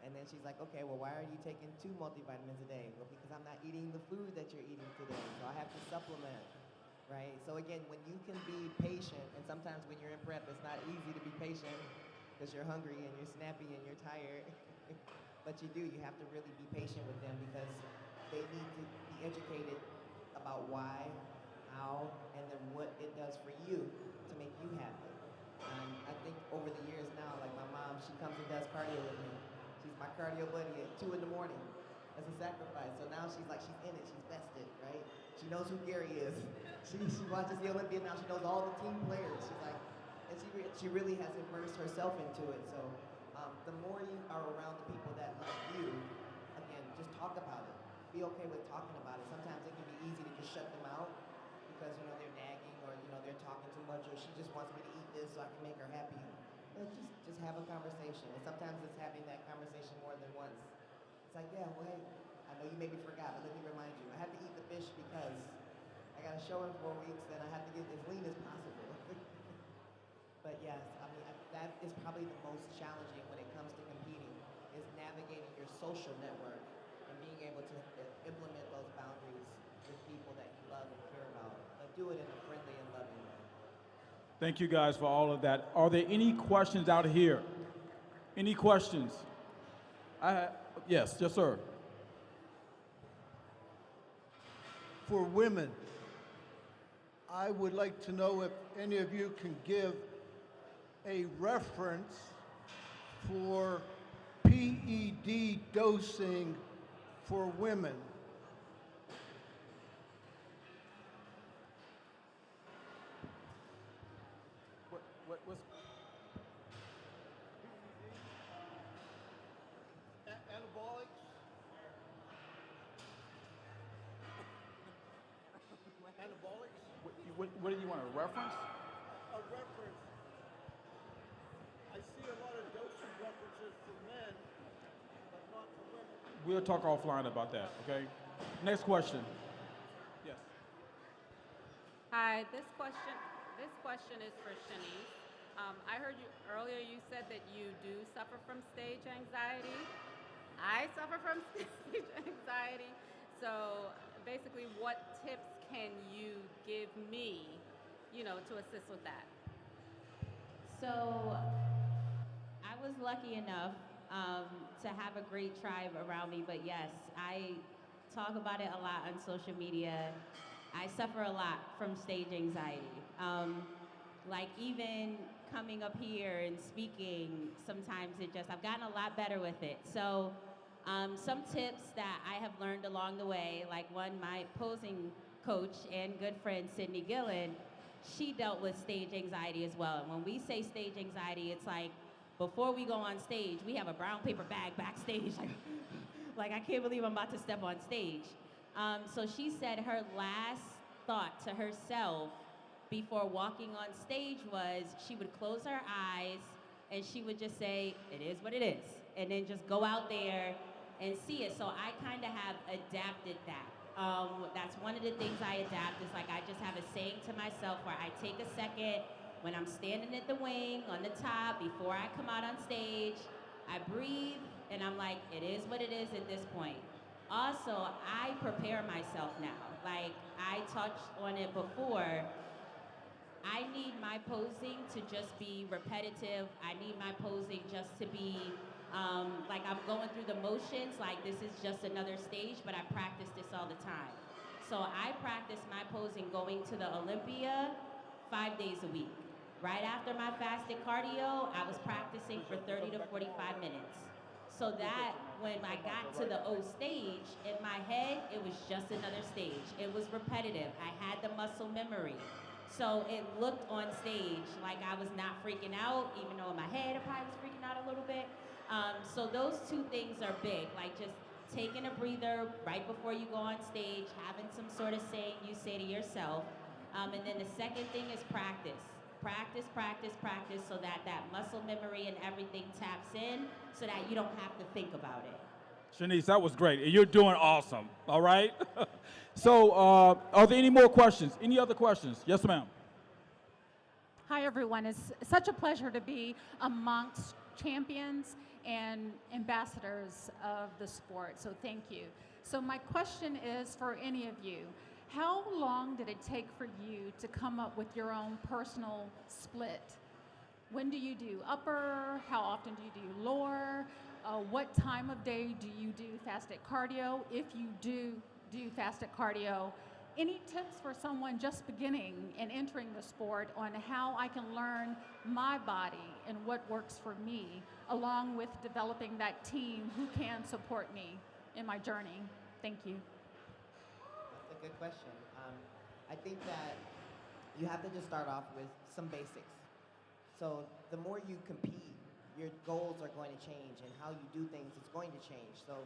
And then she's like, okay, well, why are you taking 2 multivitamins a day? Well, because I'm not eating the food that you're eating today, so I have to supplement, right? So again, when you can be patient, and sometimes when you're in prep, it's not easy to be patient because you're hungry and you're snappy and you're tired. But you have to really be patient with them because they need to be educated about why, how, and then what it does for you to make you happy. I think over the years now, like my mom, she comes and does cardio with me. She's my cardio buddy at 2 in the morning as a sacrifice. So now she's like, she's in it, she's vested, right? She knows who Gary is. She watches the Olympia now, she knows all the team players. She's like, and she really has immersed herself into it. So the more you are around the people that love you, again, just talk about it. Be okay with talking about it. Sometimes it can be easy to just shut them out because, you know, they're nagging or, you know, they're talking too much or she just wants me to eat this so I can make her happy. But just have a conversation. And sometimes it's having that conversation more than once. It's like, yeah, well, hey, I know you maybe forgot, but let me remind you. I have to eat the fish because I got a show in 4 weeks and I have to get as lean as possible. But yes, I mean, that is probably the most challenging when it comes to competing, is navigating your social network and being able to implement those boundaries with people that you love and care about, but do it in a friendly and loving way. Thank you guys for all of that. Are there any questions out here? Any questions? Yes, sir. For women, I would like to know if any of you can give a reference for PED dosing for women. What was? Anabolics? Anabolics? What do you want, a reference? A reference. I see a lot of dosing references for men, but not for women. We'll talk offline about that, okay? Next question. Yes. Hi, this question is for Shanice. I heard you earlier, you said that you do suffer from stage anxiety. I suffer from stage anxiety. So basically, what tips can you give me, you know, to assist with that? So I was lucky enough to have a great tribe around me, but yes, I talk about it a lot on social media. I suffer a lot from stage anxiety. Like even coming up here and speaking, sometimes I've gotten a lot better with it. So some tips that I have learned along the way, like one, my posing coach and good friend, Sydney Gillen, she dealt with stage anxiety as well. And when we say stage anxiety, it's like before we go on stage, we have a brown paper bag backstage. Like I can't believe I'm about to step on stage. So she said her last thought to herself before walking on stage was she would close her eyes and she would just say, it is what it is. And then just go out there and see it. So I kind of have adapted that. That's one of the things I adapt is like I just have a saying to myself where I take a second when I'm standing at the wing on the top before I come out on stage. I breathe and I'm like, it is what it is at this point. Also, I prepare myself now. Like I touched on it before. I need my posing to just be repetitive. I need my posing just to be like I'm going through the motions, like this is just another stage, but I practice this all the time. So I practice my posing going to the Olympia 5 days a week. Right after my fasted cardio, I was practicing for 30 to 45 minutes. So that when I got to the O stage, in my head, it was just another stage. It was repetitive. I had the muscle memory. So it looked on stage like I was not freaking out, even though in my head I probably was freaking out a little bit. So those two things are big, like just taking a breather right before you go on stage, having some sort of saying you say to yourself. And then the second thing is practice. Practice, practice, practice so that that muscle memory and everything taps in so that you don't have to think about it. Shanice, that was great. You're doing awesome, all right? So are there any more questions? Any other questions? Yes, ma'am. Hi, everyone. It's such a pleasure to be amongst champions and ambassadors of the sport, so thank you. So my question is for any of you. How long did it take for you to come up with your own personal split? When do you do upper? How often do you do lower? What time of day do you do fasted cardio? If you do fasted cardio, any tips for someone just beginning and entering the sport on how I can learn my body and what works for me along with developing that team who can support me in my journey? Thank you. That's a good question. I think that you have to just start off with some basics. So the more you compete, your goals are going to change, and how you do things is going to change. So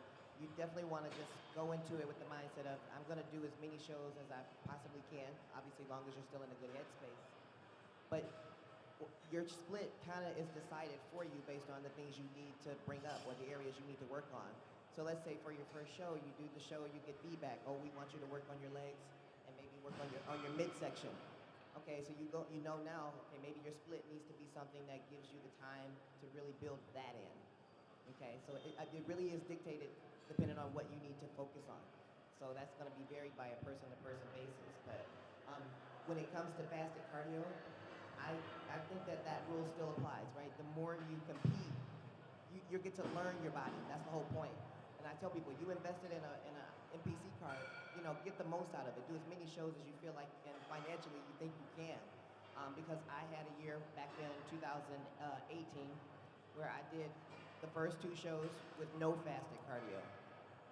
you definitely want to just go into it with the mindset of, I'm going to do as many shows as I possibly can, obviously as long as you're still in a good headspace. But your split kind of is decided for you based on the things you need to bring up or the areas you need to work on. So let's say for your first show, you do the show, you get feedback. Oh, we want you to work on your legs and maybe work on your midsection. Okay, so you know now, okay, maybe your split needs to be something that gives you the time to really build that in. Okay, so it really is dictated depending on what you need to focus on. So that's going to be varied by a person-to-person basis. But when it comes to fasted cardio, I think that rule still applies, right? The more you compete, you get to learn your body. That's the whole point. And I tell people, you invested in a NPC card, get the most out of it. Do as many shows as you feel like, and financially you think you can. Because I had a year back then in 2018 where I did the first 2 shows with no fasted cardio.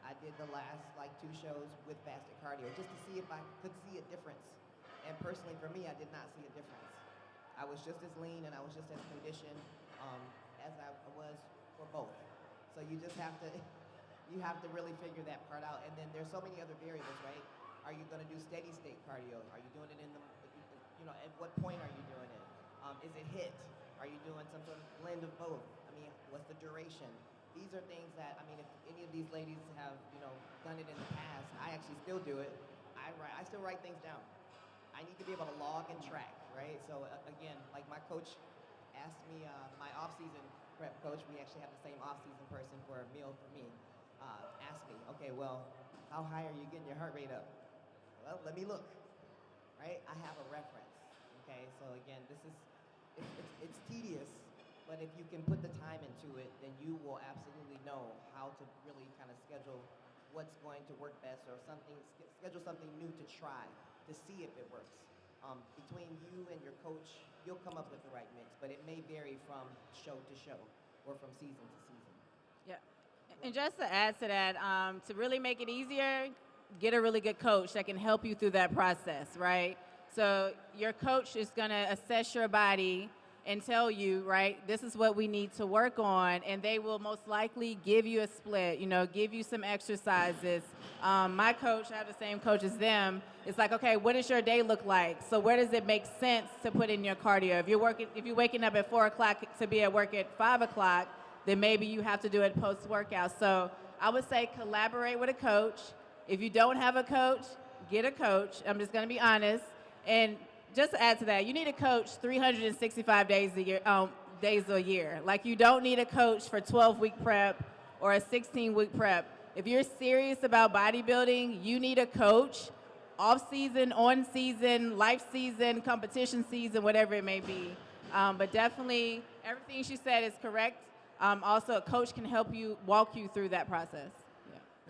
I did the last 2 shows with fasted cardio just to see if I could see a difference. And personally for me, I did not see a difference. I was just as lean and I was just as conditioned as I was for both. So you just have to really figure that part out. And then there's so many other variables, right? Are you going to do steady state cardio? Are you doing it at what point are you doing it? Is it HIIT? Are you doing some sort of blend of both? I mean, what's the duration? These are things that, I mean, if any of these ladies have, done it in the past, I actually still do it. I still write things down. I need to be able to log and track, right? So again, like my coach asked me, my off-season prep coach, we actually have the same off-season person for a meal for me, asked me, okay, well, how high are you getting your heart rate up? Well, let me look, right? I have a reference, okay? So again, it's tedious, but if you can put the time into it, then you will absolutely know how to really kind of schedule what's going to work best, or schedule something new to try to see if it works. Between you and your coach, you'll come up with the right mix, but it may vary from show to show or from season to season. Yeah, and just to add to that, to really make it easier, get a really good coach that can help you through that process, right? So your coach is gonna assess your body and tell you, right, this is what we need to work on, and they will most likely give you a split, give you some exercises. My coach, I have the same coach as them. It's like, okay, what does your day look like? So where does it make sense to put in your cardio? If you're waking up at 4 o'clock to be at work at 5 o'clock, then maybe you have to do it post-workout. So I would say collaborate with a coach. If you don't have a coach, get a coach. I'm just gonna be honest. And just to add to that, you need a coach 365 days a year. Like, you don't need a coach for 12-week prep or a 16-week prep. If you're serious about bodybuilding, you need a coach off-season, on-season, life season, competition season, whatever it may be. But definitely, everything she said is correct. Also, a coach can help you, walk you through that process.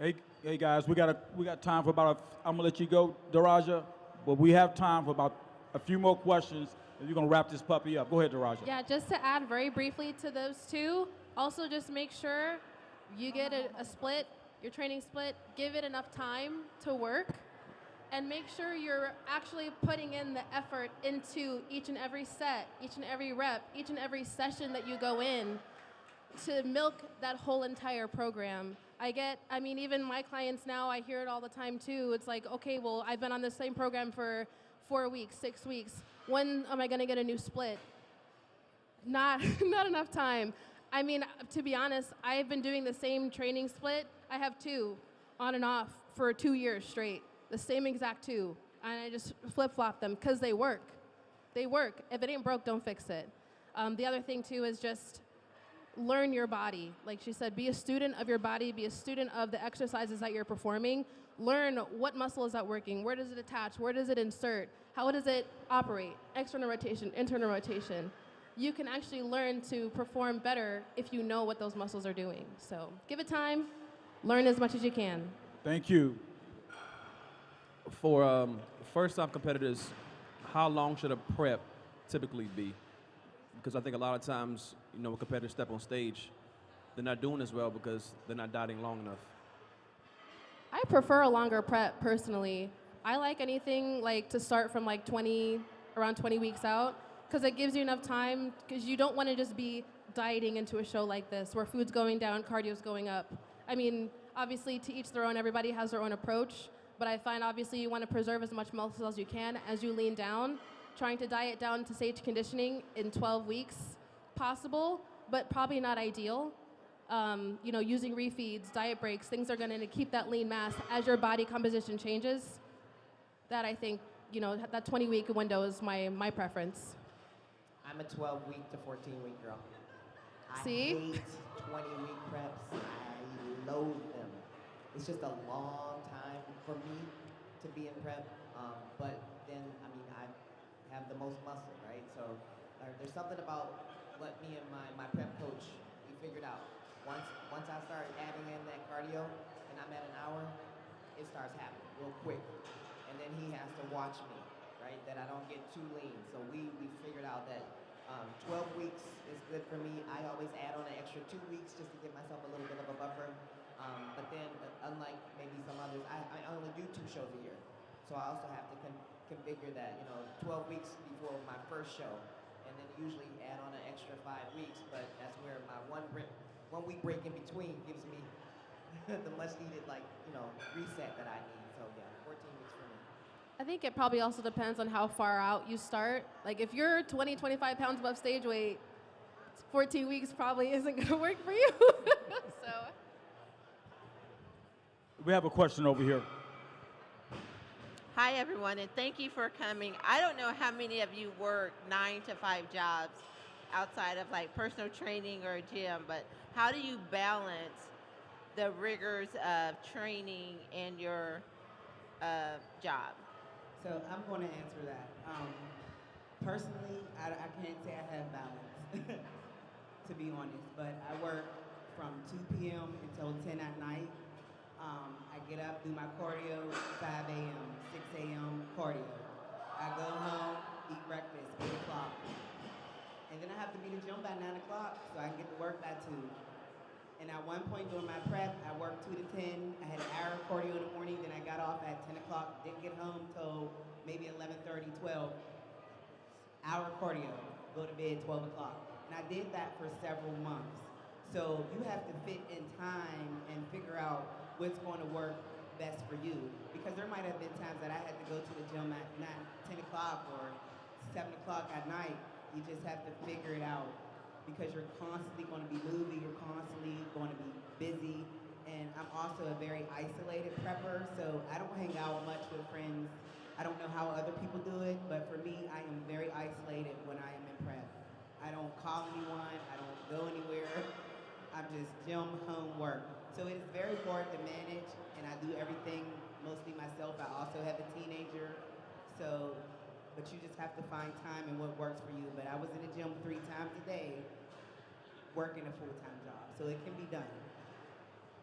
Yeah. Hey guys, we got time for I'm gonna let you go, Daraja, but we have time for about a few more questions, and you're gonna wrap this puppy up. Go ahead, Daraja. Yeah, just to add very briefly to those 2, also just make sure you get a split, your training split, give it enough time to work, and make sure you're actually putting in the effort into each and every set, each and every rep, each and every session that you go in to milk that whole entire program. Even my clients now, I hear it all the time too. It's like, okay, well, I've been on the same program for 4 weeks, 6 weeks. When am I gonna get a new split? Not enough time. To be honest, I've been doing the same training split. I have 2 on and off for 2 years straight, the same exact 2. And I just flip-flop them because they work. They work. If it ain't broke, don't fix it. The other thing too is just learn your body. Like she said, be a student of your body, be a student of the exercises that you're performing. Learn what muscle is that working, where does it attach, where does it insert, how does it operate, external rotation, internal rotation. You can actually learn to perform better if you know what those muscles are doing. So give it time, learn as much as you can. Thank you. For first-time competitors, how long should a prep typically be? because I think a lot of times, when competitors step on stage, they're not doing as well because they're not dieting long enough. I prefer a longer prep personally. I like anything like to start from like around 20 weeks out, because it gives you enough time, because you don't want to just be dieting into a show like this where food's going down, cardio's going up. I mean, obviously to each their own, everybody has their own approach, but I find obviously you want to preserve as much muscle as you can as you lean down. Trying to diet down to stage conditioning in 12 weeks, possible, but probably not ideal. Using refeeds, diet breaks, things are going to keep that lean mass as your body composition changes. That I think, that 20-week window is my preference. I'm a 12-week to 14-week girl. See? I hate 20-week preps. I loathe them. It's just a long time for me to be in prep. But then, I have the most muscle, right? So there's something about what me and my prep coach, we figured out. Once I start adding in that cardio and I'm at an hour, it starts happening real quick. And then he has to watch me, right? That I don't get too lean. So we figured out that 12 weeks is good for me. I always add on an extra 2 weeks just to give myself a little bit of a buffer. But then, unlike maybe some others, I only do 2 shows a year. So I also have to configure that, 12 weeks before my first show, and then usually add on an extra 5 weeks, but that's where my 1 week break in between gives me the much needed, reset that I need. So yeah, 14 weeks for me. I think it probably also depends on how far out you start. Like if you're 20, 25 pounds above stage weight, 14 weeks probably isn't going to work for you. So. We have a question over here. Hi, everyone, and thank you for coming. I don't know how many of you work 9 to 5 jobs outside of like personal training or a gym, but how do you balance the rigors of training and your job? So I'm going to answer that. Personally, I can't say I have balance, to be honest, but I work from 2 p.m. until 10 at night. I get up, do my cardio, 5 a.m., 6 a.m. cardio. I go home, eat breakfast, 8 o'clock. And then I have to be at the gym by 9 o'clock so I can get to work by 2. And at one point during my prep, I worked 2 to 10. I had an hour of cardio in the morning, then I got off at 10 o'clock, didn't get home till maybe 11:30, 12. Hour cardio, go to bed 12 o'clock. And I did that for several months. So you have to fit in time and figure out what's going to work best for you. Because there might have been times that I had to go to the gym at 10 o'clock or 7 o'clock at night. You just have to figure it out because you're constantly going to be moving, you're constantly going to be busy. And I'm also a very isolated prepper, so I don't hang out much with friends. I don't know how other people do it, but for me, I am very isolated when I am in prep. I don't call anyone, I don't go anywhere. I'm just gym, home, work. So it is very hard to manage, and I do everything mostly myself. I also have a teenager, but you just have to find time and what works for you. But I was in the gym 3 times a day, working a full-time job, so it can be done.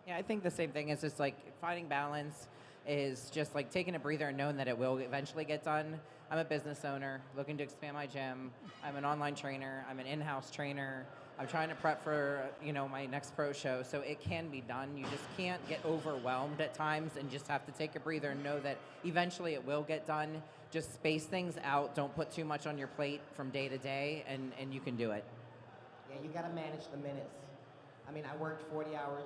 Yeah, I think the same thing is just like finding balance is just like taking a breather and knowing that it will eventually get done. I'm a business owner looking to expand my gym. I'm an online trainer. I'm an in-house trainer. I'm trying to prep for, my next pro show. So it can be done. You just can't get overwhelmed at times and just have to take a breather and know that eventually it will get done. Just space things out. Don't put too much on your plate from day to day, and you can do it. Yeah, you got to manage the minutes. I mean, I worked 40 hours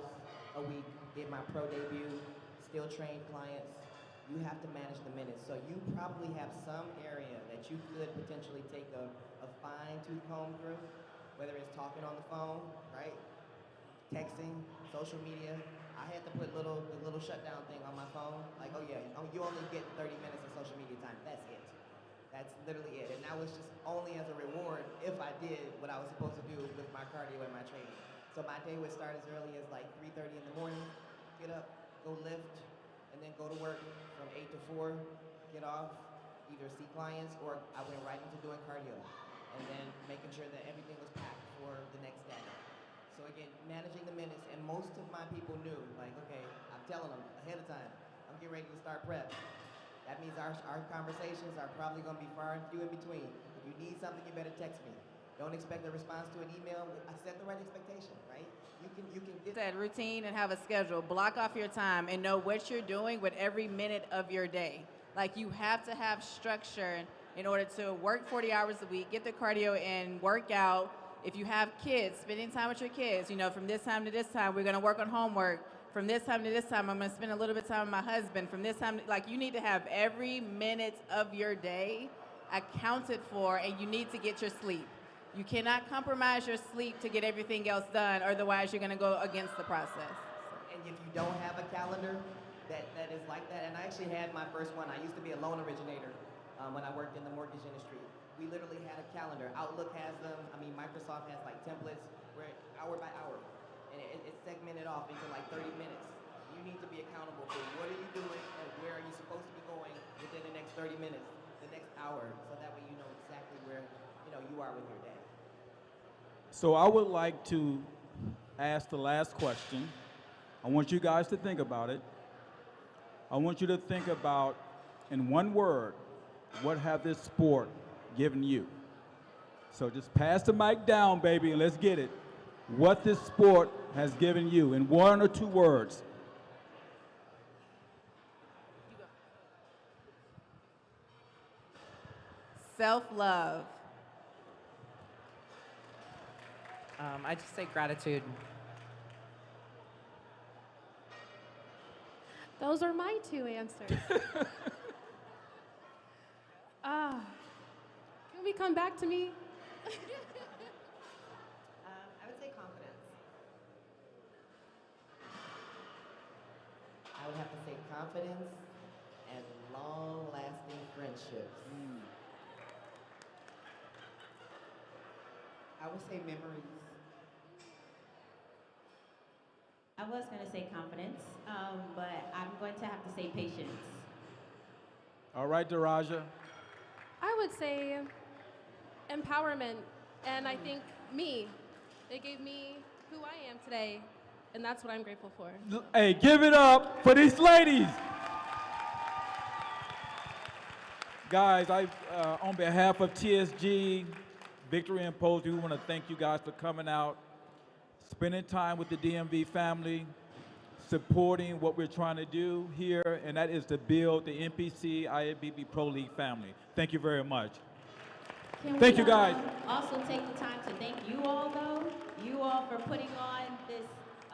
a week, did my pro debut, still trained clients. You have to manage the minutes. So you probably have some area that you could potentially take a fine-tooth comb through, whether it's talking on the phone, right? Texting, social media. I had to put the little shutdown thing on my phone. Like, oh yeah, you only get 30 minutes of social media time. That's it. That's literally it. And that was just only as a reward if I did what I was supposed to do with my cardio and my training. So my day would start as early as like 3:30 in the morning, get up, go lift, and then go to work from 8 to 4, get off, either see clients or I went right into doing cardio. And then making sure that everything was packed for the next day. So again, managing the minutes, and most of my people knew, like, okay, I'm telling them ahead of time, I'm getting ready to start prep. That means our conversations are probably gonna be far and few in between. If you need something, you better text me. Don't expect a response to an email. I set the right expectation, right? You can get Said routine and have a schedule. Block off your time and know what you're doing with every minute of your day. Like you have to have structure in order to work 40 hours a week, get the cardio in, work out. If you have kids, spending time with your kids, you know, from this time to this time, we're gonna work on homework. From this time to this time, I'm gonna spend a little bit of time with my husband. From this time, like you need to have every minute of your day accounted for, and you need to get your sleep. You cannot compromise your sleep to get everything else done, otherwise you're gonna go against the process. And if you don't have a calendar that is like that, and I actually had my first one. I used to be a loan originator when I worked in the mortgage industry. We literally had a calendar. Outlook has them. I mean, Microsoft has like templates where hour by hour, and it's segmented off into like 30 minutes. You need to be accountable for what are you doing and where are you supposed to be going within the next 30 minutes, the next hour, so that way you know exactly where you are with your day. So I would like to ask the last question. I want you guys to think about it. I want you to think about, in one word, what have this sport given you? So just pass the mic down, baby, and let's get it. What this sport has given you in one or two words. Self-love. I just say gratitude. Those are my two answers. Can we come back to me? I would say confidence. I would have to say confidence and long-lasting friendships. I would say memories. I was going to say confidence, but I'm going to have to say patience. All right, Daraja. I would say empowerment. And I think it gave me who I am today. And that's what I'm grateful for. Hey, give it up for these ladies. Guys, on behalf of TSG, Victory and Posey, we want to thank you guys for coming out, spending time with the DMV family, supporting what we're trying to do here, and that is to build the NPC IFBB Pro League family. Thank you very much. Thank you, guys. Also take the time to thank you all, though. You all for putting on this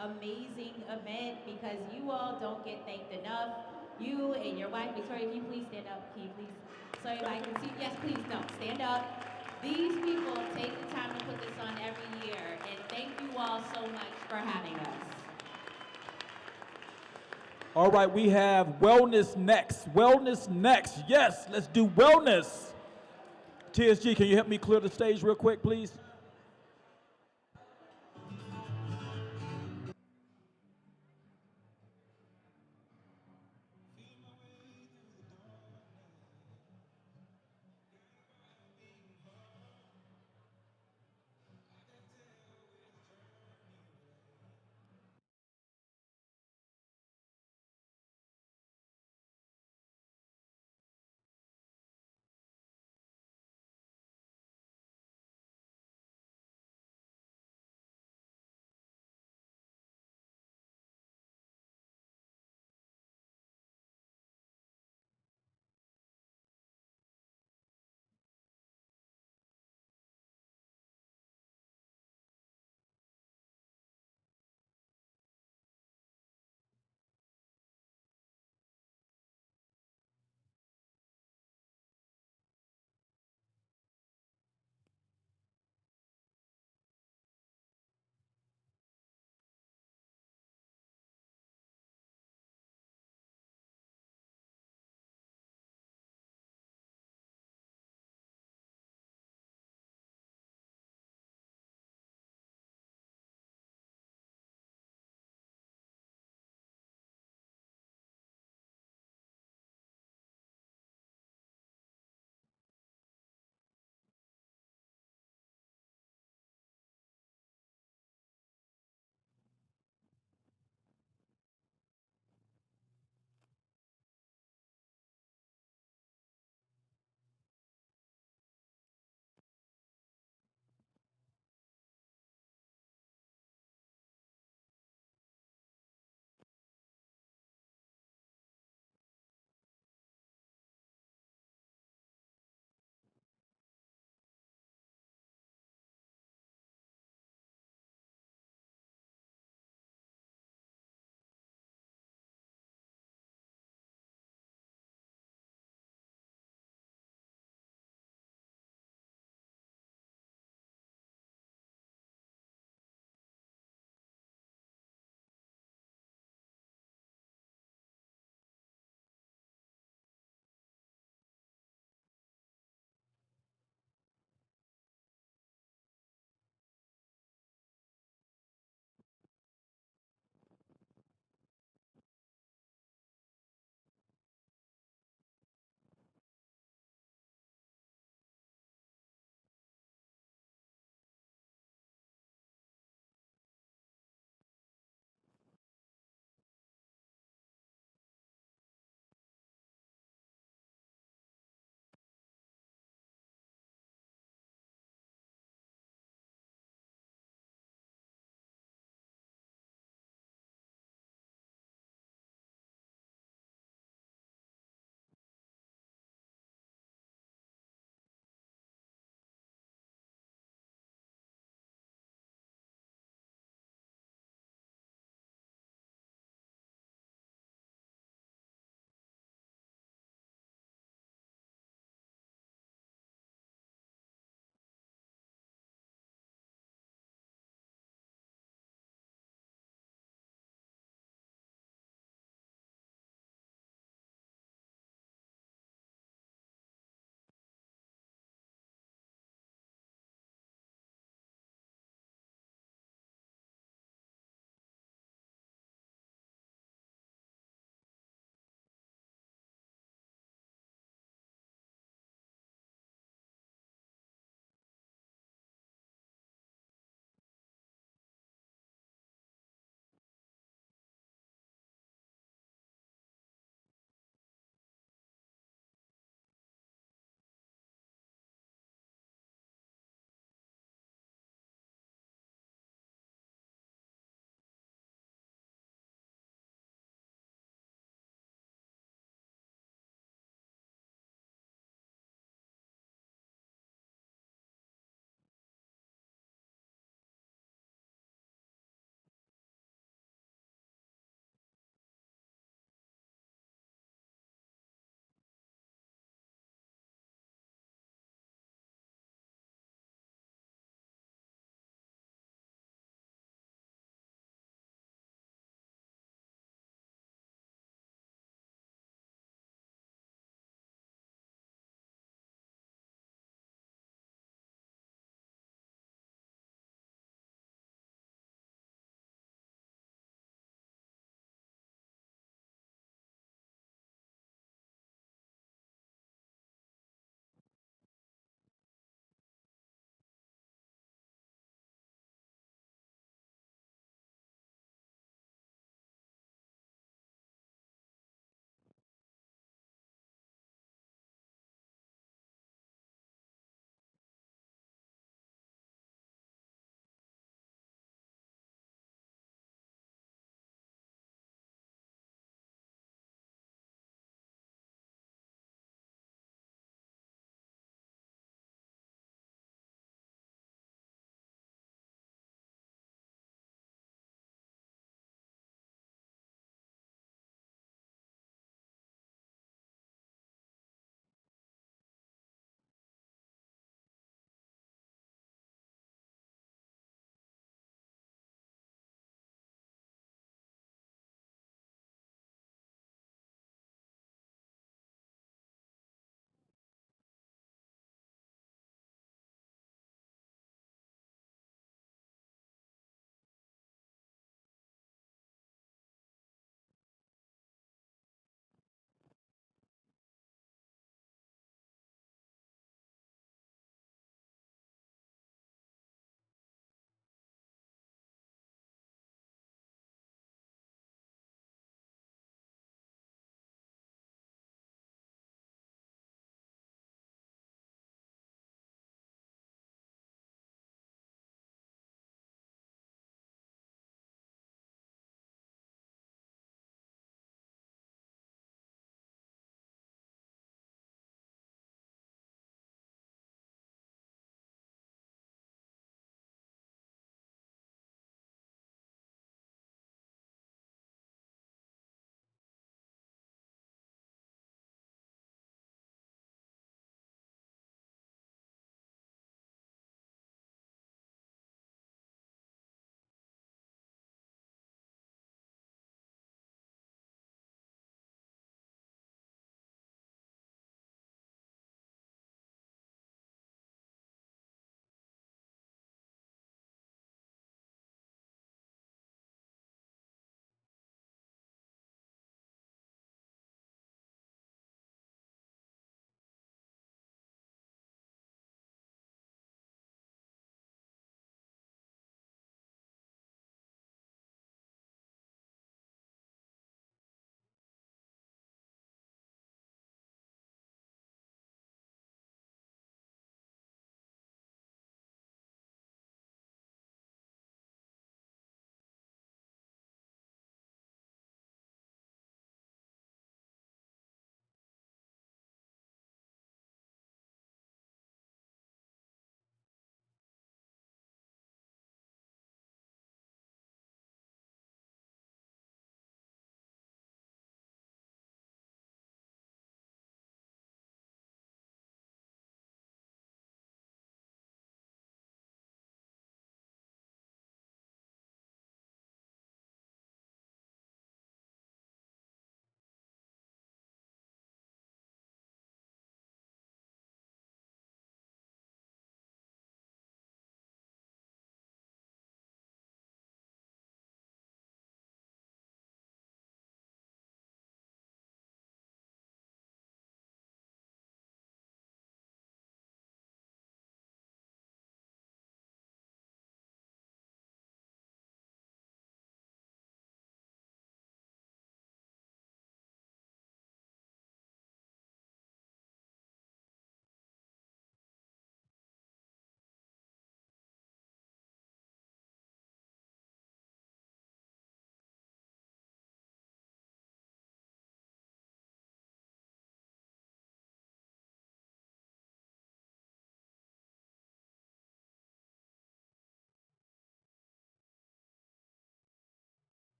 amazing event, because you all don't get thanked enough. You and your wife, Victoria, if you please stand up. Can you please, so everybody can see? Yes, please, no, stand up. These people take the time to put this on every year, and thank you all so much for having us. All right, we have wellness next. Wellness next. Yes, let's do wellness. TSG, can you help me clear the stage real quick, please?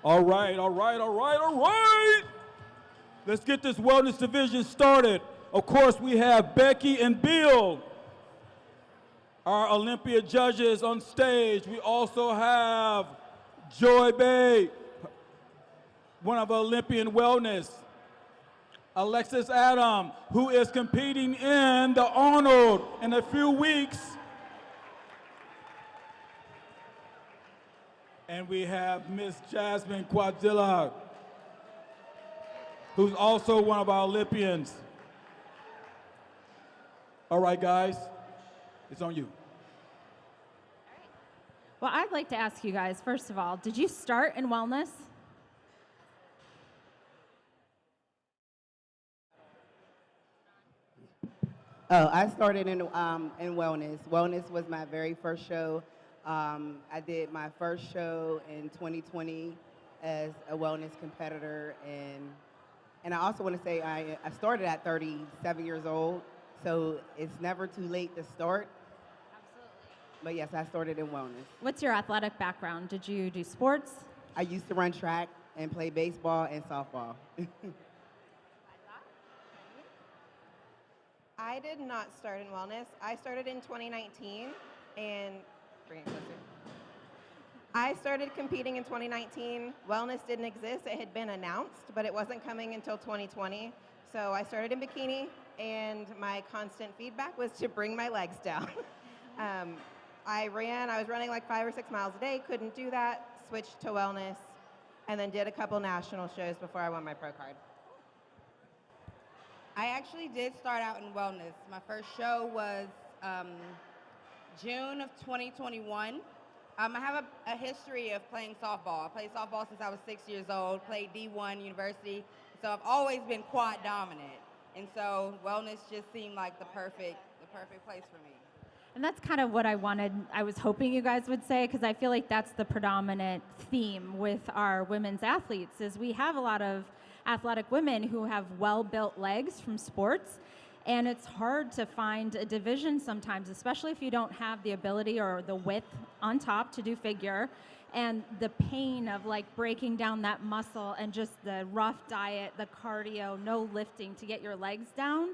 All right, all right, all right, all right. Let's get this wellness division started. Of course, we have Becky and Bill, our Olympia judges on stage. We also have Joy Bay, one of Olympian Wellness. Alexis Adam, who is competing in the Arnold in a few weeks. And we have Miss Jasmine Quadzilla, who's also one of our Olympians. All right, guys, it's on you. Well, I'd like to ask you guys, first of all, did you start in wellness? Oh, I started in wellness. Wellness was my very first show. I did my first show in 2020 as a wellness competitor, and I also want to say I started at 37 years old, so it's never too late to start. Absolutely. But yes, I started in wellness. What's your athletic background? Did you do sports? I used to run track and play baseball and softball. I did not start in wellness. I started in 2019 and bring it closer. I started competing in 2019. Wellness didn't exist. It had been announced, but it wasn't coming until 2020. So I started in bikini, and my constant feedback was to bring my legs down. I was running like 5 or 6 miles a day, couldn't do that, switched to wellness, and then did a couple national shows before I won my pro card. I actually did start out in wellness. My first show was June of 2021. I have a history of playing softball. I played softball since I was 6 years old, played D1 university, so I've always been quad dominant. And so wellness just seemed like the perfect place for me. And that's kind of what I was hoping you guys would say, because I feel like that's the predominant theme with our women's athletes, is we have a lot of athletic women who have well-built legs from sports, and it's hard to find a division sometimes, especially if you don't have the ability or the width on top to do figure, and the pain of like breaking down that muscle and just the rough diet, the cardio, no lifting to get your legs down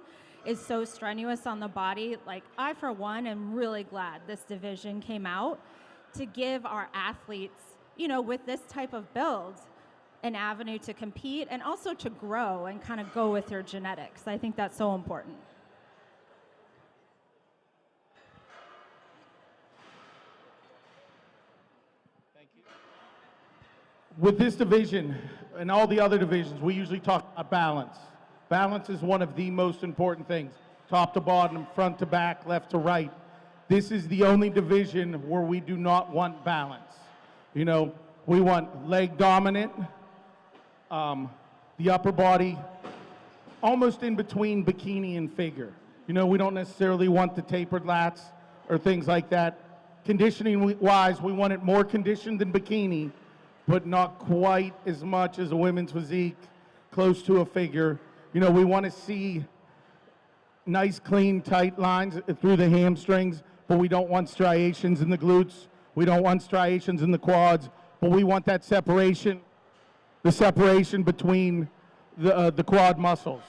is so strenuous on the body. Like, I, for one, am really glad this division came out to give our athletes, with this type of build, an avenue to compete and also to grow and kind of go with your genetics. I think that's so important. With this division and all the other divisions, we usually talk about balance. Balance is one of the most important things. Top to bottom, front to back, left to right. This is the only division where we do not want balance. We want leg dominant, the upper body, almost in between bikini and figure. We don't necessarily want the tapered lats or things like that. Conditioning-wise, we want it more conditioned than bikini, but not quite as much as a women's physique, close to a figure. We want to see nice, clean, tight lines through the hamstrings, but we don't want striations in the glutes. We don't want striations in the quads, but we want that separation, the separation between the quad muscles.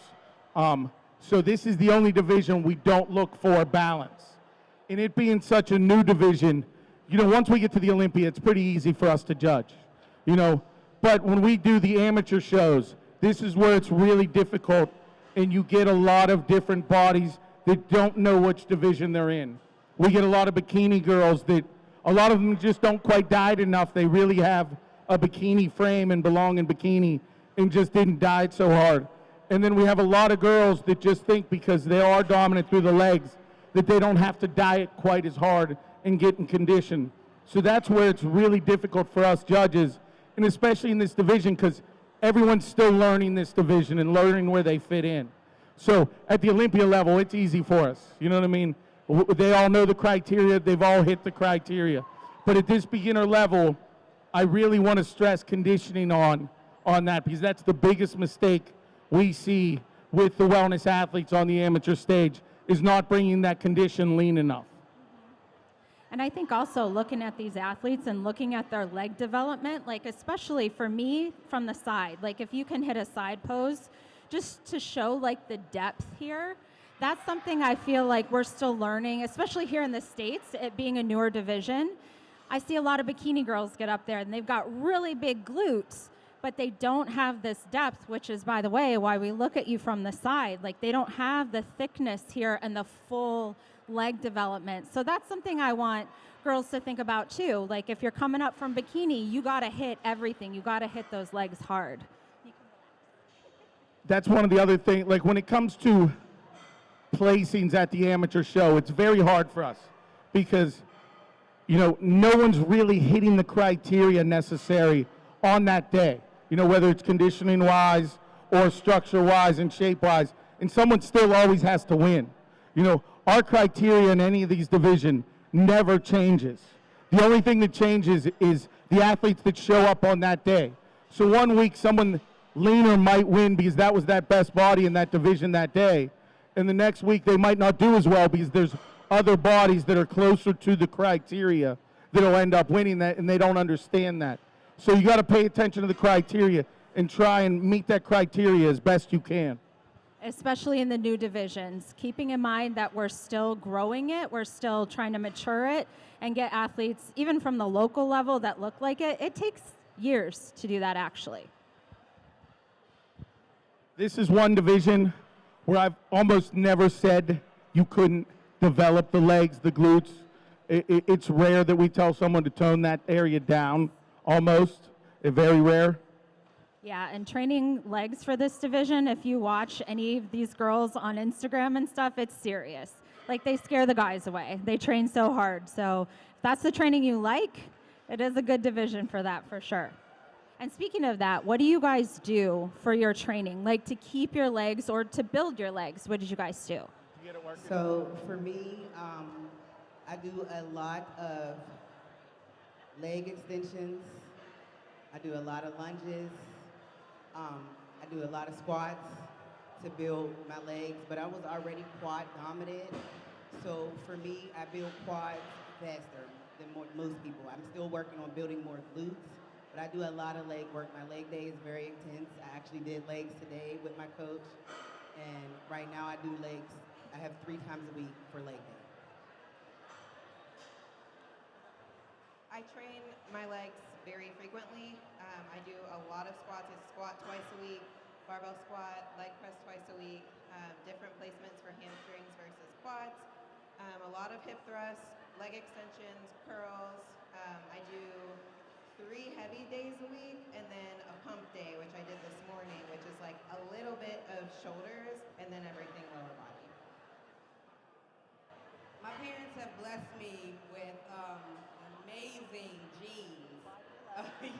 So this is the only division we don't look for balance. And it being such a new division, once we get to the Olympia, it's pretty easy for us to judge, But when we do the amateur shows, this is where it's really difficult, and you get a lot of different bodies that don't know which division they're in. We get a lot of bikini girls that, a lot of them just don't quite diet enough. They really have a bikini frame and belong in bikini and just didn't diet so hard. And then we have a lot of girls that just think because they are dominant through the legs that they don't have to diet quite as hard and get in condition. So that's where it's really difficult for us judges, and especially in this division, because everyone's still learning this division and learning where they fit in. So at the Olympia level, it's easy for us. You know what I mean? They all know the criteria. They've all hit the criteria. But at this beginner level, I really want to stress conditioning on that, because that's the biggest mistake we see with the wellness athletes on the amateur stage, is not bringing that condition lean enough. And I think also looking at these athletes and looking at their leg development, like especially for me from the side, like if you can hit a side pose just to show like the depth here, that's something I feel like we're still learning, especially here in the States, it being a newer division. I see a lot of bikini girls get up there and they've got really big glutes, but they don't have this depth, which is, by the way, why we look at you from the side. Like they don't have the thickness here and the full leg development. So that's something I want girls to think about too. Like if you're coming up from bikini, you gotta hit everything. You gotta hit those legs hard. That's one of the other things, like when it comes to placings at the amateur show, it's very hard for us because, you know, no one's really hitting the criteria necessary on that day, you know, whether it's conditioning wise or structure wise and shape wise, and someone still always has to win. You know, our criteria in any of these divisions never changes. The only thing that changes is the athletes that show up on that day. So one week someone leaner might win because that was that best body in that division that day, and the next week they might not do as well because there's other bodies that are closer to the criteria that'll end up winning that, and they don't understand that. So you got to pay attention to the criteria and try and meet that criteria as best you can. Especially in the new divisions, keeping in mind that we're still growing it, we're still trying to mature it and get athletes, even from the local level, that look like it. It takes years to do that, actually. This is one division where I've almost never said you couldn't develop the legs, the glutes. It's rare that we tell someone to tone that area down, almost. Very rare. Yeah, and training legs for this division, if you watch any of these girls on Instagram and stuff, it's serious. Like, they scare the guys away. They train so hard. So if that's the training you like, it is a good division for that, for sure. And speaking of that, what do you guys do for your training? Like, to keep your legs or to build your legs, what did you guys do? So for me, I do a lot of leg extensions. I do a lot of lunges. I do a lot of squats to build my legs, but I was already quad dominant. So for me, I build quads faster than most people. I'm still working on building more glutes, but I do a lot of leg work. My leg day is very intense. I actually did legs today with my coach, and right now I do legs. I have 3 times a week for leg day. I train my legs very frequently. I do a lot of squats. I squat twice a week, barbell squat, leg press twice a week, different placements for hamstrings versus quads, a lot of hip thrusts, leg extensions, curls. I do 3 heavy days a week and then a pump day, which I did this morning, which is like a little bit of shoulders and then everything lower body. My parents have blessed me with amazing genes.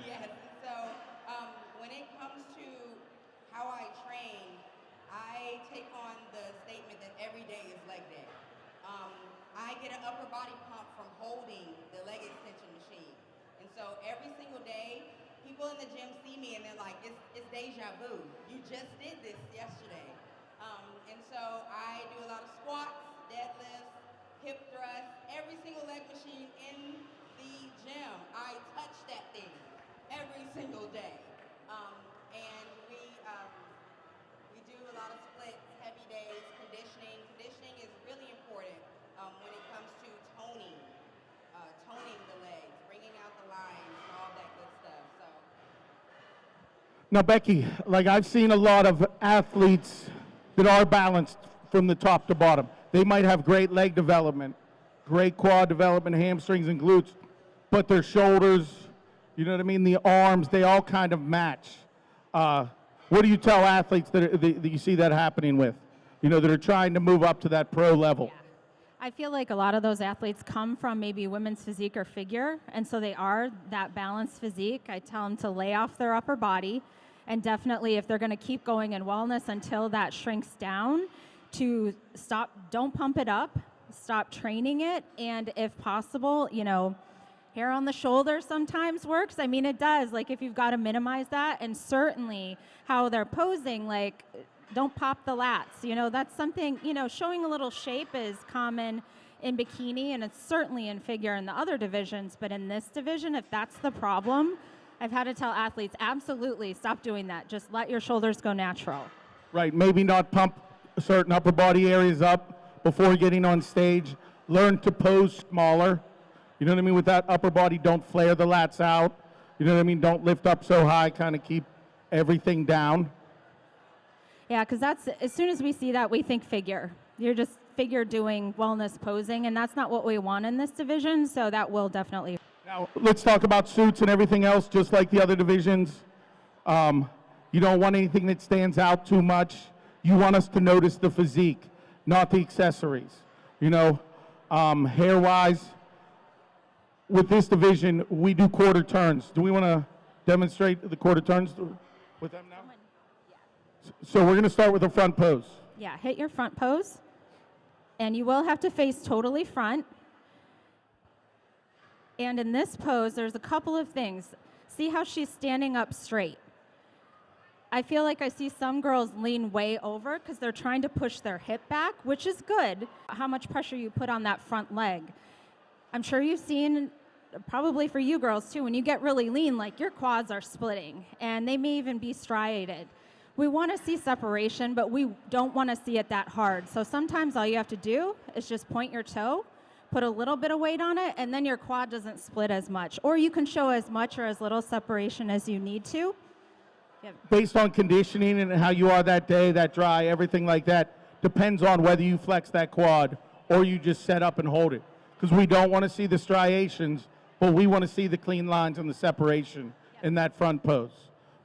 Yes, and so when it comes to how I train, I take on the statement that every day is leg day. I get an upper body pump from holding the leg extension machine. And so every single day, people in the gym see me and they're like, it's deja vu. You just did this yesterday. And so I do a lot of squats, deadlifts, hip thrusts, every single leg machine in the gym. I touch that thing every single day. And we do a lot of splits, heavy days, conditioning. Conditioning is really important when it comes to toning the legs, bringing out the lines, and all that good stuff. So. Now, Becky, like I've seen a lot of athletes that are balanced from the top to bottom. They might have great leg development, great quad development, hamstrings and glutes, but their shoulders, you know what I mean, the arms, they all kind of match. What do you tell athletes that you see that happening with, you know, that are trying to move up to that pro level? Yeah. I feel like a lot of those athletes come from maybe women's physique or figure, and so they are that balanced physique. I tell them to lay off their upper body, and definitely if they're going to keep going in wellness until that shrinks down, to stop, don't pump it up, stop training it, and if possible, you know, hair on the shoulder sometimes works. I mean, it does, like if you've got to minimize that, and certainly how they're posing, like Don't pop the lats. You know, that's something, you know, showing a little shape is common in bikini, and it's certainly in figure in the other divisions, but in this division, if that's the problem, I've had to tell athletes, absolutely, stop doing that. Just let your shoulders go natural. Right, maybe not pump certain upper body areas up before getting on stage. Learn to pose smaller. You know what I mean? With that upper body, don't flare the lats out. You know what I mean? Don't lift up so high, kind of keep everything down. Yeah, because that's, as soon as we see that, we think figure. You're just figure doing wellness posing, and that's not what we want in this division, so that will definitely. Now, let's talk about suits and everything else, just like the other divisions. You don't want anything that stands out too much. You want us to notice the physique, not the accessories. You know, hair-wise, with this division, we do quarter turns. Do we want to demonstrate the quarter turns with them now? So we're going to start with a front pose. Yeah, hit your front pose, and you will have to face totally front. And in this pose, there's a couple of things. See how she's standing up straight. I feel like I see some girls lean way over because they're trying to push their hip back, which is good. How much pressure you put on that front leg. I'm sure you've seen, probably for you girls too, when you get really lean, like your quads are splitting, and they may even be striated. We want to see separation, but we don't want to see it that hard. So sometimes all you have to do is just point your toe, put a little bit of weight on it, and then your quad doesn't split as much. Or you can show as much or as little separation as you need to. Based on conditioning and how you are that day, that dry, everything like that, depends on whether you flex that quad or you just set up and hold it. Because we don't want to see the striations, but we want to see the clean lines and the separation in that front pose,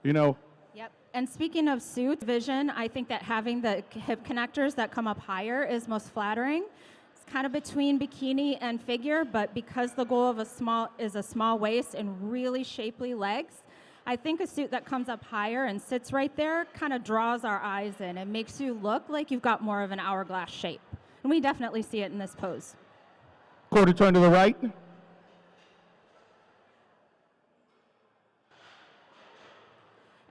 you know? Yep. And speaking of suit vision, I think that having the hip connectors that come up higher is most flattering. It's kind of between bikini and figure, but because the goal of a small waist and really shapely legs, I think a suit that comes up higher and sits right there kind of draws our eyes in. It makes you look like you've got more of an hourglass shape. And we definitely see it in this pose. Quarter turn to the right.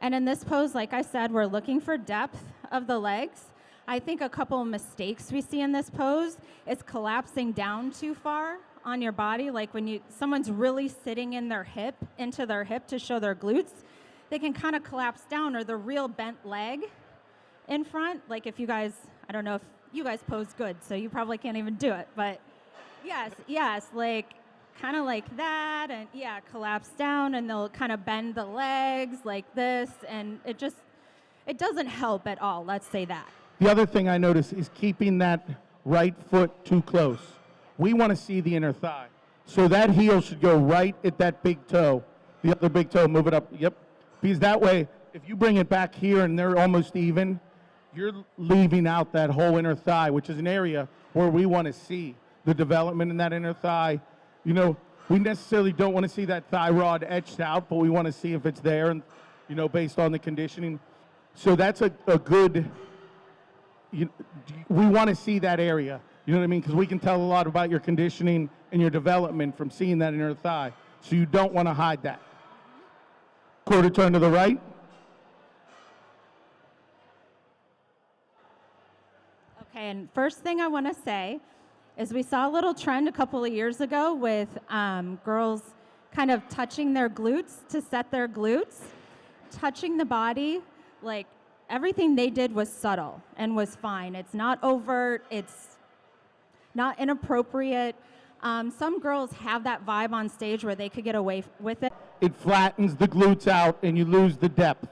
And in this pose, like I said, we're looking for depth of the legs. I think a couple of mistakes we see in this pose is collapsing down too far on your body. Like when someone's really sitting in their hip, into their hip to show their glutes, they can kind of collapse down, or the real bent leg in front. Like if you guys, I don't know if you guys pose good, so you probably can't even do it, but yes, like kind of like that, and yeah, collapse down, and they'll kind of bend the legs like this, and it doesn't help at all, let's say that. The other thing I notice is keeping that right foot too close. We want to see the inner thigh. So that heel should go right at that big toe. The other big toe, move it up, yep. Because that way, if you bring it back here and they're almost even, you're leaving out that whole inner thigh, which is an area where we want to see the development in that inner thigh. You know, we necessarily don't want to see that thigh rod etched out, but we want to see if it's there, and, you know, based on the conditioning. So that's a good, we want to see that area. You know what I mean? Because we can tell a lot about your conditioning and your development from seeing that inner thigh. So you don't want to hide that. Quarter turn to the right. Okay, and first thing I want to say is we saw a little trend a couple of years ago with girls kind of touching their glutes to set their glutes, touching the body. Like everything they did was subtle and was fine. It's not overt. It's not inappropriate. Some girls have that vibe on stage where they could get away with it. It flattens the glutes out and you lose the depth,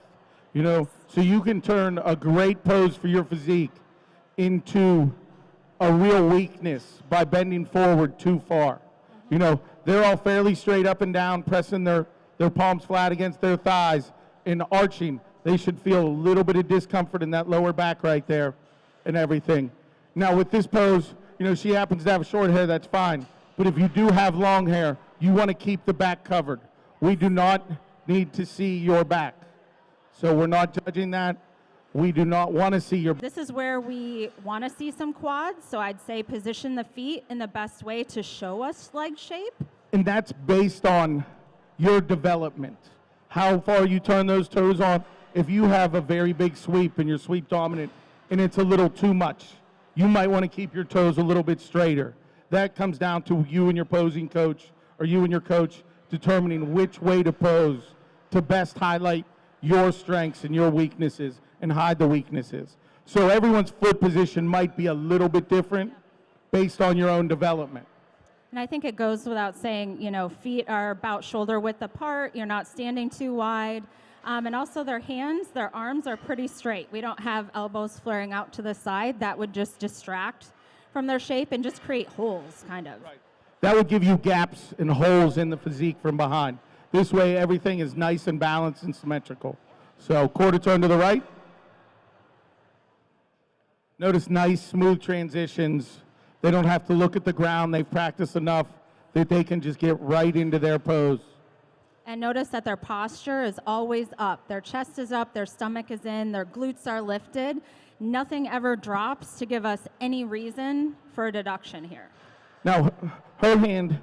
you know? So you can turn a great pose for your physique into a real weakness by bending forward too far. You know, they're all fairly straight up and down, pressing their palms flat against their thighs and arching. They should feel a little bit of discomfort in that lower back right there and everything. Now with this pose, you know, she happens to have short hair, that's fine. But if you do have long hair, you want to keep the back covered. We do not need to see your back. So we're not judging that. We do not want to see your back. This is where we want to see some quads, so I'd say position the feet in the best way to show us leg shape. And that's based on your development. How far you turn those toes on if you have a very big sweep and you're sweep dominant and it's a little too much, you might want to keep your toes a little bit straighter. That comes down to you and your posing coach, or you and your coach determining which way to pose to best highlight your strengths and your weaknesses and hide the weaknesses. So everyone's foot position might be a little bit different based on your own development. And I think it goes without saying, you know, feet are about shoulder width apart. You're not standing too wide. And also their hands, their arms are pretty straight. We don't have elbows flaring out to the side. That would just distract from their shape and just create holes, kind of. Right. That would give you gaps and holes in the physique from behind. This way, everything is nice and balanced and symmetrical. So quarter turn to the right. Notice nice, smooth transitions. They don't have to look at the ground. They've practiced enough that they can just get right into their pose. And notice that their posture is always up. Their chest is up, their stomach is in, their glutes are lifted. Nothing ever drops to give us any reason for a deduction here. Now, her hand,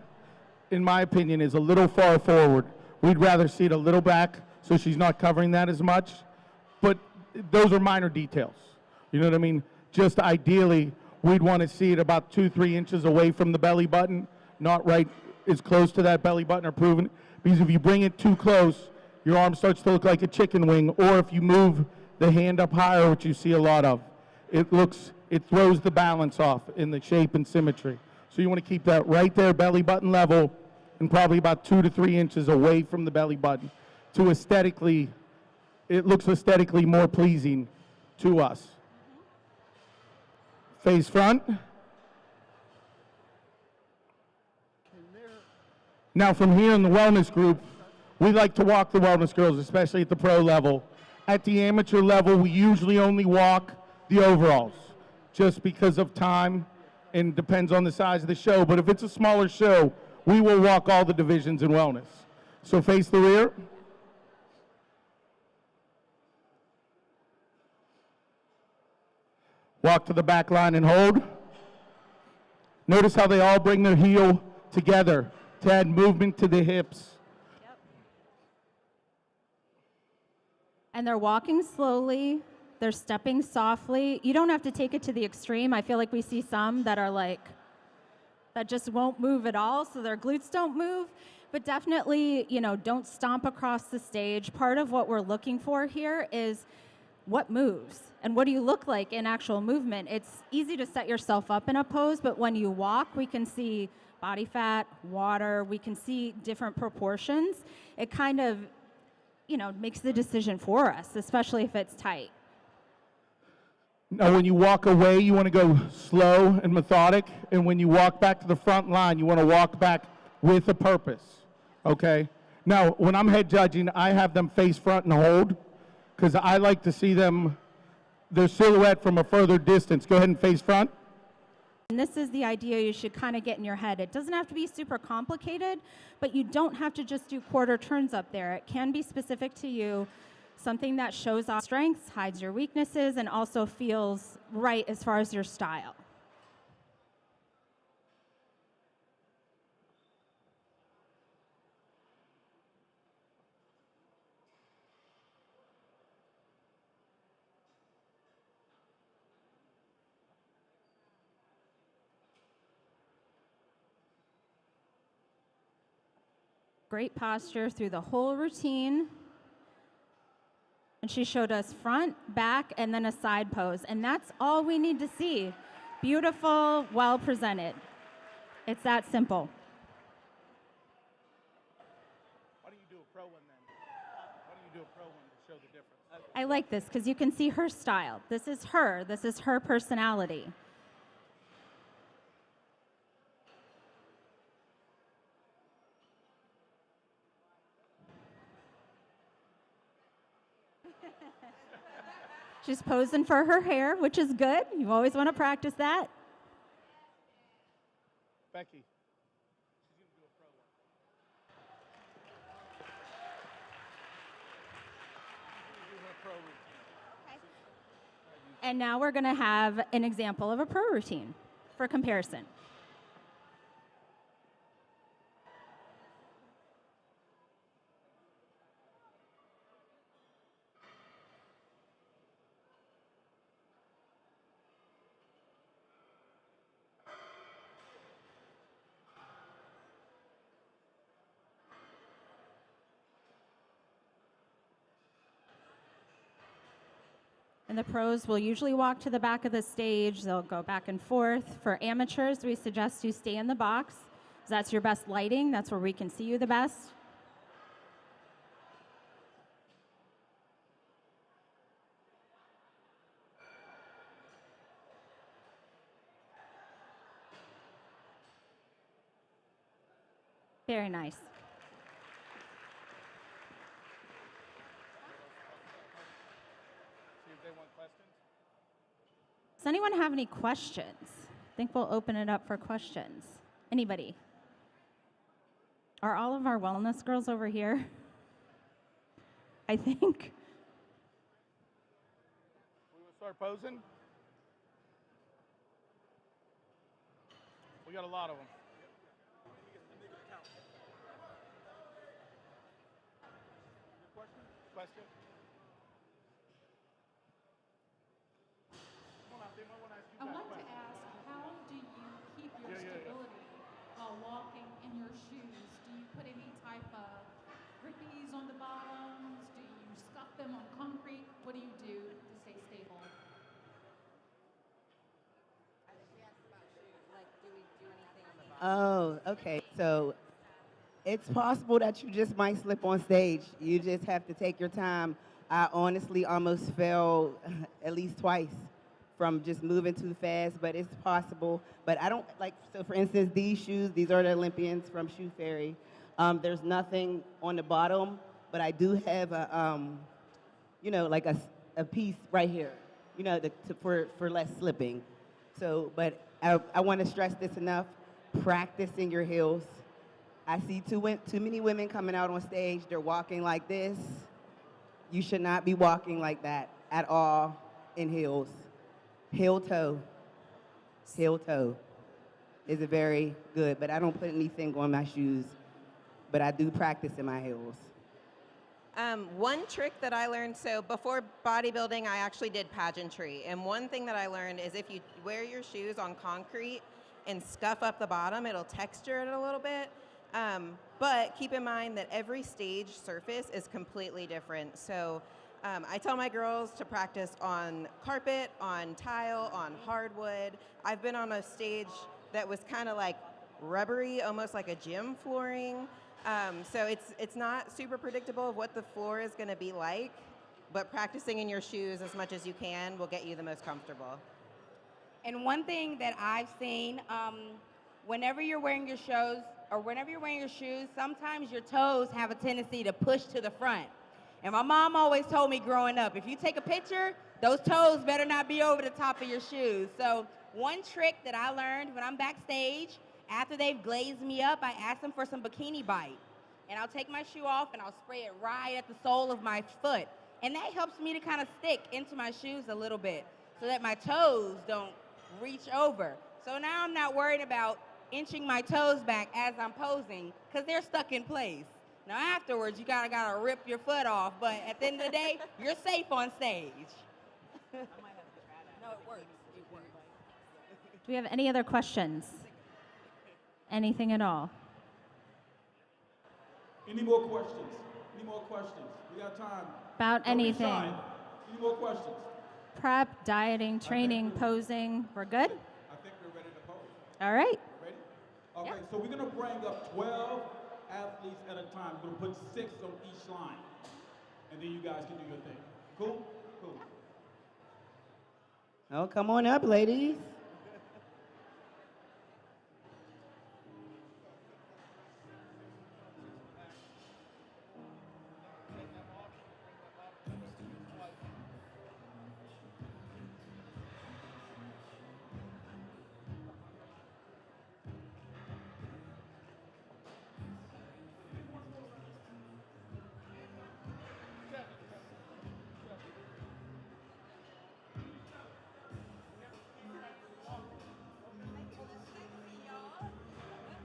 in my opinion, is a little far forward. We'd rather see it a little back so she's not covering that as much. But those are minor details. You know what I mean? Just ideally, we'd want to see it about 2-3 inches away from the belly button, not right as close to that belly button or proven. Because if you bring it too close, your arm starts to look like a chicken wing, or if you move the hand up higher, which you see a lot of, it throws the balance off in the shape and symmetry. So you want to keep that right there, belly button level, and probably about 2 to 3 inches away from the belly button to aesthetically, it looks aesthetically more pleasing to us. Face front. Now from here in the wellness group, we like to walk the wellness girls, especially at the pro level. At the amateur level, we usually only walk the overalls, just because of time and depends on the size of the show. But if it's a smaller show, we will walk all the divisions in wellness. So face the rear. Walk to the back line and hold. Notice how they all bring their heel together to add movement to the hips. Yep. And they're walking slowly. They're stepping softly. You don't have to take it to the extreme. I feel like we see some that are like, that just won't move at all, so their glutes don't move. But definitely, you know, don't stomp across the stage. Part of what we're looking for here is what moves and what do you look like in actual movement. It's easy to set yourself up in a pose, but when you walk, we can see body fat, water, we can see different proportions. It kind of, you know, makes the decision for us, especially if it's tight. Now when you walk away, you want to go slow and methodic, and when you walk back to the front line, you want to walk back with a purpose, okay? Now, when I'm head judging, I have them face front and hold, because I like to see them, their silhouette from a further distance. Go ahead and face front. And this is the idea you should kind of get in your head. It doesn't have to be super complicated, but you don't have to just do quarter turns up there. It can be specific to you, something that shows off strengths, hides your weaknesses, and also feels right as far as your style. Great posture through the whole routine. And she showed us front, back, and then a side pose. And that's all we need to see. Beautiful, well presented. It's that simple. Why don't you do a pro one then? Why don't you do a pro one to show the difference? I like this because you can see her style. This is her personality. She's posing for her hair, which is good. You always want to practice that. Becky. And now we're going to have an example of a pro routine for comparison. And the pros will usually walk to the back of the stage. They'll go back and forth. For amateurs, we suggest you stay in the box. That's your best lighting. That's where we can see you the best. Very nice. Does anyone have any questions? I think we'll open it up for questions. Anybody? Are all of our wellness girls over here? I think. We will start posing. We got a lot of them. Question? I want to ask, how do you keep your stability while walking in your shoes? Do you put any type of grippies on the bottoms? Do you scuff them on concrete? What do you do to stay stable? Oh, okay. So it's possible that you just might slip on stage. You just have to take your time. I honestly almost fell at least twice from just moving too fast, but it's possible. But I don't, like, so for instance, these shoes, these are the Olympians from Shoe Fairy. There's nothing on the bottom, but I do have a, like a piece right here, for less slipping. So, but I want to stress this enough, practice in your heels. I see too many women coming out on stage, they're walking like this. You should not be walking like that at all in heels. Heel toe is a very good, but I don't put anything on my shoes, but I do practice in my heels. One trick that I learned, so before bodybuilding, I actually did pageantry. And one thing that I learned is if you wear your shoes on concrete and scuff up the bottom, it'll texture it a little bit. But keep in mind that every stage surface is completely different. So I tell my girls to practice on carpet, on tile, on hardwood. I've been on a stage that was kind of like rubbery, almost like a gym flooring. So it's not super predictable of what the floor is going to be like, but practicing in your shoes as much as you can will get you the most comfortable. And one thing that I've seen, whenever you're wearing your shoes, sometimes your toes have a tendency to push to the front. And my mom always told me growing up, if you take a picture, those toes better not be over the top of your shoes. So one trick that I learned when I'm backstage, after they've glazed me up, I ask them for some bikini bite. And I'll take my shoe off and I'll spray it right at the sole of my foot. And that helps me to kind of stick into my shoes a little bit so that my toes don't reach over. So now I'm not worried about inching my toes back as I'm posing because they're stuck in place. Now afterwards, you gotta rip your foot off, but at the end of the day, you're safe on stage. No, it works. Do we have any other questions? Anything at all? Any more questions? Any more questions? We got time. About Don't be anything. shy. Any more questions? Prep, dieting, training, posing. We're good? I think we're ready to pose. All right. Ready? Okay, so we're going to bring up 12 athletes at a time. We're going to put 6 on each line. And then you guys can do your thing. Cool? Cool. Oh, come on up, ladies.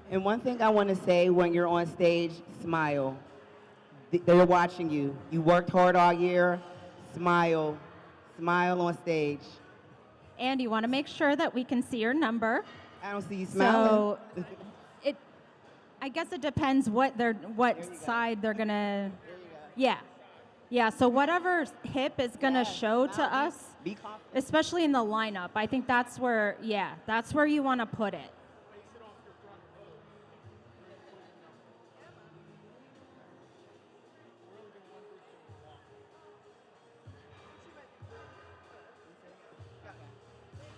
And one thing I want to say when you're on stage, smile. They're watching you. You worked hard all year. Smile. Smile on stage. And you want to make sure that we can see your number. I don't see you smiling. So I guess it depends what side they're gonna. Yeah. Yeah, so whatever hip is going to show to us, Be confident. especially in the lineup, I think that's where, yeah, that's where you want to put it.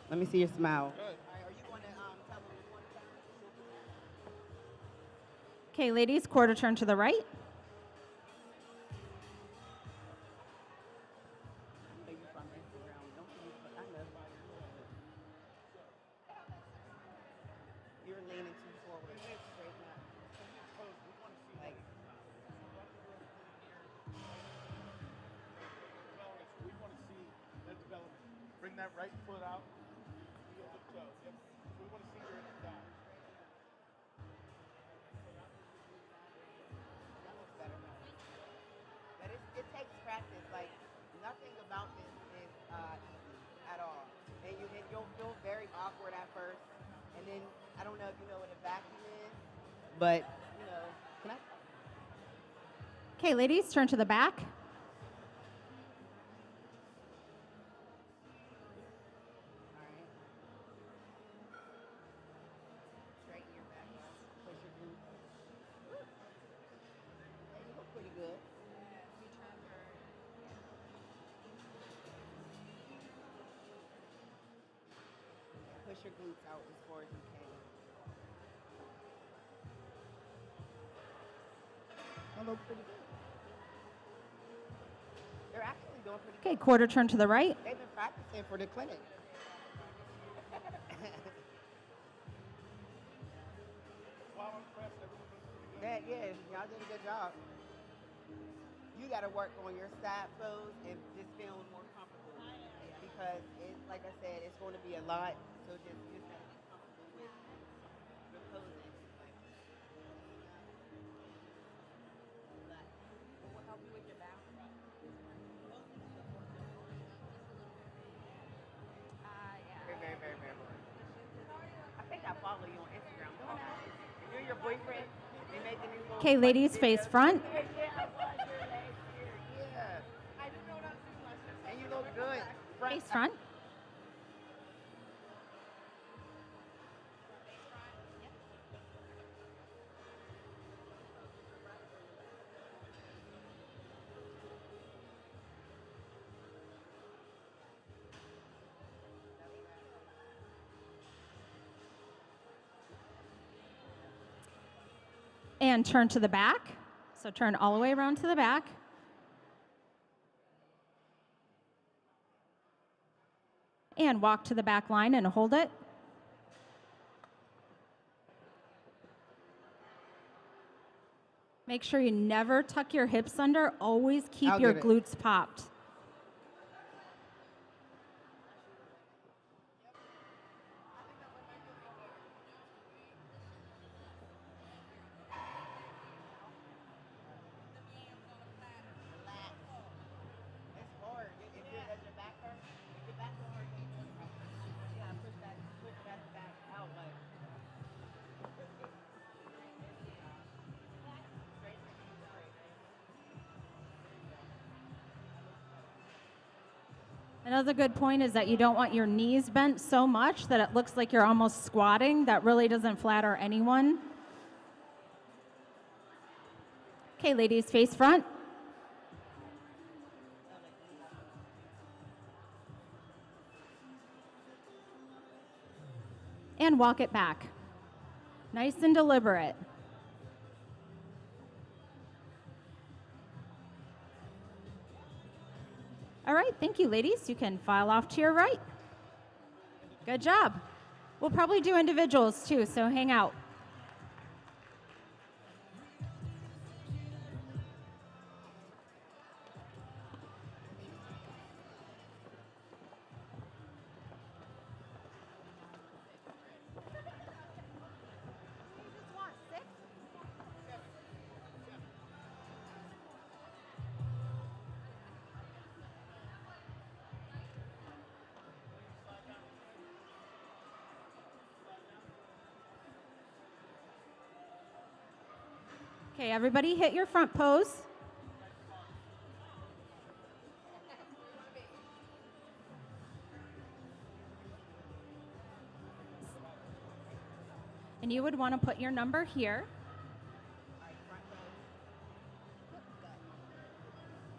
Let me see your smile. Okay, ladies, quarter turn to the right. You're leaning too forward. Straighten up. Like, We want to see that development. Bring that right foot out. Heel to toe. Yep. We want to see your inner thigh. that looks better. But it takes practice. Like, nothing about this is easy at all. And you'll feel very awkward at first. And then, I don't know if you know what a vacuum is, but, you know, can I? Okay, ladies, turn to the back. Straighten your back out. Push your glutes. Hey, you look pretty good. Push your glutes out as far as you can. I look pretty good. They're actually doing pretty Okay, good. quarter turn to the right. They've been practicing for the clinic. Wow, I'm impressed. Everyone looks pretty good. Yeah, y'all did a good job. You got to work on your side pose and just feeling more comfortable because it's like I said, it's going to be a lot. So just got to be comfortable with your posing. We'll help you with your balance. Very, very, very, very important. I think I follow you on Instagram. Don't I? You're your boyfriend. You made the new little Okay, ladies, videos. face front. Yeah, I was here last year. Yeah. I didn't know that too much. And you look good. Face front. And turn to the back. So turn all the way around to the back. And walk to the back line and hold it. Make sure you never tuck your hips under. Always keep I'll your get it. glutes popped. It's hard. Does your back hurt? If your back don't hurt, then yeah, push that back out like. Another good point is that you don't want your knees bent so much that it looks like you're almost squatting. That really doesn't flatter anyone. Okay, ladies, face front. And walk it back. Nice and deliberate. All right, thank you, ladies. You can file off to your right. Good job. We'll probably do individuals too, so hang out. Okay, everybody hit your front pose. And you would want to put your number here.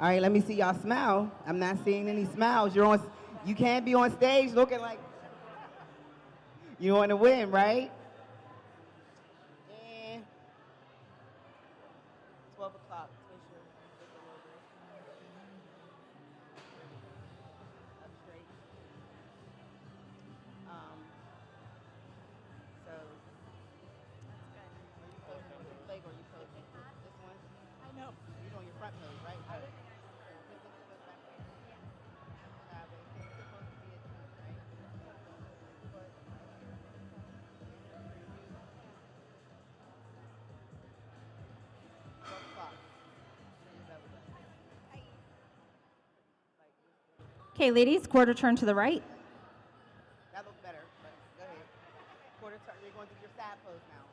All right, let me see y'all smile. I'm not seeing any smiles. You can't be on stage looking like you want to win, right? And 12 o'clock. Twist your wrist a little bit. Up straight. So, are you posing with this leg or are you posing this one? I know. You're doing your front pose, right? Put this foot back here. Sideways. It's supposed to be a T, right? Foot right here. Preview. 12 o'clock. Turn your belly button. Okay, ladies, quarter turn to the right. That looks better, but go ahead. Quarter turn. You're going to do your side pose now.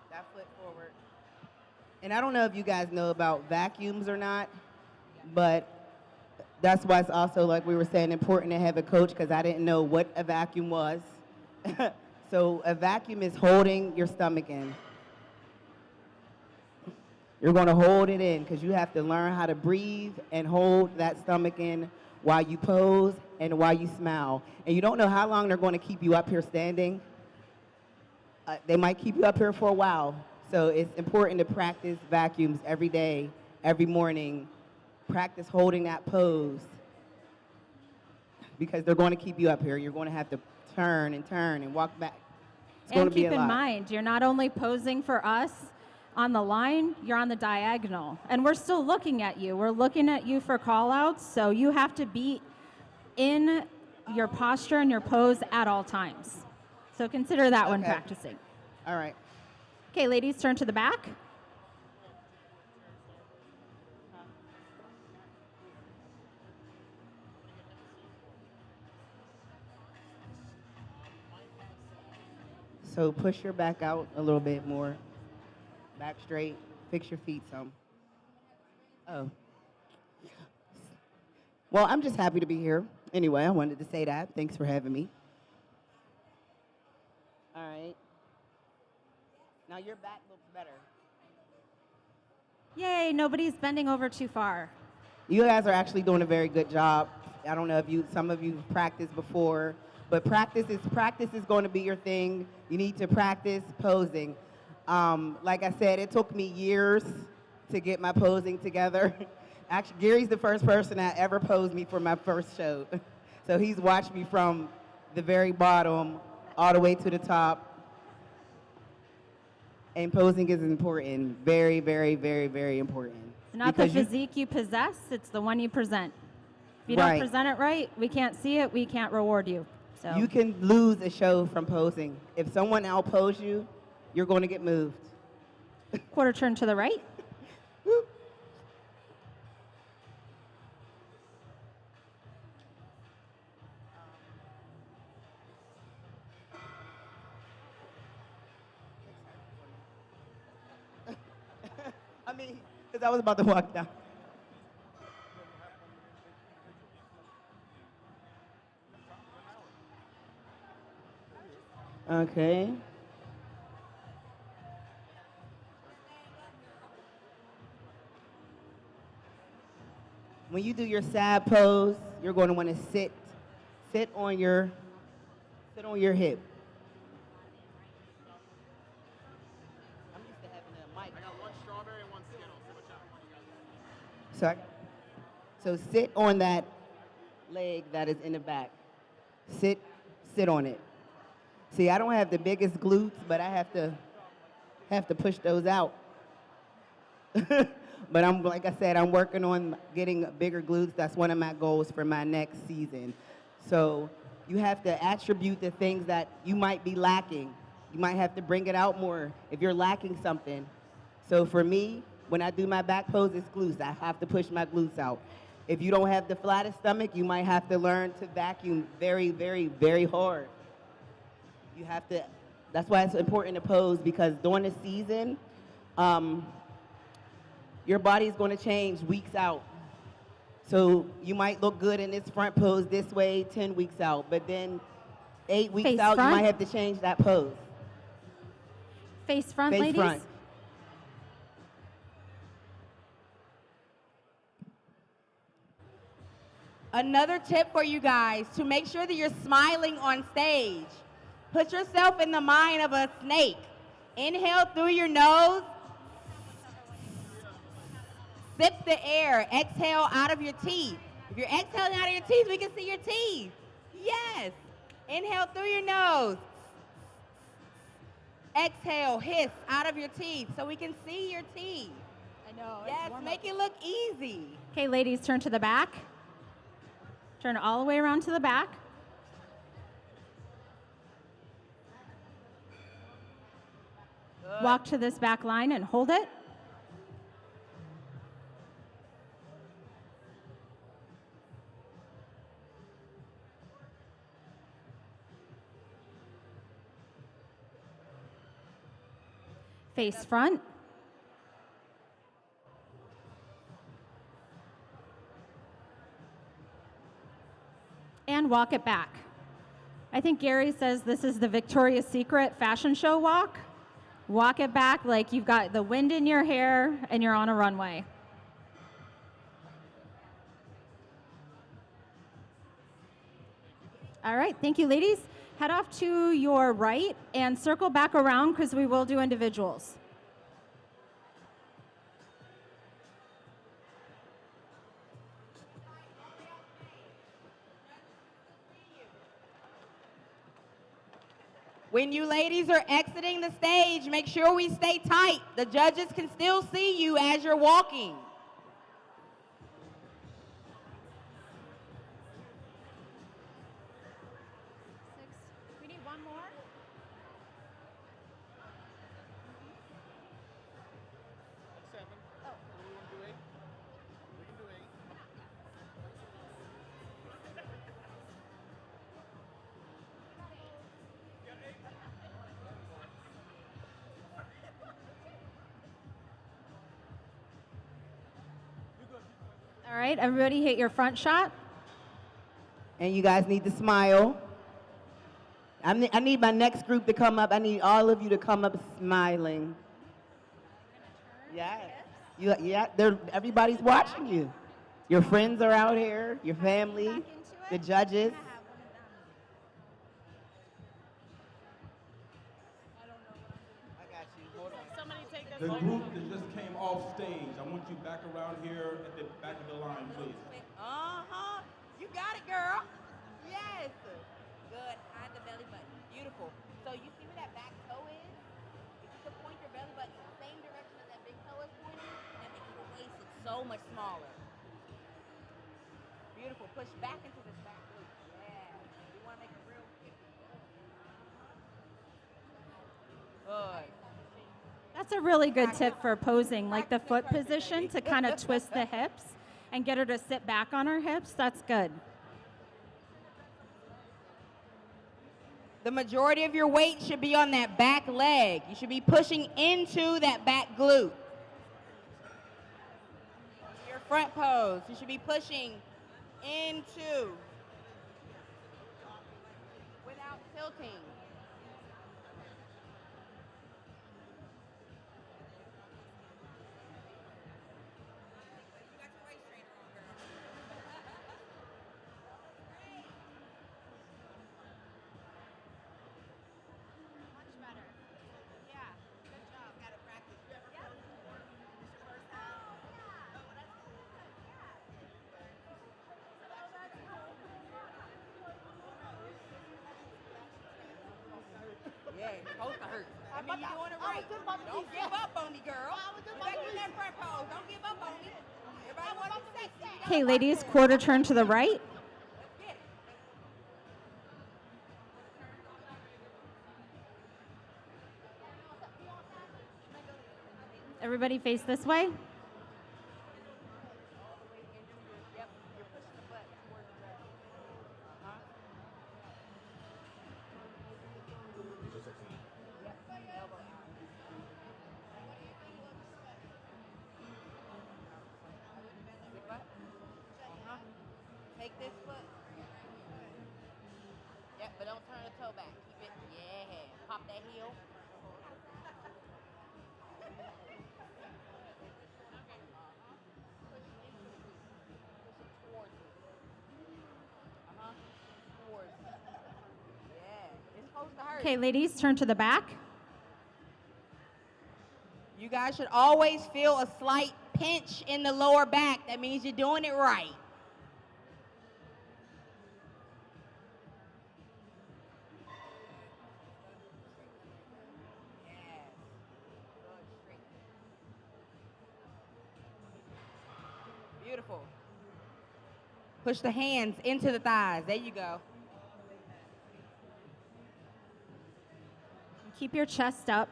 That foot forward. And I don't know if you guys know about vacuums or not, but that's why it's also, like we were saying, important to have a coach, because I didn't know what a vacuum was. So a vacuum is holding your stomach in. You're going to hold it in because you have to learn how to breathe and hold that stomach in while you pose and while you smile. And you don't know how long they're going to keep you up here standing. They might keep you up here for a while. So it's important to practice vacuums every day, every morning. Practice holding that pose because they're going to keep you up here. You're going to have to turn and walk back. It's going And to be keep a in lot. mind, you're not only posing for us on the line, you're on the diagonal. And we're still looking at you. We're looking at you for call-outs, so you have to be in your posture and your pose at all times. So consider that when practicing. All right. Okay, ladies, turn to the back. So push your back out a little bit more. Back straight. Fix your feet some. Oh. Well, I'm just happy to be here. Anyway, I wanted to say that. Thanks for having me. All right. Now your back looks better. Yay, nobody's bending over too far. You guys are actually doing a very good job. I don't know if some of you practiced before, but practice is going to be your thing. You need to practice posing. Like I said, it took me years to get my posing together. Actually, Gary's the first person that ever posed me for my first show. So he's watched me from the very bottom all the way to the top. And posing is important. Very, very, very, very important. It's not the physique you possess, it's the one you present. If you don't present it right, we can't see it, we can't reward you. So you can lose a show from posing. If someone outposes you, you're going to get moved. Quarter turn to the right. I mean, because I was about to walk down. Okay. When you do your side pose, you're going to want to sit on your hip. I'm used to having a mic. I got one strawberry and one Skittles. So sit on that leg that is in the back. Sit on it. See, I don't have the biggest glutes, but I have to push those out. But like I said, I'm working on getting bigger glutes. That's one of my goals for my next season. So you have to attribute the things that you might be lacking. You might have to bring it out more if you're lacking something. So for me, when I do my back pose, it's glutes. I have to push my glutes out. If you don't have the flattest stomach, you might have to learn to vacuum very, very, very hard. You have to, that's why it's important to pose, because during the season, your body's going to change weeks out. So you might look good in this front pose this way 10 weeks out, but then 8 weeks Face out, front. you might have to change that pose. Face front, Face ladies. front. Another tip for you guys to make sure that you're smiling on stage. Put yourself in the mind of a snake. Inhale through your nose. Sip the air. Exhale out of your teeth. If you're exhaling out of your teeth, we can see your teeth. Yes. Inhale through your nose. Exhale, hiss out of your teeth so we can see your teeth. I know. Yes, make it look easy. Okay, ladies, turn to the back. Turn all the way around to the back. Good. Walk to this back line and hold it. Face front. And walk it back. I think Gary says this is the Victoria's Secret fashion show walk. Walk it back like you've got the wind in your hair and you're on a runway. All right, thank you, ladies. Head off to your right and circle back around because we will do individuals. When you ladies are exiting the stage, make sure we stay tight. The judges can still see you as you're walking. We need one more. All right, everybody hit your front shot. And you guys need to smile. I need my next group to come up. I need all of you to come up smiling. Yeah. Everybody's watching you. Your friends are out here, your family, the judges. The group that just came off stage, I want you back around here at the back of the line, please. Uh-huh. You got it, girl. Yes. Good. Hide the belly button. Beautiful. So you see where that back toe is? If you could point your belly button in the same direction as that big toe is pointing, that makes your waist look so much smaller. Beautiful. Push back into this back glute. Yeah. You want to make it real cute. Good. That's a really good tip for posing, like the foot position to kind of twist the hips and get her to sit back on her hips. That's good. The majority of your weight should be on that back leg. You should be pushing into that back glute. Your front pose, you should be pushing into without tilting. Yeah, it's supposed to hurt. I mean, you're doing it right. Don't give up on me, girl. You back in that front pose. Don't give up on me. Everybody wants to be sexy. Okay, ladies, quarter turn to the right. Everybody face this way. Take this foot. Yep, But don't turn the toe back. Keep it, yeah. Pop that heel. Okay, ladies, turn to the back. You guys should always feel a slight pinch in the lower back. That means you're doing it right. Beautiful. Push the hands into the thighs. There you go. Keep your chest up.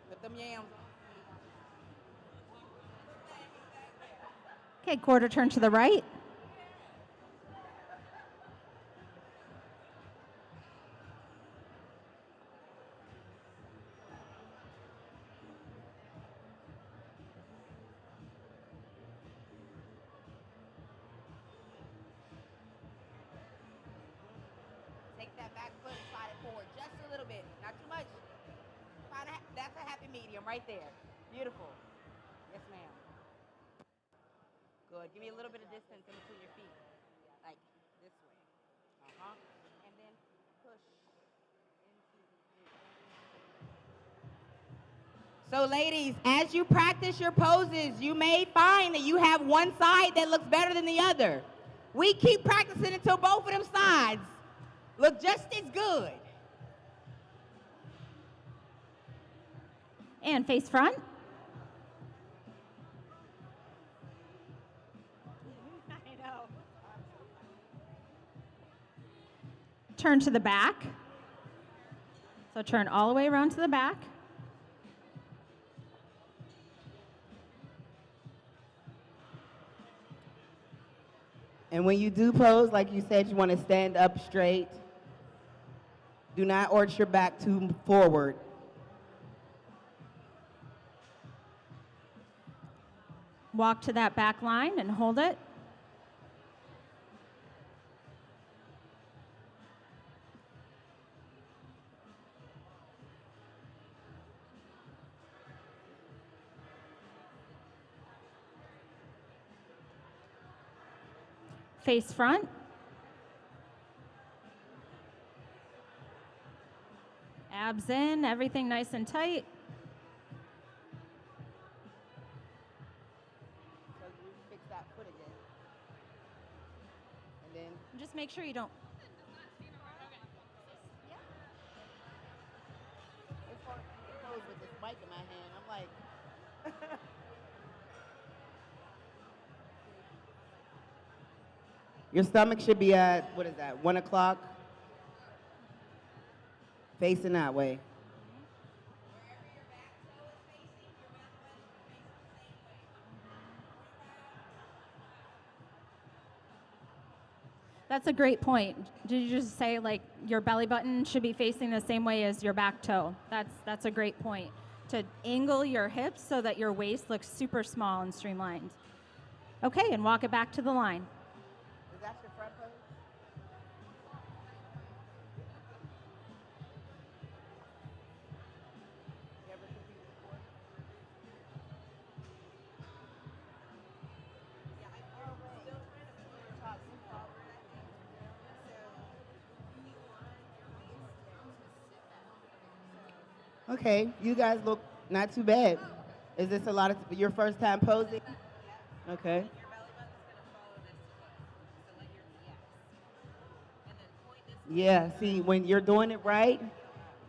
Put them yams. Okay, quarter turn to the right. Take that back foot and slide it forward just a little bit. Not too much. That's a happy medium right there. Beautiful. Yes, ma'am. Good. Give me a little bit of distance in between your feet. Like this way. Uh-huh. And then push. So ladies, as you practice your poses, you may find that you have one side that looks better than the other. We keep practicing until both of them sides look just as good. And face front. I know. Turn to the back. So turn all the way around to the back. And when you do pose, like you said, you want to stand up straight. Do not arch your back too forward. Walk to that back line and hold it. Face front. Abs in, everything nice and tight. So you fix that foot again. And then Just make sure you don't. it's hard to pose with this mic in my hand. I'm like, your stomach should be at, what is that, 1 o'clock? Facing that way. That's a great point. Did you just say like your belly button should be facing the same way as your back toe? That's a great point. To angle your hips so that your waist looks super small and streamlined. Okay, and walk it back to the line. Is that your front pose? You ever competed before? Okay, you guys look not too bad. Is this a lot of your first time posing? Okay. Yeah, see, when you're doing it right,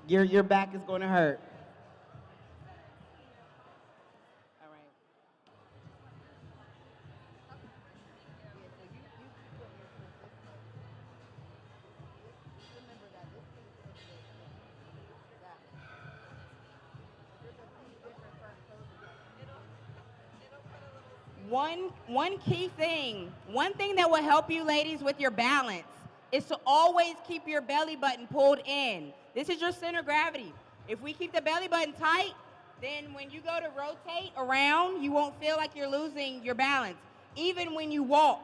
your back is going to hurt. All right. Yeah, so you keep putting your foot this way. Just remember that this thing is supposed to go that way. There's a few different front poses. One key thing, one thing that will help you ladies with your balance is to always keep your belly button pulled in. This is your center of gravity. If we keep the belly button tight, then when you go to rotate around, you won't feel like you're losing your balance. Even when you walk,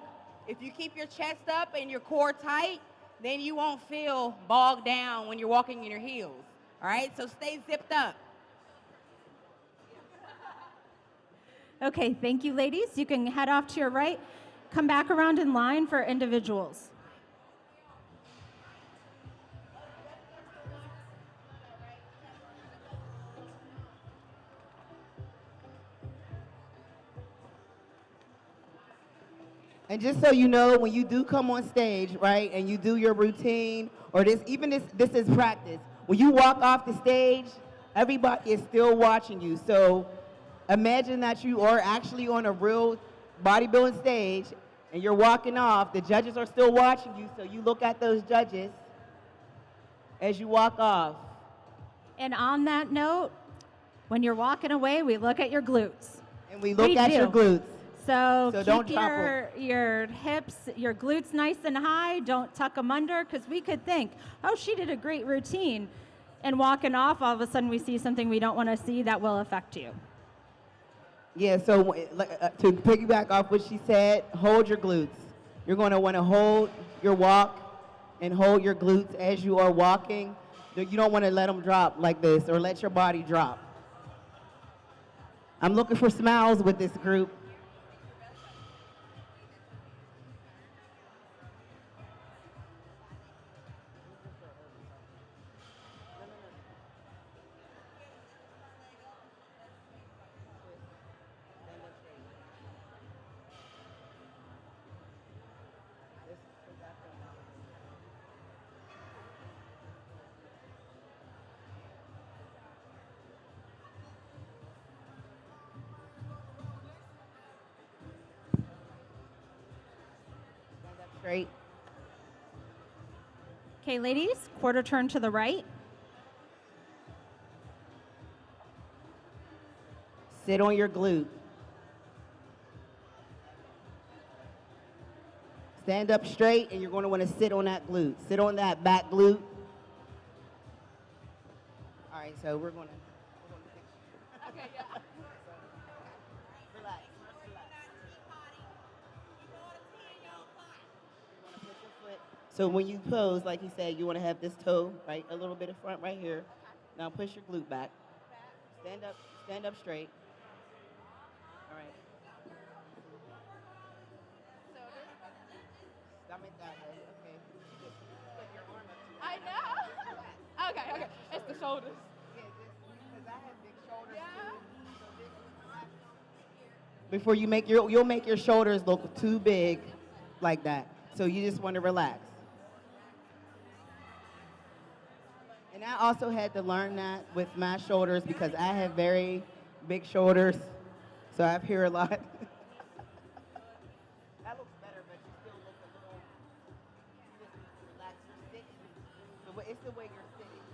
If you keep your chest up and your core tight, then you won't feel bogged down when you're walking in your heels. All right, so stay zipped up. Okay, thank you, ladies. You can head off to your right. Come back around in line for individuals. And just so you know, when you do come on stage, right, and you do your routine, or this is practice. When you walk off the stage, everybody is still watching you. So imagine that you are actually on a real bodybuilding stage, and you're walking off. The judges are still watching you, so you look at those judges as you walk off. And on that note, when you're walking away, we look at your glutes. And we look at your glutes. So don't keep drop 'em. your hips, your glutes nice and high. Don't tuck them under, because we could think, oh, she did a great routine. And walking off, all of a sudden we see something we don't want to see that will affect you. Yeah, so to piggyback off what she said, hold your glutes. You're going to want to hold your walk and hold your glutes as you are walking. You don't want to let them drop like this or let your body drop. I'm looking for smiles with this group. Straight. Okay, ladies, quarter turn to the right. Sit on your glute. Stand up straight, and you're going to want to sit on that glute. Sit on that back glute. All right, so we're going to Okay, yeah. relax. So when you pose, like he said, you want to have this toe, right, a little bit in front right here. Now push your glute back. Stand up straight. All right. Stomach that way, okay. Just put your arm up to I know. Okay. It's the shoulders. Yeah, just because I have big shoulders too. So this is before you make you'll make your shoulders look too big like that. So you just want to relax. And I also had to learn that with my shoulders because I have very big shoulders. So I hear a lot. That looks better, but you still look a little, you just need to relax. You're sitting. It's the way you're sitting.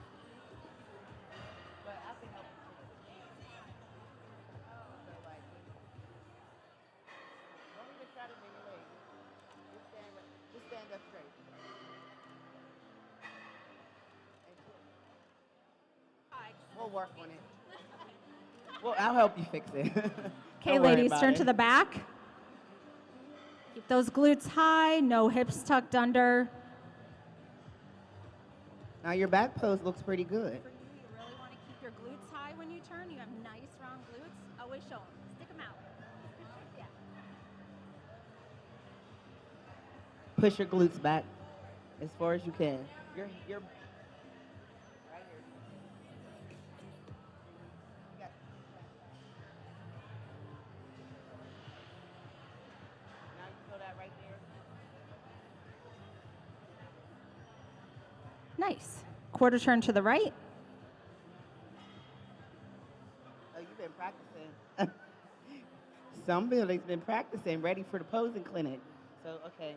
But I can help you. So like, don't even try to bend your legs. Just stand up straight. We'll work on it. Well, I'll help you fix it. Okay, ladies, turn to the back. Keep those glutes high, no hips tucked under. Now your back pose looks pretty good. For you, you really want to keep your glutes high when you turn. You have nice round glutes. Always show them. Stick them out. Yeah. Push your glutes back as far as you can. You're right here. Now you feel that right there? Nice. Quarter turn to the right. Oh, you've been practicing. Somebody's been practicing, ready for the posing clinic. So, okay.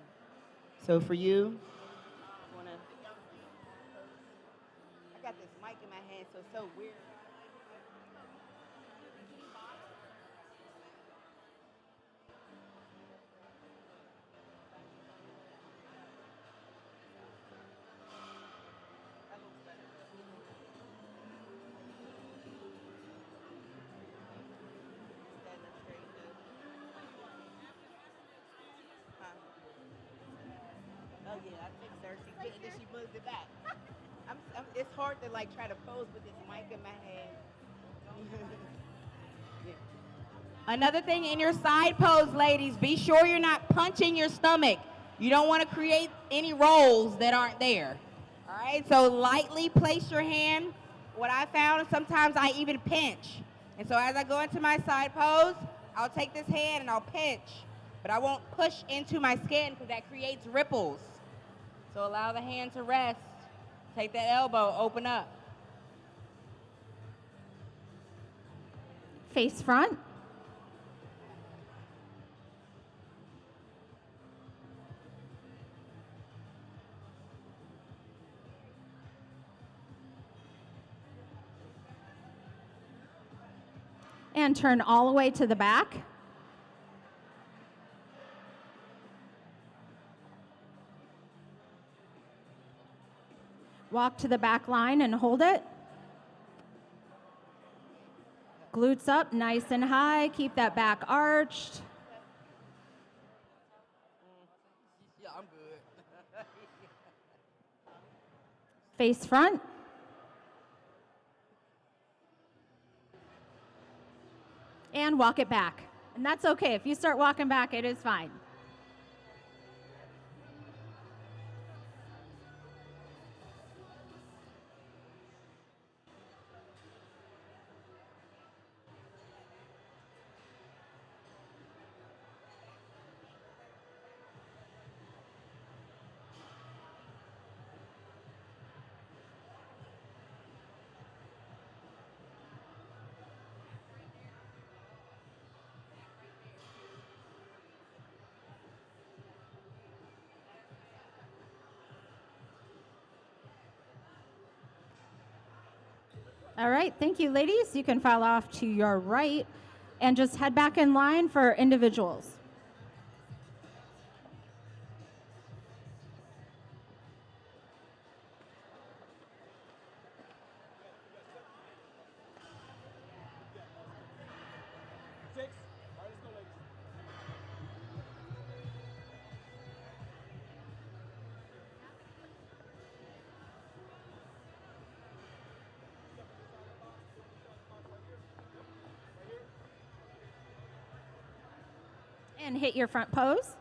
So for you, I got this mic in my hand, so it's so weird. Stand up straight. Huh? Oh yeah, I fixed her. She couldn't, then she moved it back. It's hard to like try to pose with this mic in my hand. Yeah. Another thing in your side pose, ladies, be sure you're not punching your stomach. You don't want to create any rolls that aren't there. All right, so lightly place your hand. What I found, sometimes I even pinch. And so as I go into my side pose, I'll take this hand and I'll pinch. But I won't push into my skin because that creates ripples. So allow the hand to rest. Take that elbow, open up. Face front. And turn all the way to the back. Walk to the back line and hold it. Glutes up, nice and high. Keep that back arched. Yeah, I'm good. Face front. And walk it back. And that's okay. If you start walking back, it is fine. All right, thank you, ladies. You can file off to your right and just head back in line for individuals. And hit your front pose.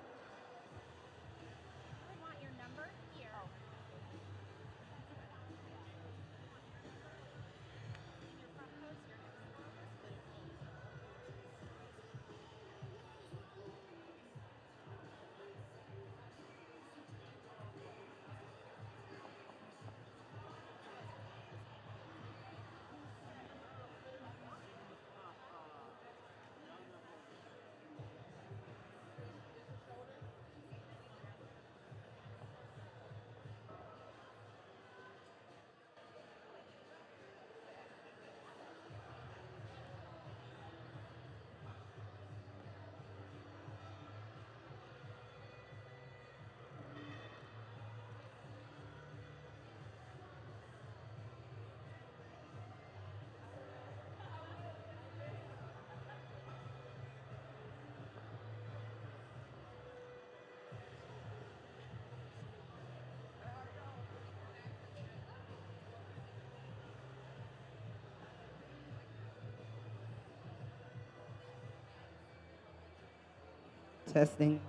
Testing.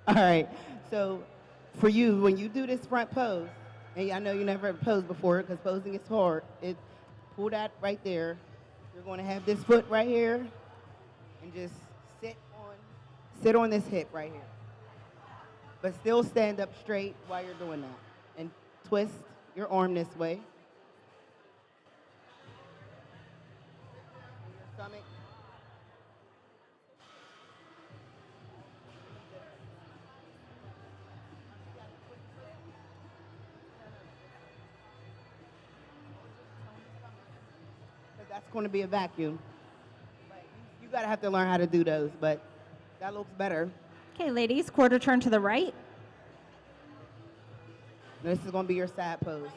All right. So for you, when you do this front pose, and I know you never posed before because posing is hard, pull that right there. You're going to have this foot right here and just sit on this hip right here. But still stand up straight while you're doing that. And twist your arm this way. Your stomach. That's going to be a vacuum. You got to have to learn how to do those, but that looks better. Okay, ladies, quarter turn to the right. This is going to be your side pose.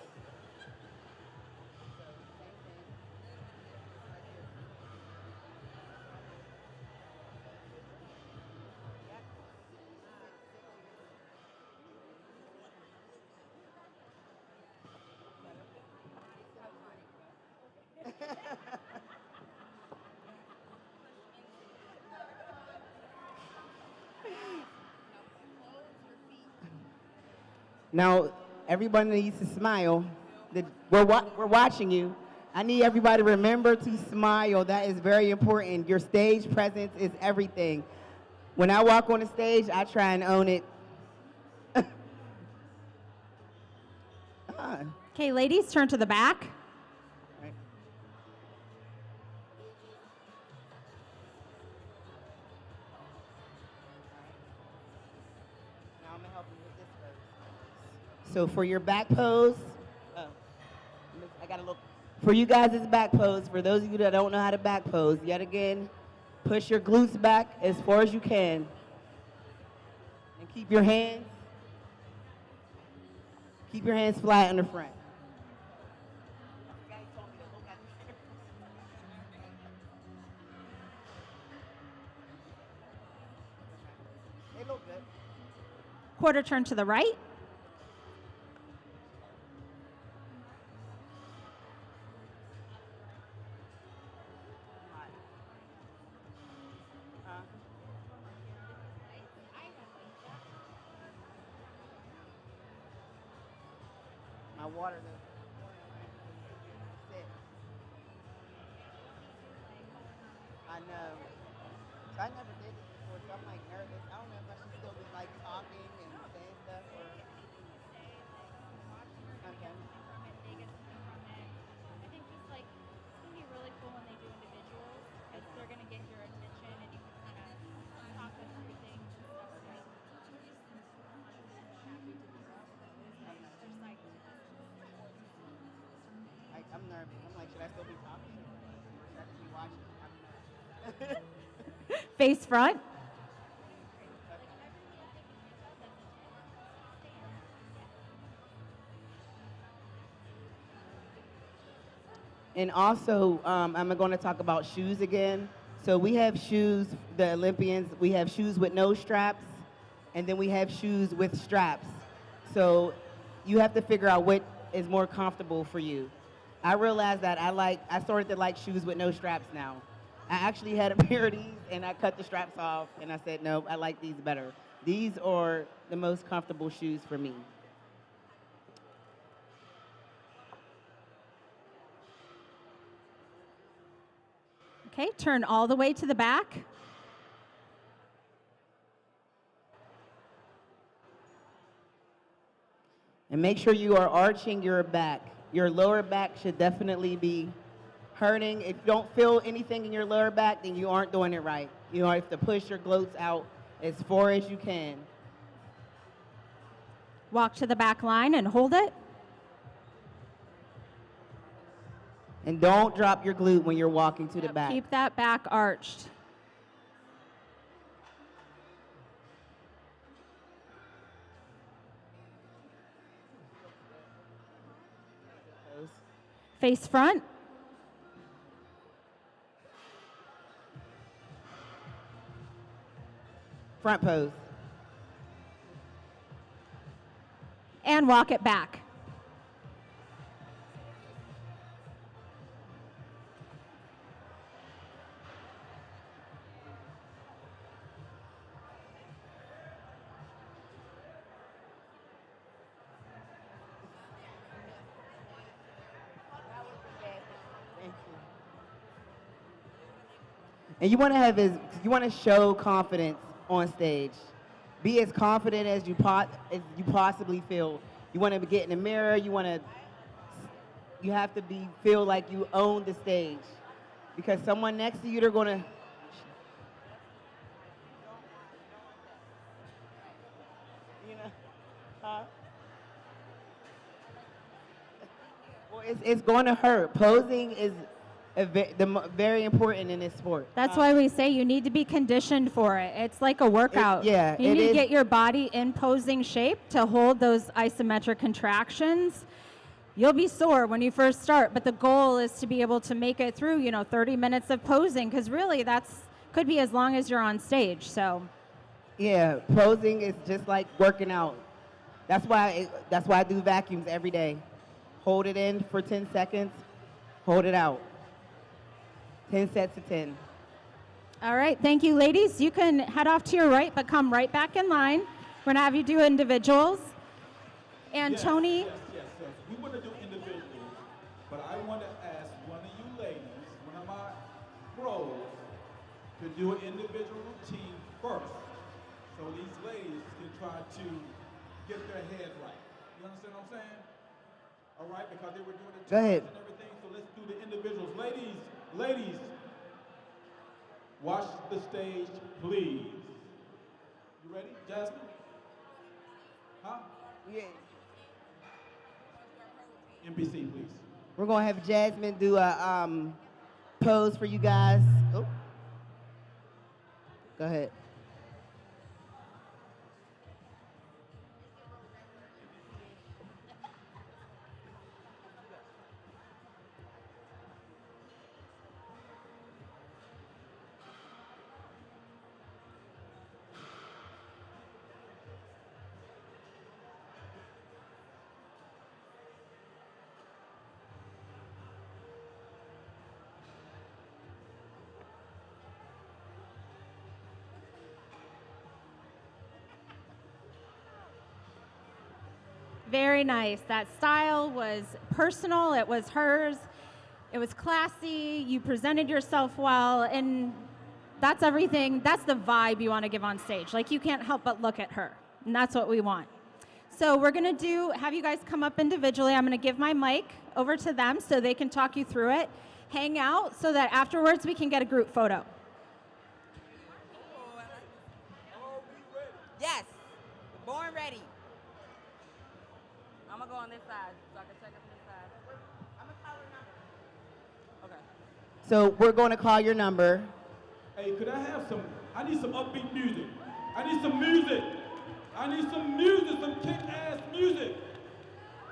Now, everybody needs to smile. We're watching you. I need everybody to remember to smile. That is very important. Your stage presence is everything. When I walk on the stage, I try and own it. Okay, ladies, turn to the back. Now I'm gonna help you with this first. So for your back pose, I gotta look. For you guys' back pose, for those of you that don't know how to back pose, yet again, push your glutes back as far as you can. And keep your hands flat in the front. They look good. Quarter turn to the right. My water though. Sit. I know. So I never did this before, so I'm like nervous. I don't know if I should still be like talking and saying stuff or. Okay. I think just like it's gonna be really cool when they do individuals because they're gonna get your attention and you can kind of talk them through things and stuff. Right? Happy to do that. They're psyched. I'm nervous. I'm like, should I still be talking? Or should I just be watching? I don't know. Face front. And also, I'm going to talk about shoes again. So we have shoes, the Olympians, we have shoes with no straps, and then we have shoes with straps. So you have to figure out what is more comfortable for you. I realized that I started to like shoes with no straps now. I actually had a pair of these, and I cut the straps off, and I said, no, I like these better. These are the most comfortable shoes for me. Okay, turn all the way to the back. And make sure you are arching your back. Your lower back should definitely be hurting. If you don't feel anything in your lower back, then you aren't doing it right. You have to push your glutes out as far as you can. Walk to the back line and hold it. And don't drop your glute when you're walking to the back. Keep that back arched. Face front. Front pose. And walk it back. And you want to show confidence on stage. Be as confident as you possibly feel. You want to get in the mirror. You have to feel like you own the stage, because someone next to you, they're going to. Well, it's going to hurt. Posing is very important in this sport. That's why we say you need to be conditioned for it. It's like a workout. You need to get your body in posing shape to hold those isometric contractions. You'll be sore when you first start, but the goal is to be able to make it through, 30 minutes of posing, because really could be as long as you're on stage. So, yeah, posing is just like working out. That's why I do vacuums every day. Hold it in for 10 seconds, hold it out. 10 sets of 10. All right, thank you, ladies. You can head off to your right, but come right back in line. We're gonna have you do individuals. And Yes, Tony, yes. We want to do individuals, but I want to ask one of you ladies, one of my pros, to do an individual routine first. So these ladies can try to get their head right. You understand what I'm saying? All right, because they were doing the Go ahead. charts and everything, so let's do the individuals. Ladies, watch the stage, please. You ready, Jasmine? Huh? Yeah. NBC, please. We're going to have Jasmine do a pose for you guys. Oh. Go ahead. very nice. That style was personal, it was hers, it was classy, you presented yourself well, and that's everything, that's the vibe you want to give on stage. Like, you can't help but look at her, and that's what we want. So we're going to have you guys come up individually. I'm going to give my mic over to them so they can talk you through it. Hang out so that afterwards we can get a group photo. Yes, born ready. I'm gonna go on this side so I can check it from this side. I'm gonna call her number. Okay. So we're going to call your number. Hey, could I have I need some upbeat music. I need some music. I need some music, some kick-ass music.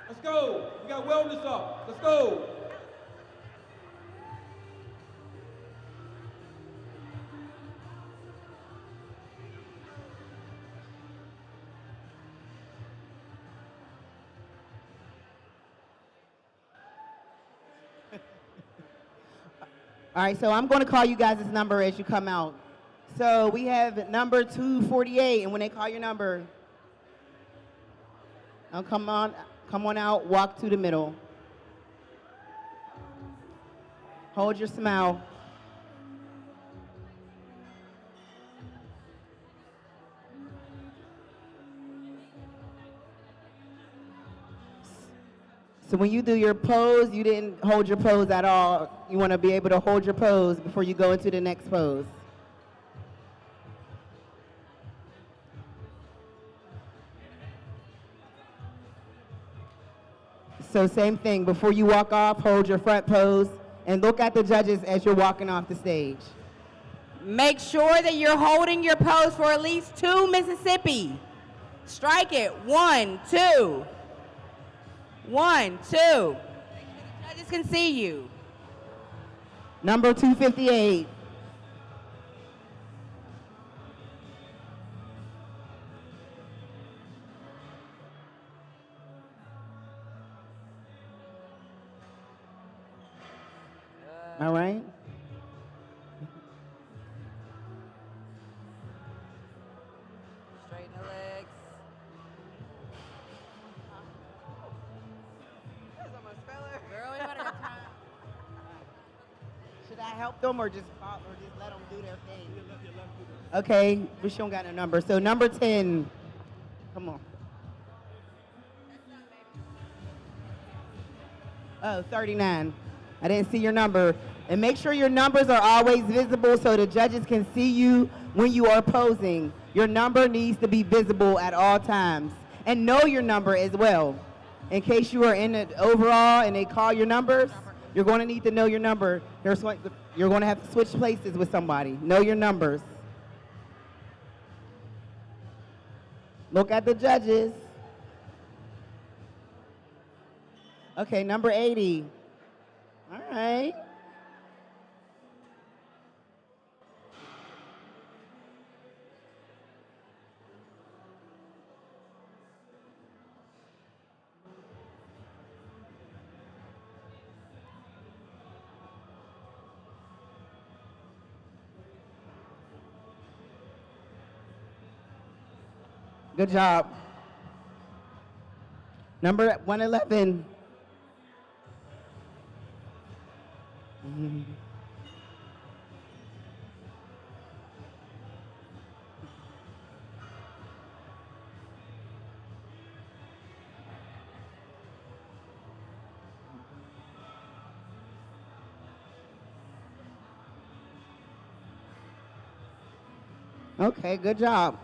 Let's go. We got wellness up. Let's go. All right, so I'm going to call you guys' number as you come out. So we have number 248, and when they call your number, come on out, walk to the middle. Hold your smile. So when you do your pose, you didn't hold your pose at all. You want to be able to hold your pose before you go into the next pose. So same thing, before you walk off, hold your front pose and look at the judges as you're walking off the stage. Make sure that you're holding your pose for at least 2 Mississippi. Strike it. 1, 2. 1, 2. Make sure the judges can see you. Number 258. All right. Straighten the legs. Girl, you better get time. Should I help them or just let them do their thing? Okay, we don't got a number. So number 10, come on. Oh, 39. I didn't see your number. And make sure your numbers are always visible so the judges can see you when you are posing. Your number needs to be visible at all times. And know your number as well. In case you are in the overall and they call your numbers, you're going to need to know your number. You're going to have to switch places with somebody. Know your numbers. Look at the judges. Okay, number 80. All right. Good job. Number 111. Mhm. Okay, good job.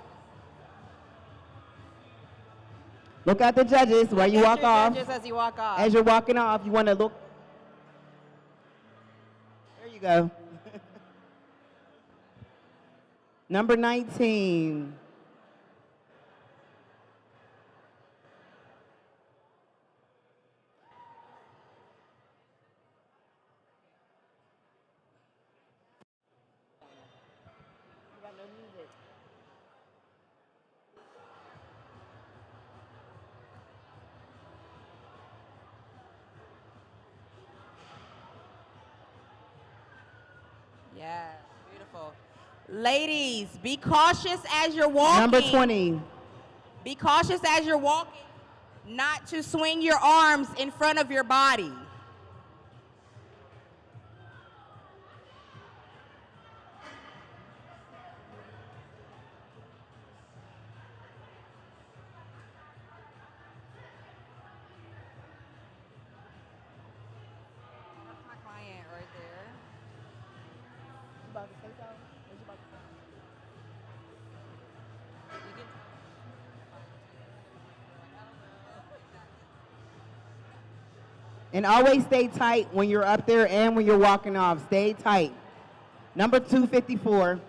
Look at the judges while Look you at walk your off. judges as you walk off. As you're walking off, you want to look. There you go. Number 19. Yeah, beautiful. Ladies, be cautious as you're walking. Number 20. Be cautious as you're walking, not to swing your arms in front of your body. That's my client right there. You about to say something? What you about to say? And always stay tight when you're up there and when you're walking off. Stay tight. Number 254.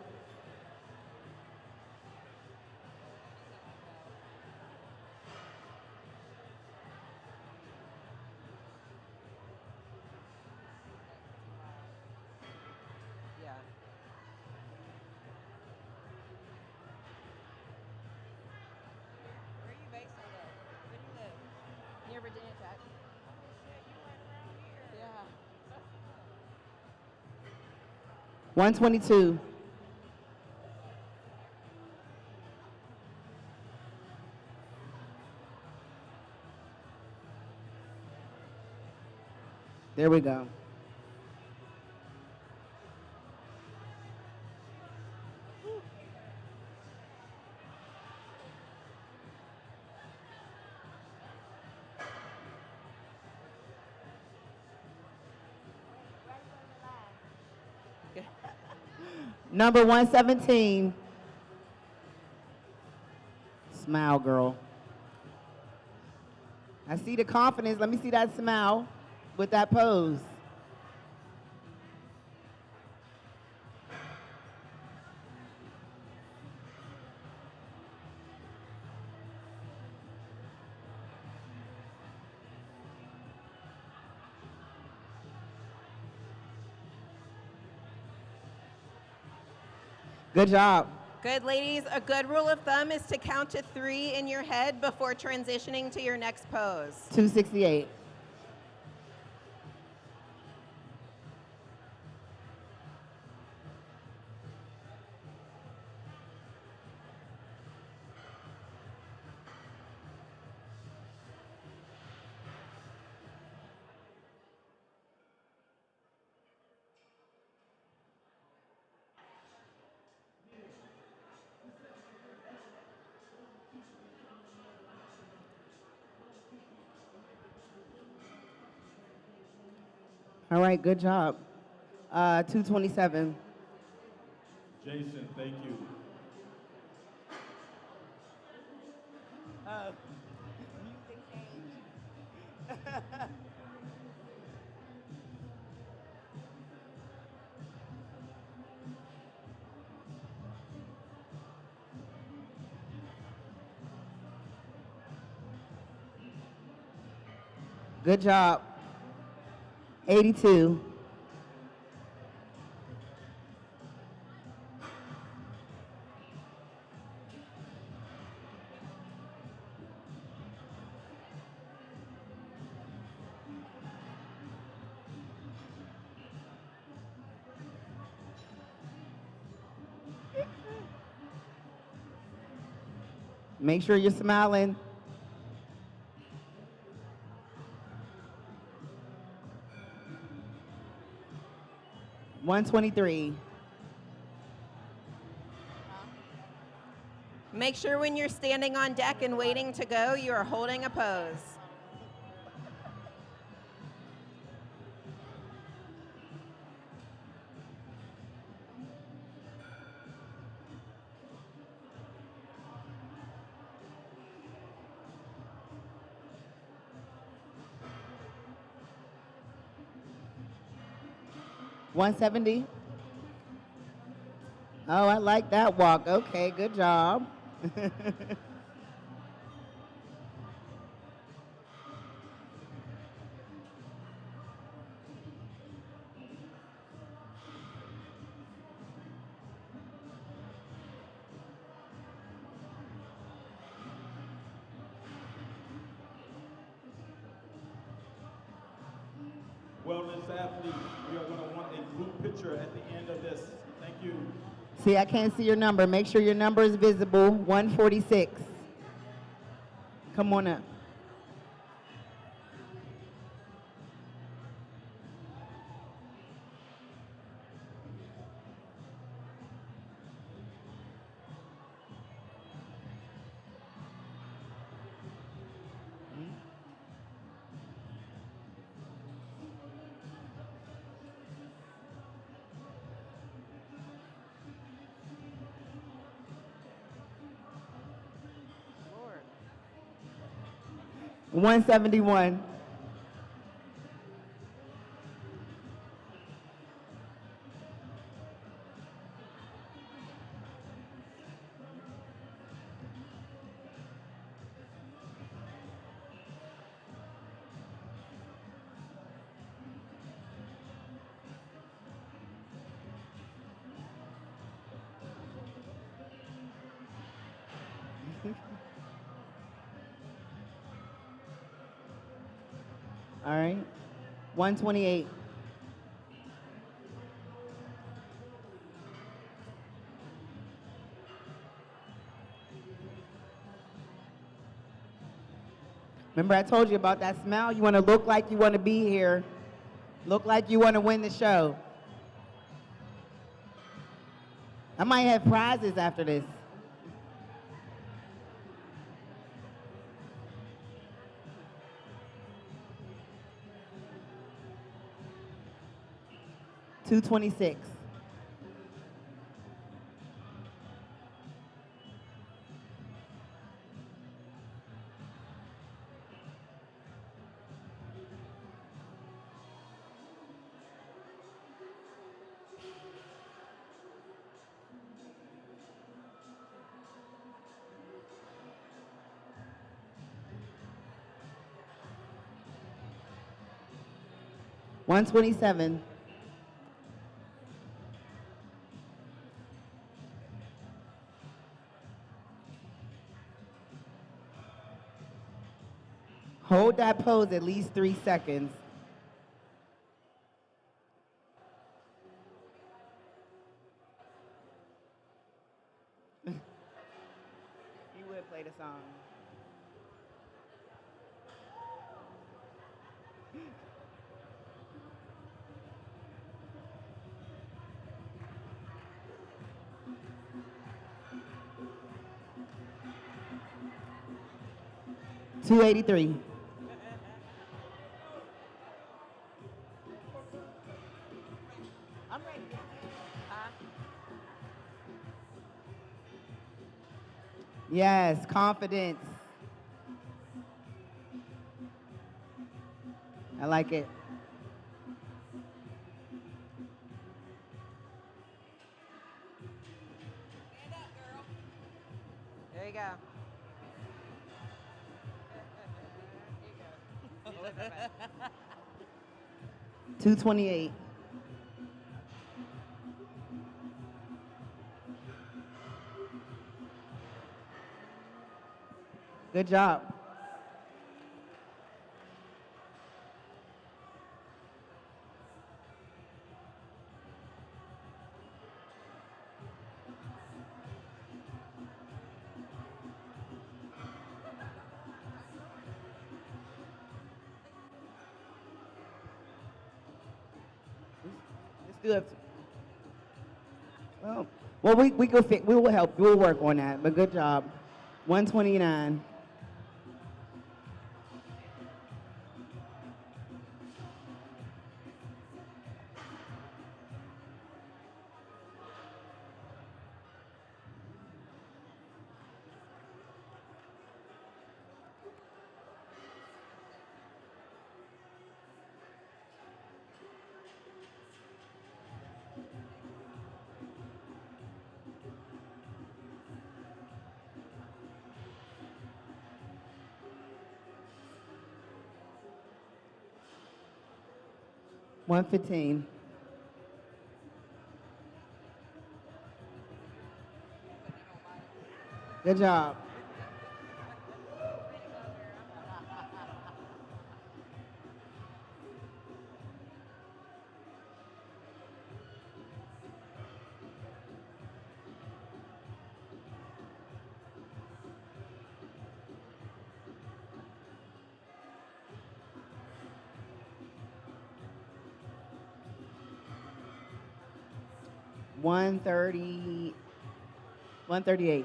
Yeah. Where are you based out of? Where do you live? Near Virginia Tech. Oh shit, you right around here. Yeah. 122. There we go. Number 117. Smile, girl. I see the confidence. Let me see that smile with that pose. Good job. Good, ladies. A good rule of thumb is to count to 3 in your head before transitioning to your next pose. 268. All right, good job. 227. Jason, thank you. Music change. Good job. 82. Make sure you're smiling. $123. Make sure when you're standing on deck and waiting to go, you are holding a pose. $170. Oh, I like that walk. Okay, good job. Wellness athletes, we are going to want a group picture at the end of this. Thank you. See, I can't see your number. Make sure your number is visible. 146. Come on up. Lord. 171. All right. 128. Remember I told you about that smile? You want to look like you want to be here. Look like you want to win the show. I might have prizes after this. $226. $127. Hold that pose at least 3 seconds. You would play the song. $283. I'm ready. Yes, confidence. I like it. There you go. 228. Good job. Still have to. Well, we go we will help. We'll work on that. But good job. 129. $115. Good job. $130. 138.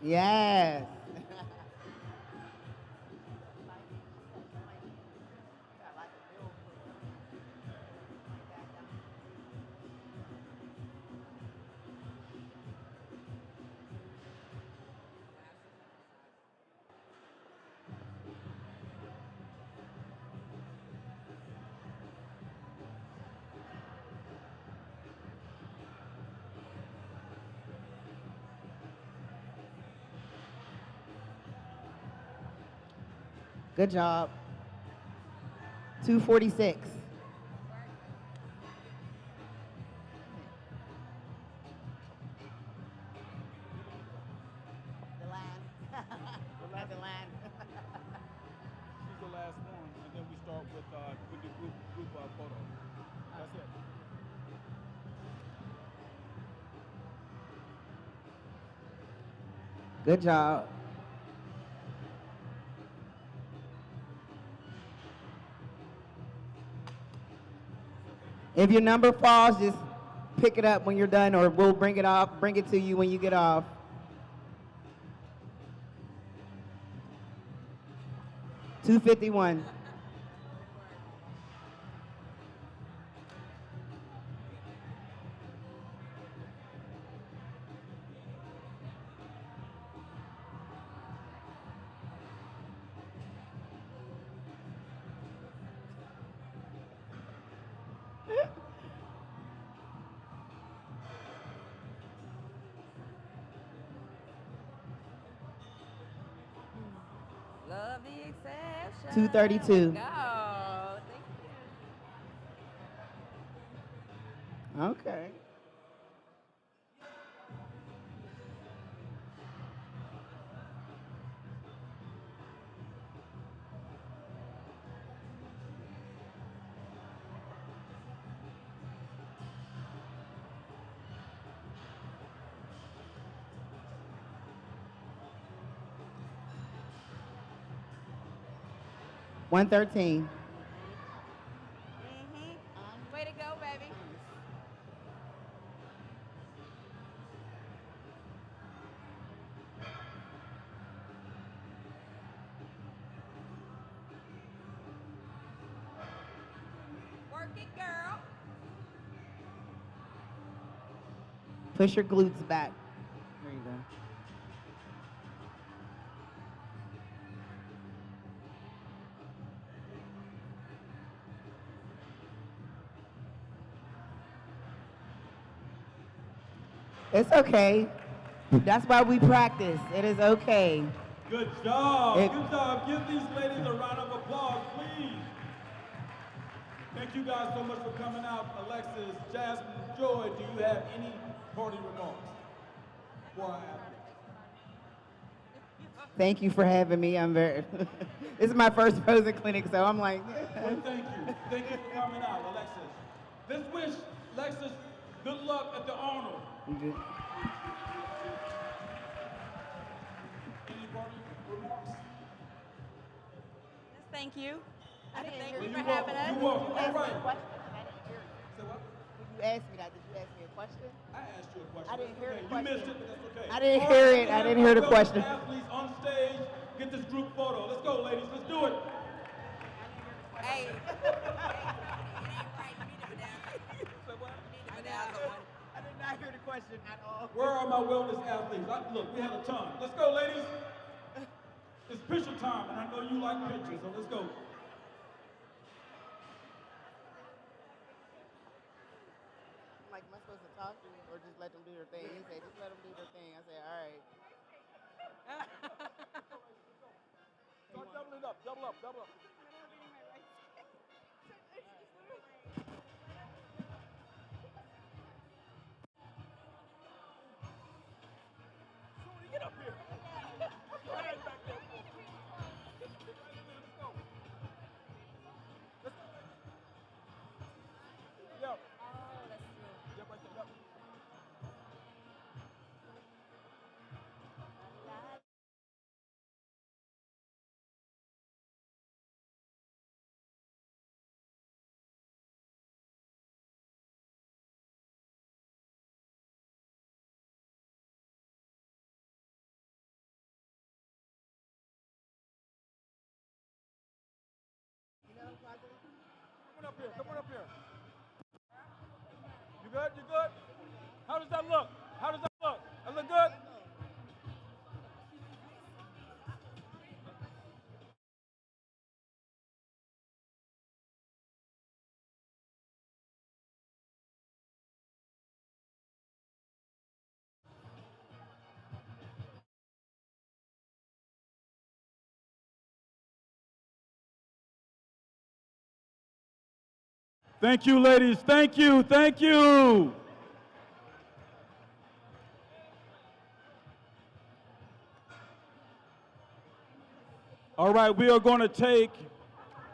Yes. Good job. 246. The line. We're at the line. She's the last one, and then we start with the group photo. That's it. Good job. If your number falls, just pick it up when you're done, or we'll bring it to you when you get off. $251. Love the exception. 232. Go. Thank you. Okay. $113. Way to go, baby. Work it, girl. Push your glutes back. There you go. It's okay. That's why we practice. It is okay. Good job. Good job. Give these ladies a round of applause, please. Thank you guys so much for coming out. Alexis, Jasmine, Joy, do you have any party remarks? Before I ask? Thank you for having me. I'm very. This is my first frozen clinic, so I'm like. Well, thank you. Thank you for coming out, Alexis. Let's wish Alexis good luck at the honor. Any party remarks? Just thank you. I didn't hear Well, you you for having welcome. us. You welcome. Did you All ask me right. a question? I didn't hear you. Say what? When you asked me that, did you ask me a question? I asked you a question. I didn't hear okay. the You missed question. it, but that's okay. I didn't All hear right, it. we I have didn't our hear the wellness question. athletes on stage. Get this group photo. Let's go, ladies. Let's do it. Hey. I did not hear the question at all. Where are my wellness athletes? Look, we had a ton. Let's go, ladies. It's picture time, and I know you like pictures, so let's go. Like, am I supposed to talk or just let them do their thing? He said, just let them do their thing. I said, all right. Start doubling up, double up, double up. Get up here. Right back there. Let's go. Yep. Oh, that's true. Yep, right there. Yep. Come on up here. Come on up here. You good? You good? How does that look? How does that look? That look good? Thank you, ladies. Thank you. Thank you. All right, we are going to take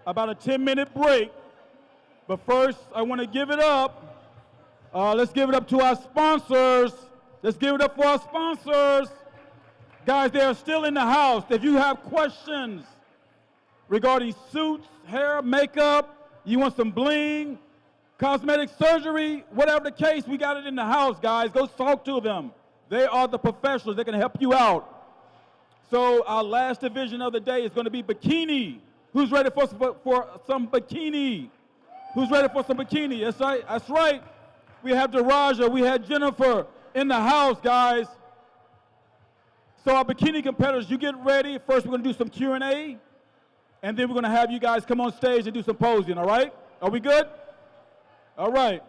about a 10-minute break. But first, I want to give it up. Let's give it up to our sponsors. Let's give it up for our sponsors. Guys, they are still in the house. If you have questions regarding suits, hair, makeup, you want some bling, cosmetic surgery, whatever the case, we got it in the house, guys. Go talk to them. They are the professionals. They can help you out. So our last division of the day is going to be bikini. Who's ready for some bikini? Who's ready for some bikini? That's right. That's right. We have Daraja. We had Jennifer in the house, guys. So our bikini competitors, you get ready. First, we're going to do some Q&A, and then we're going to have you guys come on stage and do some posing, all right? Are we good? All right.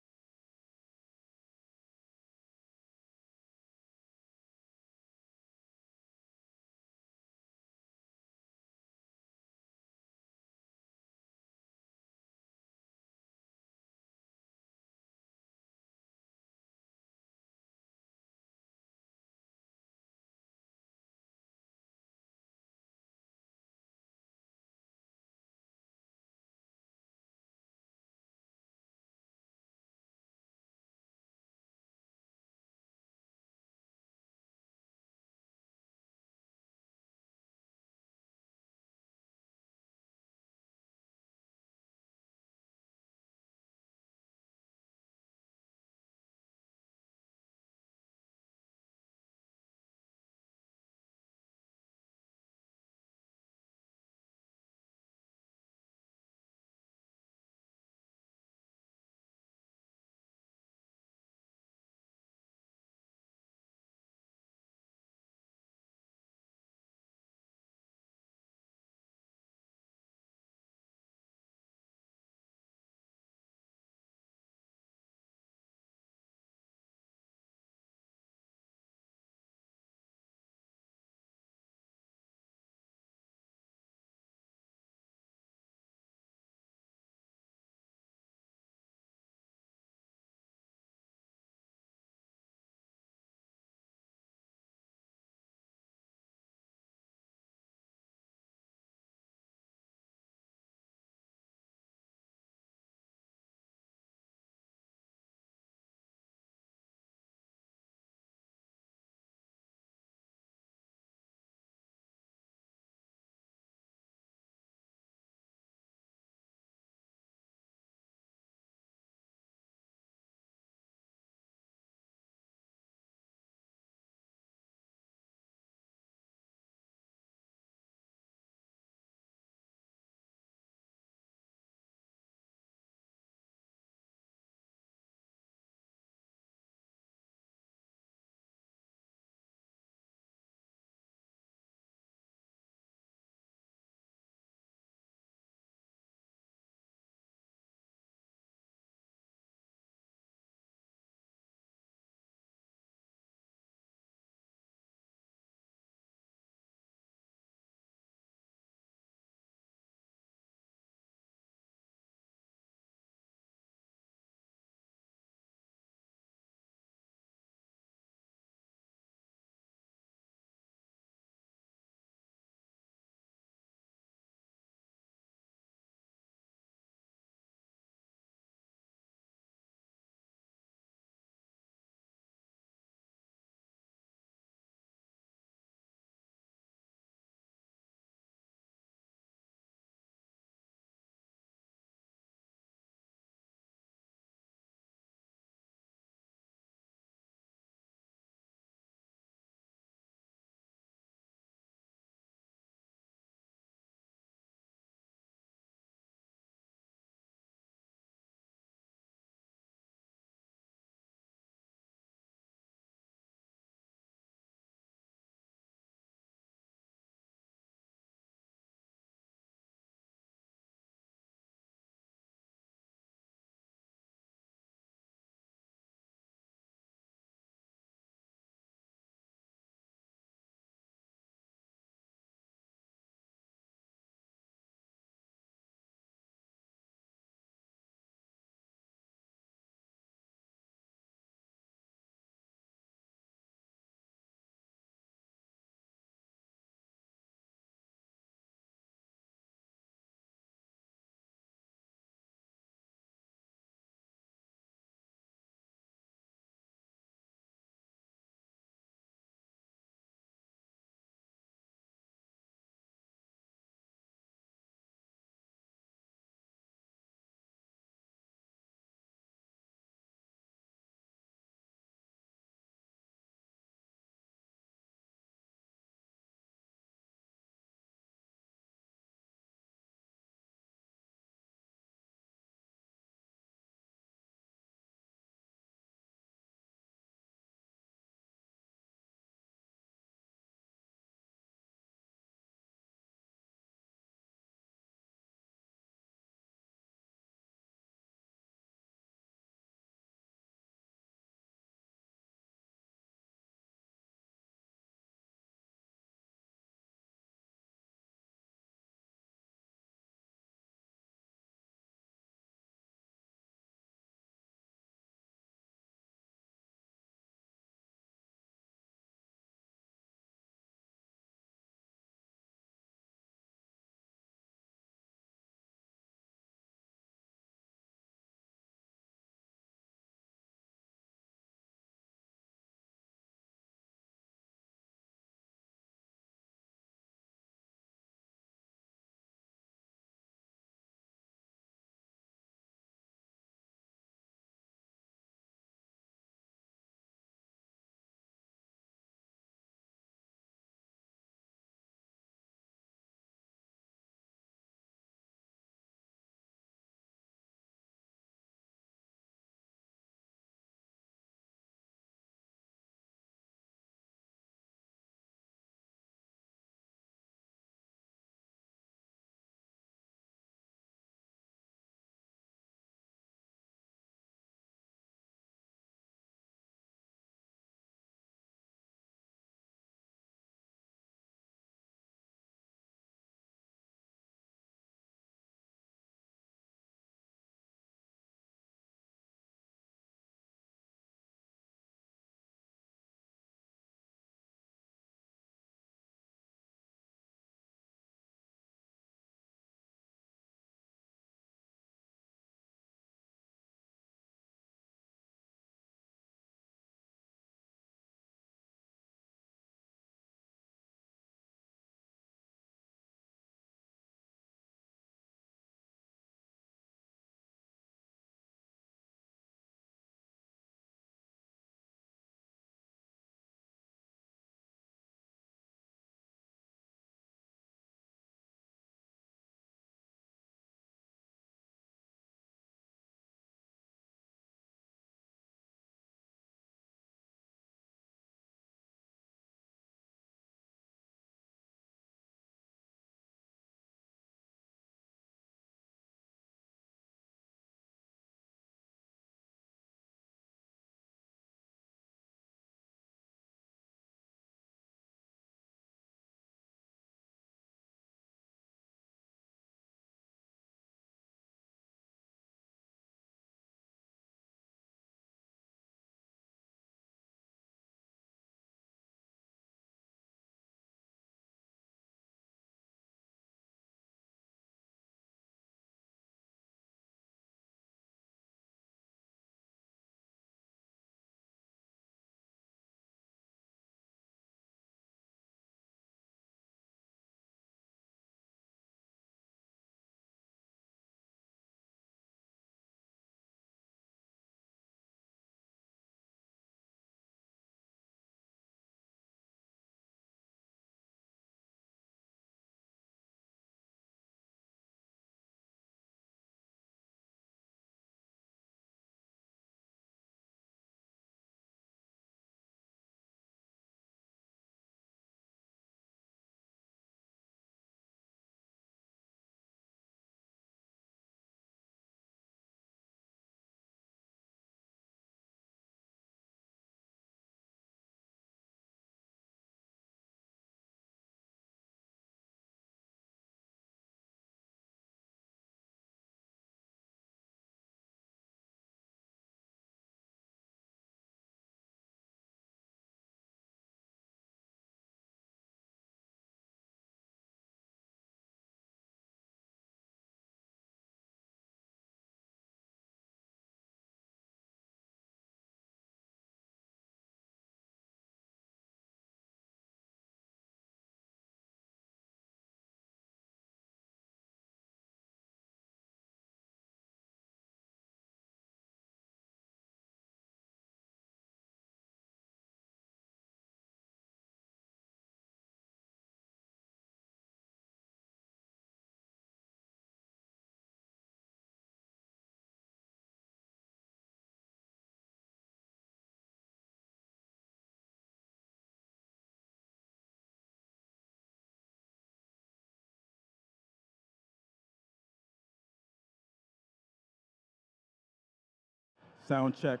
Sound check.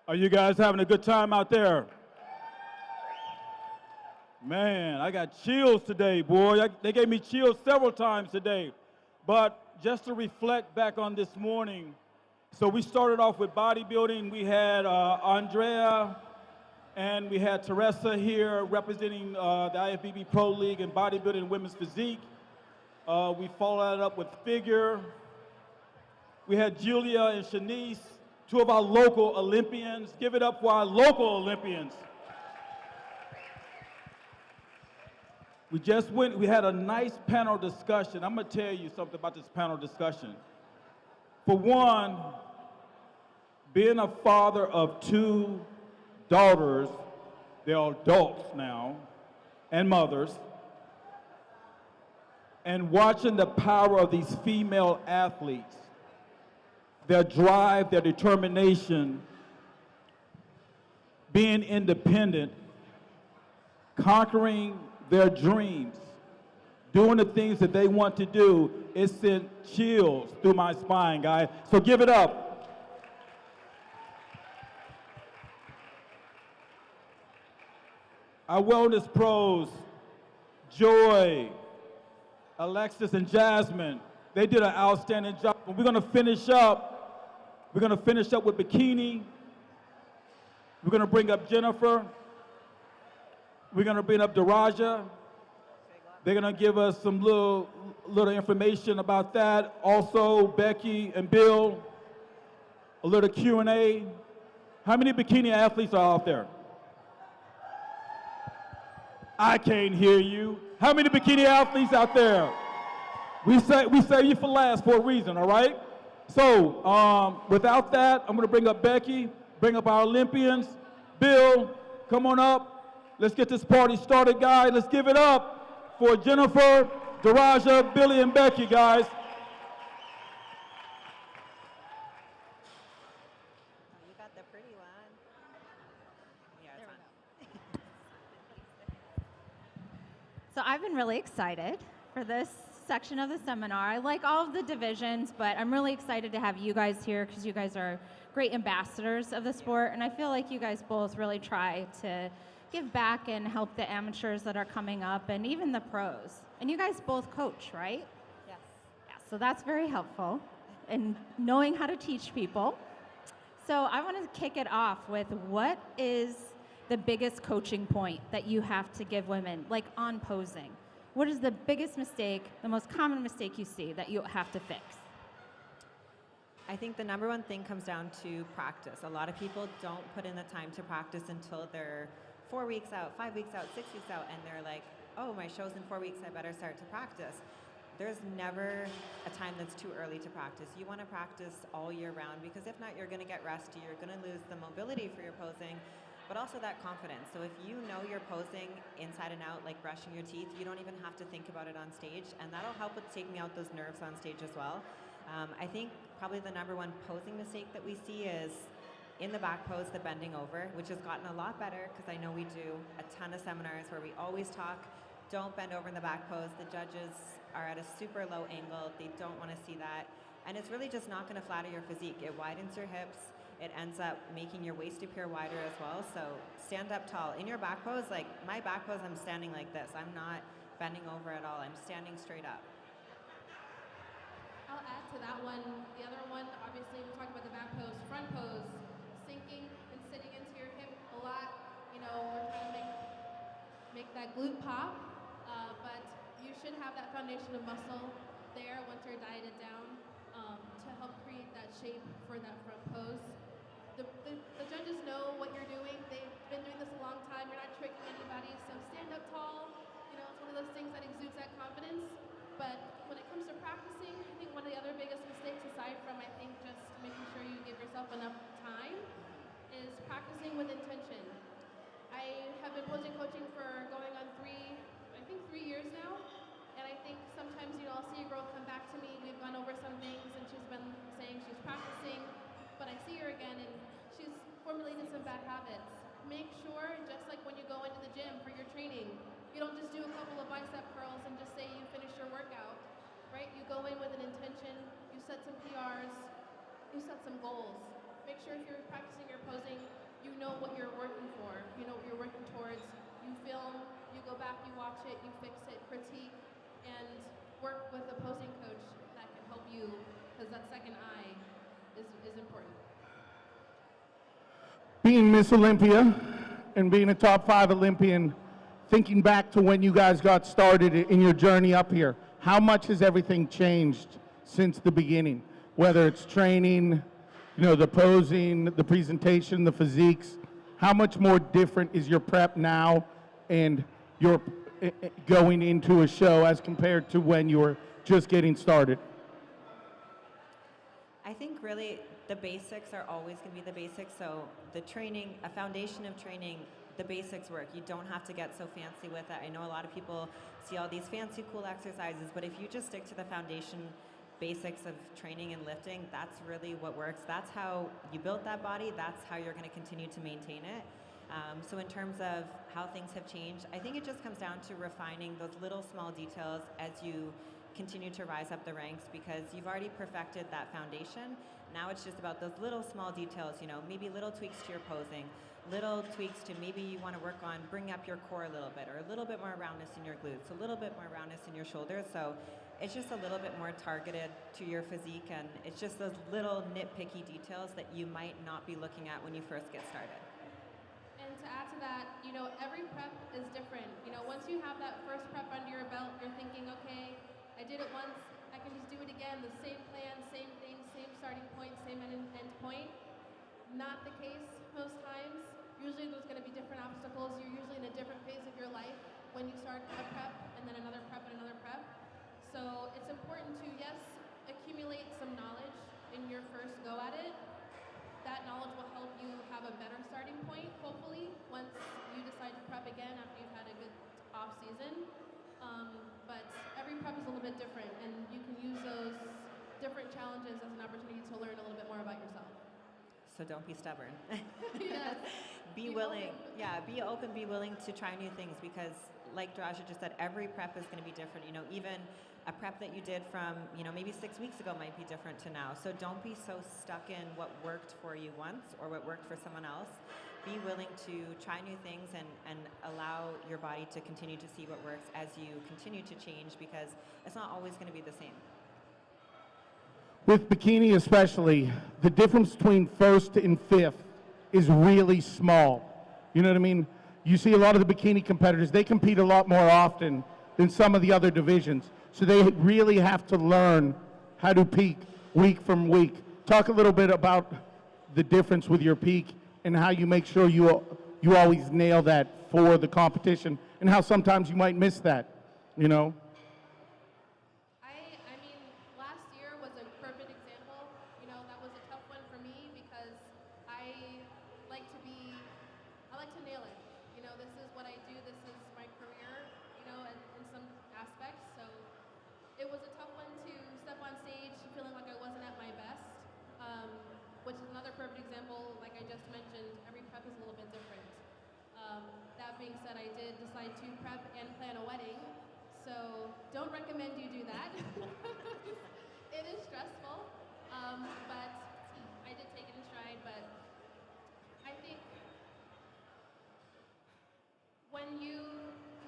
Are you guys having a good time out there? Man, I got chills today, boy. They gave me chills several times today. But just to reflect back on this morning, so we started off with bodybuilding. We had Andrea and we had Teresa here representing the IFBB Pro League in bodybuilding and women's physique. We followed that up with figure. We had Julia and Shanice, two of our local Olympians. Give it up for our local Olympians. We had a nice panel discussion. I'm gonna tell you something about this panel discussion. For one, being a father of two daughters, they're adults now, and mothers, and watching the power of these female athletes, their drive, their determination, being independent, conquering their dreams, doing the things that they want to do, it sent chills through my spine, guys. So give it up. Our wellness pros, Joy, Alexis, and Jasmine, they did an outstanding job. We're gonna finish up. We're gonna finish up with bikini. We're gonna bring up Jennifer. We're gonna bring up Daraja. They're gonna give us some little information about that. Also, Becky and Bill, a little Q&A. How many bikini athletes are out there? I can't hear you. How many bikini athletes out there? We say you for last for a reason, all right? So, without that, I'm gonna bring up Becky, bring up our Olympians. Bill, come on up. Let's get this party started, guys. Let's give it up for Jennifer, Daraja, Billy, and Becky, guys. You got the pretty one. Yeah, it's on. So I've been really excited for this section of the seminar. I like all of the divisions, but I'm really excited to have you guys here because you guys are great ambassadors of the sport, and I feel like you guys both really try to give back and help the amateurs that are coming up and even the pros. And you guys both coach, right? Yes. Yeah, so that's very helpful in knowing how to teach people. So I want to kick it off with what is the biggest coaching point that you have to give women, like on posing? What is the biggest mistake, the most common mistake you see that you have to fix? I think the number one thing comes down to practice. A lot of people don't put in the time to practice until they're 4 weeks out, 5 weeks out, 6 weeks out, and they're like, oh, my show's in 4 weeks, I better start to practice. There's never a time that's too early to practice. You want to practice all year round because if not, you're going to get rusty, you're going to lose the mobility for your posing, but also that confidence. So if you know you're posing inside and out, like brushing your teeth, you don't even have to think about it on stage, and that'll help with taking out those nerves on stage as well. I think probably the number one posing mistake that we see is in the back pose, the bending over, which has gotten a lot better because I know we do a ton of seminars where we always talk, don't bend over in the back pose. The judges are at a super low angle. They don't want to see that. And it's really just not going to flatter your physique. It widens your hips. It ends up making your waist appear wider as well. So stand up tall. In your back pose, like my back pose, I'm standing like this. I'm not bending over at all. I'm standing straight up. I'll add to that one. The other one, obviously, we talked about the back pose, front pose, sinking and sitting into your hip a lot. You know, we're trying to make that glute pop, but you should have that foundation of muscle there once you're dieted down to help create that shape for that front pose. The judges know what you're doing. They've been doing this a long time. You're not tricking anybody, so stand up tall. You know, it's one of those things that exudes that confidence. But when it comes to practicing, I think one of the other biggest mistakes, aside from, I think, just making sure you give yourself enough time, is practicing with intention. I have been posing coaching for going on 3 years now, and I think sometimes, you know, I'll see a girl come back to me, we've gone over some things, and she's been saying she's practicing, but I see her again, and she's formulated some bad habits. Make sure, just like when you go into the gym for your training, you don't just do a couple of bicep curls and just say you finished your workout. go back, you watch it, you fix it, critique, and work with a posing coach that can help you, because that second eye is important. Being Miss Olympia and being a top 5 Olympian, thinking back to when you guys got started in your journey up here, how much has everything changed since the beginning? Whether it's training, you know, the posing, the presentation, the physiques, how much more different is your prep now and your going into a show as compared to when you were just getting started? I think really the basics are always going to be the basics. So the training, a foundation of training, the basics work. You don't have to get so fancy with it. I know a lot of people see all these fancy, cool exercises, but if you just stick to the foundation basics of training and lifting, that's really what works. That's how you built that body. That's how you're going to continue to maintain it. So in terms of how things have changed, I think it just comes down to refining those little small details as you continue to rise up the ranks, because you've already perfected that foundation. Now it's just about those little small details, you know, maybe little tweaks to your posing, little tweaks to maybe you want to work on bring up your core a little bit, or a little bit more roundness in your glutes, a little bit more roundness in your shoulders. So it's just a little bit more targeted to your physique, and it's just those little nitpicky details that you might not be looking at when you first get started. And to add to that, you know, every prep is different. You know, once you have that first prep under your belt, you're thinking, okay, I did it once, I can just do it again, the same plan, same thing, same starting point, same end point. Not the case most times. Usually there's going to be different obstacles. You're usually in a different phase of your life when you start a prep, and then another prep, and another prep. So it's important to, yes, accumulate some knowledge in your first go at it. That knowledge will help you have a better starting point, hopefully, once you decide to prep again after you've had a good off season. But every prep is a little bit different, and you can use those different challenges as an opportunity to learn a little bit more about yourself. So don't be stubborn. Yes. Be willing. Yeah, be open, be willing to try new things, because like Draja just said, every prep is going to be different. You know, even a prep that you did from, you know, maybe 6 weeks ago might be different to now. So don't be so stuck in what worked for you once or what worked for someone else. Be willing to try new things and allow your body to continue to see what works as you continue to change, because it's not always going to be the same. With bikini especially, the difference between first and fifth is really small. You know what I mean? You see a lot of the bikini competitors, they compete a lot more often than some of the other divisions. So they really have to learn how to peak week from week. Talk a little bit about the difference with your peak and how you make sure you always nail that for the competition, and how sometimes you might miss that, you know? I mean, last year was a perfect example. You know, that was a tough one for me because I like to nail it. You know, this is what I do, this is my career, you know, in some aspects. So it was a tough one to step on stage feeling like I wasn't at my best, which is another perfect example. Like I just mentioned, every prep is a little bit different. That being said, I did decide to prep and plan a wedding. So don't recommend you do that. It is stressful, but I did take it in stride. But I think when you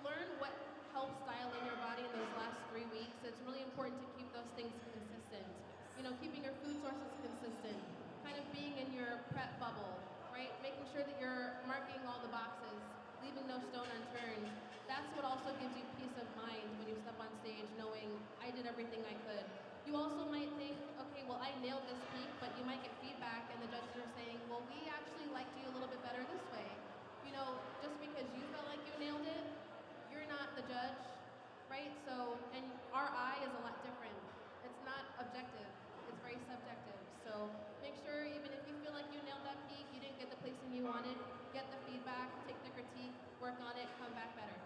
learn what helps dial in your body in those last 3 weeks, it's really important to keep those things consistent. You know, keeping your food sources consistent, kind of being in your prep bubble, right? Making sure that you're marking all the boxes, leaving no stone unturned. That's what also gives you peace of mind when you step on stage, knowing I did everything I could. You also might think, okay, well, I nailed this peak, but you might get feedback and the judges are saying, well, we actually liked you a little bit better this way. You know, just because you felt like you nailed it, you're not the judge, right? So, and our eye is a lot different. It's not objective, it's very subjective. So make sure, even if you feel like you nailed that peak, you didn't get the placing you wanted, get the feedback, take the critique, work on it, come back better.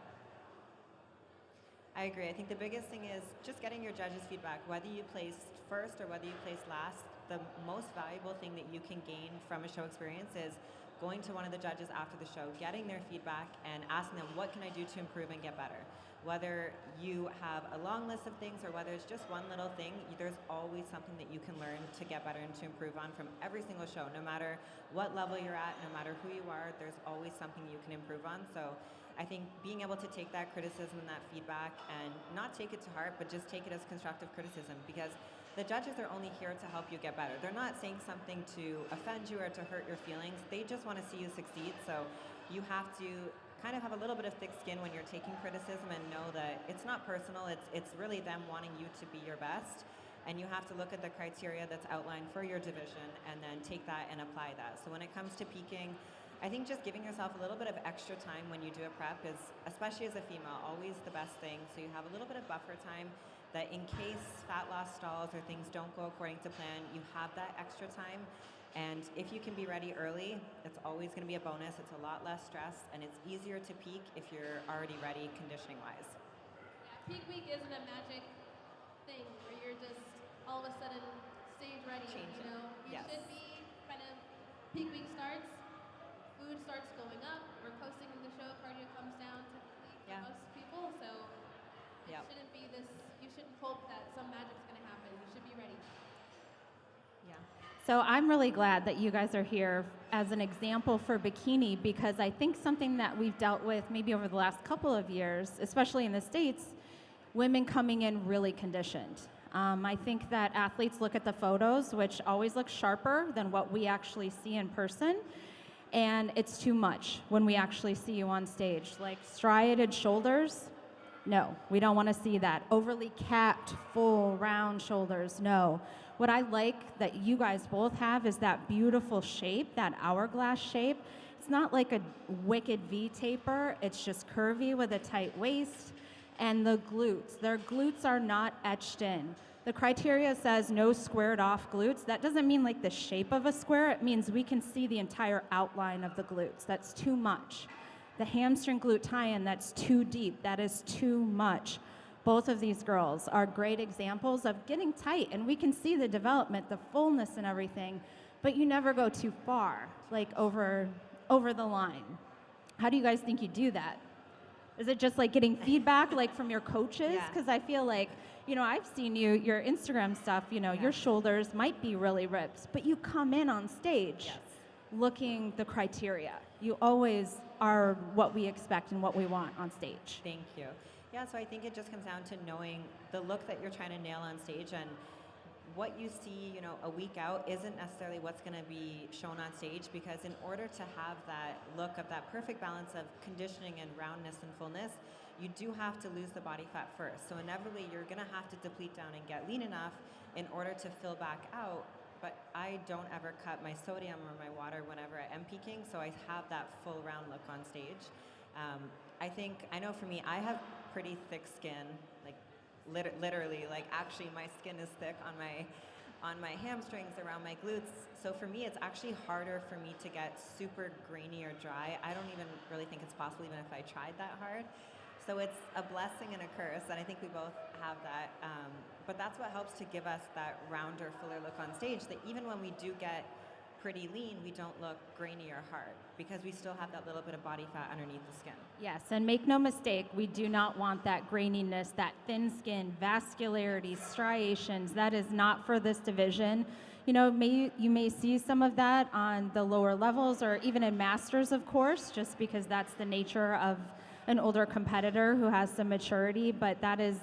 I agree. I think the biggest thing is just getting your judges' feedback. Whether you placed first or whether you placed last, the most valuable thing that you can gain from a show experience is going to one of the judges after the show, getting their feedback, and asking them, what can I do to improve and get better? Whether you have a long list of things or whether it's just one little thing, there's always something that you can learn to get better and to improve on from every single show. No matter what level you're at, no matter who you are, there's always something you can improve on. So I think being able to take that criticism and that feedback and not take it to heart, but just take it as constructive criticism, because the judges are only here to help you get better. They're not saying something to offend you or to hurt your feelings. They just want to see you succeed. So you have to kind of have a little bit of thick skin when you're taking criticism and know that it's not personal. It's really them wanting you to be your best. And you have to look at the criteria that's outlined for your division and then take that and apply that. So when it comes to peaking, I think just giving yourself a little bit of extra time when you do a prep is, especially as a female, always the best thing. So you have a little bit of buffer time that in case fat loss stalls or things don't go according to plan, you have that extra time. And if you can be ready early, it's always going to be a bonus. It's a lot less stress, and it's easier to peak if you're already ready conditioning-wise. Yeah, peak week isn't a magic thing where you're just all of a sudden stage ready. Change you know, you yes. should be kind of peak week starts. Food starts going up, we're coasting in the show, cardio comes down typically for most people, so it shouldn't be this, you shouldn't hope that some magic's gonna happen, you should be ready. Yeah. So I'm really glad that you guys are here as an example for bikini, because I think something that we've dealt with maybe over the last couple of years, especially in the States, women coming in really conditioned. I think that athletes look at the photos, which always look sharper than what we actually see in person. And it's too much when we actually see you on stage. Like striated shoulders, no, we don't want to see that. Overly capped, full, round shoulders, no. What I like that you guys both have is that beautiful shape, that hourglass shape. It's not like a wicked V taper, it's just curvy with a tight waist. And the glutes, their glutes are not etched in. The criteria says no squared off glutes. That doesn't mean like the shape of a square. It means we can see the entire outline of the glutes. That's too much. The hamstring glute tie-in, that's too deep. That is too much. Both of these girls are great examples of getting tight, and we can see the development, the fullness and everything, but you never go too far, like over the line. How do you guys think you do that? Is it just like getting feedback like from your coaches? Because I feel like, you know, I've seen your Instagram stuff, you know, your shoulders might be really ripped, but you come in on stage looking the criteria. You always are what we expect and what we want on stage. Thank you. Yeah, so I think it just comes down to knowing the look that you're trying to nail on stage, and what you see, you know, a week out isn't necessarily what's going to be shown on stage, because in order to have that look of that perfect balance of conditioning and roundness and fullness, you do have to lose the body fat first. So inevitably, you're going to have to deplete down and get lean enough in order to fill back out. But I don't ever cut my sodium or my water whenever I am peaking, so I have that full round look on stage. I know for me, I have pretty thick skin, like literally, like actually my skin is thick on my hamstrings, around my glutes. So for me, it's actually harder for me to get super grainy or dry. I don't even really think it's possible even if I tried that hard. So it's a blessing and a curse, and I think we both have that. But that's what helps to give us that rounder, fuller look on stage, that even when we do get pretty lean, we don't look grainy or hard, because we still have that little bit of body fat underneath the skin. Yes, and make no mistake, we do not want that graininess, that thin skin, vascularity, striations. That is not for this division. You know, you may see some of that on the lower levels or even in masters, of course, just because that's the nature of an older competitor who has some maturity, but that is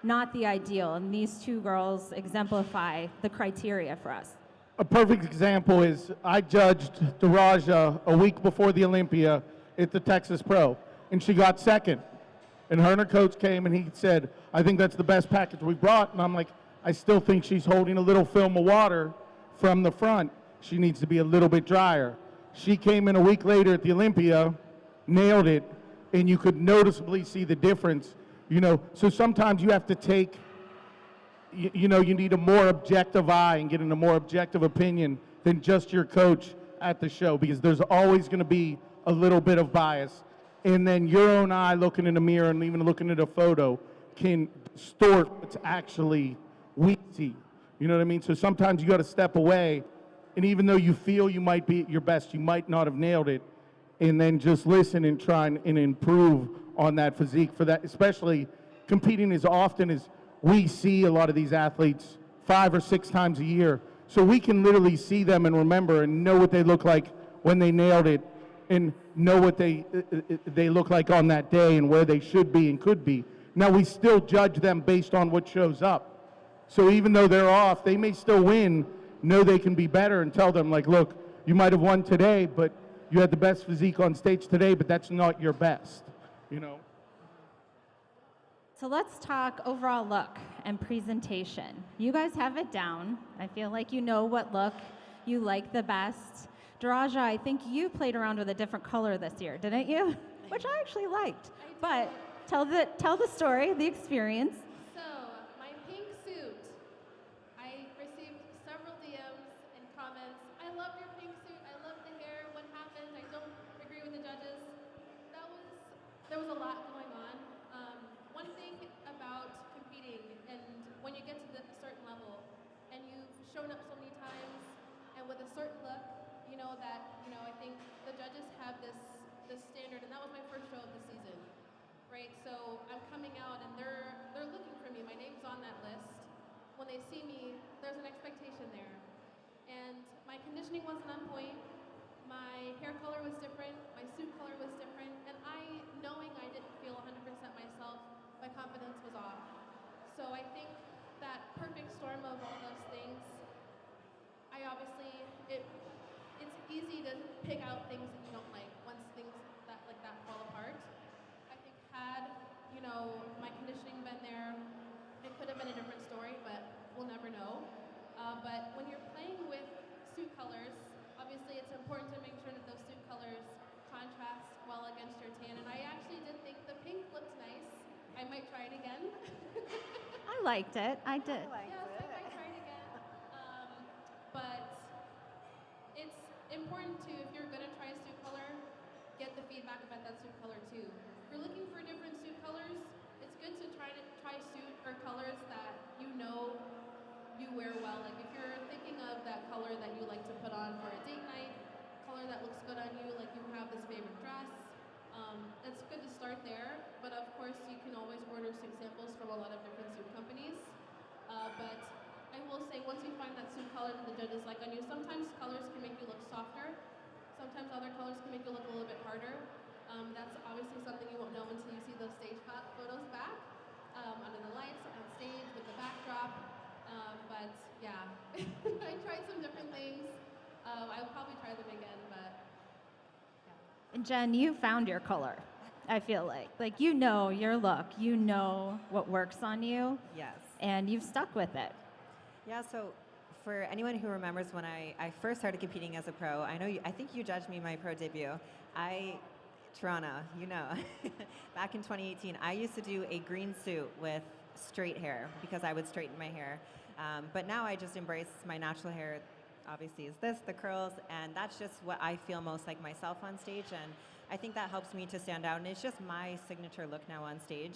not the ideal. And these two girls exemplify the criteria for us. A perfect example is I judged Daraja a week before the Olympia at the Texas Pro, and she got second. And her coach came and he said, I think that's the best package we brought. And I'm like, I still think she's holding a little film of water from the front. She needs to be a little bit drier. She came in a week later at the Olympia, nailed it, and you could noticeably see the difference. You know, so sometimes you have to take, you know, you need a more objective eye and get in a more objective opinion than just your coach at the show, because there's always going to be a little bit of bias. And then your own eye looking in the mirror and even looking at a photo can distort what's actually we see. You know what I mean? So sometimes you got to step away, and even though you feel you might be at your best, you might not have nailed it, and then just listen and try and improve on that physique for that, especially competing as often as we see a lot of these athletes 5 or 6 times a year. So we can literally see them and remember and know what they look like when they nailed it. and know what they look like on that day and where they should be and could be. Now we still judge them based on what shows up. So even though they're off, they may still win, know they can be better, and tell them like, look, you might have won today, but you had the best physique on stage today, but that's not your best, you know? So let's talk overall look and presentation. You guys have it down. I feel like you know what look you like the best. Daraja, I think you played around with a different color this year, didn't you? Which I actually liked. But tell the story, the experience. So, my pink suit, I received several DMs and comments. I love your pink suit. I love the hair. What happened? I don't agree with the judges. There was a lot going on. One thing about competing, and when you get to a certain level, and you've shown up so many times, and with a certain look, I think the judges have this standard, and that was my first show of the season, right? So I'm coming out, and they're looking for me. My name's on that list. When they see me, there's an expectation there, and my conditioning wasn't on point. My hair color was different. My suit color was different, and knowing I didn't feel 100% myself, my confidence was off. So I think that perfect storm of all those things, it's easy to pick out things that you don't like once things like that fall apart. I think had, my conditioning been there, it could have been a different story, but we'll never know. But when you're playing with suit colors, obviously it's important to make sure that those suit colors contrast well against your tan. And I actually did think the pink looked nice. I might try it again. I liked it. I did. Yes, I might try it again. But it's important to, if you're going to try a suit color, get the feedback about that suit color too. If you're looking for different suit colors, it's good to try suit or colors that you wear well. Like if you're thinking of that color that you like to put on for a date night, color that looks good on you, like you have this favorite dress, it's good to start there. But of course, you can always order suit samples from a lot of different suit companies. But I will say, once you find that suit color that the judges like on you, sometimes colors can make you look softer. Sometimes other colors can make you look a little bit harder. That's obviously something you won't know until you see those stage photos back, under the lights, on stage, with the backdrop. But yeah, I tried some different things. I'll probably try them again, but yeah. And Jen, you found your color, I feel like. Like, you know your look. You know what works on you. Yes. And you've stuck with it. Yeah, so for anyone who remembers when I first started competing as a pro, I think you judged me my pro debut. Toronto, back in 2018, I used to do a green suit with straight hair because I would straighten my hair. But now I just embrace my natural hair. Obviously is this, the curls, and that's just what I feel most like myself on stage, and I think that helps me to stand out, and it's just my signature look now on stage.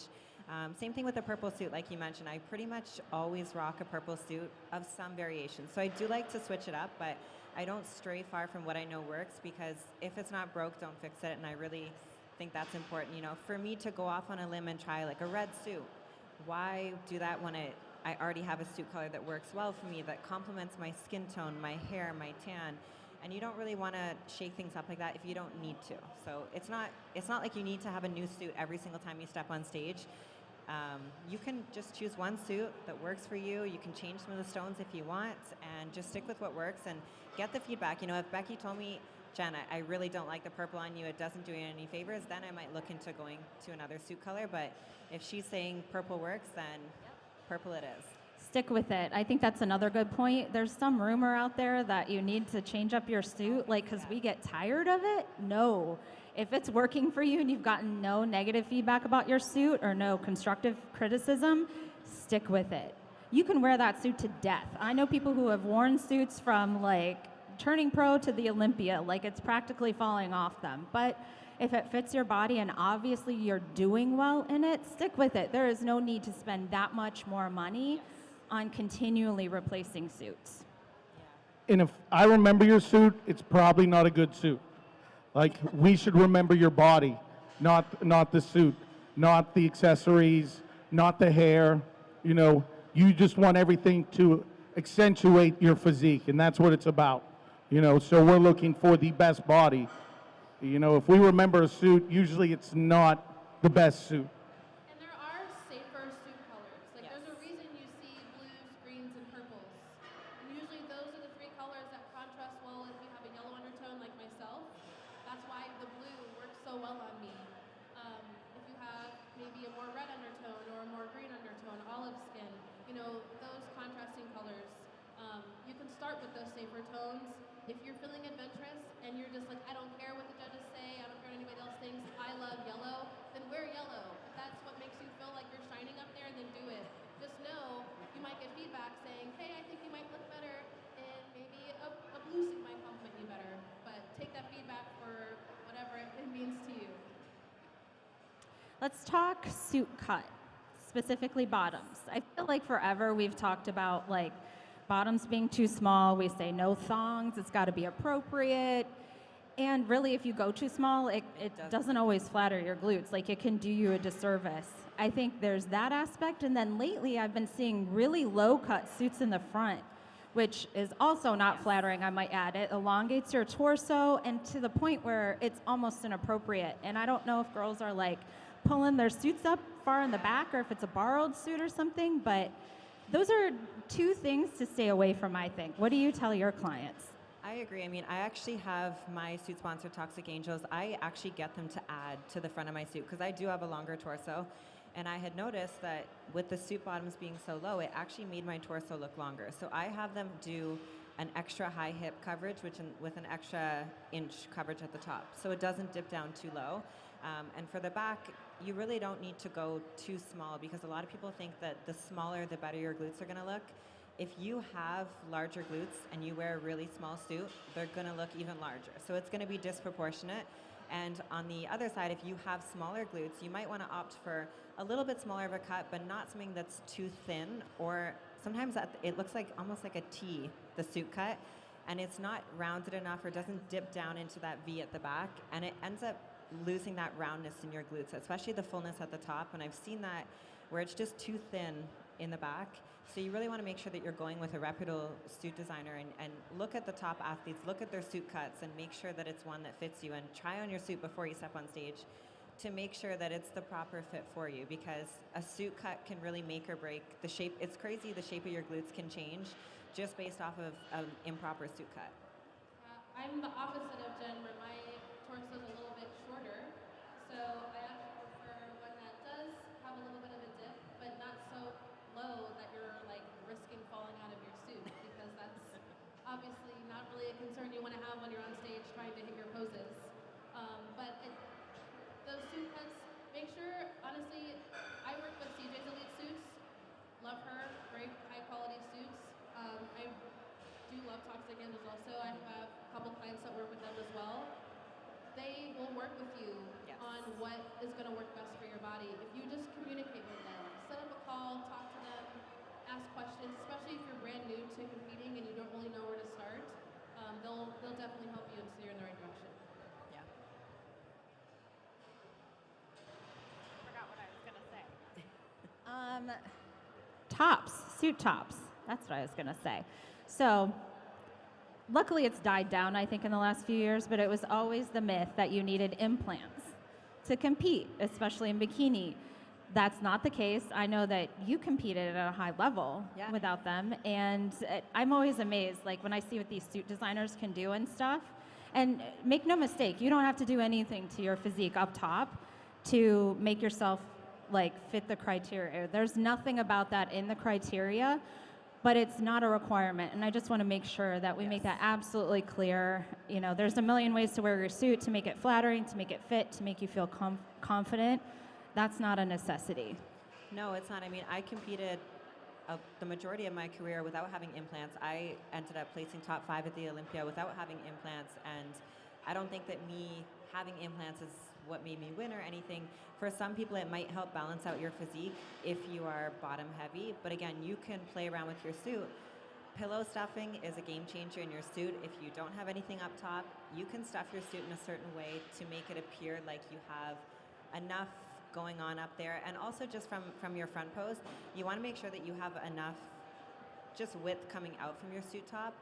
Same thing with the purple suit, like you mentioned. I pretty much always rock a purple suit of some variation. So I do like to switch it up, but I don't stray far from what I know works, because if it's not broke, don't fix it, and I really think that's important. For me to go off on a limb and try like a red suit, why do that when I already have a suit color that works well for me, that complements my skin tone, my hair, my tan, and you don't really want to shake things up like that if you don't need to. So it's not like you need to have a new suit every single time you step on stage. You can just choose one suit that works for you. You can change some of the stones if you want, and just stick with what works and get the feedback. If Becky told me, Jen, I really don't like the purple on you, it doesn't do you any favors, then I might look into going to another suit color. But if she's saying purple works, then purple it is. Stick with it. I think that's another good point. There's some rumor out there that you need to change up your suit, because we get tired of it. No. If it's working for you and you've gotten no negative feedback about your suit or no constructive criticism, stick with it. You can wear that suit to death. I know people who have worn suits from turning pro to the Olympia, it's practically falling off them. But if it fits your body and obviously you're doing well in it, stick with it. There is no need to spend that much more money on continually replacing suits. And if I remember your suit, it's probably not a good suit. We should remember your body, not the suit, not the accessories, not the hair. You just want everything to accentuate your physique, and that's what it's about. So we're looking for the best body, You know, if we remember a suit, usually it's not the best suit. And there are safer suit colors. Like there's a reason you see blues, greens, and purples. And usually those are the three colors that contrast well if you have a yellow undertone like myself. That's why the blue works so well on me. If you have maybe a more red undertone or a more green undertone, olive skin, you know, those contrasting colors. You can start with those safer tones. If you're feeling adventurous and you're just like, I don't care what the judges say, I don't care what anybody else thinks, I love yellow, then wear yellow. If that's what makes you feel like you're shining up there, then do it. Just know you might get feedback saying, hey, I think you might look better, and maybe a blue suit might compliment you better. But take that feedback for whatever it means to you. Let's talk suit cut, specifically bottoms. I feel like forever we've talked about like bottoms being too small. We say no thongs, it's got to be appropriate. And really, if you go too small, it doesn't always flatter your glutes. Like it can do you a disservice. I think there's that aspect. And then lately, I've been seeing really low cut suits in the front, which is also not flattering, I might add. It elongates your torso and to the point where it's almost inappropriate. And I don't know if girls are like pulling their suits up far in the back or if it's a borrowed suit or something, but those are two things to stay away from, I think. What do you tell your clients? I agree. I mean, I actually have my suit sponsor, Toxic Angels. I actually get them to add to the front of my suit because I do have a longer torso. And I had noticed that with the suit bottoms being so low, it actually made my torso look longer. So I have them do an extra high hip coverage, with an extra inch coverage at the top. So it doesn't dip down too low. And for the back, you really don't need to go too small because a lot of people think that the smaller, the better your glutes are going to look. If you have larger glutes and you wear a really small suit, they're going to look even larger. So it's going to be disproportionate. And on the other side, if you have smaller glutes, you might want to opt for a little bit smaller of a cut, but not something that's too thin, or sometimes it looks like almost like a T, the suit cut, and it's not rounded enough or doesn't dip down into that V at the back, and it ends up losing that roundness in your glutes, especially the fullness at the top. And I've seen that where it's just too thin in the back. So you really want to make sure that you're going with a reputable suit designer and look at the top athletes, look at their suit cuts, and make sure that it's one that fits you. And try on your suit before you step on stage to make sure that it's the proper fit for you, because a suit cut can really make or break the shape. It's crazy, the shape of your glutes can change just based off of an improper suit cut. I'm the opposite of Jen, where my torso is a little bit shorter, so I actually prefer one that does have a little bit of a dip, but not so low that you're like risking falling out of your suit, because that's obviously not really a concern you want to have when you're on stage trying to hit your poses. Those suit cuts, make sure, honestly, I work with CJ's Elite Suits, love her, great high quality suits. I do love Toxic Angels also. I have a couple clients that work with them as well. They will work with you on what is going to work best for your body. If you just communicate with them, set up a call, talk to them, ask questions, especially if you're brand new to competing and you don't really know where to start, they'll definitely help you and steer you in the right direction. Yeah. I forgot what I was going to say. Tops, suit tops. That's what I was going to say. So luckily it's died down, I think, in the last few years, but it was always the myth that you needed implants to compete, especially in bikini. That's not the case. I know that you competed at a high level without them, and I'm always amazed, like when I see what these suit designers can do and stuff. And make no mistake, you don't have to do anything to your physique up top to make yourself like fit the criteria. There's nothing about that in the criteria, but it's not a requirement. And I just want to make sure that we make that absolutely clear. You know, there's a million ways to wear your suit to make it flattering, to make it fit, to make you feel confident. That's not a necessity. No, it's not. I mean, I competed the majority of my career without having implants. I ended up placing top 5 at the Olympia without having implants, and I don't think that me having implants is what made me win or anything. For some people, it might help balance out your physique if you are bottom heavy, but again, you can play around with your suit. Pillow stuffing is a game changer in your suit. If you don't have anything up top, you can stuff your suit in a certain way to make it appear like you have enough going on up there. And also just from your front pose, you want to make sure that you have enough just width coming out from your suit top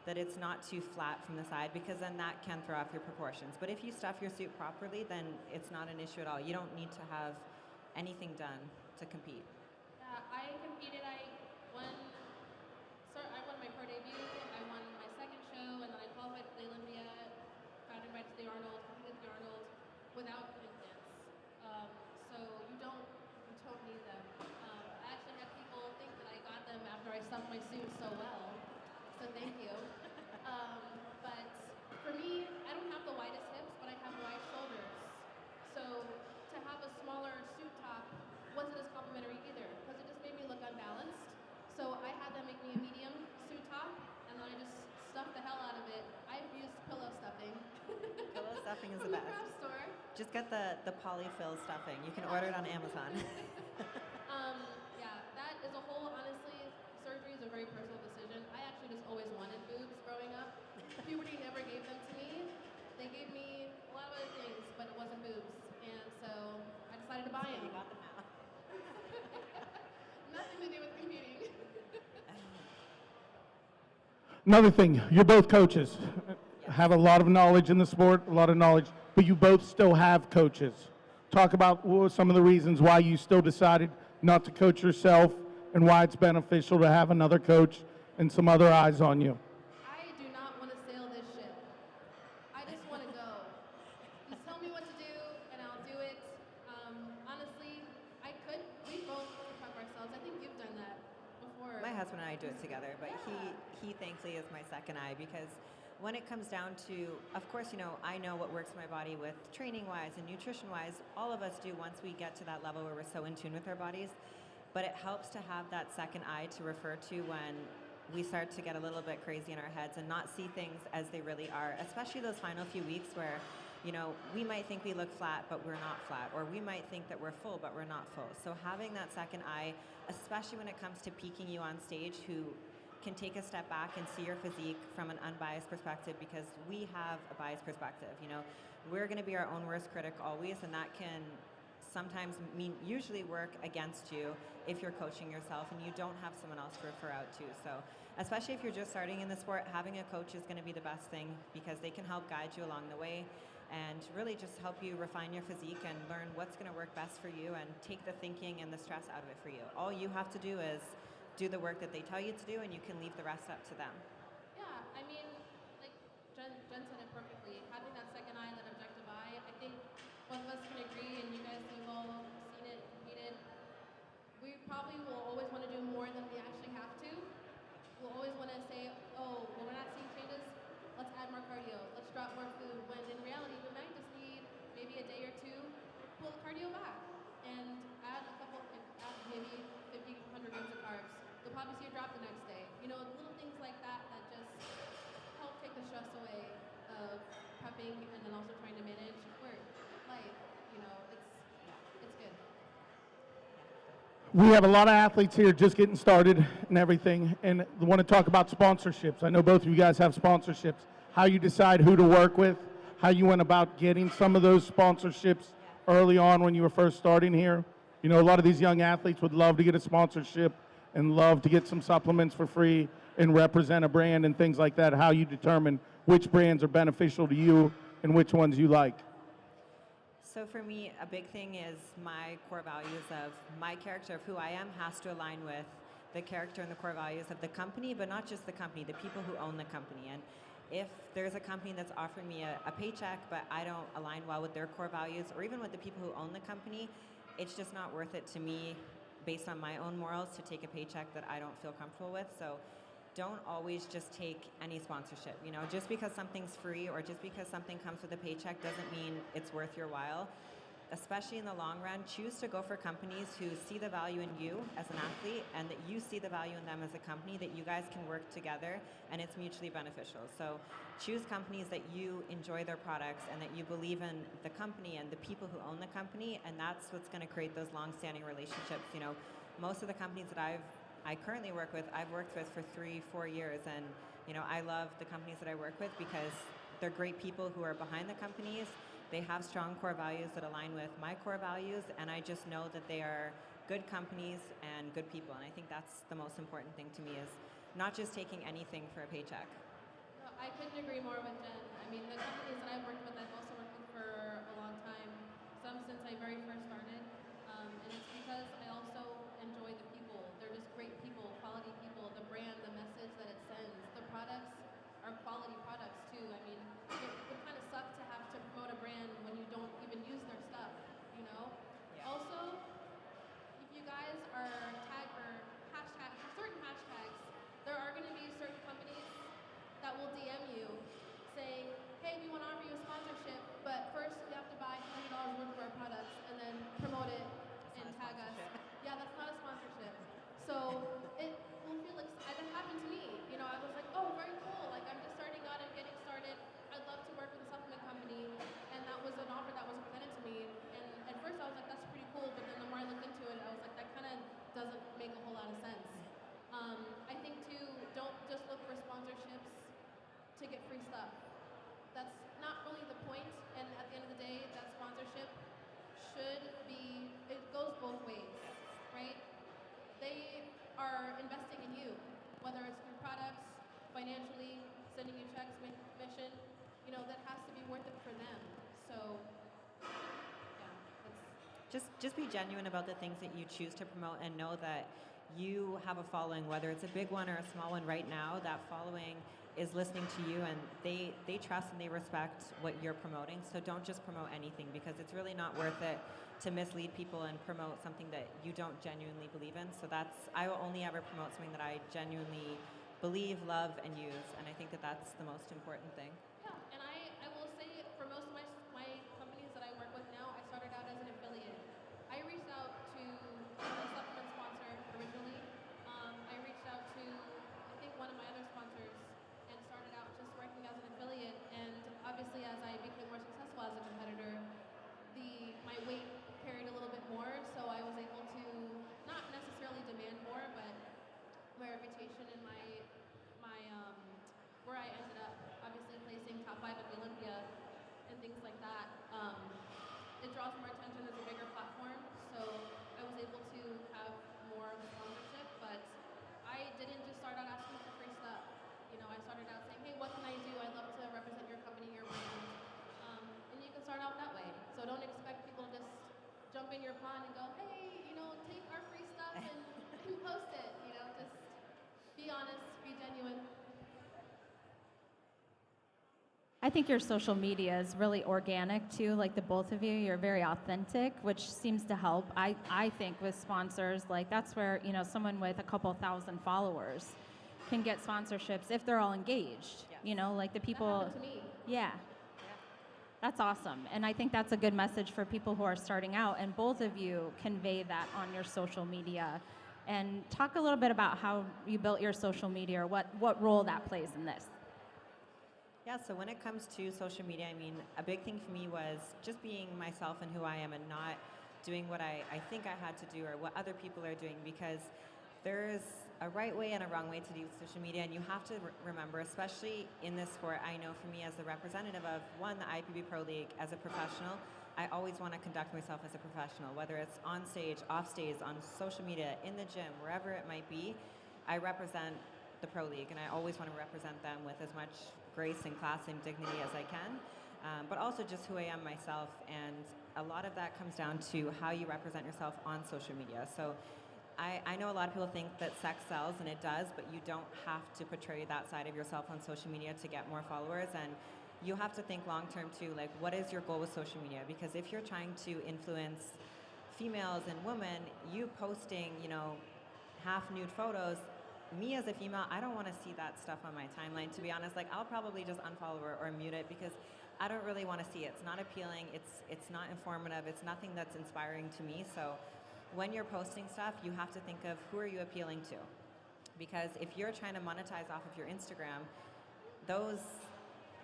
that it's not too flat from the side, because then that can throw off your proportions. But if you stuff your suit properly, then it's not an issue at all. You don't need to have anything done to compete. Yeah, I competed. I won my pro debut. I won my second show, and then I qualified for the Olympia. Got invited to the Arnold. Competed at the Arnold without implants. So you don't need them. I actually had people think that I got them after I stuffed my suit so well. So thank you. But for me, I don't have the widest hips, but I have wide shoulders. So to have a smaller suit top wasn't as complimentary either, because it just made me look unbalanced. So I had them make me a medium suit top, and then I just stuffed the hell out of it. I've used pillow stuffing. Pillow stuffing is From the the best. craft store. Just get the polyfill stuffing. You can order it on Amazon. Yeah, that is a whole, honestly, surgery is a very personal decision. I actually just always wanted boobs growing up. Puberty never gave them to me. They gave me a lot of other things, but it wasn't boobs. And so I decided to buy them. You got them now. Nothing to do with competing. Another thing, you're both coaches. Have a lot of knowledge in the sport, a lot of knowledge, but you both still have coaches. Talk about what were some of the reasons why you still decided not to coach yourself, and why it's beneficial to have another coach and some other eyes on you. I do not want to sail this ship. I just want to go. Just tell me what to do, and I'll do it. Honestly, we both prep ourselves. I think you've done that before. My husband and I do it together, but he thankfully is my second eye, because when it comes down to, of course, I know what works for my body with training-wise and nutrition-wise. All of us do once we get to that level where we're so in tune with our bodies. But it helps to have that second eye to refer to when we start to get a little bit crazy in our heads and not see things as they really are, especially those final few weeks where, we might think we look flat, but we're not flat, or we might think that we're full, but we're not full. So having that second eye, especially when it comes to peaking you on stage, who can take a step back and see your physique from an unbiased perspective, because we have a biased perspective. We're going to be our own worst critic always, and that can sometimes usually work against you if you're coaching yourself and you don't have someone else to refer out to. So especially if you're just starting in the sport, having a coach is going to be the best thing, because they can help guide you along the way and really just help you refine your physique and learn what's going to work best for you and take the thinking and the stress out of it for you. All you have to do is do the work that they tell you to do, and you can leave the rest up to them. Yeah, I mean, like Jen said it perfectly. Having that second eye, that objective eye, I think both of us can agree, and you guys have all seen it, competed. We probably will always want to do more than we actually have to. We'll always want to say, oh, well, we're not seeing changes, let's add more cardio, let's drop more food, when in reality, we might just need maybe a day or two, pull the cardio back, and add maybe 50, 100 grams of carbs. You'll probably see a drop the next day. Little things like that just help take the stress away of prepping and then also trying to manage work, life. It's good. We have a lot of athletes here just getting started and everything, and want to talk about sponsorships. I know both of you guys have sponsorships. How you decide who to work with, how you went about getting some of those sponsorships early on when you were first starting here. A lot of these young athletes would love to get a sponsorship and love to get some supplements for free and represent a brand and things like that. How you determine which brands are beneficial to you and which ones you like. So for me, a big thing is my core values of my character, of who I am, has to align with the character and the core values of the company, but not just the company, the people who own the company. And if there's a company that's offering me a paycheck, but I don't align well with their core values, or even with the people who own the company, it's just not worth it to me, based on my own morals, to take a paycheck that I don't feel comfortable with. So don't always just take any sponsorship. Just because something's free or just because something comes with a paycheck doesn't mean it's worth your while. Especially in the long run, choose to go for companies who see the value in you as an athlete, and that you see the value in them as a company, that you guys can work together and it's mutually beneficial. So choose companies that you enjoy their products and that you believe in the company and the people who own the company, and that's what's going to create those long-standing relationships. Most of the companies that I currently work with, I've worked with for 3-4 years, and I love the companies that I work with because they're great people who are behind the companies. They have strong core values that align with my core values, and I just know that they are good companies and good people. And I think that's the most important thing to me, is not just taking anything for a paycheck. I couldn't agree more with Jen. I mean, the companies that I've worked with, I've also worked with for a long time, some since I very first started. And it's because I also enjoy the people. They're just great people, quality people, the brand, the message that it sends. The products are quality products too. I mean, it would kind of suck to have to promote a brand when you don't even use their stuff, you know? Yeah. Also, if you guys are tagged for certain hashtags, there are going to be certain companies that will DM you saying, hey, we want to offer you a sponsorship, but first you have to buy $100 worth of our products and then promote it and tag us. Yeah, that's not a sponsorship. So it will feel like, that happened to me. You know, I was like, oh, very cool. Like, I'm just starting out and getting started. I'd love to work with a supplement company. And that was an offer that was presented to me. And at first I was like, that's pretty cool. But then the more I looked into it, I was like, that kind of doesn't make a whole lot of sense. I think too, don't just look for sponsorships to get free stuff. That's not really the point, and at the end of the day, that sponsorship should be, it goes both ways, right? They are investing in you, whether it's through products, financially, sending you checks, making commission, you know, that has to be worth it for them. So, yeah, that's Just be genuine about the things that you choose to promote and know that you have a following, whether it's a big one or a small one right now. That following is listening to you, and they trust and they respect what you're promoting. So don't just promote anything, because it's really not worth it to mislead people and promote something that you don't genuinely believe in. So I will only ever promote something that I genuinely believe, love, and use. And I think that that's the most important thing. Yeah, and I will say for most of my companies that I work with now, I started out as an affiliate. I reached out to a supplement sponsor originally. I reached out to, I think, one of my other sponsors and started out just working as an affiliate. And obviously, as I became more successful as a competitor, my weight carried a little bit more, so I was able to not necessarily demand more, but my reputation and my where I ended up, obviously placing top 5 at the Olympia and things like that, it draws more attention. There's a bigger platform, so I was able to have more of a sponsorship, but I didn't just start out asking for free stuff. You know, I started out saying, hey, what can I do? I'd love to represent your company, your brand. And you can start out that way. So don't expect people to just jump in your pond and go, hey, you know, take our free stuff and post it. You know, just be honest, be genuine. I think your social media is really organic too, like the both of you. You're very authentic, which seems to help. I think with sponsors, like that's where, you know, someone with a couple thousand followers can get sponsorships if they're all engaged. Yes. You know, like the people. That happened to me. Yeah. That's awesome. And I think that's a good message for people who are starting out. And both of you convey that on your social media. And talk a little bit about how you built your social media, or what role that plays in this. Yeah, so when it comes to social media, I mean, a big thing for me was just being myself and who I am, and not doing what I think I had to do or what other people are doing, because there's a right way and a wrong way to do social media, and you have to remember, especially in this sport, I know for me as the representative of, one, the IPB Pro League, as a professional, I always want to conduct myself as a professional, whether it's on stage, off stage, on social media, in the gym, wherever it might be. I represent the Pro League, and I always want to represent them with as much grace and class and dignity as I can, but also just who I am myself. And a lot of that comes down to how you represent yourself on social media. So I know a lot of people think that sex sells, and it does, but you don't have to portray that side of yourself on social media to get more followers. And you have to think long term too, like, what is your goal with social media? Because if you're trying to influence females and women, you posting, you know, half nude photos, me as a female, I don't want to see that stuff on my timeline, to be honest. Like, I'll probably just unfollow or mute it, because I don't really want to see it. It's not appealing, it's not informative, it's nothing that's inspiring to me. So when you're posting stuff, you have to think of, who are you appealing to? Because if you're trying to monetize off of your Instagram, those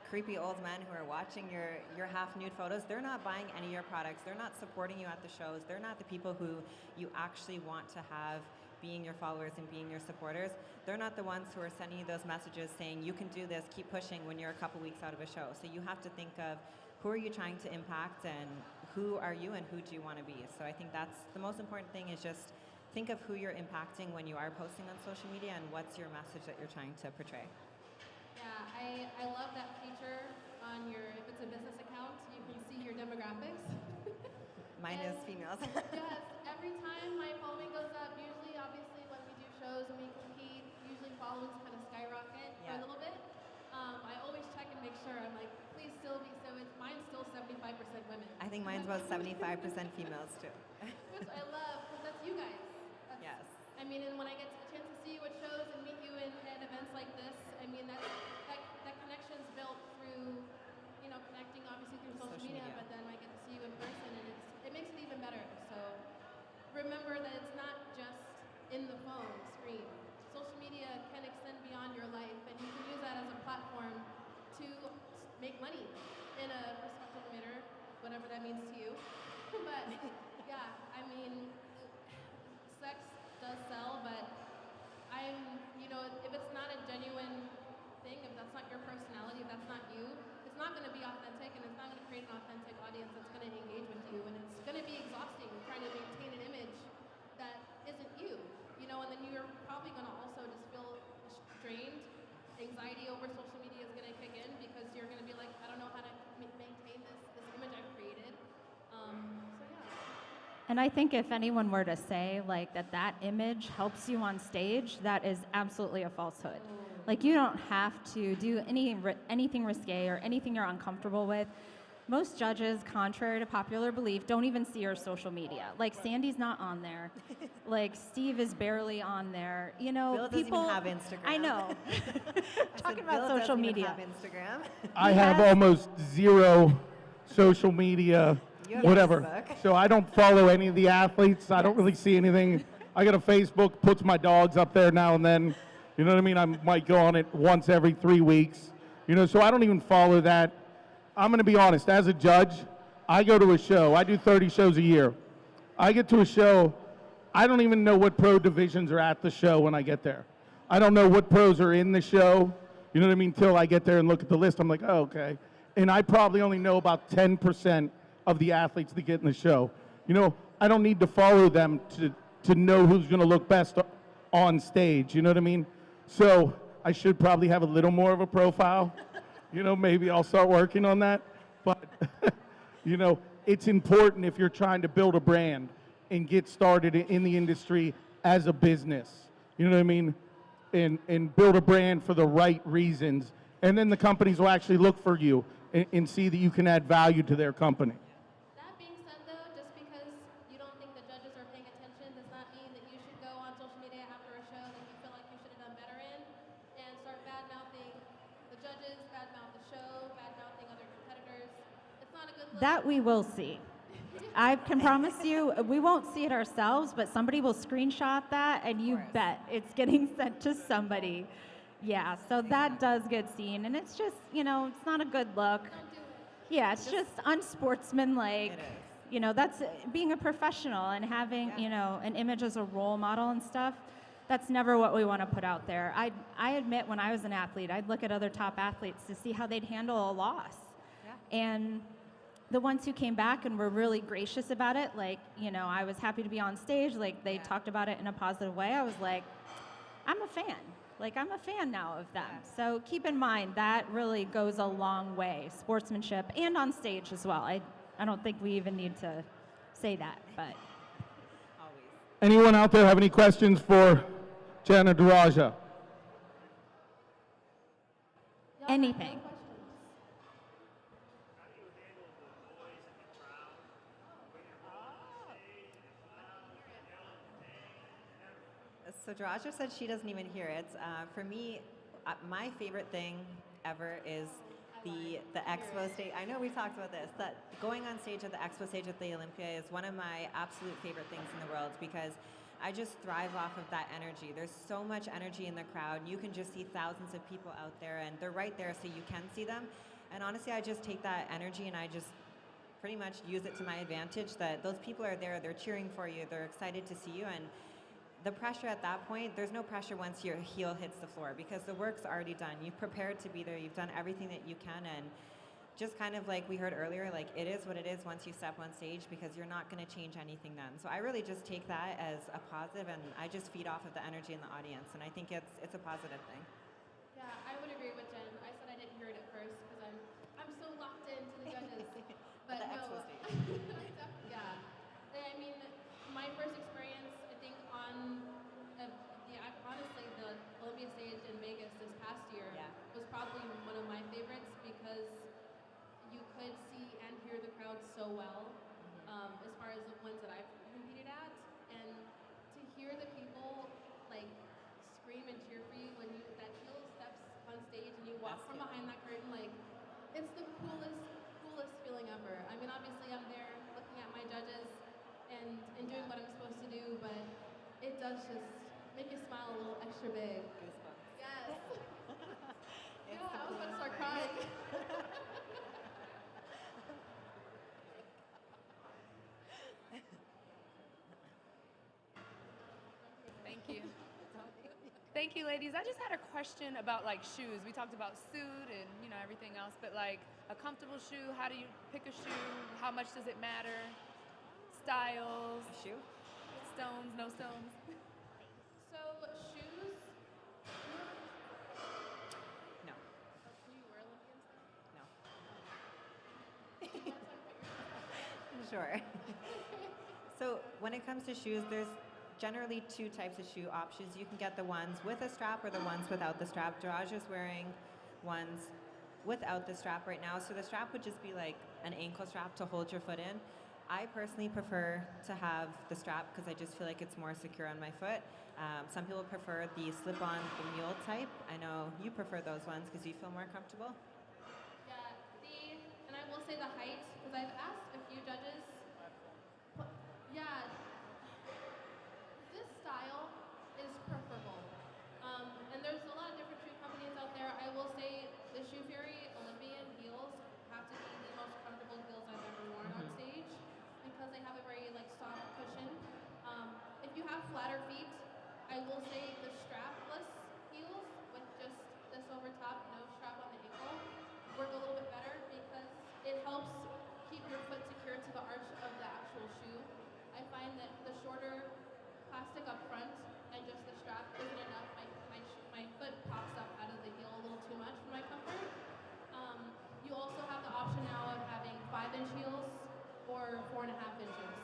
creepy old men who are watching your half nude photos, they're not buying any of your products, they're not supporting you at the shows, they're not the people who you actually want to have being your followers and being your supporters. They're not the ones who are sending you those messages saying, you can do this, keep pushing, when you're a couple weeks out of a show. So you have to think of, who are you trying to impact, and who are you and who do you want to be? So I think that's the most important thing, is just think of who you're impacting when you are posting on social media, and what's your message that you're trying to portray. Yeah, I love that feature on your, if it's a business account, you can see your demographics. Mine is females. Yes, every time my following goes up, usually, obviously, when we do shows and we compete, usually followings kind of skyrocket for a little bit. I always check and make sure. I'm like, please still be, so it's, mine's still 75% women. I think mine's about 75% females too. Which I love, because that's you guys. Yes. I mean, and when I get a chance to see you at shows and meet you at events like this, I mean, that connection's built through, you know, connecting obviously through social media, but then I get to see you in person, and it makes it even better. So remember that it's not just in the phone screen. Social media can extend beyond your life, and you can use that as a platform to make money in a respectable manner, whatever that means to you. But yeah, I mean, sex does sell, but you know, if it's not a genuine thing, if that's not your personality, if that's not you, it's not going to be authentic, and it's not going to create an authentic audience that's going to engage with you, and it's going to be exhausting trying to maintain an image that isn't you, you know, and then you're probably going to also just feel drained. Anxiety over social media is going to kick in because you're going to be like, I don't know how to maintain this image I've created. So yeah. And I think if anyone were to say like that image helps you on stage, that is absolutely a falsehood. Like you don't have to do anything risque or anything you're uncomfortable with. Most judges, contrary to popular belief, don't even see your social media. Like Sandy's not on there. Like Steve is barely on there. You know, Bill doesn't people even have Instagram. I know. Talking about Bill social doesn't media. even have Instagram. I have almost zero social media, You have whatever. Facebook. So I don't follow any of the athletes. I don't really see anything. I got a Facebook, puts my dogs up there now and then. You know what I mean? I might go on it once every 3 weeks. You know, so I don't even follow that. I'm going to be honest. As a judge, I go to a show. I do 30 shows a year. I get to a show. I don't even know what pro divisions are at the show when I get there. I don't know what pros are in the show. You know what I mean? Till I get there and look at the list, I'm like, oh, okay. And I probably only know about 10% of the athletes that get in the show. You know, I don't need to follow them to know who's going to look best on stage. You know what I mean? So I should probably have a little more of a profile. You know, maybe I'll start working on that. But, you know, it's important if you're trying to build a brand and get started in the industry as a business. You know what I mean? And build a brand for the right reasons. And then the companies will actually look for you and see that you can add value to their company. That being said, though, just because you don't think the judges are paying attention does not mean that you should go on social media after a show that you feel like you should have done better in and start bad-mouthing the judges, bad-mouth the show, bad-mouthing other competitors. It's not a good look. That we will see. I can promise you, we won't see it ourselves, but somebody will screenshot that, and you bet it's getting sent to somebody. Yeah, so that does get seen, and it's just, you know, it's not a good look. Yeah, it's just unsportsmanlike. It is. You know, that's being a professional and having, you know, an image as a role model and stuff. That's never what we want to put out there. I admit when I was an athlete, I'd look at other top athletes to see how they'd handle a loss. Yeah. And the ones who came back and were really gracious about it, like, you know, I was happy to be on stage, like they talked about it in a positive way. I was like, I'm a fan. Like, I'm a fan now of them. So keep in mind, that really goes a long way, sportsmanship and on stage as well. I don't think we even need to say that, but. Anyone out there have any questions for Jana Daraja? Anything. So Daraja said she doesn't even hear it. For me, my favorite thing ever is the expo stage. I know we talked about this. That going on stage at the expo stage at the Olympia is one of my absolute favorite things in the world because I just thrive off of that energy. There's so much energy in the crowd. You can just see thousands of people out there, and they're right there so you can see them. And honestly, I just take that energy and I just pretty much use it to my advantage that those people are there, they're cheering for you, they're excited to see you, and the pressure at that point, there's no pressure once your heel hits the floor because the work's already done. You've prepared to be there. You've done everything that you can. And just kind of like we heard earlier, like it is what it is once you step on stage because you're not going to change anything then. So I really just take that as a positive and I just feed off of the energy in the audience. And I think it's a positive thing. Yeah, Yeah, I would agree with Jen. I said I didn't hear it at first because I'm so locked into the judges. But The no, expo stage. yeah. I mean, my first experience, I think, on honestly the Olympia stage in Vegas this past year was probably one of my favorites because you could see and hear the crowd so well, as far as the ones that I've competed at, and to hear the people like scream and cheer for you when that heel steps on stage and you walk from behind that curtain, like it's the coolest feeling ever. I mean, obviously I'm there looking at my judges and doing what I'm supposed to do, but it does just make you smile a little extra big. Goosebumps. Yes. Yeah, I was about to start crying. Thank you. Thank you, ladies. I just had a question about like shoes. We talked about suit and everything else, but like a comfortable shoe. How do you pick a shoe? How much does it matter? Styles. A shoe? Stones, no stones. So shoes. No. Can you wear Olympian stuff? No. Sure. So when it comes to shoes, there's generally two types of shoe options. You can get the ones with a strap or the ones without the strap. Daraj is wearing ones without the strap right now. So the strap would just be like an ankle strap to hold your foot in. I personally prefer to have the strap because I just feel like it's more secure on my foot. Some people prefer the slip-on, the mule type. I know you prefer those ones because you feel more comfortable. Yeah, and I will say the height, because I've asked a few judges. Yeah, this style is preferable. And there's a lot of different shoe companies out there. I will say the Shoe Fury Olympian heels have to be the most comfortable heels I've ever worn on stage because they have a very like soft cushion. If you have flatter feet, I will say the strapless heels with just this over top, no strap on the ankle, work a little bit better because it helps keep your foot secure to the arch of the actual shoe. I find that the shorter plastic up front and just the strap isn't enough. My foot pops up out of the heel a little too much for my comfort. You also have the option now of having 5-inch heels or 4.5 inches,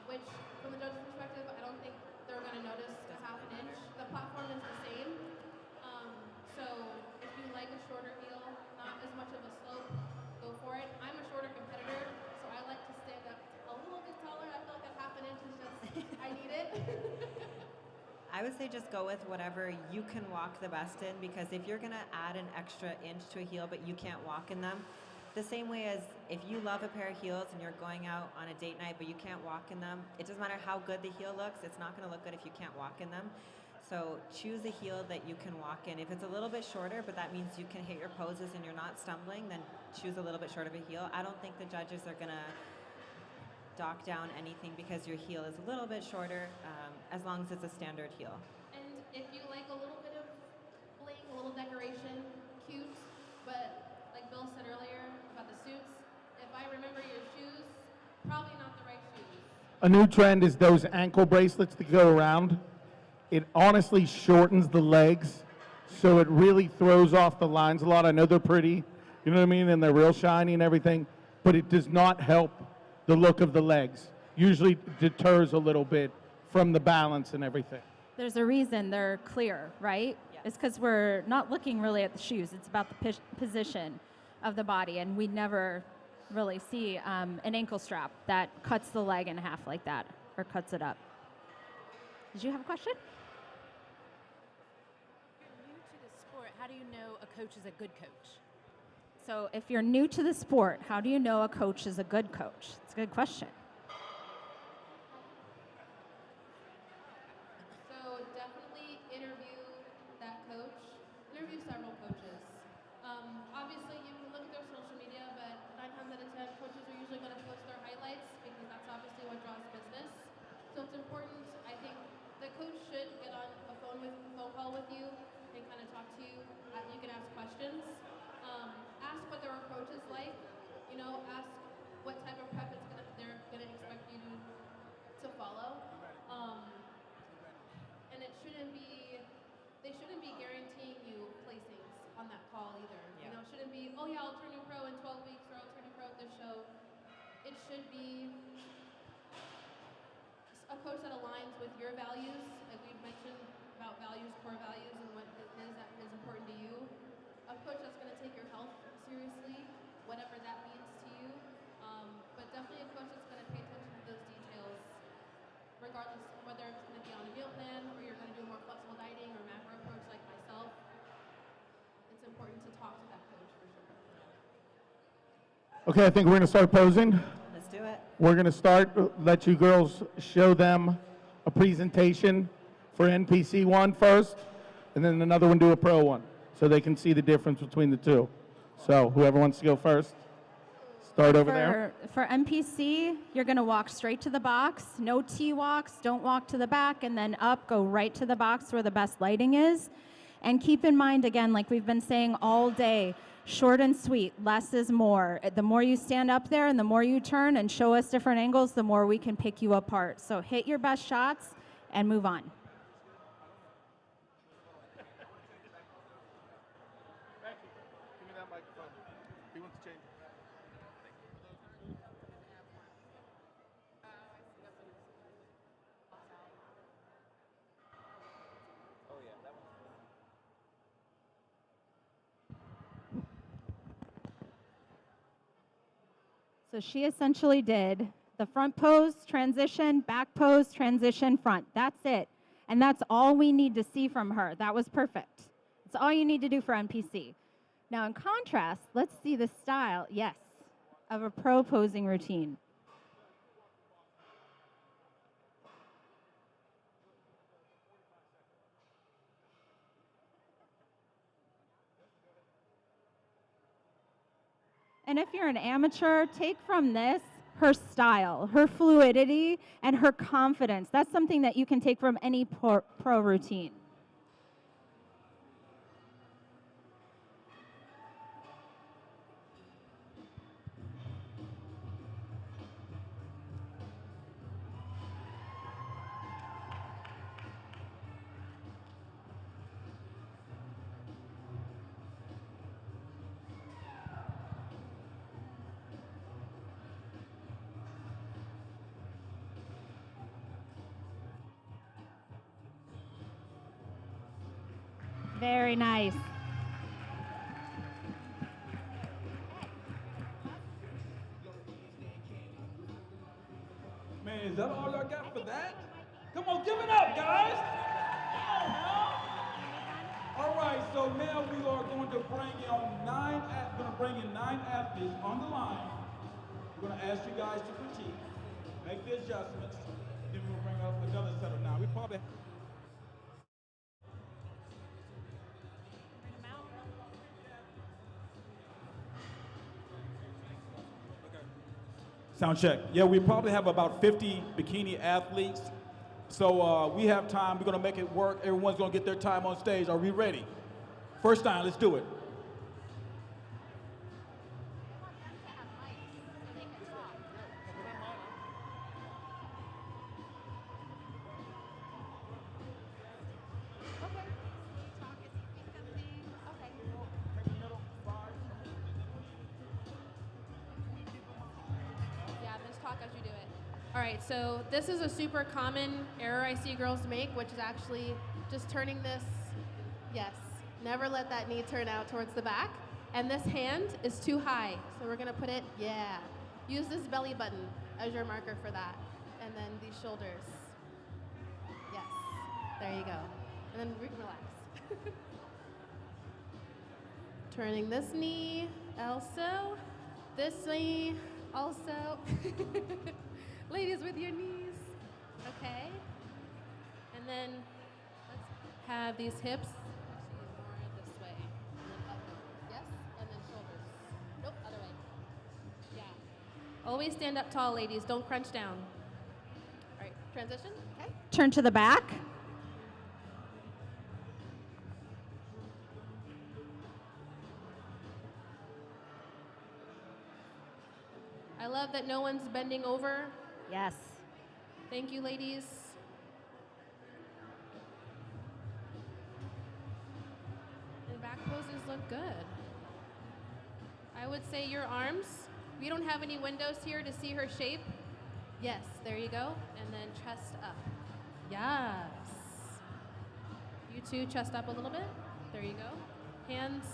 which from the judge's perspective, I don't think they're going to notice a half an inch. The platform is the same. So if you like a shorter heel, not as much of a slope, go for it. I'm a shorter competitor, so I like to stand up a little bit taller. I feel like a half an inch is just, I need it. I would say just go with whatever you can walk the best in because if you're going to add an extra inch to a heel but you can't walk in them, the same way as if you love a pair of heels and you're going out on a date night but you can't walk in them, it doesn't matter how good the heel looks, it's not going to look good if you can't walk in them. So choose a heel that you can walk in. If it's a little bit shorter, but that means you can hit your poses and you're not stumbling, then choose a little bit short of a heel. I don't think the judges are going to dock down anything because your heel is a little bit shorter, as long as it's a standard heel. And if you like a little bit of bling, a little decoration, cute, but like Bill said earlier about the suits, if I remember your shoes, probably not the right shoes. A new trend is those ankle bracelets that go around. It honestly shortens the legs, so it really throws off the lines a lot. I know they're pretty, you know what I mean, and they're real shiny and everything, but it does not help the look of the legs. Usually deters a little bit from the balance and everything. There's a reason they're clear, right? Yeah. It's because we're not looking really at the shoes. It's about the position of the body, and we never really see an ankle strap that cuts the leg in half like that or cuts it up. Did you have a question? How do you know a coach is a good coach? So if you're new to the sport, how do you know a coach is a good coach? It's a good question. So definitely interview that coach. Interview several coaches. Obviously, you can look at their social media, but 9 times out of 10, coaches are usually going to post their highlights because that's obviously what draws business. So it's important, I think, the coach should get on a phone call with you and kind of talk to you. You can ask questions. Ask what their approach is like. Ask what type of prep they're going shouldn't be, oh yeah, I'll turn you pro in 12 weeks or I'll turn you pro at this show. It should be a coach that aligns with your values, like we've mentioned about values, core values, and what it is that is important to you. A coach that's going to take your health seriously, whatever that means to you. But definitely a coach that's going to pay attention to those details, regardless of whether it's going to be on a meal plan or you're going to do more flexible dieting or macro approach like myself. It's important to talk to that coach for sure. Okay, I think we're going to start posing. Let's do it. We're going to start, let you girls show them a presentation for NPC one first, and then another one do a pro one, so they can see the difference between the two. So whoever wants to go first, start over there. For MPC, you're going to walk straight to the box, no T-walks, don't walk to the back, and then up, go right to the box where the best lighting is. And keep in mind, again, like we've been saying all day, short and sweet, less is more. The more you stand up there and the more you turn and show us different angles, the more we can pick you apart. So hit your best shots and move on. So she essentially did the front pose, transition, back pose, transition, front. That's it. And that's all we need to see from her. That was perfect. That's all you need to do for NPC. Now, in contrast, let's see the style, yes, of a pro posing routine. And if you're an amateur, take from this her style, her fluidity, and her confidence. That's something that you can take from any pro routine. Very nice. Man, is that all y'all got for that? Come on, give it up, guys. Come on, now. All right, so now we are going to bring in 9 athletes on the line. We're going to ask you guys to critique, make the adjustments, then we'll bring up another set of 9. We probably sound check. Yeah, we probably have about 50 bikini athletes. So we have time. We're going to make it work. Everyone's going to get their time on stage. Are we ready? First time, let's do it. All right, so this is a super common error I see girls make, which is actually just turning this, yes, never let that knee turn out towards the back. And this hand is too high, so we're gonna put it, yeah. Use this belly button as your marker for that. And then these shoulders. Yes, there you go. And then relax. Turning this knee, also. This knee, also. Ladies, with your knees, okay? And then let's have these hips actually more this way, and then up, yes? And then shoulders. Nope, other way. Yeah. Always stand up tall, ladies. Don't crunch down. All right, transition, okay? Turn to the back. I love that no one's bending over. Yes. Thank you, ladies. And back poses look good. I would say your arms. We don't have any windows here to see her shape. Yes, there you go. And then chest up. Yes. You too, chest up a little bit. There you go. Hands.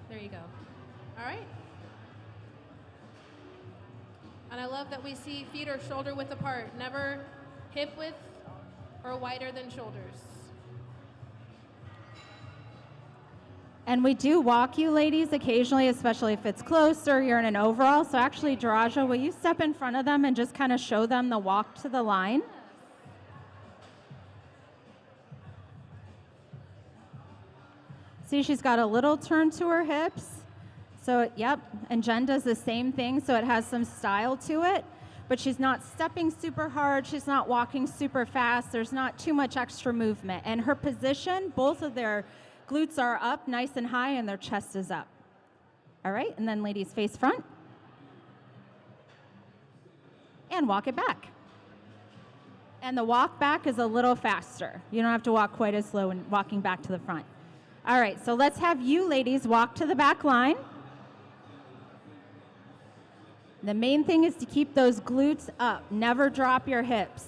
There you go. All right. And I love that we see feet are shoulder width apart, never hip width or wider than shoulders. And we do walk you ladies occasionally, especially if it's close or you're in an overall. So actually, Daraja, will you step in front of them and just kind of show them the walk to the line? See, she's got a little turn to her hips. So, yep, and Jen does the same thing, so it has some style to it. But she's not stepping super hard. She's not walking super fast. There's not too much extra movement. And her position, both of their glutes are up nice and high, and their chest is up. All right, and then ladies face front. And walk it back. And the walk back is a little faster. You don't have to walk quite as slow when walking back to the front. All right, so let's have you ladies walk to the back line. The main thing is to keep those glutes up. Never drop your hips.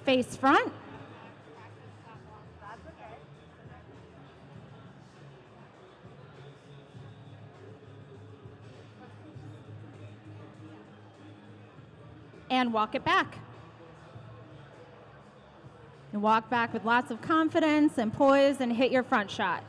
Face front. And walk it back. And walk back with lots of confidence and poise and hit your front shot.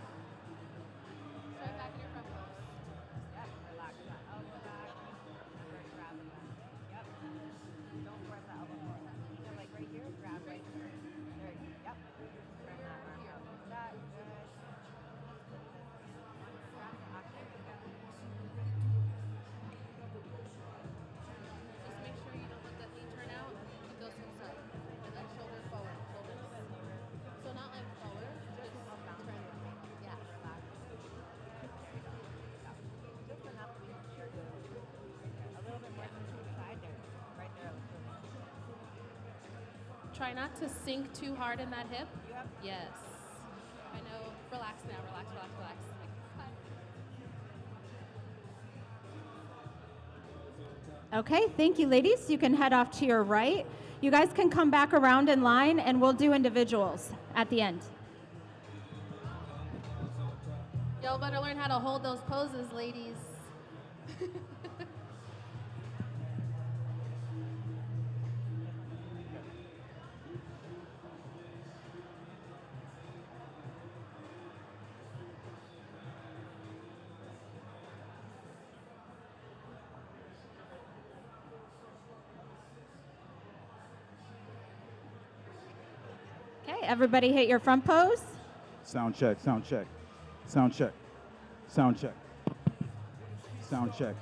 Just make sure you don't let that knee turn out. Keep those hips up. And then shoulder forward. Shoulders. So not like forward, just turn. Yeah. Try not to sink too hard in that hip. Yes. I know. Relax now. Relax, relax, relax. Okay, thank you, ladies. You can head off to your right. You guys can come back around in line, and we'll do individuals at the end. Y'all better learn how to hold those poses, ladies. Okay, everybody hit your front pose. Sound check, sound check, sound check, sound check, sound check.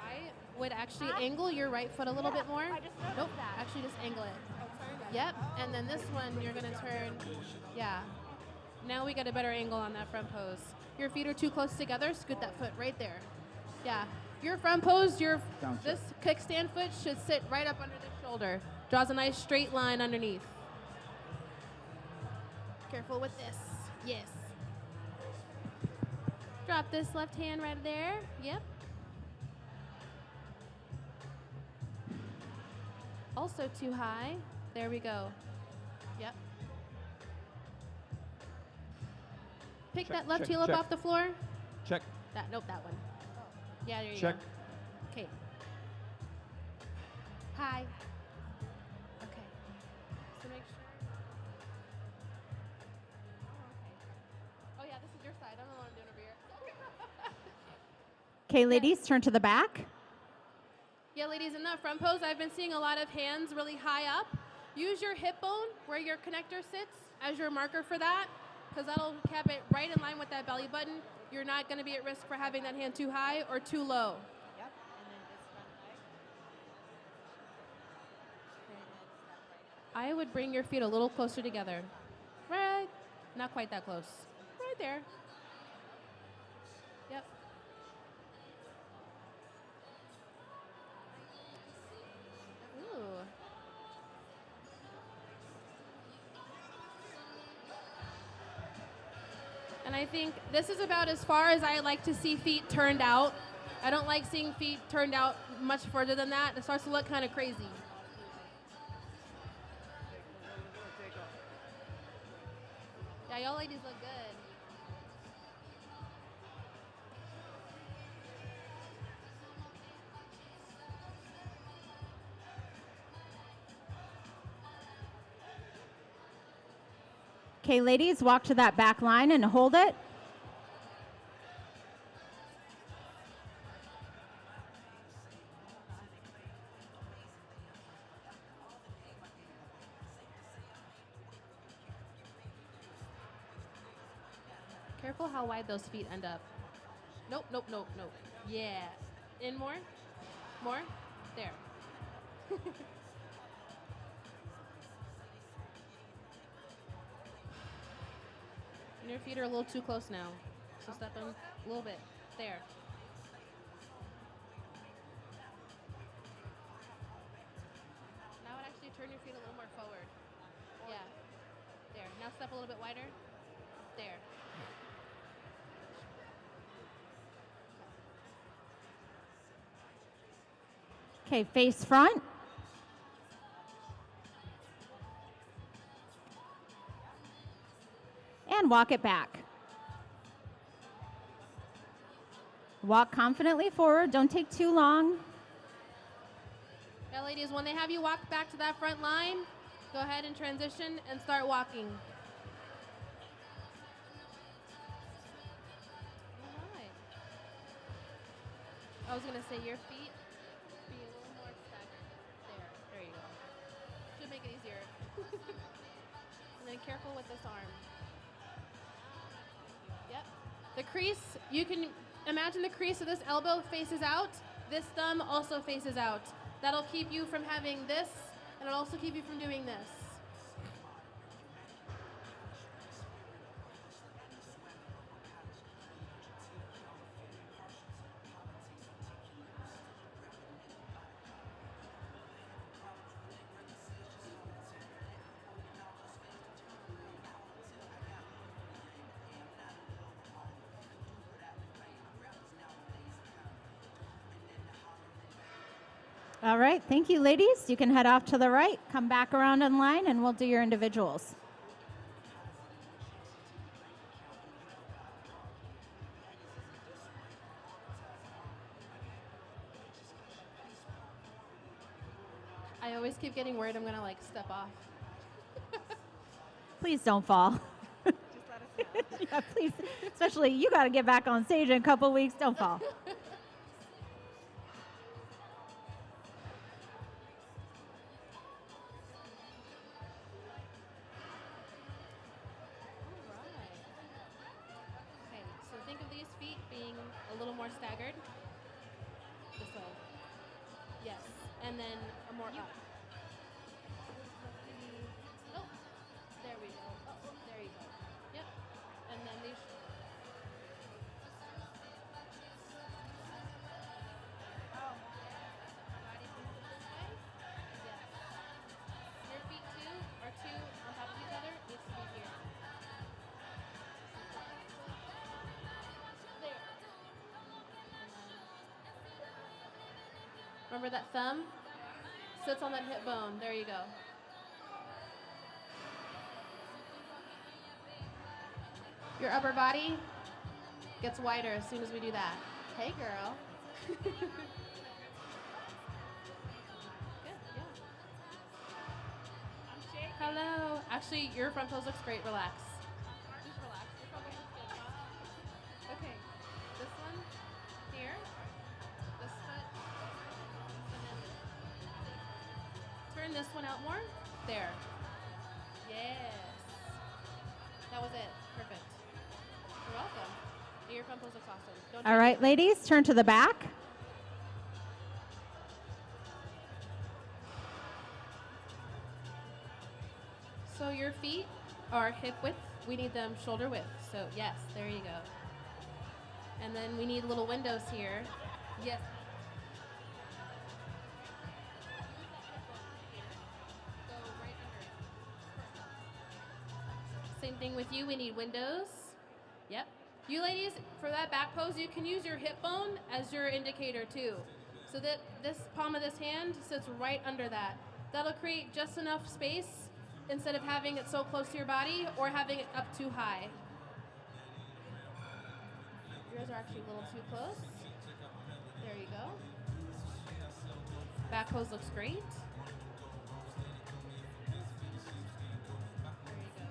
I would actually angle your right foot a little bit more. Nope, actually just angle it. Yep, and then this one you're gonna turn, yeah. Now we got a better angle on that front pose. Your feet are too close together, scoot that foot right there. Yeah, your front pose, this kickstand foot should sit right up under the shoulder. Draws a nice straight line underneath. Careful with this, yes. Drop this left hand right there, yep. Also too high. There we go. Yep. Pick Check, that left check, heel up check. off the floor. Check. Nope, that one. Yeah, there you Check. go. Okay. High. Okay. So make sure. Oh, yeah, this is your side. I don't know what I'm doing over here. Okay, ladies, turn to the back. Yeah, ladies, in that front pose, I've been seeing a lot of hands really high up. Use your hip bone where your connector sits as your marker for that, because that'll cap it right in line with that belly button. You're not going to be at risk for having that hand too high or too low. Yep, and then this front leg. I would bring your feet a little closer together. Right, not quite that close. Right there. Yep. Ooh. And I think this is about as far as I like to see feet turned out. I don't like seeing feet turned out much further than that. It starts to look kind of crazy. Yeah, y'all ladies look good. Okay, ladies, walk to that back line and hold it. Careful how wide those feet end up. Nope, nope, nope, nope. Yeah. In more. More. There. And your feet are a little too close now. So step them a little bit. There. Now I'd actually turn your feet a little more forward. Yeah. There. Now step a little bit wider. There. Okay, face front. And walk it back. Walk confidently forward. Don't take too long. Yeah, ladies, when they have you walk back to that front line, go ahead and transition and start walking. All right. I was going to say your feet be a little more staggered. There you go. Should make it easier. And then careful with this arm. Yep. The crease, you can imagine the crease of this elbow faces out. This thumb also faces out. That'll keep you from having this, and it'll also keep you from doing this. All right, thank you, ladies. You can head off to the right, come back around in line, and we'll do your individuals. I always keep getting worried I'm going to like step off. Please don't fall. Yeah, please, especially you got to get back on stage in a couple weeks. Don't fall. Okay, so think of these feet being a little more staggered. This way. Yes. And then a more up. Oh, there we go. Oh, there you go. Yep. And then these. Oh. Body faces this way. Yes. Your feet too are two on top of each other. Needs to be here. There. Remember that thumb sits on that hip bone. There you go. Your upper body gets wider as soon as we do that. Hey, girl. Good, yeah. Hello. Actually, your front pose looks great. Relax. Just relax. Your front pose looks good. Okay. This one here. This foot. And then turn this one out more. There. Yes. That was it. Perfect. You're welcome. Your front pose looks awesome. Don't All right, ladies, turn to the back. So your feet are hip width. We need them shoulder width. So yes, there you go. And then we need little windows here. Yes. Same thing with you. We need windows. Yep. You ladies, for that back pose, you can use your hip bone as your indicator too. So that this palm of this hand sits right under that. That'll create just enough space instead of having it so close to your body or having it up too high. Yours are actually a little too close. There you go. Back pose looks great. There you go.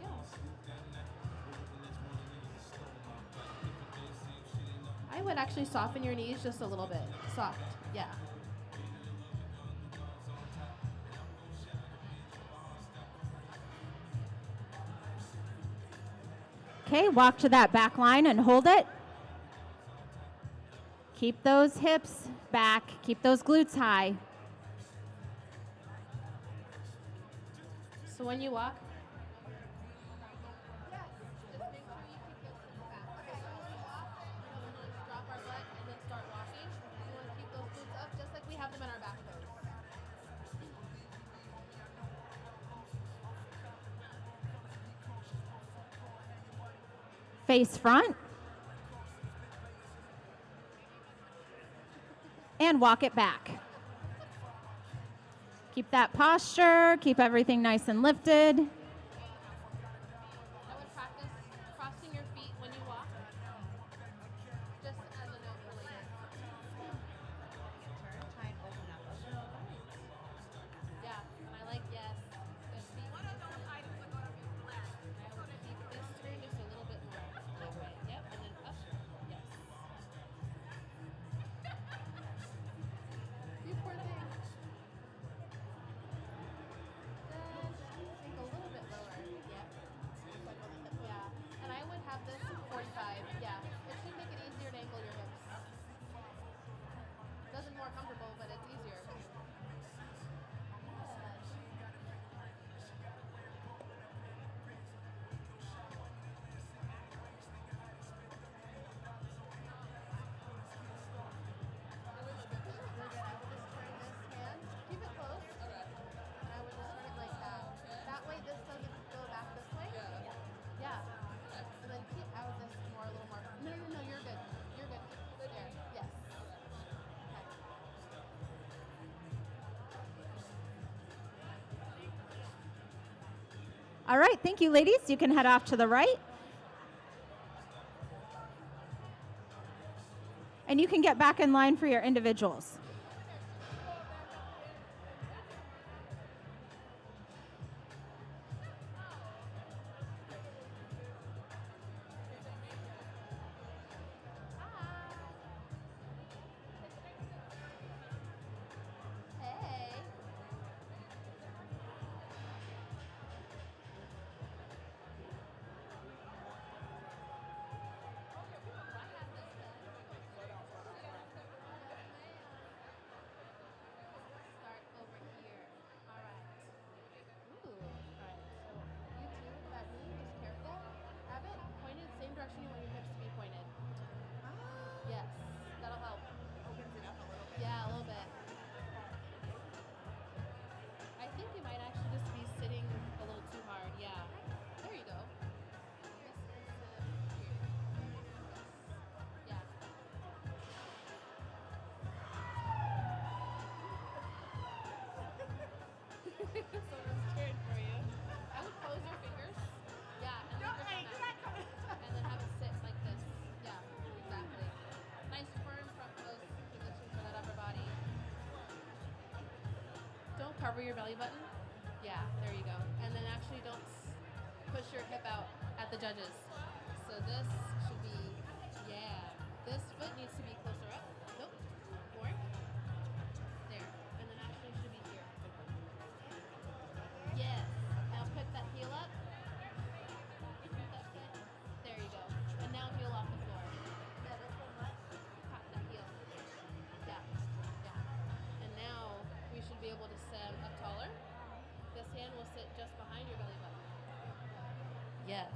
Yeah. I would actually soften your knees just a little bit. Soft, yeah. Okay, walk to that back line and hold it. Keep those hips back. Keep those glutes high. So when you walk, we have them in our back pose. Face front. And walk it back. Keep that posture. Keep everything nice and lifted. I would practice crossing your feet when you walk, just as a note for later. Turn, try and open up a little. Yeah, and I like yes. Good feet. One of those items are going to be flat. I would keep this turn just a little bit more. Okay. Yep, and then up. Yes. You poor thing. Sink a little bit lower. Yep. Yeah. And I would have this 45. Yeah. It should make it easier to angle your hips. Doesn't more comfortable, but it's easier. Keep it close. And I would just turn it like that. That way this doesn't go back this way. Yeah. And then keep out this more, a little more. No, you're good. You're good. There. Yes. All right, thank you, ladies. You can head off to the right. And you can get back in line for your individuals. Hey. Start over here. All right. Ooh. All right. So you two, that knee, just careful. Have it pointed the same direction you want your hips to be pointed. Yes. That'll help. Opens it up a little bit. Yeah, a little bit. I think you might actually just be sitting a little too hard. Yeah. There you go. Yeah. Someone's cheering for you. I would close your fingers. Yeah, and leave your thumb out. And then have it sit like this. Yeah, exactly. Nice firm front pose position for that upper body. Don't cover your belly button. Yeah, there you go. And then actually don't push your hip out at the judges. So this should be, yeah. This foot needs to be closer up. Nope. More. There. And then actually should be here. Yes. Now pick that heel up. Pick that foot. There you go. And now heel off the floor. Yeah, this one what? Pop that heel. Yeah. Yeah. And now we should be able to stand up taller. This hand will sit just behind your belly button. Yes.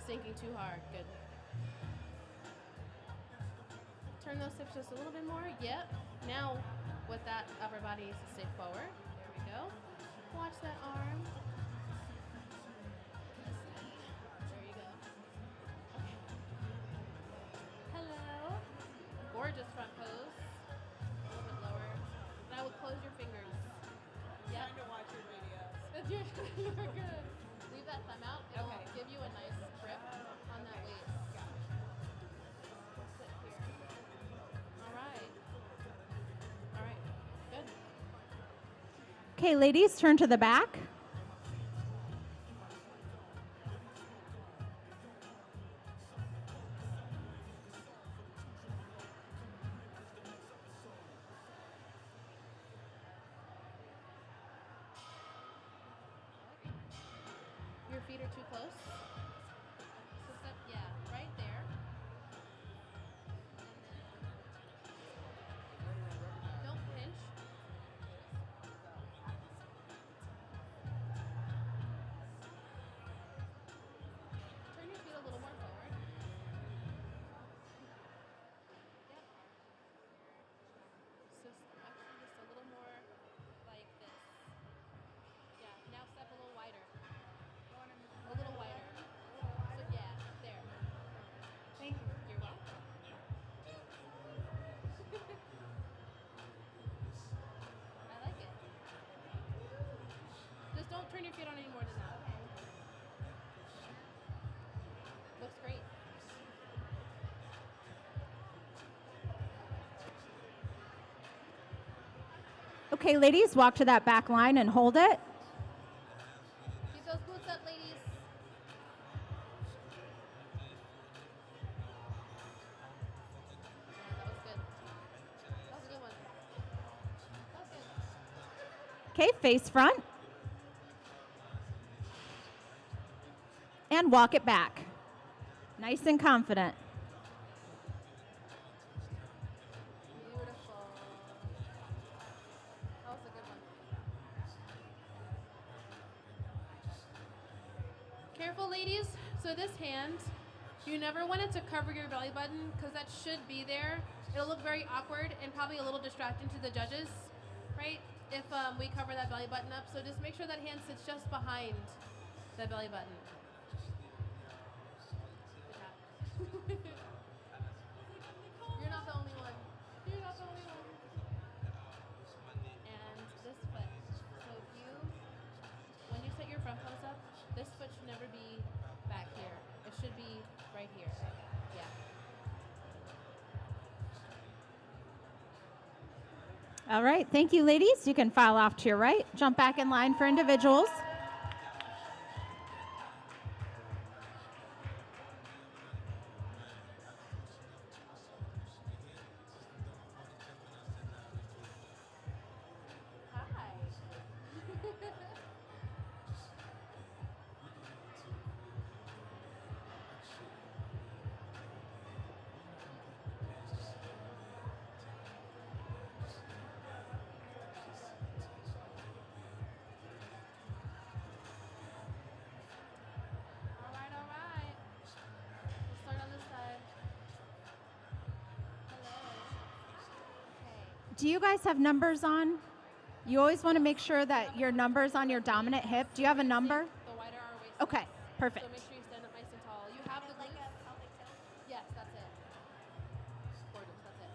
Sinking too hard. Good. Turn those hips just a little bit more. Yep. Now, with that upper body needs to stay forward. There we go. Watch that arm. Yes. You're good. Leave that thumb out. It'll Okay. give you a nice grip on that waist. We'll sit here. All right. All right. Good. Okay, ladies, turn to the back. Your feet are too close. So step, yeah, right there. Don't pinch. Turn your feet a little more forward. Yep. So actually just a little more like this. Yeah, now step a little wider. A little wider. So yeah, there. Thank you. You're welcome. I like it. Just don't turn your feet on any more than that. Looks great. Okay, ladies, walk to that back line and hold it. Keep those glutes up, ladies. Yeah, that was good. That was a good one. That was good. Okay, face front. And walk it back. Nice and confident. Beautiful. That was a good one. Careful, ladies. So this hand, you never want it to cover your belly button because that should be there. It'll look very awkward and probably a little distracting to the judges, right? If we cover that belly button up. So just make sure that hand sits just behind the belly button. Good job. You're not the only one. You're not the only one. And this foot. So if you, when you set your front toes up, this foot should never be back here. It should be right here. Yeah. All right, thank you, ladies. You can file off to your right. Jump back in line for individuals. Hi. All right, all right. We'll start on this side. Hello. Okay. Do you guys have numbers on? You always want to make sure that your number's on your dominant hip. Do you have a number? The wider our waist. Okay, perfect. So make sure you stand up nice and tall. You have the glutes? Yes, that's it. Gorgeous, that's it.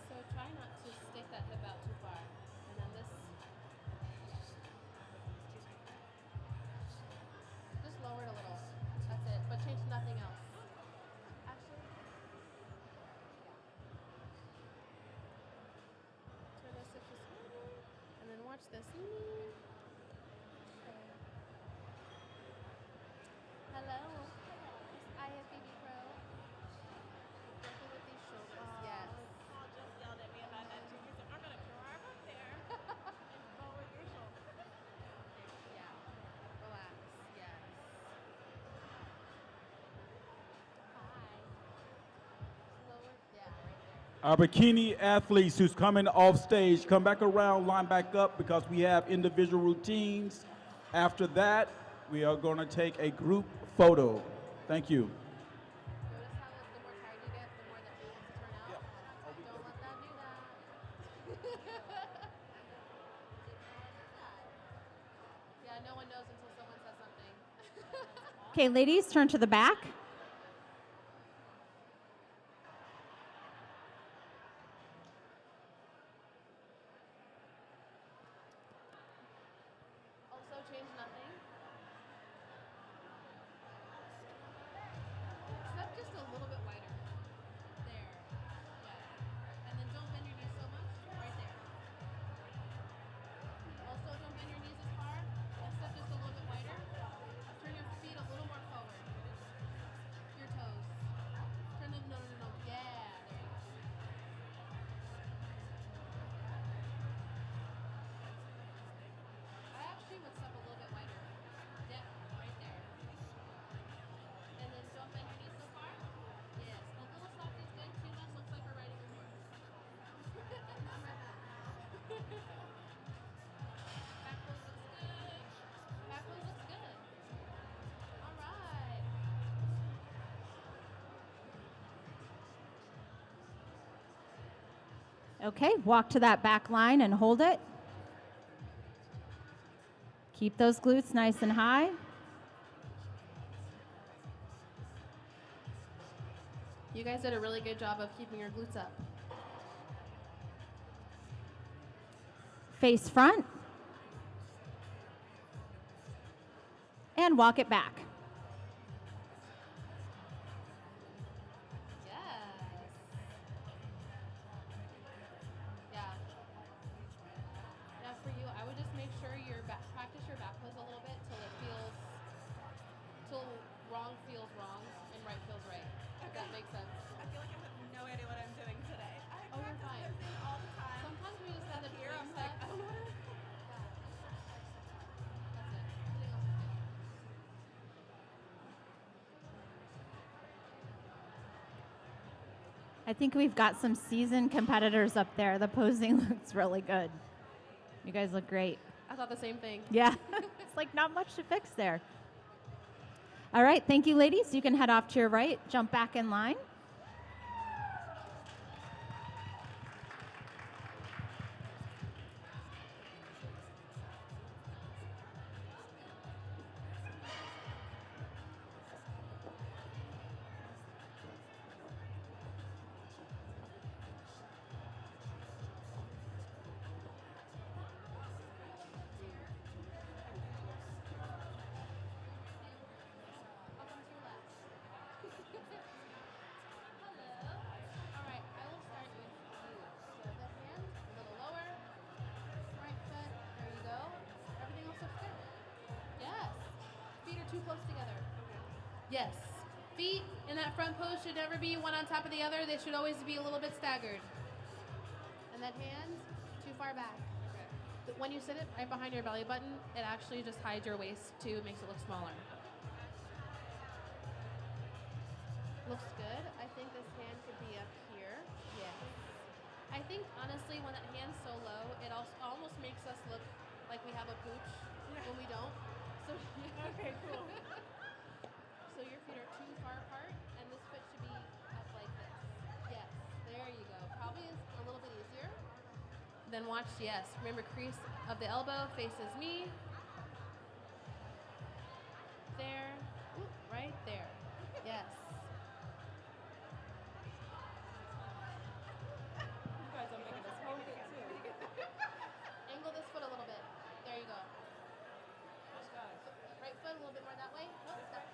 So try not to stick that hip out too far. And then this. Just lower it a little. That's it. But change nothing else. Actually. Turn this if you and then watch this. Okay. Hello. I have Baby Pro. Careful with these shoulders. Yes. Paul just yelled at me about that too. He said, I'm going to drive up there and lower your shoulder. Yeah. Relax. Yes. Hi. Lower. Yeah, right there. Our bikini athletes who's coming off stage, come back around, line back up because we have individual routines. After that, we are going to take a group photo. Thank you. Notice how the more tired you get, the more that it wants to turn out. Don't let that do that. Yeah, no one knows until someone says something. Okay, ladies, turn to the back. Okay, walk to that back line and hold it. Keep those glutes nice and high. You guys did a really good job of keeping your glutes up. Face front. And walk it back. Yes. Yeah. Yeah, for you, I would just make sure practice your back pose a little bit till wrong feels wrong and right feels right. If that makes sense. I feel like I have no idea what I'm doing today. I Oh, you're practice fine. posing all the time. Sometimes we just have to here, I'm brain like, set. I don't know what I'm I think we've got some seasoned competitors up there. The posing looks really good. You guys look great. I thought the same thing. Yeah, it's like not much to fix there. All right, thank you, ladies. You can head off to your right, jump back in line. Alright, I will start with you. So left hand, a little lower. Right foot, there you go. Everything else looks good. Yes. Feet are too close together. Yes. Feet in that front pose should never be one on top of the other. They should always be a little bit staggered. And then hands too far back. When you sit it right behind your belly button, it actually just hides your waist too, makes it look smaller. Looks good. I think this hand could be up here. Yes. I think honestly, when that hand's so low, it also almost makes us look like we have a pooch when we don't. So okay, cool. So your feet are too far apart, and this foot should be up like this. Yes. There you go. Probably is a little bit easier. Then watch. Yes. Remember, crease of the elbow faces me. There. Ooh, right there. Yes. You guys are making us hold it too. Angle this foot a little bit. There you go. Right foot a little bit more that way. Nope, that.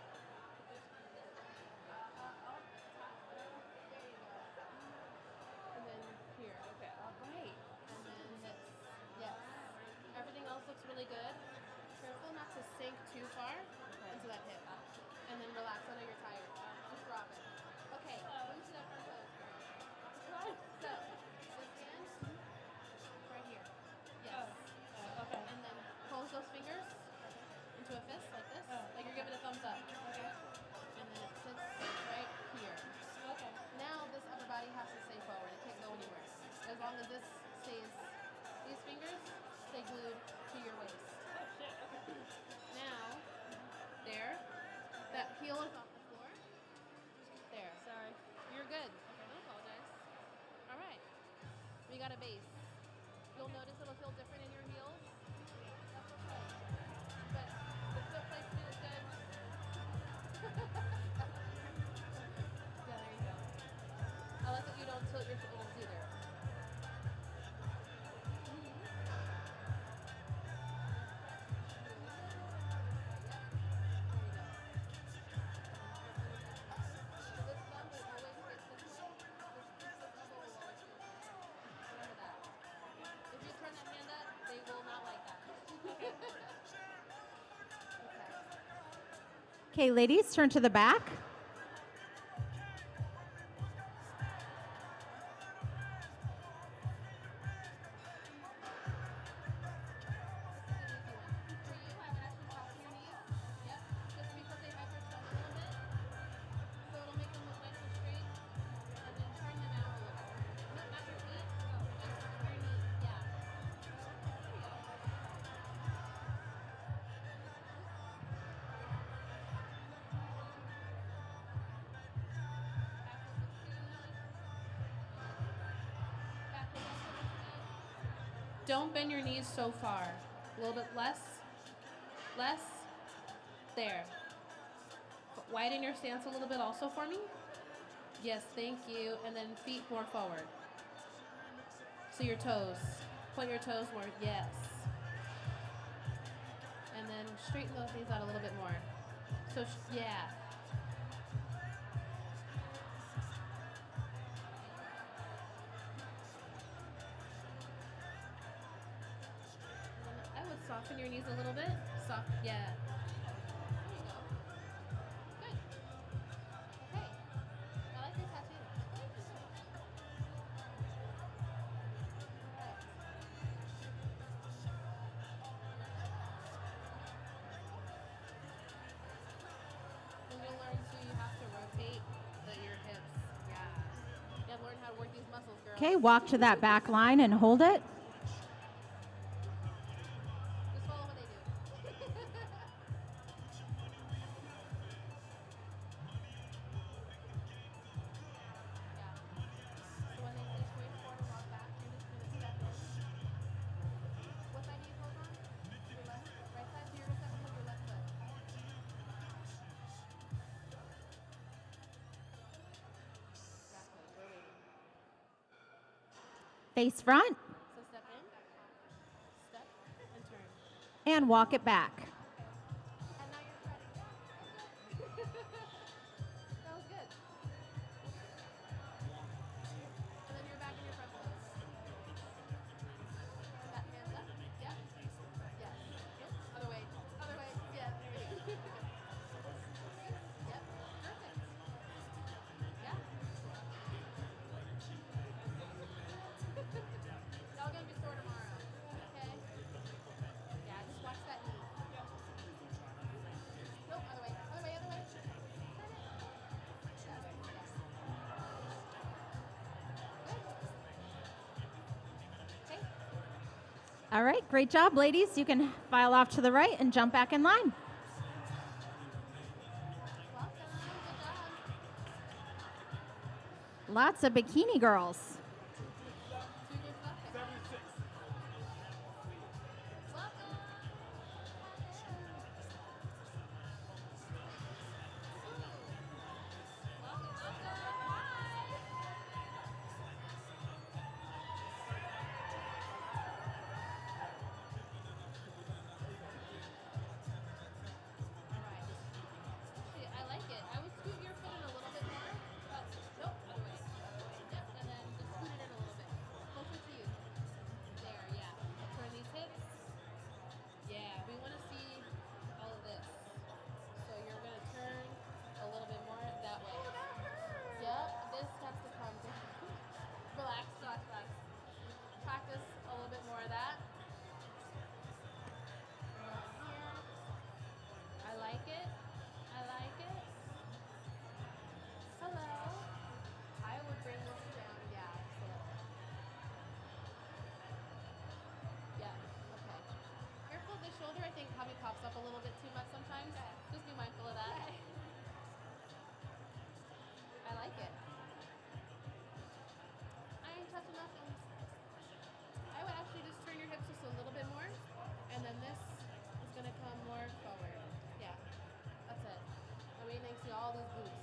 There you go. And then here. Okay. All right. And then this. Yes. Everything else looks really good. Careful not to sink too far into that hip. And then relax. I know you're tired. Just drop it. Okay. Move to that front pose. So, this hand right here. Yes. Okay. And then close those fingers into a fist like this. Like you're giving a thumbs up. Okay. And then it sits right here. Okay. Now this upper body has to stay forward. It can't go anywhere. As long as this stays, these fingers stay glued to your waist. Oh shit. Okay. Now, there. That heel is off the floor. There. Sorry. You're good. Okay. Don't apologize. All right. We got a base. You'll notice it'll feel different in your heels. That's okay. But the foot placement is good. Yeah, there you go. I like that you don't tilt your shoulders either. Okay, ladies, turn to the back. Don't bend your knees so far. A little bit less. Less. There. Widen your stance a little bit also for me. Yes, thank you. And then feet more forward. So your toes. Point your toes more. Yes. And then straighten those knees out a little bit more. So, yeah. I would soften your knees a little bit. Soft, yeah. There you go. Good. Okay. I like your tattoo. Thank you so much. All right. And you'll learn too, you have to rotate your hips. Yeah. You have to learn how to work these muscles, girl. Okay, walk to that back line and hold it. Just follow what they do. Yeah. So when they say swing forward and walk back, you're just gonna step in. What side do you hold on? Your left, right side. So you're gonna step in with your left foot. Exactly. We're waiting. Face front So step in, step, and turn. and walk it back. And now you're treading. That was good. And then you're back in your front pose. Back hands up. Yep. Yes. Good. Other way. Other way. Yeah. There we go. Yep. Perfect. Yeah. Y'all gonna be sore tomorrow. Okay. Yeah. Just watch that knee. Nope. Other way. Other way. Other way. Turn it. Yes. Yes. Good. Okay. All right, great job, ladies. You can file off to the right and jump back in line. Welcome. Good job. Lots of bikini girls. Two groups left. Okay. Welcome. Welcome. Hi. Alright. Actually, I like it. I would scoot your foot in a little bit more. Nope, other way. Yep, and then just scoot it in a little bit. Closer to you. There, yeah. Turn these hips. Yeah, we want to see all of this. So you're going to turn a little bit more that way. Yep, this has to come to relax, relax, relax. Practice a little bit more of that. Here. I like it. I like it. Hello. I would bring this down. Yeah, excellent. Yeah, okay. Careful, the shoulder I think probably pops up a little bit too much sometimes. Just be mindful of that. I like it. I ain't touching nothing. I would actually just turn your hips just a little bit more, and then this is gonna come more forward. Yeah, that's it. I mean, they see all these boots.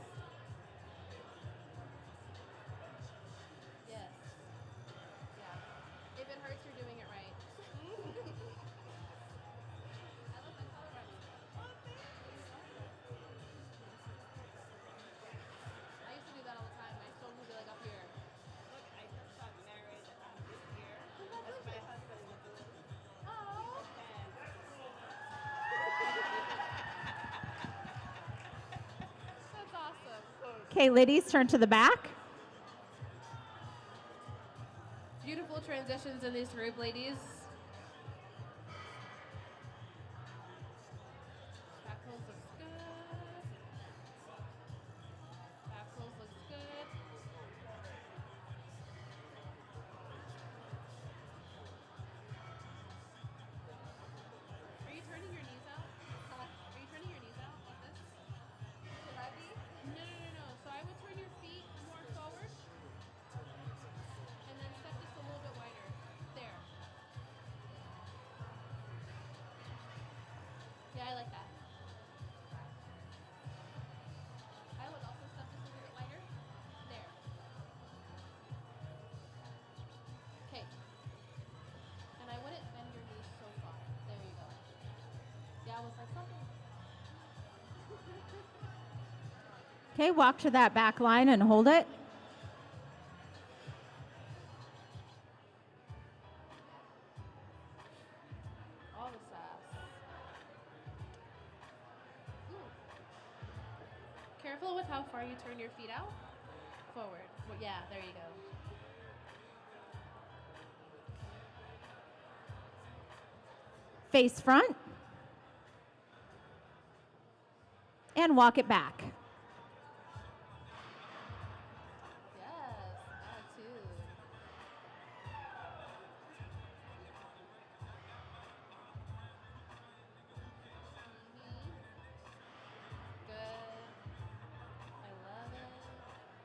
Yes. Yeah. If it hurts, you're doing it right. I love my color running. I used to do that all the time. My shoulders would be like up here. Look, I just got married this year. That's my husband in the blue. Oh. That's awesome. Okay, ladies, turn to the back. Beautiful transitions in this group, ladies. Back pose looks good. Back pose looks good. Are you turning your knees out? Are you turning your knees out like this? Should I be? No. So I would turn your feet more forward. And then step just a little bit wider. There. Okay, walk to that back line and hold it. All the sass. Ooh. Careful with how far you turn your feet out. Forward. Well, yeah, there you go. Face front. And walk it back. Yes, attitude. Good. I love it.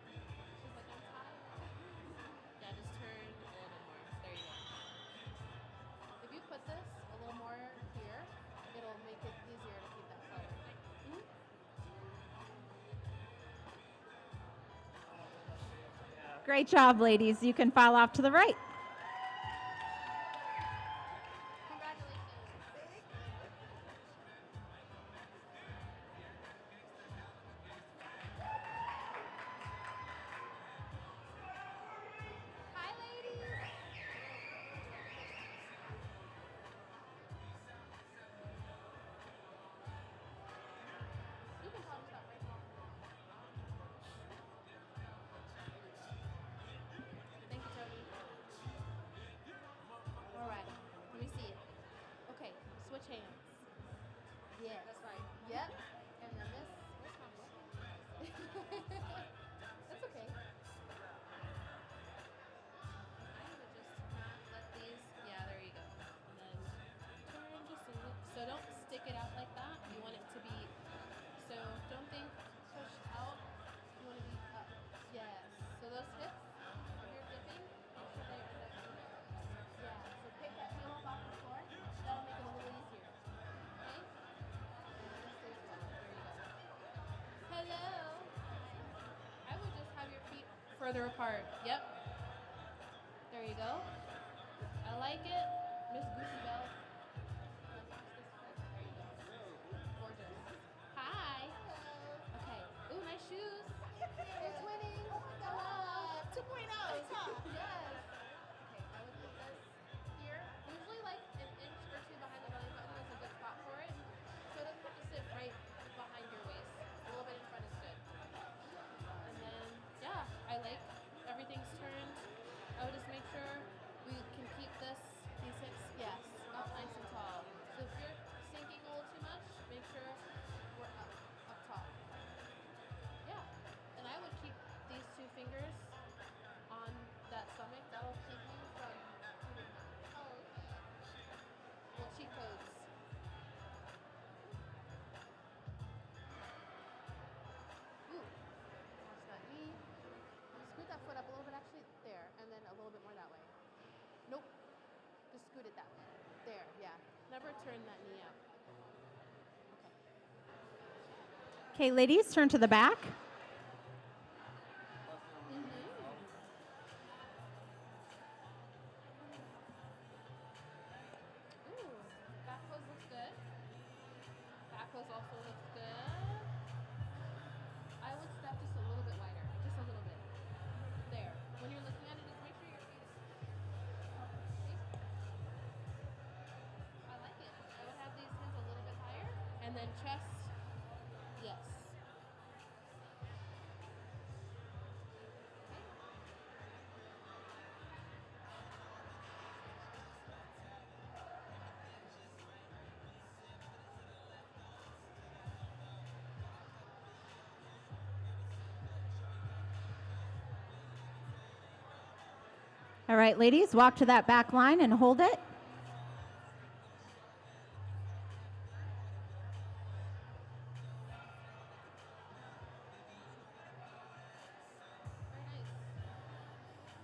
She's like, I'm tired. Yeah, just turn a little bit more. There you go. If you put this a little more here, it'll make it easier to keep that forward. Great job, ladies. You can file off to the right. Hi, ladies. You can probably stop right now. Thank you, Tony. All right, let me see it. Okay, switch hands. Yes. That's right. Yep. And then this. Where's my book? That's okay. I would just not let these. Yeah, there you go. And then turn just a little. So don't stick it out like that. You want it to be. So don't think push out. You want to be up. Yes. So those hips, when you're dipping, make sure they are next to there. Yeah. So pick that heel up off the floor. That'll make it a little easier. Okay? And then stay still. There you go. Hello. I would just have your feet further apart. Yep. There you go. I like it. Miss Goosey Bell. Let's watch this first. There you go. Gorgeous. Hi. Hello. Okay. Ooh, nice shoes. We're twinning. Oh my God. 2.0. Yes. Okay, I would put this here. Usually like an inch or two behind the belly button is a good spot for it. So it doesn't have to sit right behind your waist. A little bit in front is good. And then, yeah, I like everything's turned. I would just make sure we can keep these hips, yes, up nice and tall. So if you're sinking a little too much, make sure we're up tall. Yeah, and I would keep these two fingers on that stomach. That'll keep you from moving that. Oh, okay. Little cheat codes. Ooh, watch that knee. Scoot that foot up a little bit, actually. There, and then a little bit more that way. Nope. Just scoot it that way. There, yeah. Never turn that knee out. Okay, ladies, turn to the back. Ooh, back pose looks good. Back pose also looks good. I would step just a little bit wider, just a little bit. There. When you're looking at it, just make sure your feet is up. See? I like it. I would have these hands a little bit higher, and then chest. Yes. All right, ladies, walk to that back line and hold it.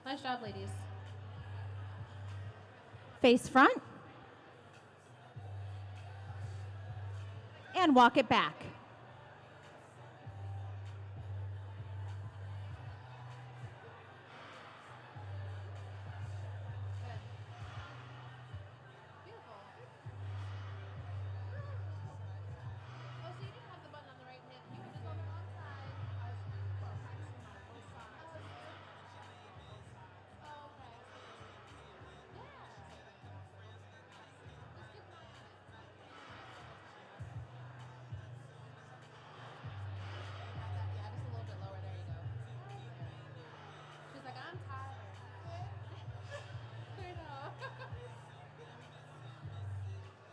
Nice job, ladies. Face front. And walk it back. Beautiful. Oh, so you didn't have the button on the right hand. You had it on the wrong side.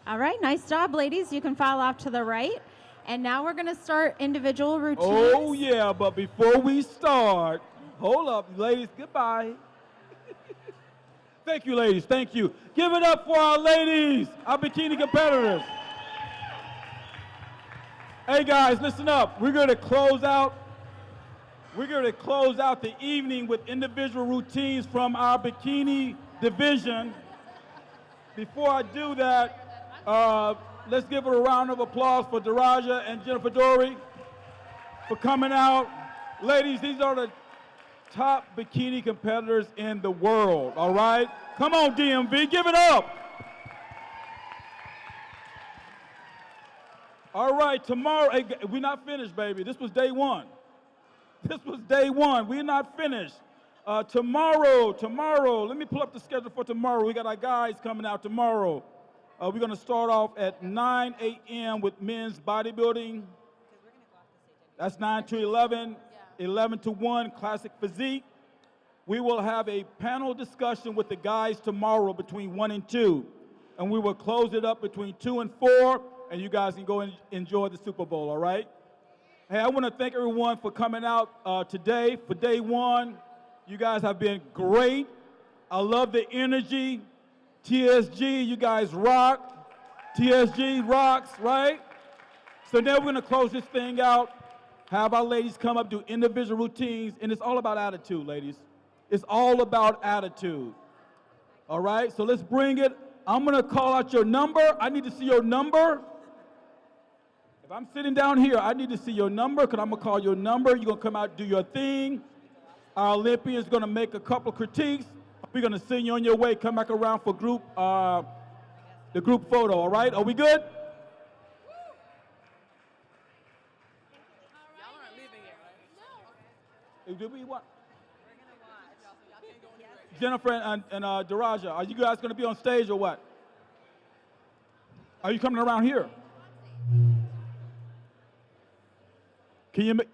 All right, nice job, ladies. You can file off to the right. And now we're going to start individual routines. Oh, yeah, but before we start, hold up, ladies, goodbye. Thank you, ladies, thank you. Give it up for our ladies, our bikini competitors. Hey, guys, listen up. We're going to close out the evening with individual routines from our bikini division. Before I do that, let's give it a round of applause for Daraja and Jennifer Dory for coming out. Ladies, these are the top bikini competitors in the world, all right? Come on, DMV, give it up. All right, tomorrow, hey, we're not finished, baby. This was day one. This was day one. We're not finished. Tomorrow, let me pull up the schedule for tomorrow. We got our guys coming out tomorrow. We're going to start off at 9 a.m. with men's bodybuilding. That's 9 to 11, 11 to 1, classic physique. We will have a panel discussion with the guys tomorrow between 1 and 2. And we will close it up between 2 and 4, and you guys can go and enjoy the Super Bowl, all right? Hey, I want to thank everyone for coming out today for day one. You guys have been great. I love the energy. TSG, you guys rock. TSG rocks, right? So now we're going to close this thing out. Have our ladies come up, do individual routines, and it's all about attitude, ladies. It's all about attitude. All right, so let's bring it. I'm going to call out your number. I need to see your number. If I'm sitting down here, I need to see your number because I'm going to call your number. You're going to come out and do your thing. Our Olympians are going to make a couple critiques. We're going to send you on your way. Come back around for the group photo, all right? Are we good? Do we what? Jennifer and Daraja, are you guys going to be on stage or what? Are you coming around here? Can you make...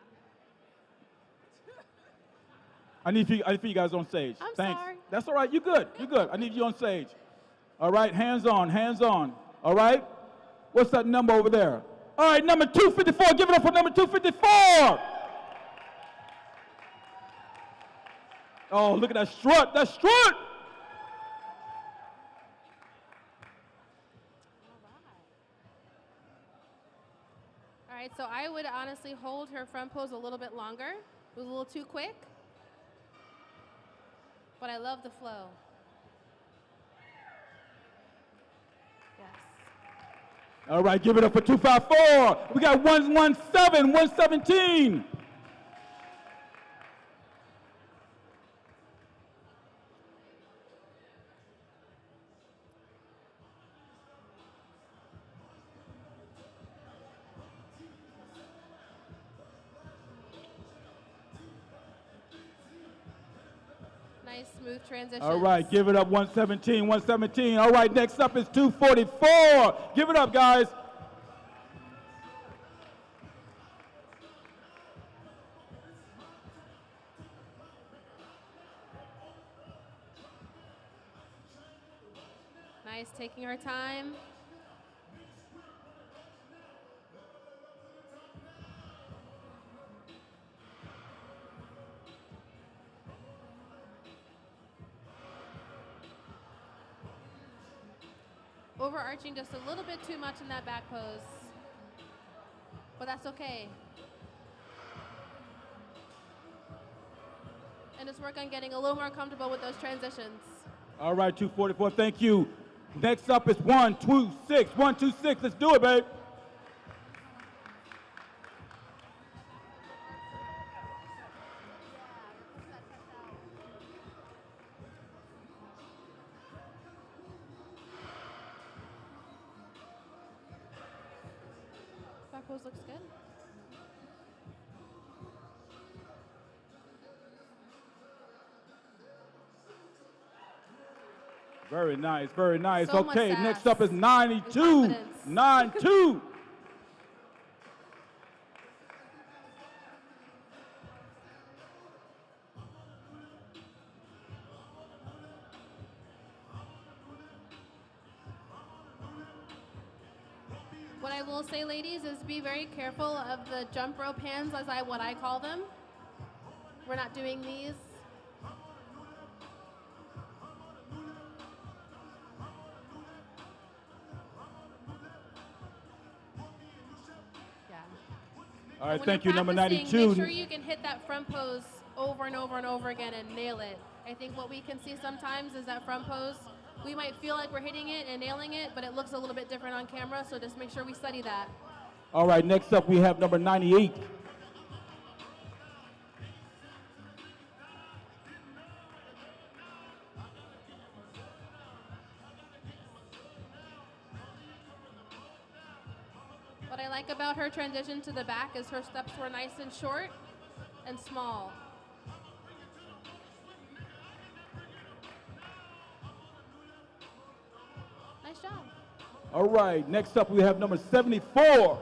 I need for you guys on stage. Thanks. Sorry. That's all right. You're good. You're good. I need you on stage. All right. Hands on. Hands on. All right. What's that number over there? All right. Number 254. Give it up for number 254. Oh, look at that strut. That strut. All right, so I would honestly hold her front pose a little bit longer. It was a little too quick, but I love the flow. Yes. All right, give it up for 254. We got 117, 117. Nice, smooth transition. All right, give it up, 117, 117. All right, next up is 244. Give it up, guys. Nice, taking her time. Overarching just a little bit too much in that back pose, but that's okay. And just work on getting a little more comfortable with those transitions. All right, 244, thank you. Next up is 126, 126. Let's do it, babe. Back pose looks good. Very nice, very nice. So much Okay, sass next up is and 92, confidence. 92. What I will say, ladies, is be very careful of the jump rope hands, what I call them. We're not doing these. Yeah. All right, When thank you're you, number practicing, 92. Make sure you can hit that front pose over and over and over again and nail it. I think what we can see sometimes is that front pose, we might feel like we're hitting it and nailing it, but it looks a little bit different on camera, so just make sure we study that. All right, next up we have number 98. What I like about her transition to the back is her steps were nice and short and small. Nice job. All right, next up we have number 74.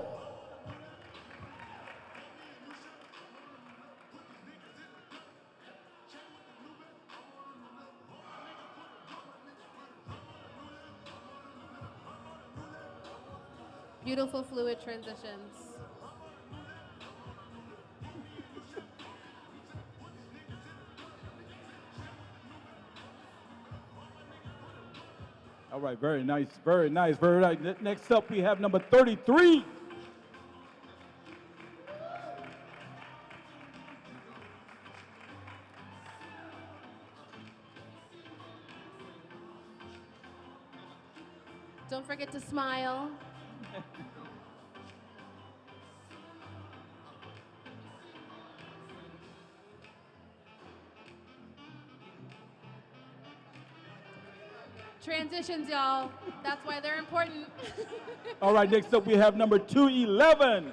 Beautiful fluid transitions. All right, very nice, very nice, very nice. Next up we have number 33. Don't forget to smile. Transitions, y'all. That's why they're important. All right, next up we have number 211.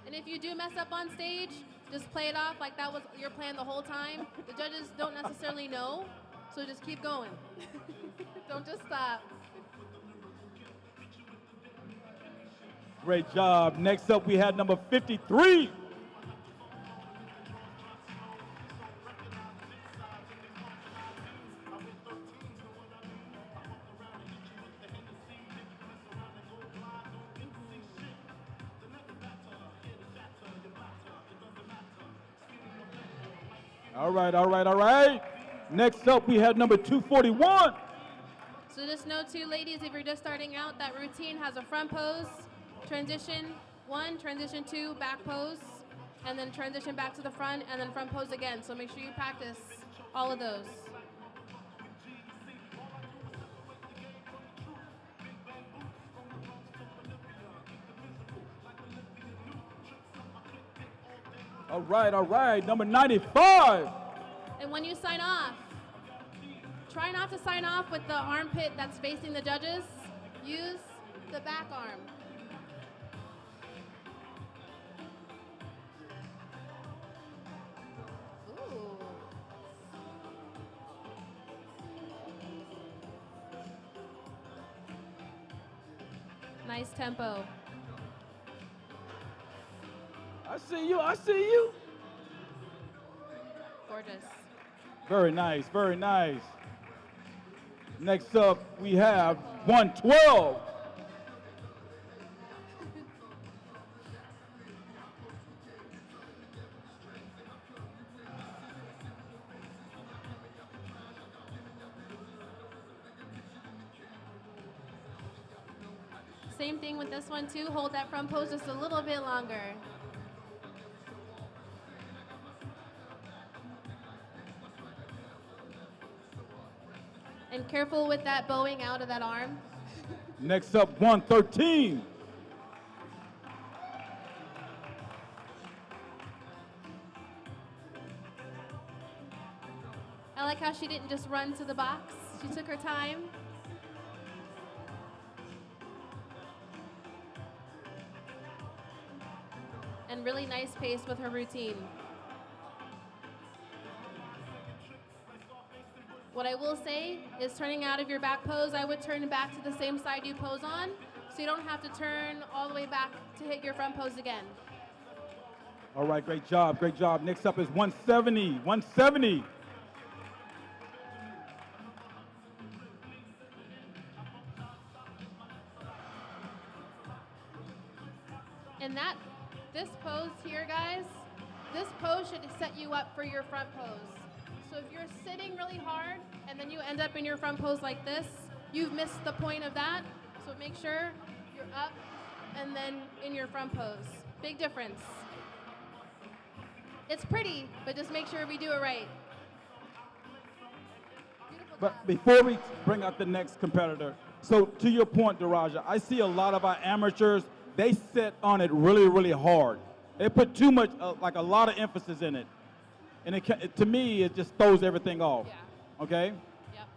And if you do mess up on stage, just play it off like that was your plan the whole time. The judges don't necessarily know, so just keep going. Don't just stop. Great job. Next up we have number 53. All right, all right, all right. Next up, we have number 241. So just know too, ladies, if you're just starting out, that routine has a front pose, transition 1, transition 2, back pose, and then transition back to the front, and then front pose again. So make sure you practice all of those. All right, number 95. And when you sign off, try not to sign off with the armpit that's facing the judges. Use the back arm. Ooh. Nice tempo. I see you, I see you. Gorgeous. Very nice, very nice. Next up, we have 112. Same thing with this one too. Hold that front pose just a little bit longer. And careful with that bowing out of that arm. Next up, 113. I like how she didn't just run to the box. She took her time. And really nice pace with her routine. What I will say is turning out of your back pose, I would turn back to the same side you pose on so you don't have to turn all the way back to hit your front pose again. All right, great job, great job. Next up is 170, 170. And this pose here, guys, this pose should set you up for your front pose. So if you're sitting really hard and then you end up in your front pose like this, you've missed the point of that. So make sure you're up and then in your front pose. Big difference. It's pretty, but just make sure we do it right. But before we bring out the next competitor, so to your point, Daraja, I see a lot of our amateurs, they sit on it really, really hard. They put too much, like a lot of emphasis in it. And to me, it just throws everything off. Yeah. Okay? Yep.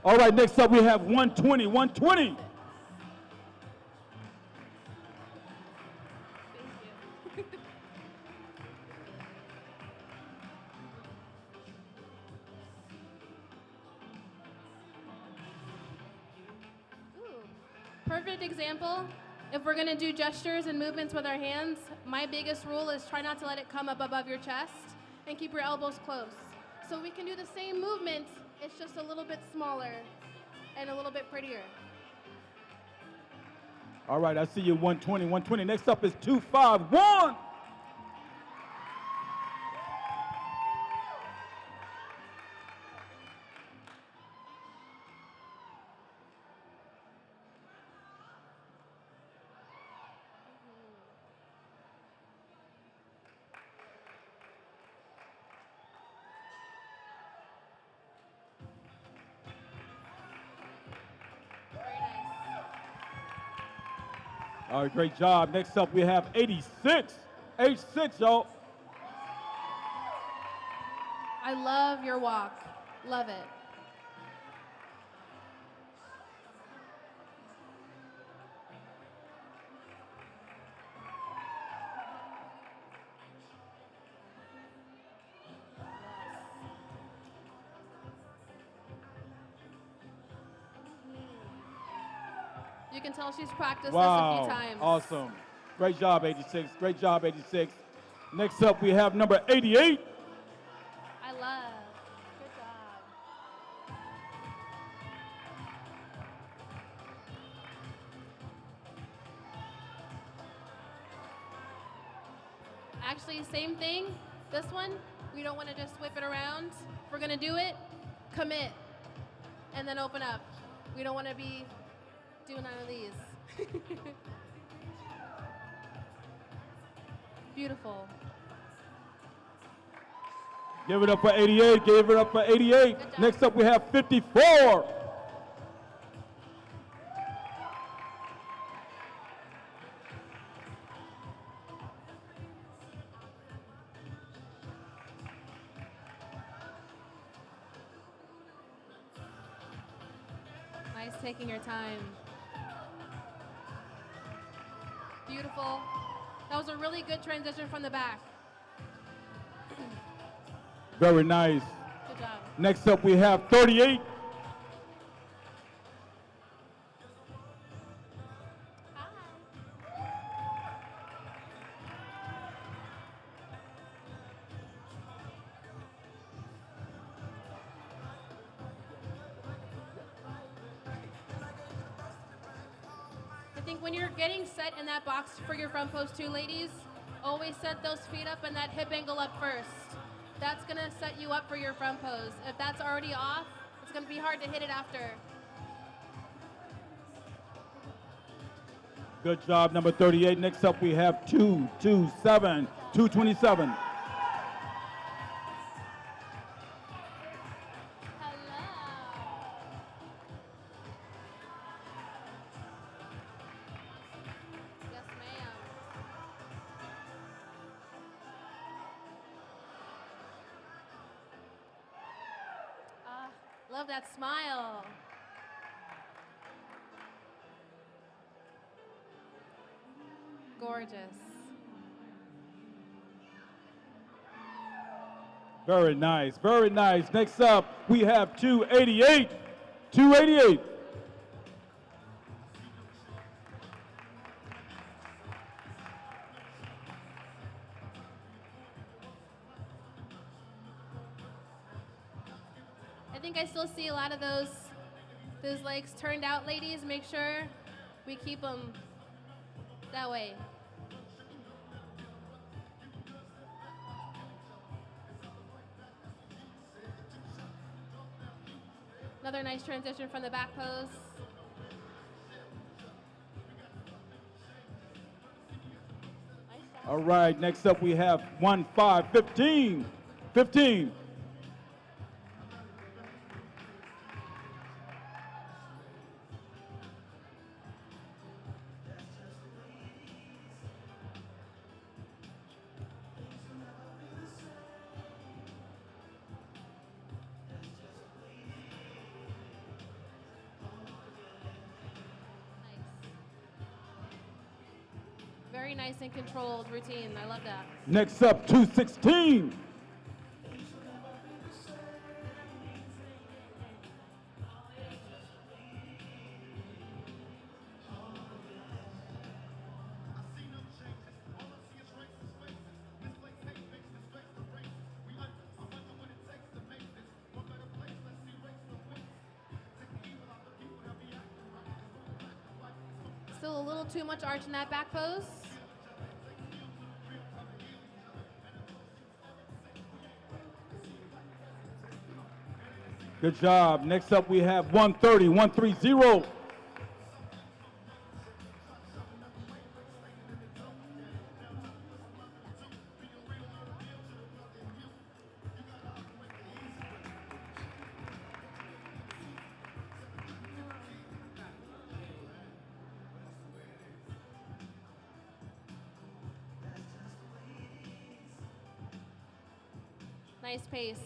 All right, next up we have 120, 120. Perfect example. If we're gonna do gestures and movements with our hands, my biggest rule is try not to let it come up above your chest and keep your elbows close. So we can do the same movement, it's just a little bit smaller and a little bit prettier. All right, I see you 120, 120. Next up is 251. All right, great job. Next up, we have 86. 86, y'all. I love your walk. Love it. You can tell she's practiced this a few times. Awesome. Great job, 86. Great job, 86. Next up, we have number 88. I love. Good job. Actually, same thing. This one, we don't want to just whip it around. If we're going to do it, commit, and then open up. We don't want to be doing none of these. Beautiful. Give it up for 88. Give it up for 88. Next up, we have 54. Nice taking your time. Beautiful. That was a really good transition from the back. Very nice. Good job. Next up, we have 38. I think when you're getting set in that box for your front pose too, ladies, always set those feet up and that hip angle up first. That's gonna set you up for your front pose. If that's already off, it's gonna be hard to hit it after. Good job, number 38. Next up, we have 227, 227. Love that smile. Gorgeous. Very nice, very nice. Next up, we have 288, 288. think I still see a lot of those legs turned out, ladies. Make sure we keep them that way. Another nice transition from the back pose. All right, next up we have 1, 5, 15. 15. Very nice and controlled routine. I love that. Next up, 216. Still a little too much arch in that back pose. Good job. Next up we have 130, 130. Nice pace.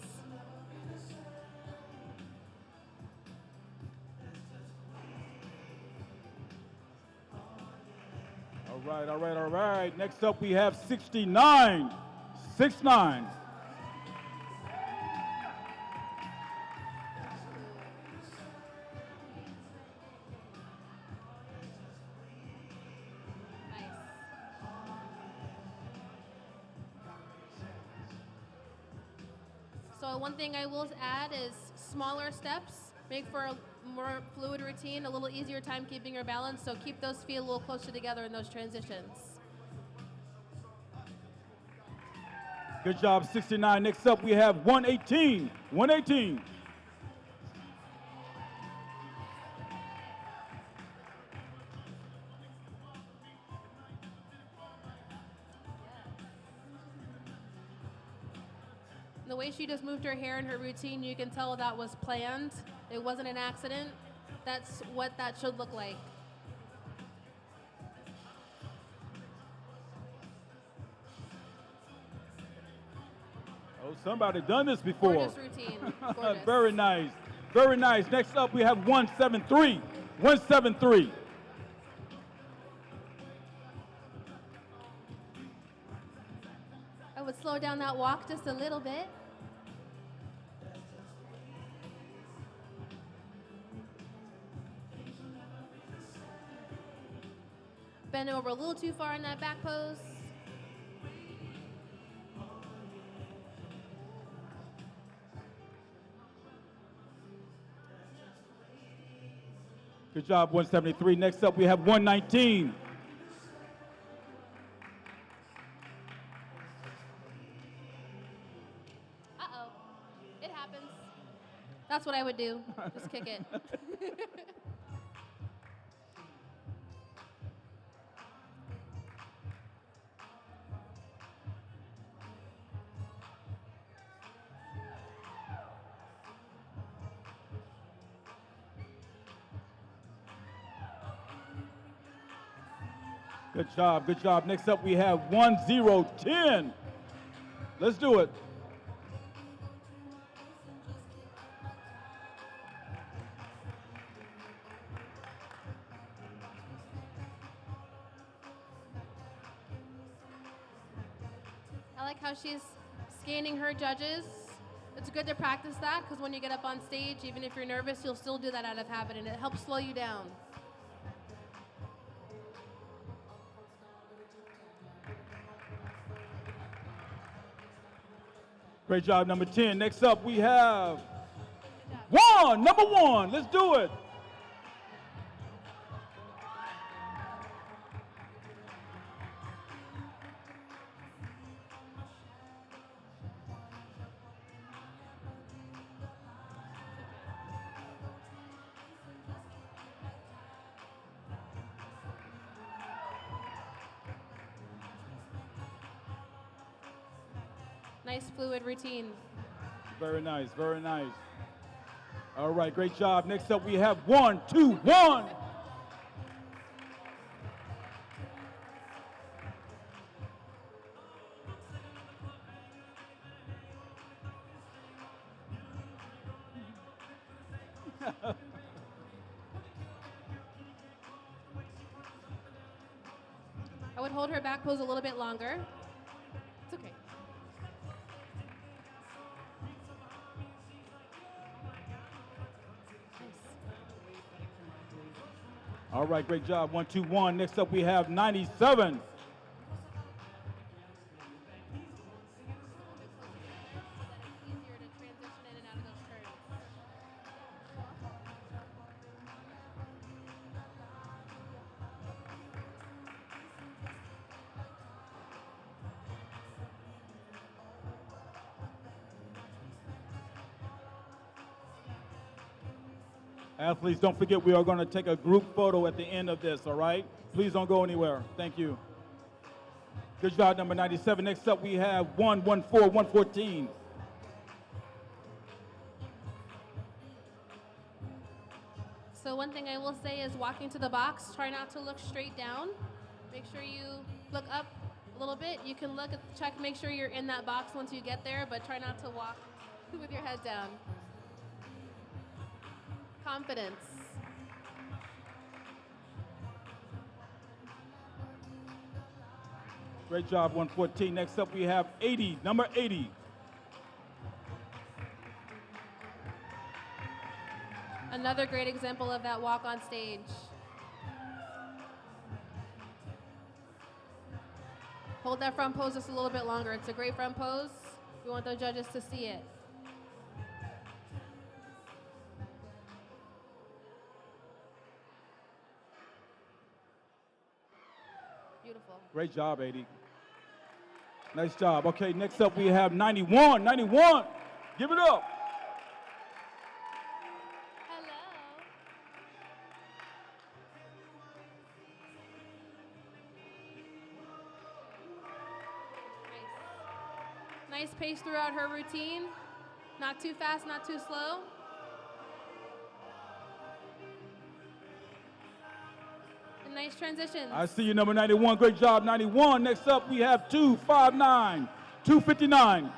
All right. Next up we have 69. 69. So one thing I will add is smaller steps make for a more fluid routine, a little easier time keeping your balance, so keep those feet a little closer together in those transitions. Good job, 69. Next up we have 118. 118. The way she just moved her hair in her routine, you can tell that was planned. It wasn't an accident. That's what that should look like. Oh, somebody done this before. Gorgeous routine. Gorgeous. Very nice. Very nice. Next up we have 173. 173. I would slow down that walk just a little bit. Bend over a little too far in that back pose. Good job, 173. Next up we have 119. Uh-oh. It happens. That's what I would do. Just kick it. Good job, good job. Next up we have 1010. Let's do it. I like how she's scanning her judges. It's good to practice that because when you get up on stage, even if you're nervous, you'll still do that out of habit and it helps slow you down. Great job, number 10. Next up we have 1, number 1. Let's do it. Nice fluid routine. Very nice, very nice. All right, great job. Next up, we have 1, 2, 1. I would hold her back pose a little bit longer. It's okay. All right, great job. 1, 2, 1. Next up, we have 97. Athletes, don't forget we are going to take a group photo at the end of this, all right? Please don't go anywhere. Thank you. Good job, number 97. Next up, we have 114, 114. So one thing I will say is walking to the box, try not to look straight down. Make sure you look up a little bit. You can look at check, make sure you're in that box once you get there, but try not to walk with your head down. Confidence. Great job, 114. Next up, we have 80, number 80. Another great example of that walk on stage. Hold that front pose just a little bit longer. It's a great front pose. We want the judges to see it. Beautiful. Great job, 80. Nice job. Okay, next up, we have 91, 91. Give it up. Nice pace throughout her routine. Not too fast, not too slow. And nice transitions. I see you, number 91. Great job, 91. Next up, we have 259, 259.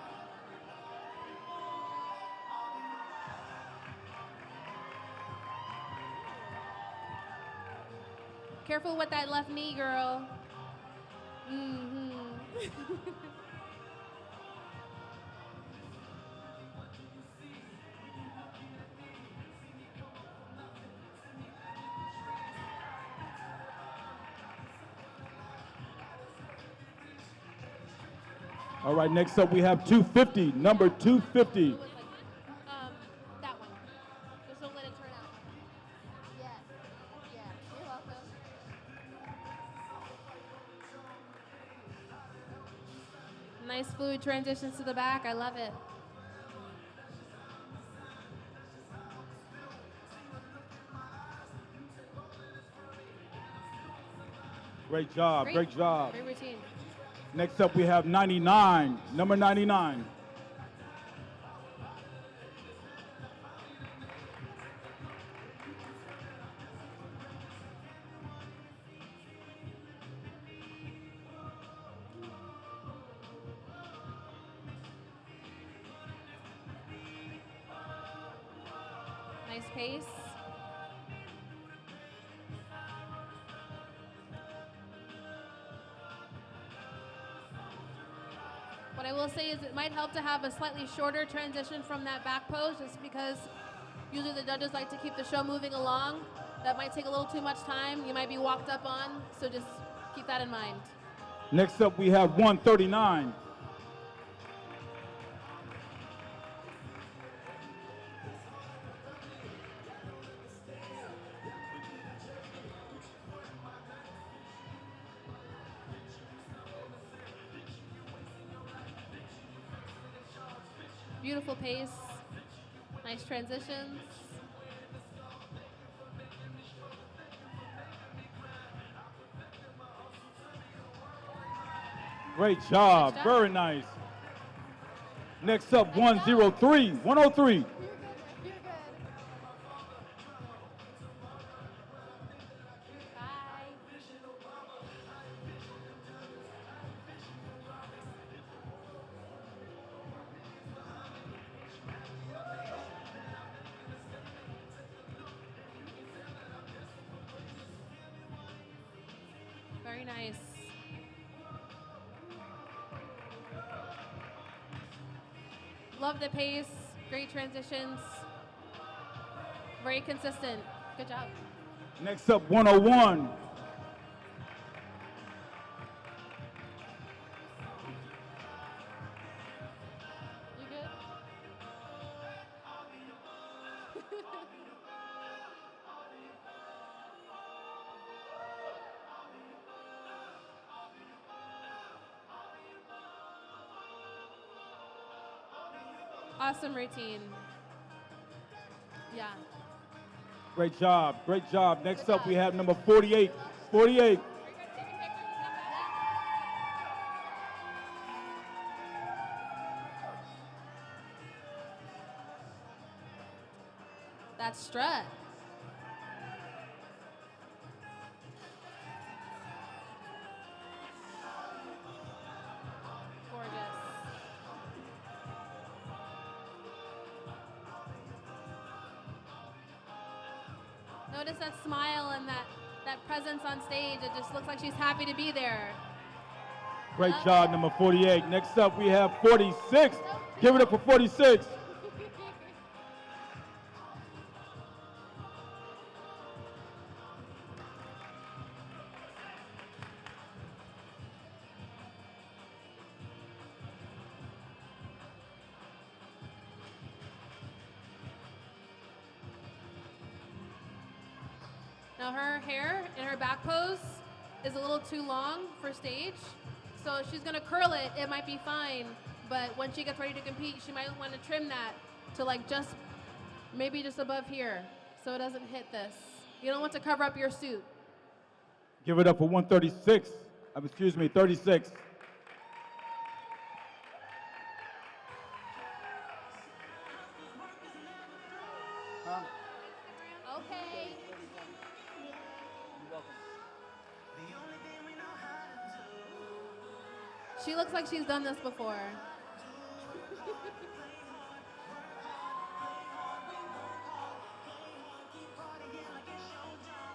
Careful with that left knee, girl. Mm-hmm. All right, next up we have 250, number 250. That one. Just don't let it turn out. Yes. Yeah. You're welcome. Nice fluid transitions to the back. I love it. Great job, great job. Great routine. Next up we have 99, number 99. Nice pace. What I will say is it might help to have a slightly shorter transition from that back pose just because usually the judges like to keep the show moving along. That might take a little too much time. You might be walked up on, so just keep that in mind. Next up we have 139. Beautiful pace. Nice transitions. Great job. Nice job. Very nice. Next up, 103. 103. Very nice. Love the pace. Great transitions. Very consistent. Good job. Next up, 101. You good? Awesome routine. Yeah. Great job. Great job. Next up, we have number 48. 48. That's strut. Gorgeous. Notice that smile and that presence on stage. It just looks like she's happy to be there. Great job, number 48. Next up, we have 46. Give it up for 46. Now her hair in her back pose is a little too long for stage. So she's gonna curl it, it might be fine. But when she gets ready to compete, she might want to trim that to like just, maybe just above here, so it doesn't hit this. You don't want to cover up your suit. Give it up for 136. Excuse me, 36. Okay. She looks like she's done this before.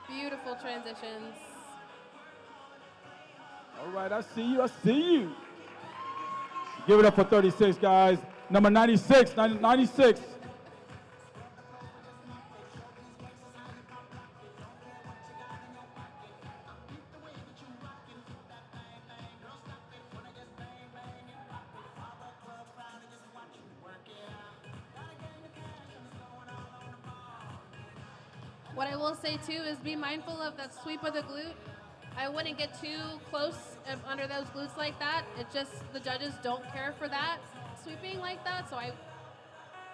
Beautiful transitions. All right, I see you. I see you. Give it up for 36, guys. Number 96. 96. What I will say too is be mindful of that sweep of the glute. I wouldn't get too close under those glutes like that. It just, the judges don't care for that sweeping like that, so I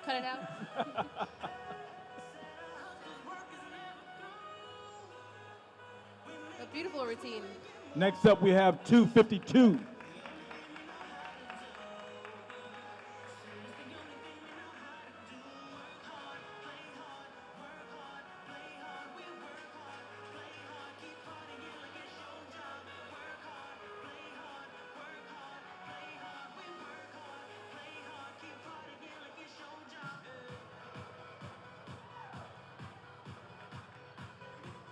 cut it out. A beautiful routine. Next up, we have 252.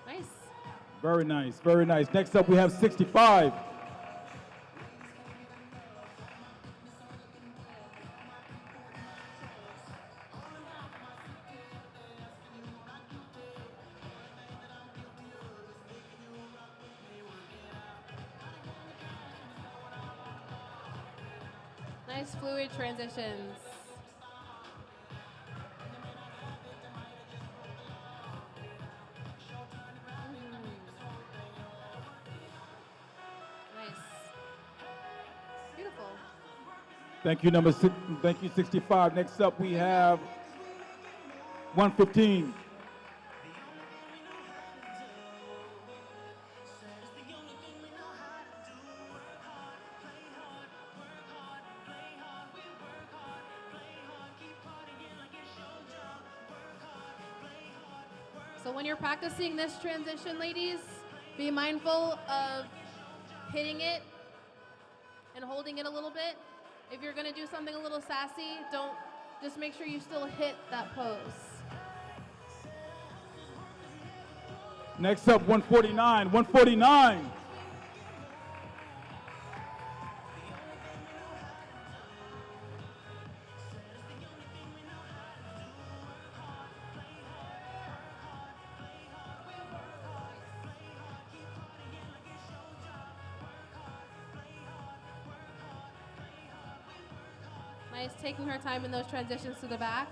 Nice. Very nice, very nice. Next up, we have 65. Nice fluid transitions. Nice. Beautiful. Thank you, thank you, 65. Next up, we have 115. So when you're practicing this transition, ladies, be mindful of hitting it and holding it a little bit. If you're gonna do something a little sassy, just make sure you still hit that pose. Next up, 149. 149. Nice, taking her time in those transitions to the back.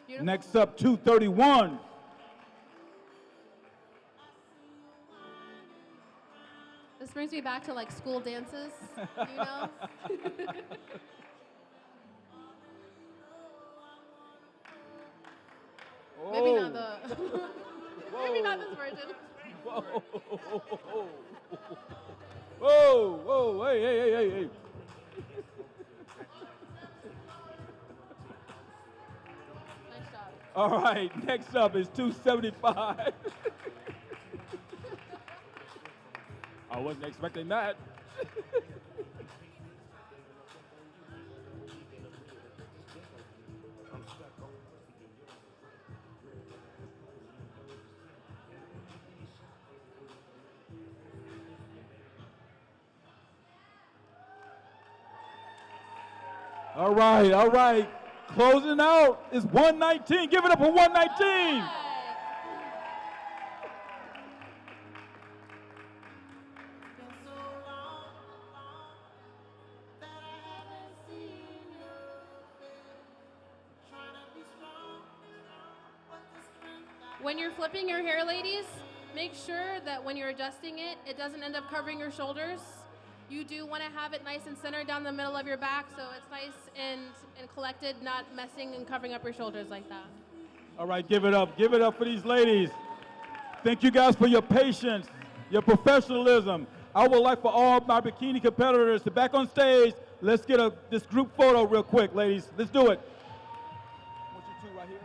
Beautiful. Next up, 231. This brings me back to like school dances, you know? Maybe not the, maybe not this version. Whoa, whoa, whoa, hey, hey, hey, hey, hey. Nice job. All right, next up is 275. I wasn't expecting that. All right, all right. Closing out is 119. Give it up for 119. When you're flipping your hair, ladies, make sure that when you're adjusting it, it doesn't end up covering your shoulders. You do want to have it nice and centered down the middle of your back so it's nice and collected, not messing and covering up your shoulders like that. All right, give it up. Give it up for these ladies. Thank you guys for your patience, your professionalism. I would like for all my bikini competitors to back on stage. Let's get this group photo real quick, ladies. Let's do it. I want you two right here.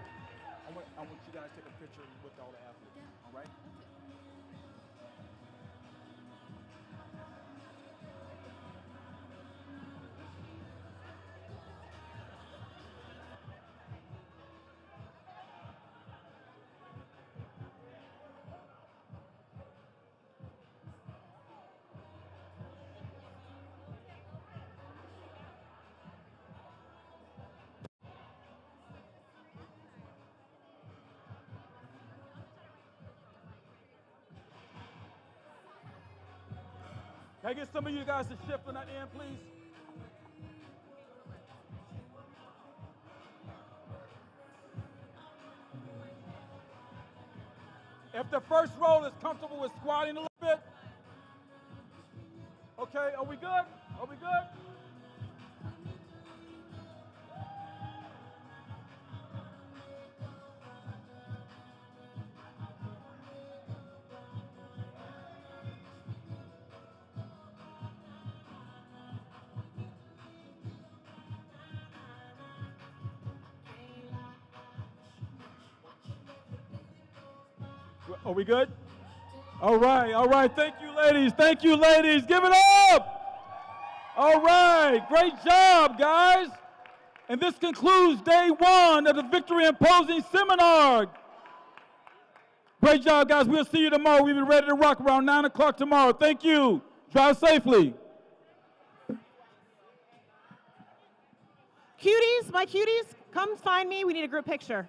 I want you guys to take a picture with all the athletes, all right? Can I get some of you guys to shift on that end, please? If the first row is comfortable with squatting a little bit. Okay, are we good? Are we good? Are we good? All right, all right. Thank you, ladies. Thank you, ladies. Give it up. All right, great job, guys. And this concludes day one of the Victory in Posing seminar. Great job, guys. We'll see you tomorrow. We'll be ready to rock around 9 o'clock tomorrow. Thank you. Drive safely. Cuties, my cuties, come find me. We need a group picture.